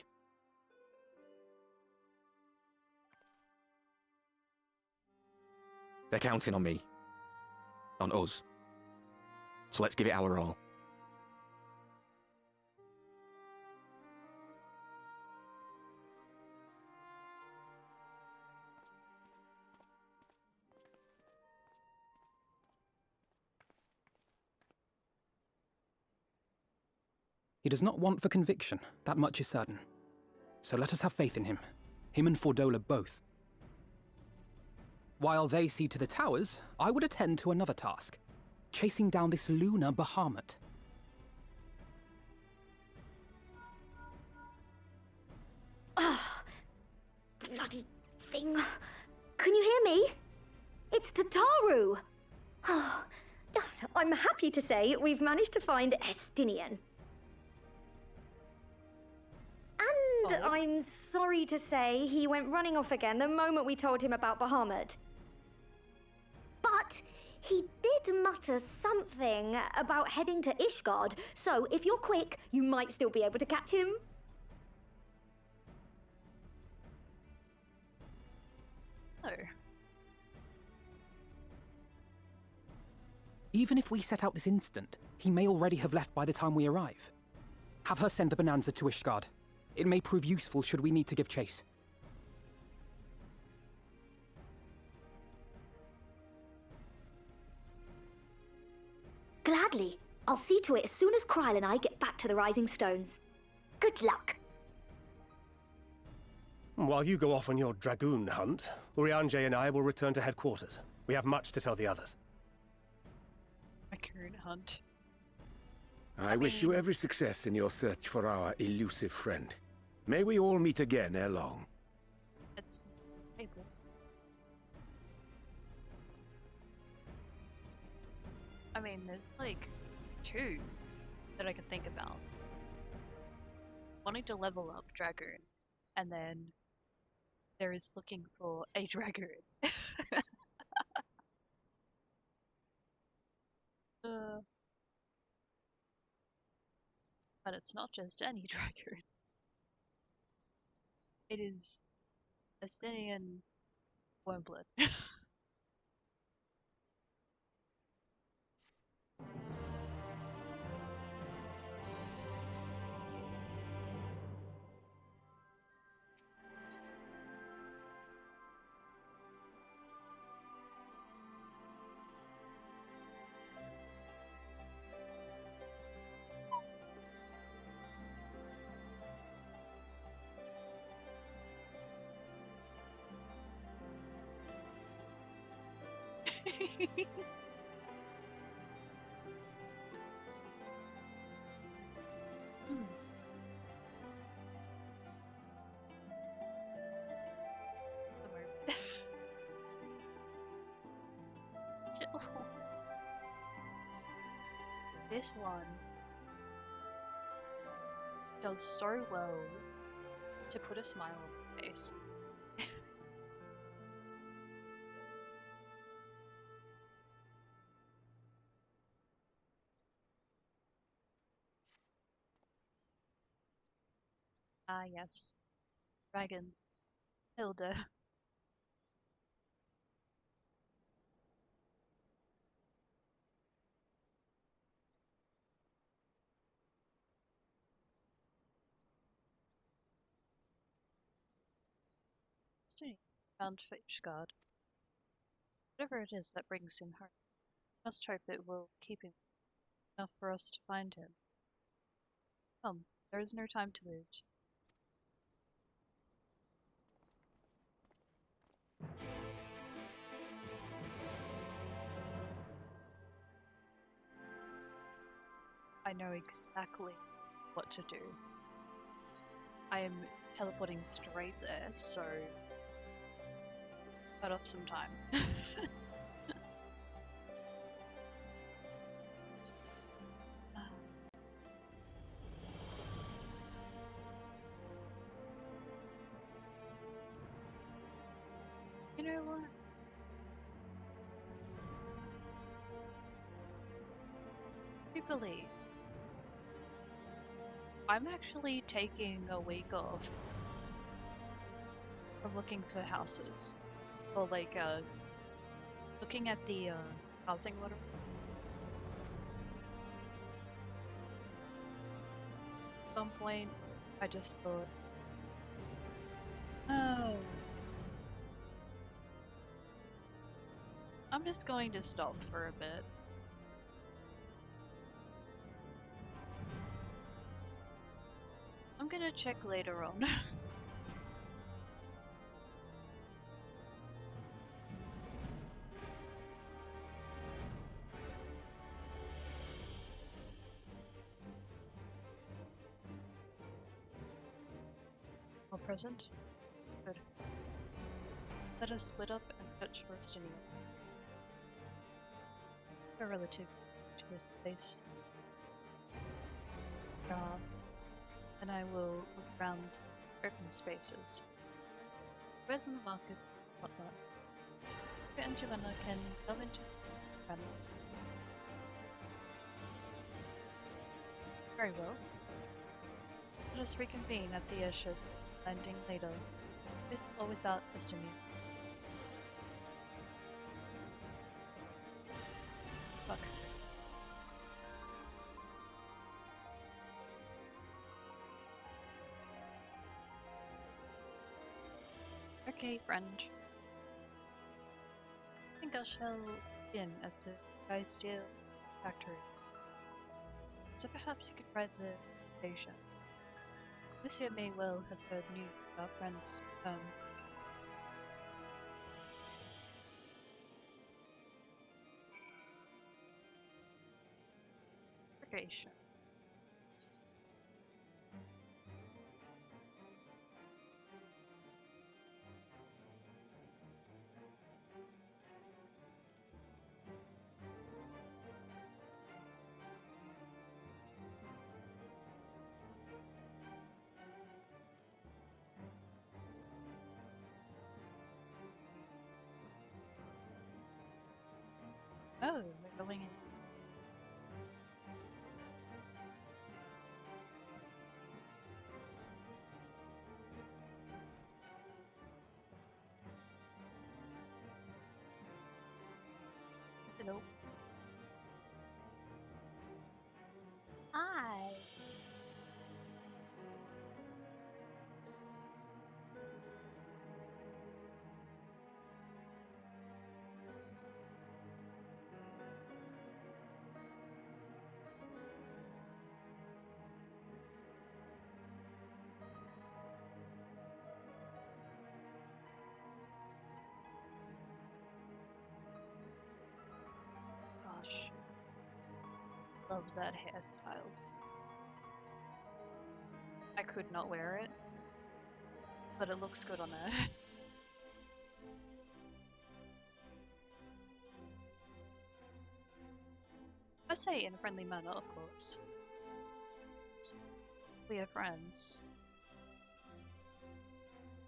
They're counting on me. On us. So let's give it our all. He does not want for conviction, that much is certain. So let us have faith in him. Him and Fordola both. While they see to the towers, I would attend to another task. Chasing down this lunar Bahamut. Ah, bloody thing. Can you hear me? It's Tataru. Ah, I'm happy to say we've managed to find Estinian. And I'm sorry to say he went running off again the moment we told him about Bahamut. But he did mutter something about heading to Ishgard, so if you're quick, you might still be able to catch him. Oh. Even if we set out this instant, he may already have left by the time we arrive. Have her send the Bonanza to Ishgard. It may prove useful should we need to give chase. Gladly. I'll see to it as soon as Kryl and I get back to the Rising Stones. Good luck. While you go off on your dragoon hunt, Urianger and I will return to headquarters. We have much to tell the others. A current hunt. I wish you every success in your search for our elusive friend. May we all meet again ere long. It's April. I mean, there's like two that I can think about. Wanting to level up Dragoon, and then there is looking for a Dragoon. uh, but it's not just any Dragoon. It is a Sinian Wormblood. This one does so well to put a smile on my face. Ah, yes. Dragons. Hilda. Found Fishguard. Whatever it is that brings him home, must hope it will keep him enough for us to find him. Come, there is no time to lose. I know exactly what to do. I am teleporting straight there, so cut off some time. You know what? I believe I'm actually taking a week off from looking for houses, or like looking at the housing lottery. At some point, I just thought, oh, I'm just going to stop for a bit. I'm gonna check later on. All present? Good. Let us split up and search for Estinia. A relative to this place. And I will look around open spaces. Where's in the markets and whatnot? Fit and Giovanna can delve into panels. Very well. Let us reconvene at the airship landing later, with or without Estinia. Fuck. Okay, friend. I think I shall begin at the Sky Steel factory. So perhaps you could write the invitation. This year may well have heard news of our friends' home. Okay, sure. Oh, we're going in. Hello. Hi. Gosh. Love that hairstyle. I could not wear it, but it looks good on her. I say in a friendly manner, of course. We are friends.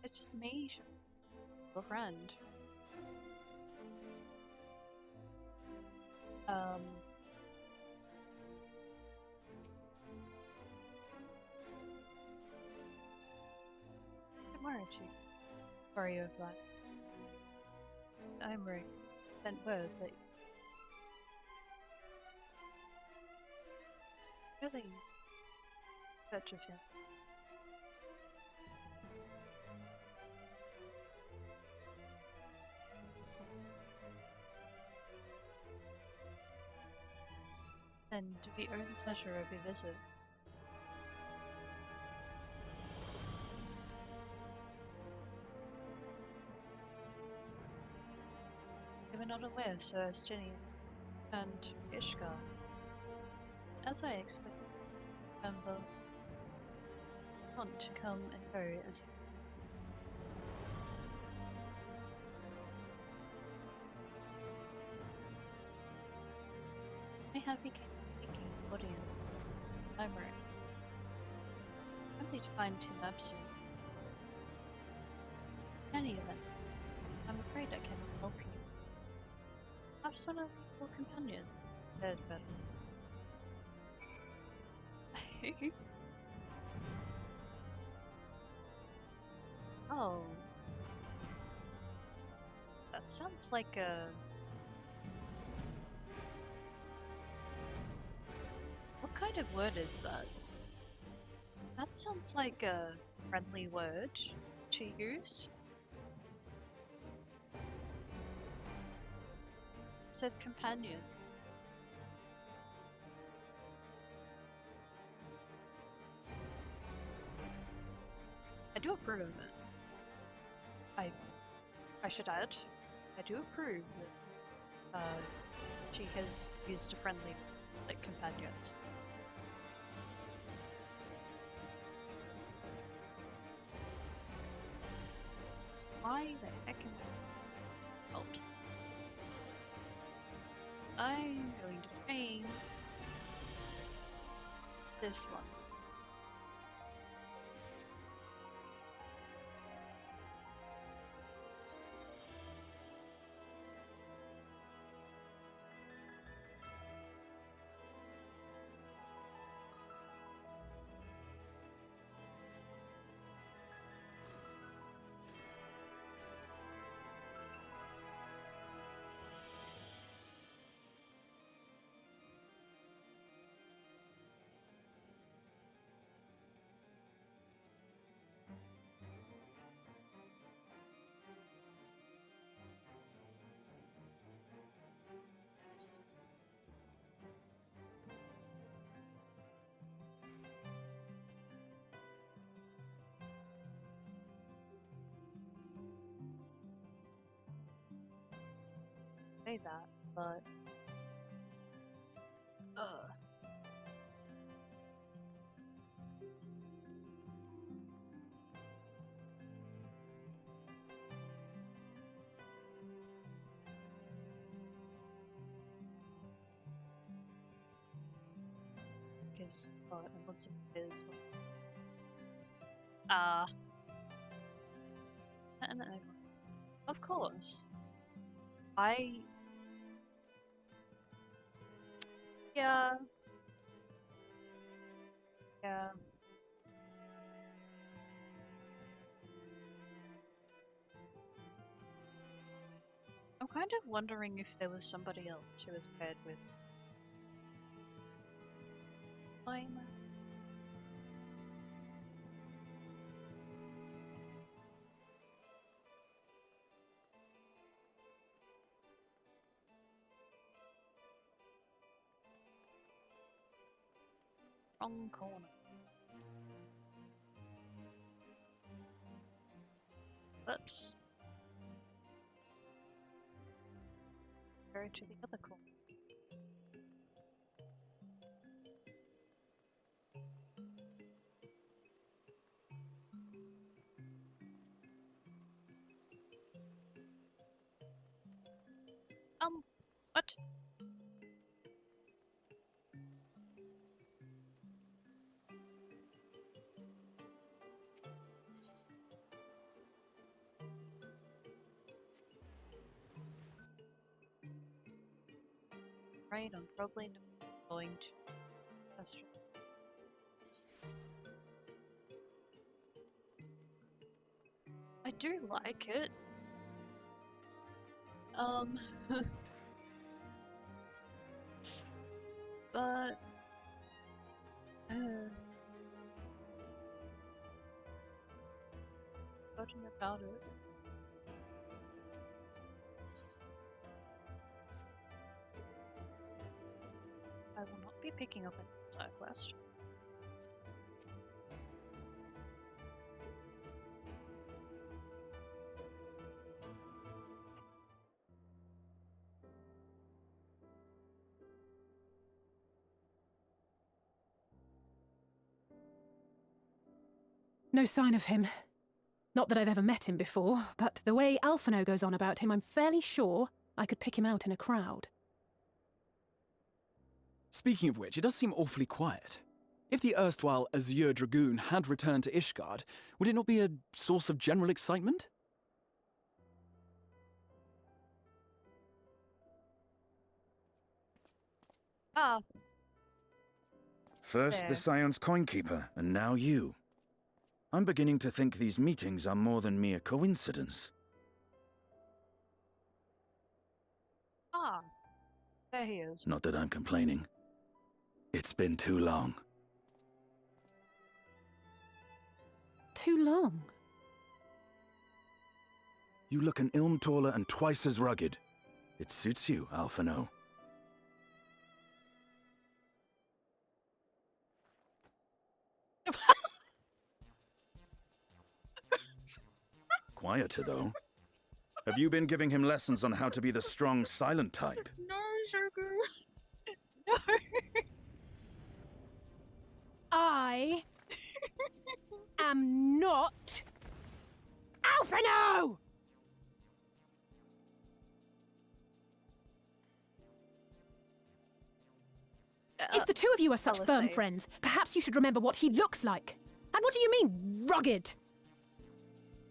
It's just me, your friend. Don't worry, Chief. Worry of that. I'm right. Sent word that using search of him. And we owe the pleasure of your visit. You were not aware, Sir Stinian and Ishgar. As I expected, remember, want to come and go as I have become thinking body of memory. Only to find him absent. In any event, I'm afraid I cannot help you. Perhaps one of your companions fared better. Oh. That sounds like a... What kind of word is that? That sounds like a friendly word to use. It says companion. I do approve of it. I should add, I do approve that she has used a friendly like companions. Why the heck am I out? I'm going to change this one. Say that, but because and lots of is and of course I Yeah. Yeah. I'm kind of wondering if there was somebody else who was paired with I'm wrong corner. Oops. Go to the other corner. What? Right, I'm probably not going to question. I do like it. But talking about it. I will not be picking up a side quest. No sign of him. Not that I've ever met him before, but the way Alphino goes on about him, I'm fairly sure I could pick him out in a crowd. Speaking of which, it does seem awfully quiet. If the erstwhile Azure Dragoon had returned to Ishgard, would it not be a source of general excitement? Ah. First the Scion's Coinkeeper, and now you. I'm beginning to think these meetings are more than mere coincidence. Ah. There he is. Not that I'm complaining. It's been too long. Too long? You look an ilm taller and twice as rugged. It suits you, Alphino. Quieter, though. Have you been giving him lessons on how to be the strong, silent type? No, sugar. No. I am not Alphino! If the two of you are such firm friends, perhaps you should remember what he looks like. And what do you mean, rugged?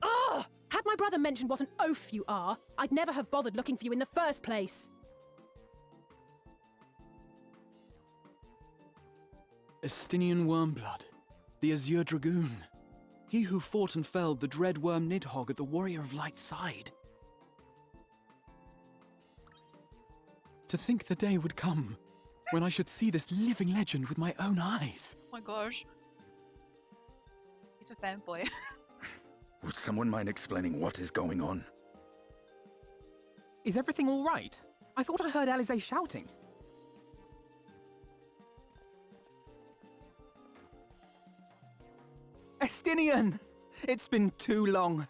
Ugh! Had my brother mentioned what an oaf you are, I'd never have bothered looking for you in the first place. Estinian Wormblood, the Azure Dragoon. He who fought and felled the dread worm Nidhogg at the Warrior of Light's side. To think the day would come when I should see this living legend with my own eyes. Oh my gosh. He's a fanboy. Would someone mind explaining what is going on? Is everything all right? I thought I heard Alize shouting. Estinian! It's been too long.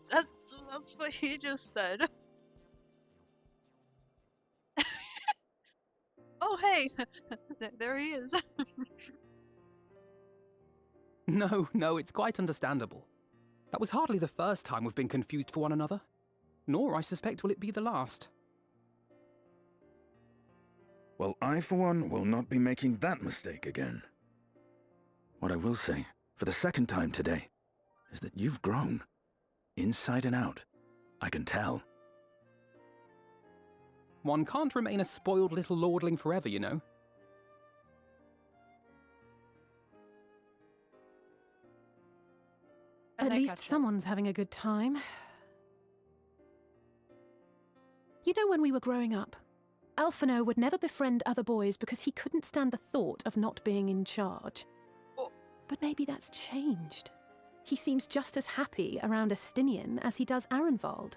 That's what he just said. Oh hey, there he is. No, it's quite understandable. That was hardly the first time we've been confused for one another. Nor, I suspect, will it be the last. Well, I, for one, will not be making that mistake again. What I will say, for the second time today, is that you've grown. Inside and out. I can tell. One can't remain a spoiled little lordling forever, you know. At least someone's having a good time. You know, when we were growing up, Alphino would never befriend other boys because he couldn't stand the thought of not being in charge. But maybe that's changed. He seems just as happy around Estinian as he does Arenvald.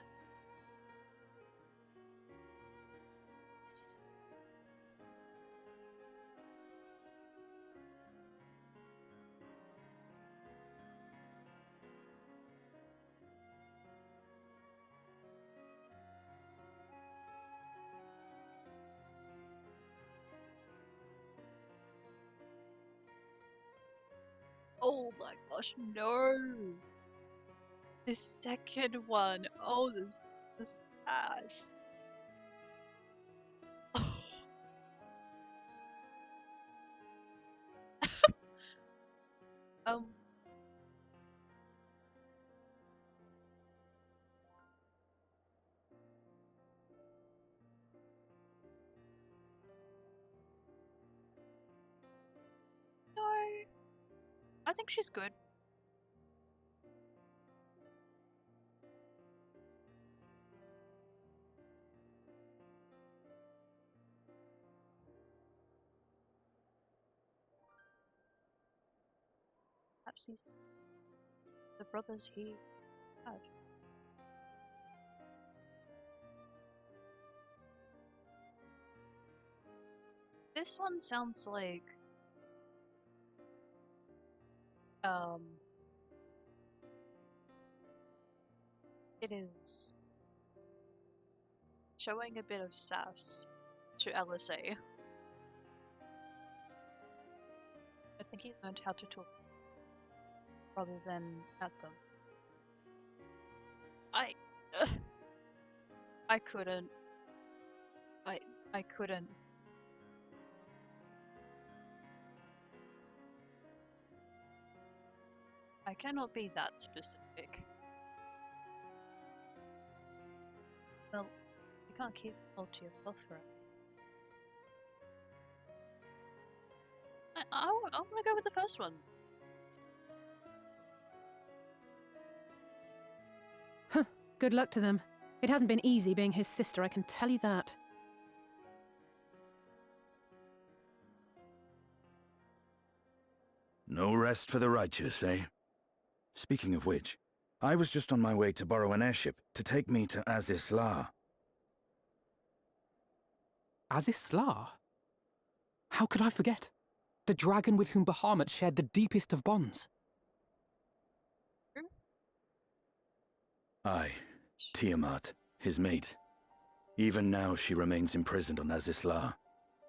Oh my gosh, no! The second one. Oh, this ass. Um. No. I think she's good. Perhaps he's the brothers he had. This one sounds like it is showing a bit of sass to LSA. I think he learned how to talk rather than at them. I couldn't. I couldn't. I cannot be that specific. Well, you can't keep it all to yourself forever. I want to go with the first one. Huh, good luck to them. It hasn't been easy being his sister, I can tell you that. No rest for the righteous, eh? Speaking of which, I was just on my way to borrow an airship to take me to Azisla. Azisla? How could I forget? The dragon with whom Bahamut shared the deepest of bonds. Aye, Tiamat, his mate. Even now she remains imprisoned on Azisla,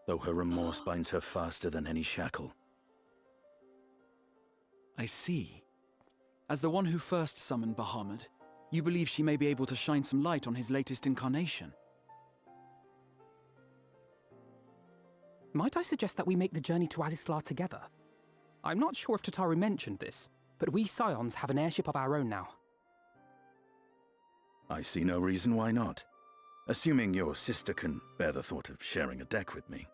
though her remorse binds her faster than any shackle. I see. As the one who first summoned Bahamut, you believe she may be able to shine some light on his latest incarnation. Might I suggest that we make the journey to Azisla together? I'm not sure if Tataru mentioned this, but we Scions have an airship of our own now. I see no reason why not. Assuming your sister can bear the thought of sharing a deck with me.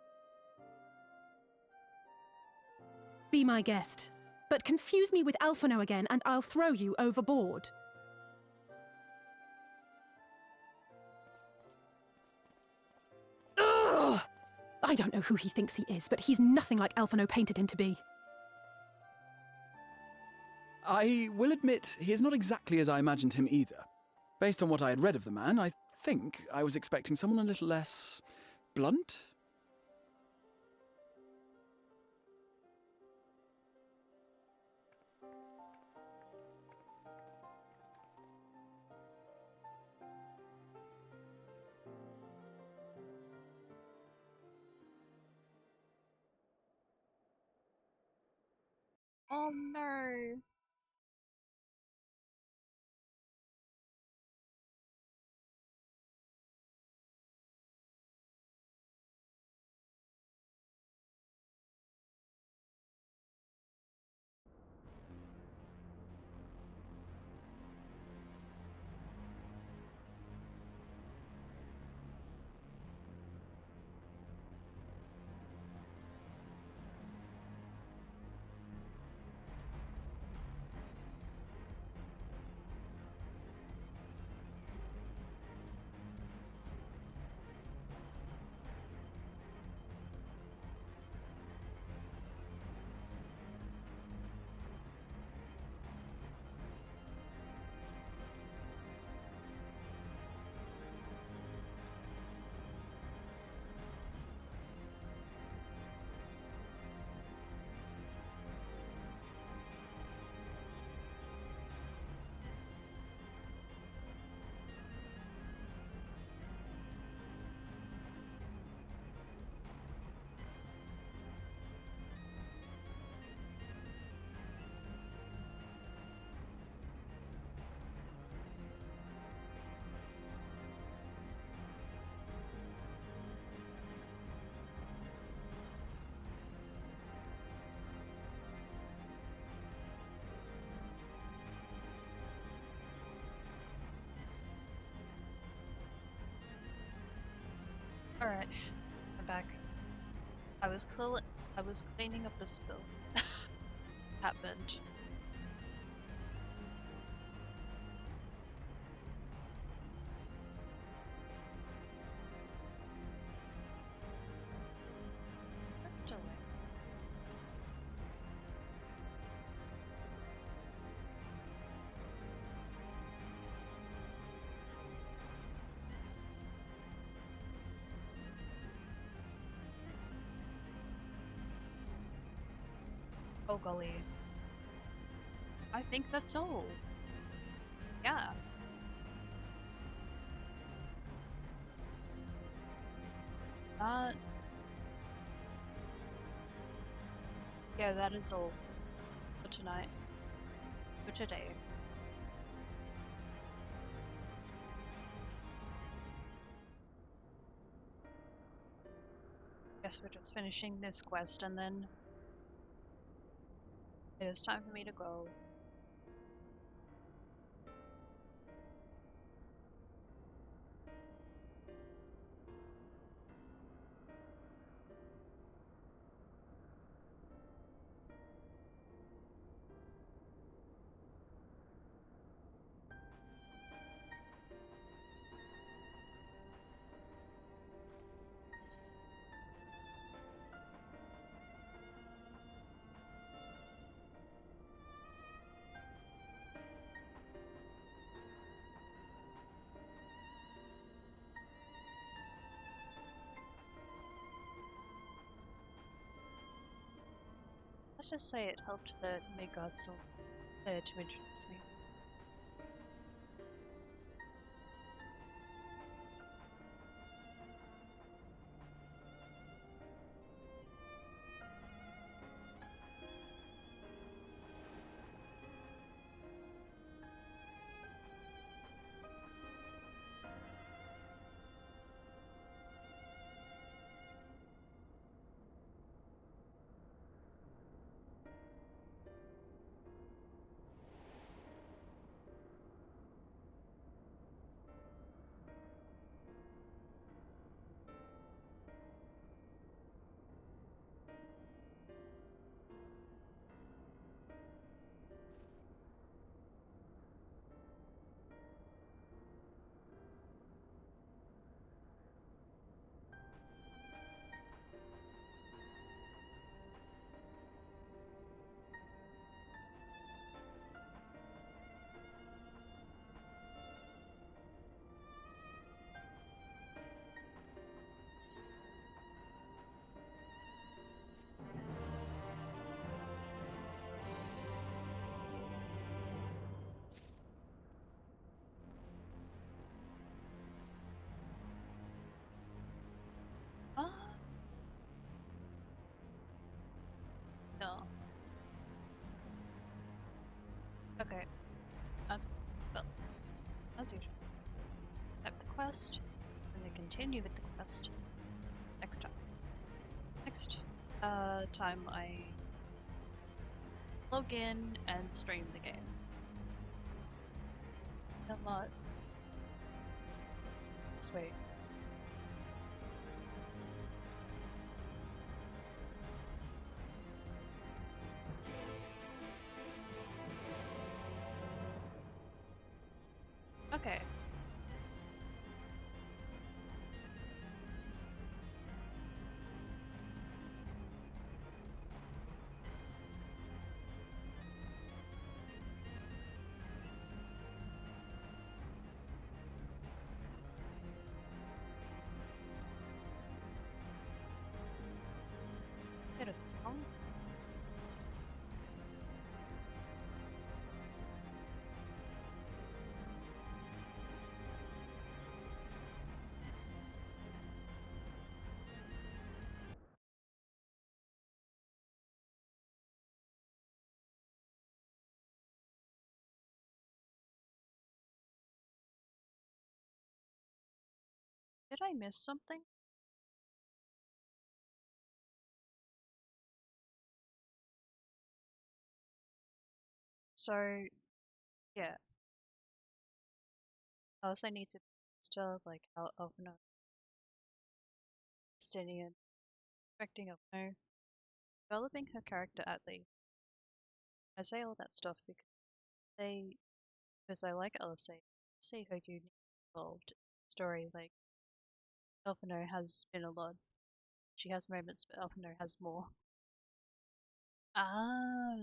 Be my guest. But confuse me with Alphino again and I'll throw you overboard. Ugh! I don't know who he thinks he is, but he's nothing like Alphino painted him to be. I will admit, he is not exactly as I imagined him either. Based on what I had read of the man, I think I was expecting someone a little less blunt. Oh no. Alright, I'm back. I was cleaning up a spill. Happened. Oh golly. I think that's all. Yeah. Yeah, that is all for tonight. For today. Guess we're just finishing this quest and then it is time for me to go. Let's just say it helped that Maygod's there to introduce me. No. Okay. Well, as usual. Have the quest, and then continue with the quest next time. Next time I log in and stream the game. A lot. Sweet. Okay. Bit of song. Did I miss something? So, yeah. I also need to still like how often Justinian, expecting of no, developing her character at least. I say all that stuff because I like Elise, see her unique involved story. Like Elfino has been a lot. She has moments, but Elfino has more. Ah,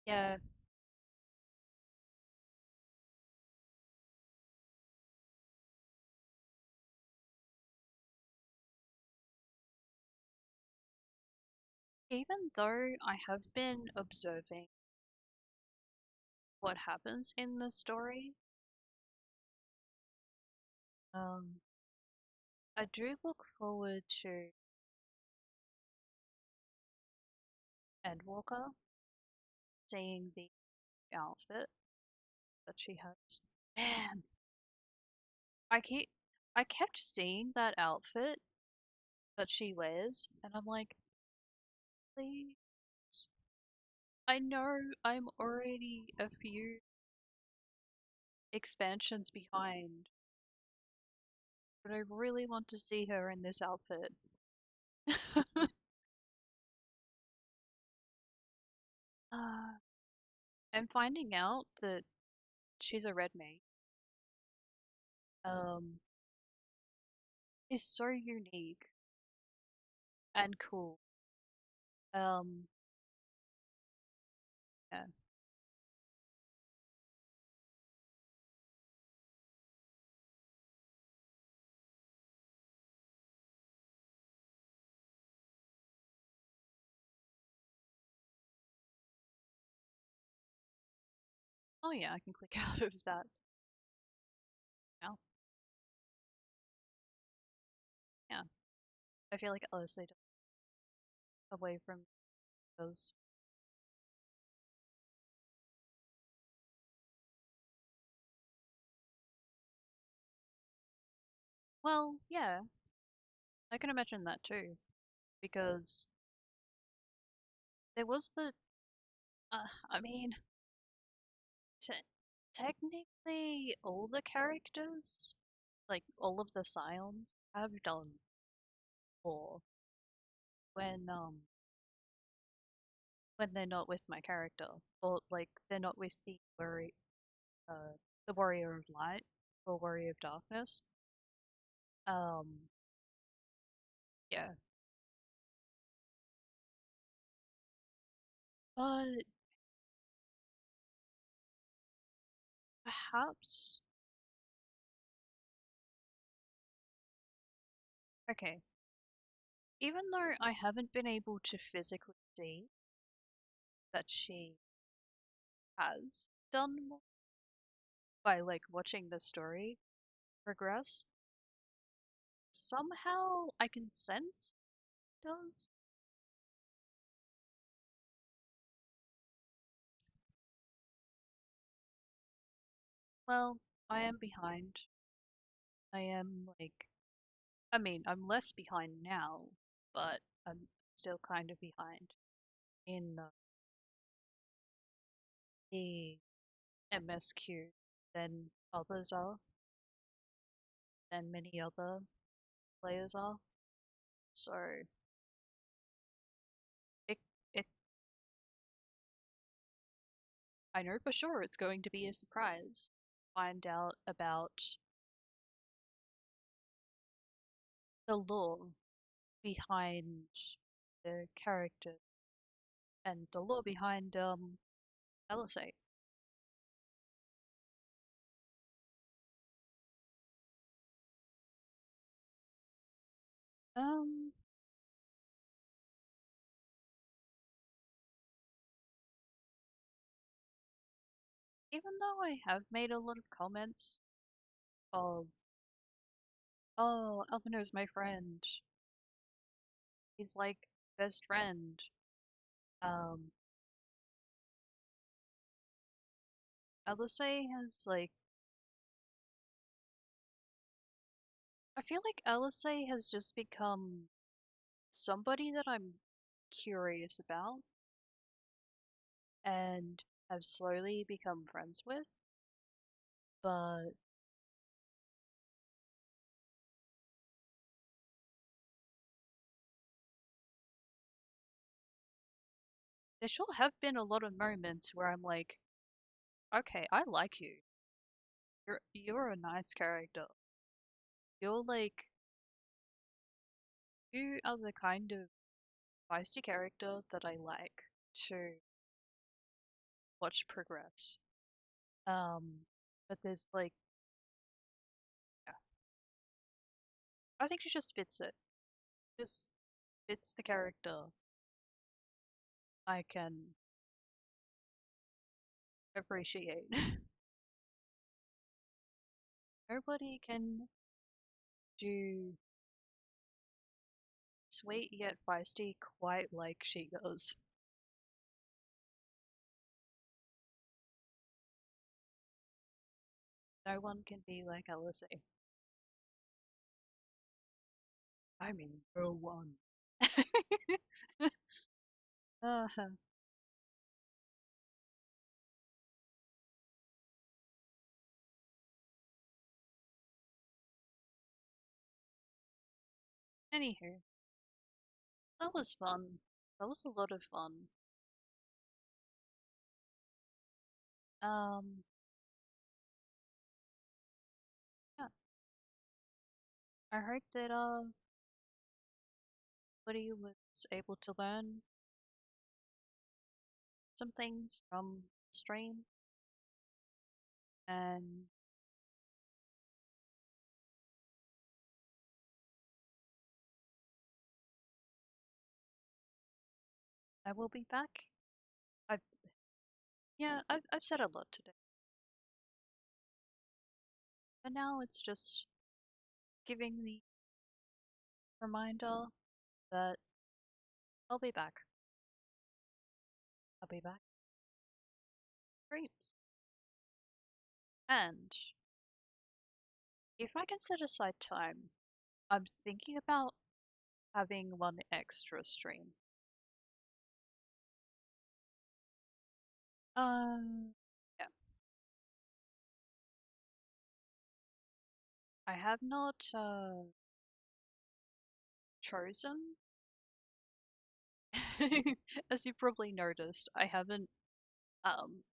yeah. Even though I have been observing what happens in the story, I do look forward to Endwalker, seeing the outfit that she has. Man, I keep I kept seeing that outfit that she wears, and I'm like, please. I know I'm already a few expansions behind, but I really want to see her in this outfit. I'm finding out that she's a red mage. Um, is so unique and cool. Yeah. Oh yeah, I can click out of that now. Yeah, I feel like Alice away from those. Well, yeah, I can imagine that too, because there was I mean, te technically all the characters, like all of the Scions, have done more when they're not with my character, or like they're not with the Warrior of Light or Warrior of Darkness. Um, yeah, but perhaps okay. Even though I haven't been able to physically see that she has done more by like watching the story progress, somehow I can sense it does. Well, I am behind. I am like, I mean, I'm less behind now, but I'm still kind of behind in the MSQ than others are, than many other players are. So it it I know for sure it's going to be a surprise. Find out about the lore behind the character and the lore behind LSA. Um Even though I have made a lot of comments of oh, Elvino's my friend. He's like best friend. Um LSA has like I feel like LSA has just become somebody that I'm curious about and have slowly become friends with, but there sure have been a lot of moments where I'm like, okay, I like you. You're a nice character. You're like, you are the kind of feisty character that I like to watch progress. But there's like, yeah, I think she just fits it. Just fits the character. I can appreciate. Nobody can do sweet yet feisty quite like she does. No one can be like Alice. I mean, no one. uh-huh. Anywho, that was fun. That was a lot of fun. Um, yeah. I heard that Woody was able to learn some things from stream, and I will be back. I've yeah, I've said a lot today, but now it's just giving the reminder that I'll be back. I'll be back. Streams. And if I can set aside time, I'm thinking about having one extra stream. Yeah. I have not chosen. As you probably noticed, I haven't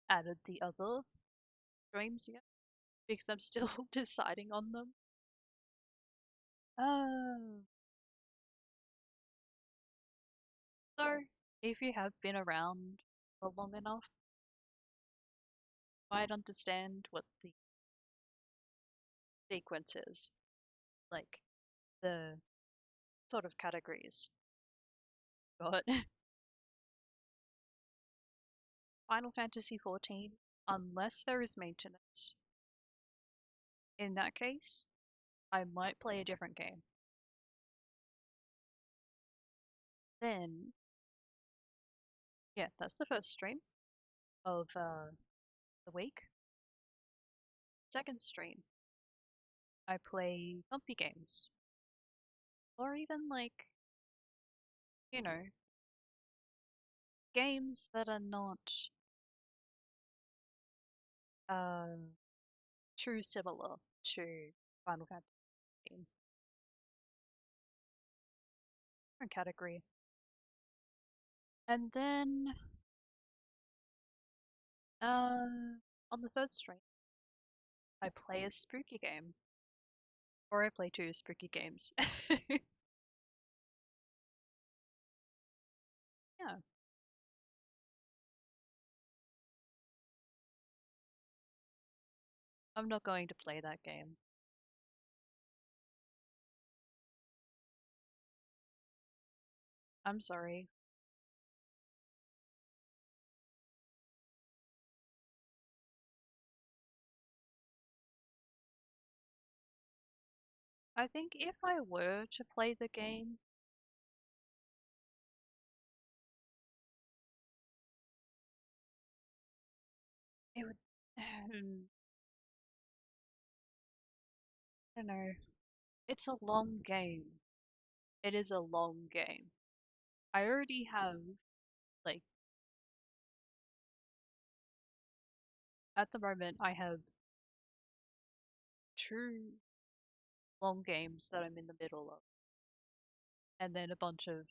added the other streams yet because I'm still deciding on them. Uh, so if you have been around for long enough, you might understand what the sequence is, like the sort of categories. But Final Fantasy XIV, unless there is maintenance, in that case, I might play a different game. Then, yeah, that's the first stream of the week. Second stream, I play comfy games. Or even like, you know, games that are not uh, too similar to Final Fantasy. Different category. And then on the third stream, I play a spooky game. Or I play two spooky games. Yeah. I'm not going to play that game. I'm sorry. I think if I were to play the game, it would. I don't know. It's a long game. It is a long game. I already have, like, at the moment, I have two long games that I'm in the middle of, and then a bunch of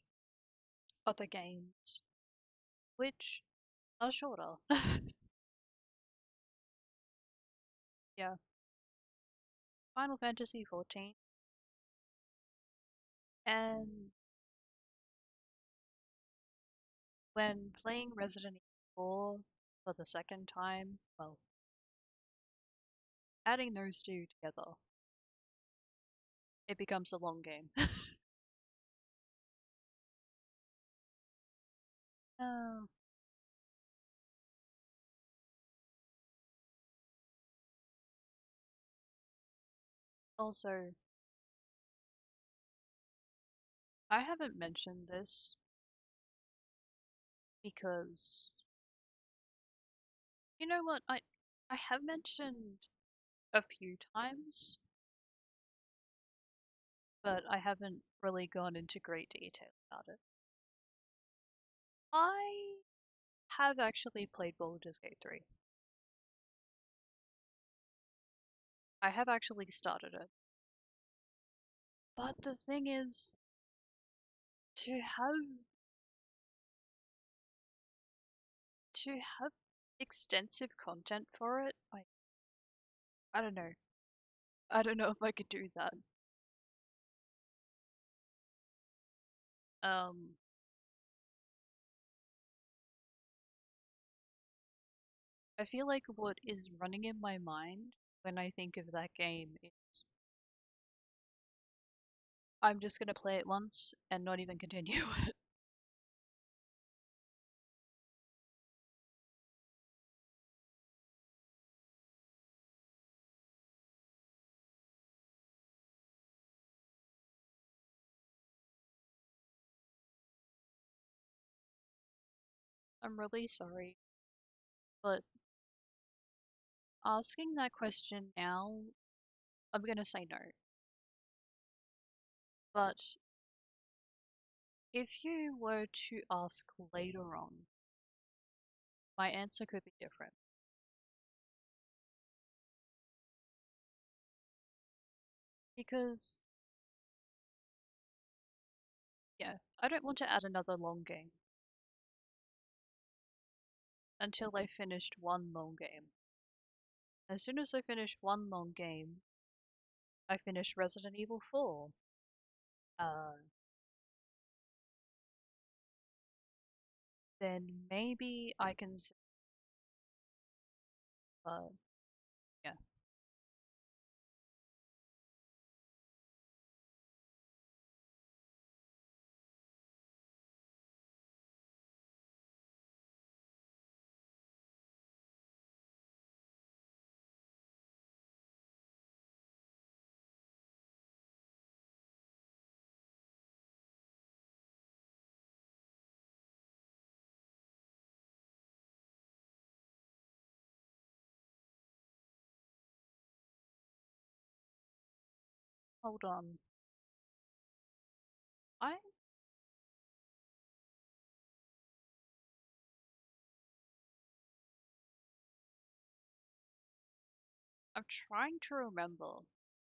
other games which are shorter. Yeah. Final Fantasy 14. And when playing Resident Evil 4 for the second time, well, adding those two together, it becomes a long game. uh, Also, I haven't mentioned this because you know what, I have mentioned a few times, but I haven't really gone into great detail about it. I have actually played Baldur's Gate 3. I have actually started it. But the thing is, to have extensive content for it, I don't know. I don't know if I could do that. Um, I feel like what is running in my mind when I think of that game is I'm just gonna play it once and not even continue it. I'm really sorry, but asking that question now, I'm gonna say no. But if you were to ask later on, my answer could be different. Because, yeah, I don't want to add another long game until I finished one long game. As soon as I finish one long game, I finish Resident Evil 4. Then maybe I can, yeah. Hold on. I'm trying to remember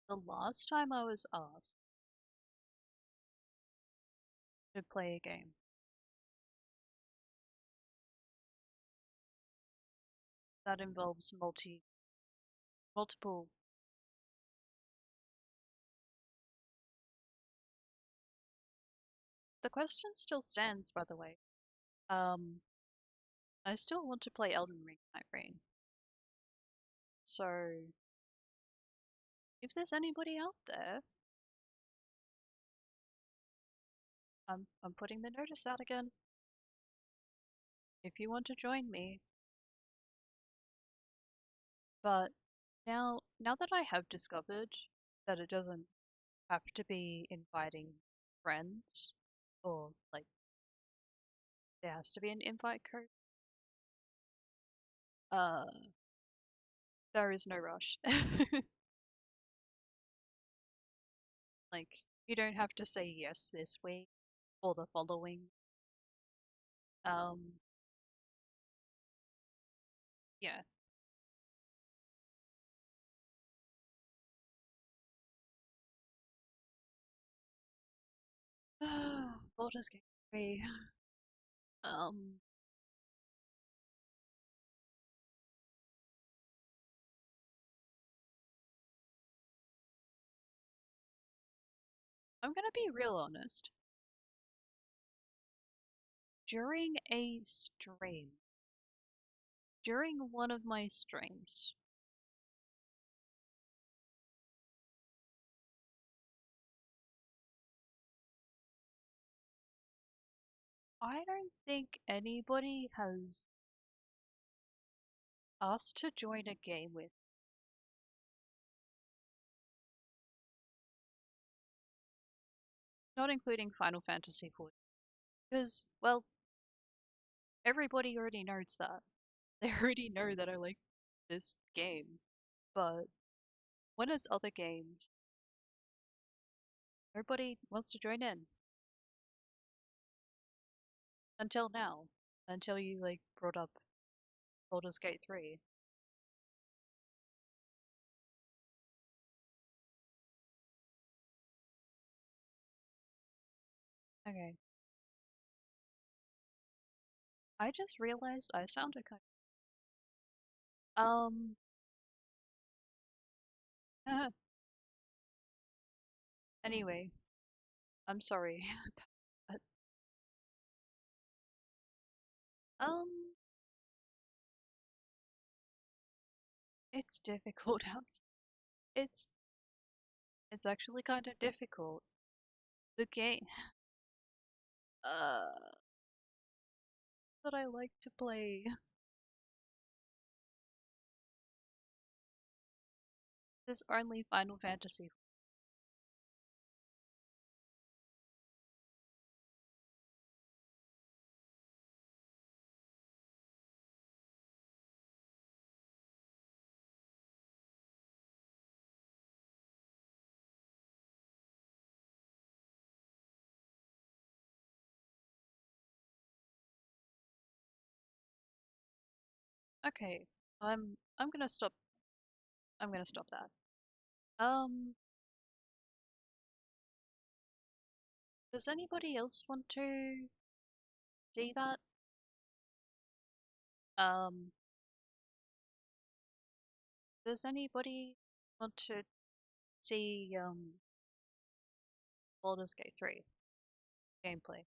the last time I was asked to play a game. That involves multiple. The question still stands, by the way. I still want to play Elden Ring Night Rain. So, if there's anybody out there, I'm putting the notice out again. If you want to join me. But now that I have discovered that it doesn't have to be inviting friends, or like there has to be an invite code. There is no rush. Like, you don't have to say yes this week or the following. Yeah. Baldur's Gate 3. I'm gonna be real honest. During a stream, during one of my streams, I don't think anybody has asked to join a game with. Not including Final Fantasy XIV. Because, well, everybody already knows that. They already know that I like this game. But when there's other games, nobody wants to join in. Until now. Until you, like, brought up Baldur's Gate 3. Okay. I just realized I sounded kind of... Anyway, I'm sorry. But, um, it's difficult out. It's actually kind of difficult. The game, uh, that I like to play. There's only Final Fantasy. Okay, I'm gonna stop. I'm gonna stop that. Does anybody else want to see that? Um, does anybody want to see Baldur's Gate 3 gameplay?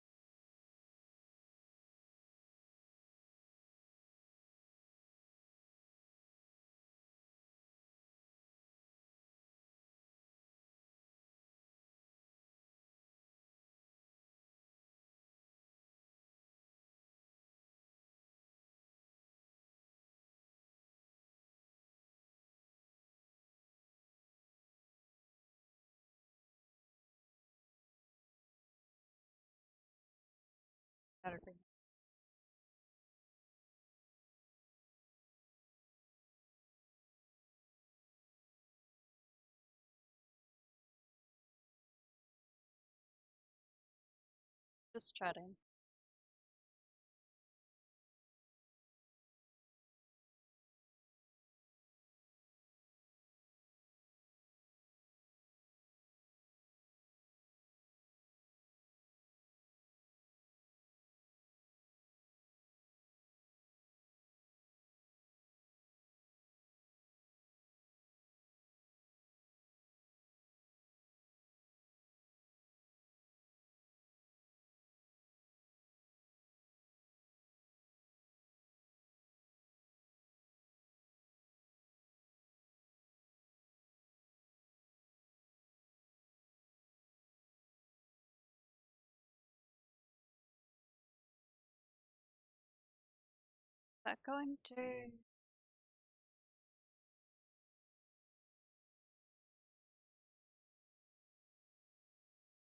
Everything. Just chatting. Is that going to... Is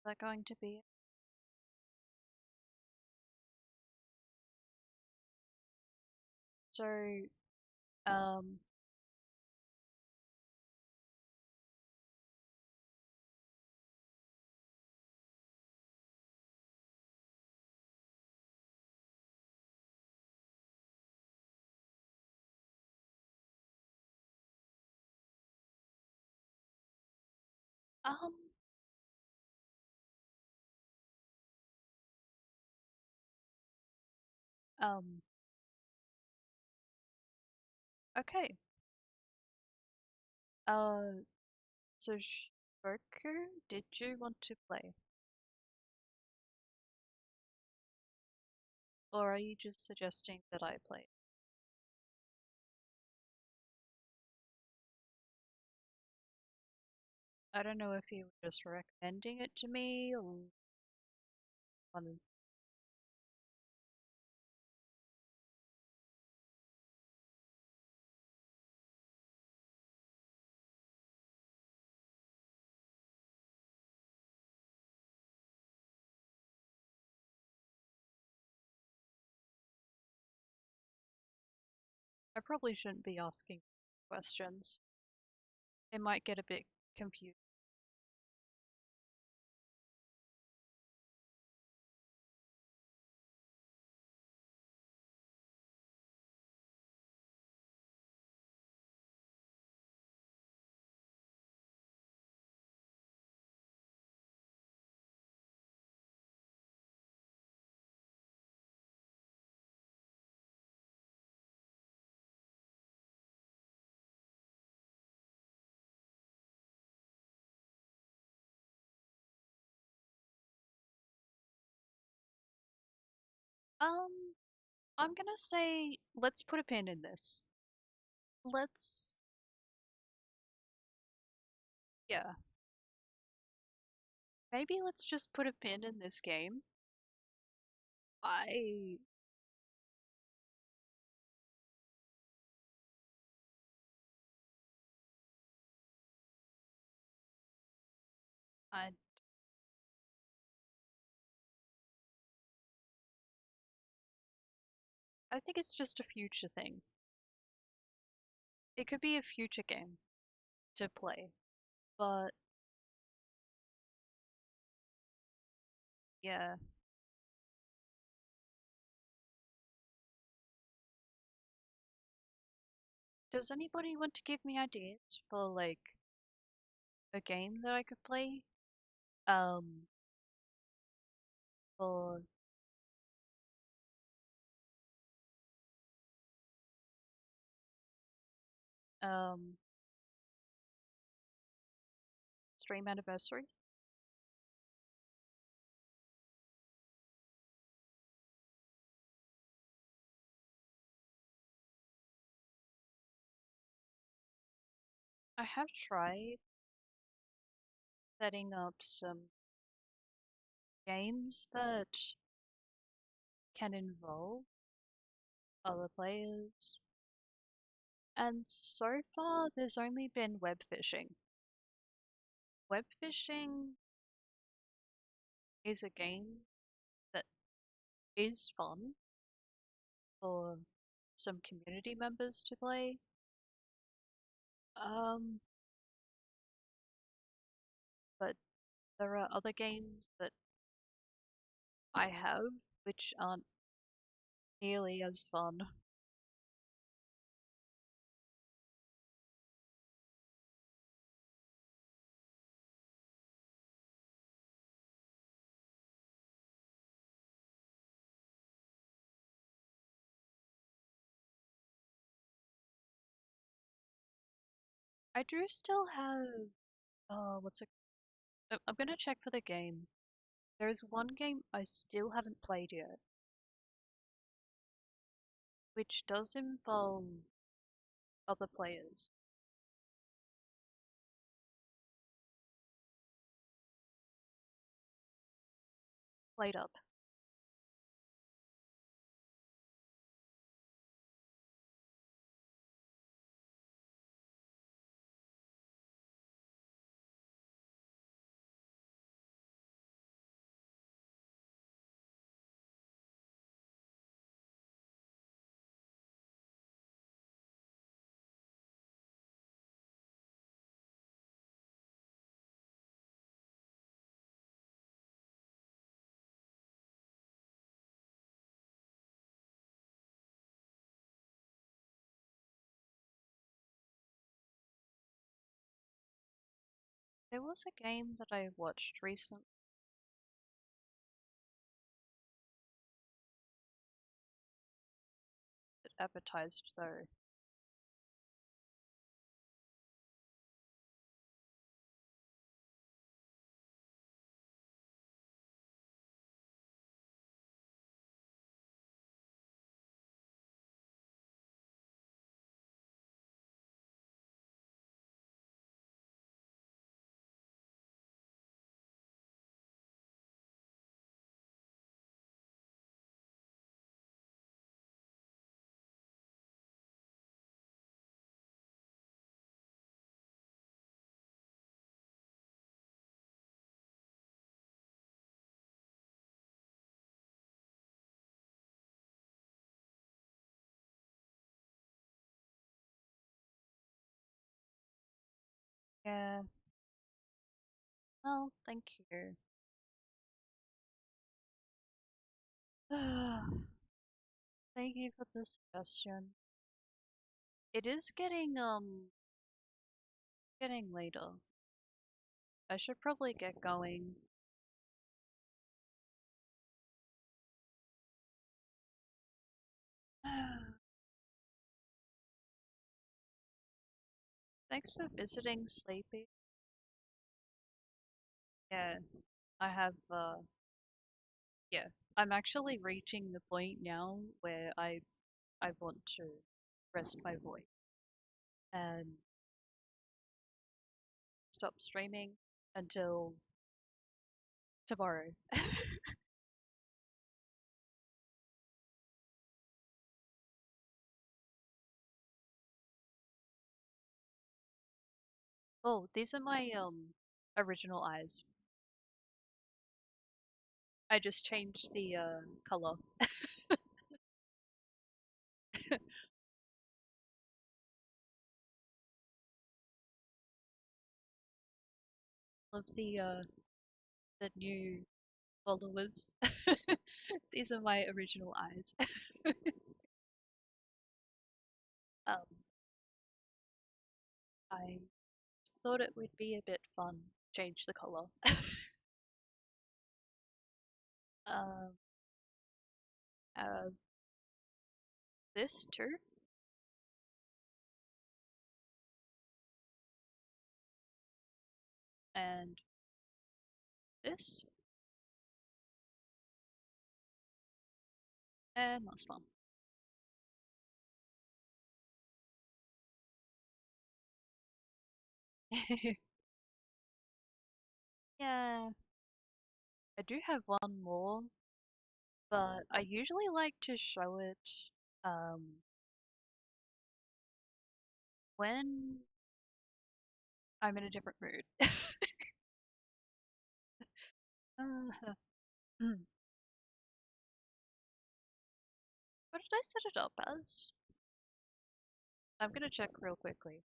that going to be... So, um, um, um, okay. So Roku, did you want to play? Or are you just suggesting that I play? I don't know if you were just recommending it to me or one. I probably shouldn't be asking questions. It might get a bit confused. I'm gonna say let's put a pin in this. Let's, yeah. Maybe let's just put a pin in this game. I I I think it's just a future thing. It could be a future game to play, but yeah. Does anybody want to give me ideas for like a game that I could play? Um, for um stream anniversary? I have tried setting up some games that can involve other players, and so far there's only been web fishing. Web fishing is a game that is fun for some community members to play. Um, but there are other games that I have which aren't nearly as fun. I do still have, what's it? I'm gonna check for the game. There's one game I still haven't played yet, which does involve other players. Played up. There was a game that I watched recently. That advertised though. Well, thank you. Thank you for the suggestion. It is getting later. I should probably get going. Thanks for visiting, Sleepy. Yeah, I have, yeah, I'm actually reaching the point now where I want to rest my voice and stop streaming until tomorrow. Oh, these are my original eyes. I just changed the color. Of the new followers. These are my original eyes. um, I thought it would be a bit fun to change the color. um, uh, this too. And this. And last one. Yeah, I do have one more, but I usually like to show it um, when I'm in a different mood. Mm. What did I set it up as? I'm gonna check real quickly.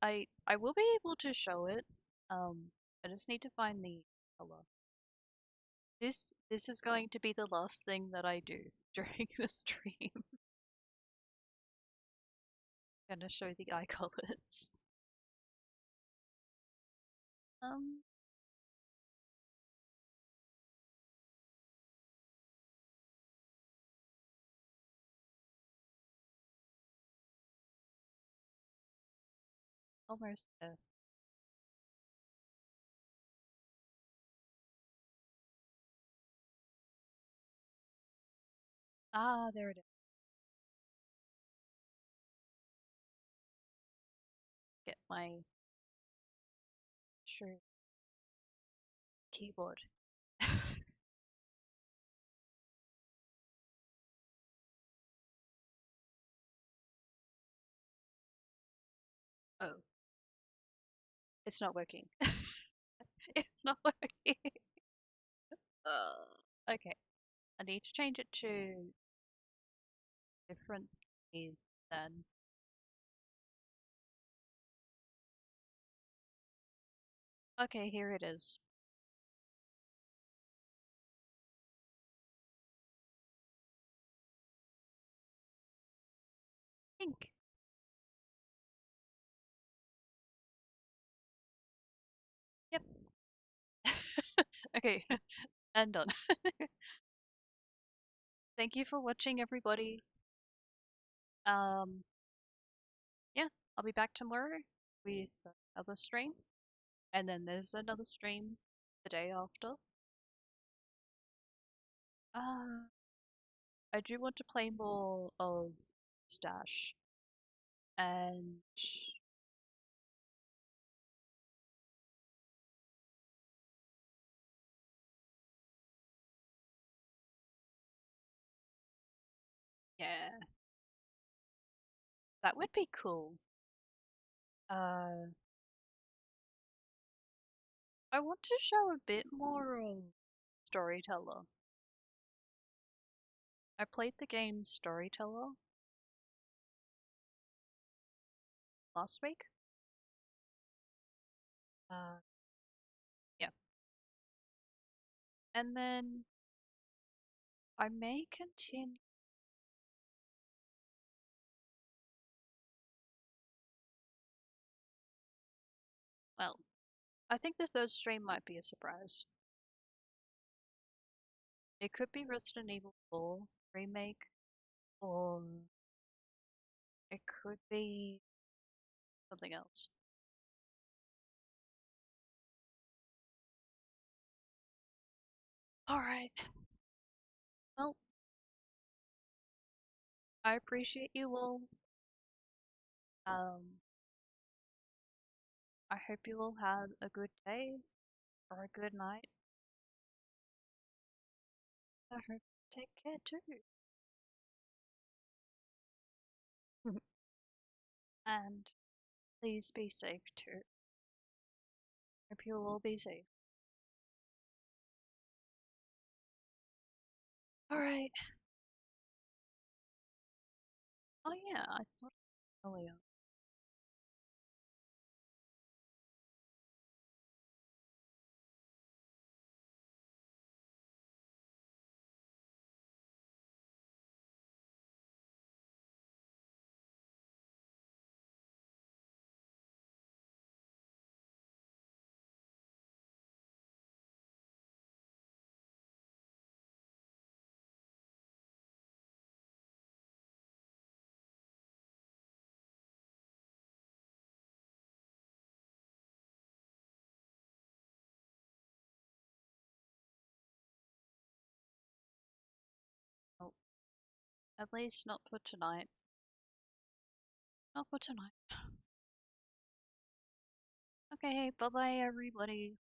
I will be able to show it. I just need to find the color. This is going to be the last thing that I do during the stream. Gonna show the eye colors. Um, almost there. Ah, there it is. Get my true keyboard. Oh, it's not working. It's not working. Okay, I need to change it to different keys then. Okay, here it is. Pink. Yep. Okay, and done. Thank you for watching, everybody. Yeah, I'll be back tomorrow with another stream, and then there's another stream the day after. I do want to play more of Stash, and yeah, that would be cool. I want to show a bit more of Storyteller. I played the game Storyteller last week. Yeah. And then I may continue. Well, I think the third stream might be a surprise. It could be Resident Evil 4 remake, or it could be something else. Alright. Well, I appreciate you all. I hope you all have a good day or a good night. I hope you take care too. And please be safe too. Hope you will all be safe. Alright. Oh yeah, I thought earlier. Oh, at least not for tonight. Not for tonight. Okay, bye bye everybody.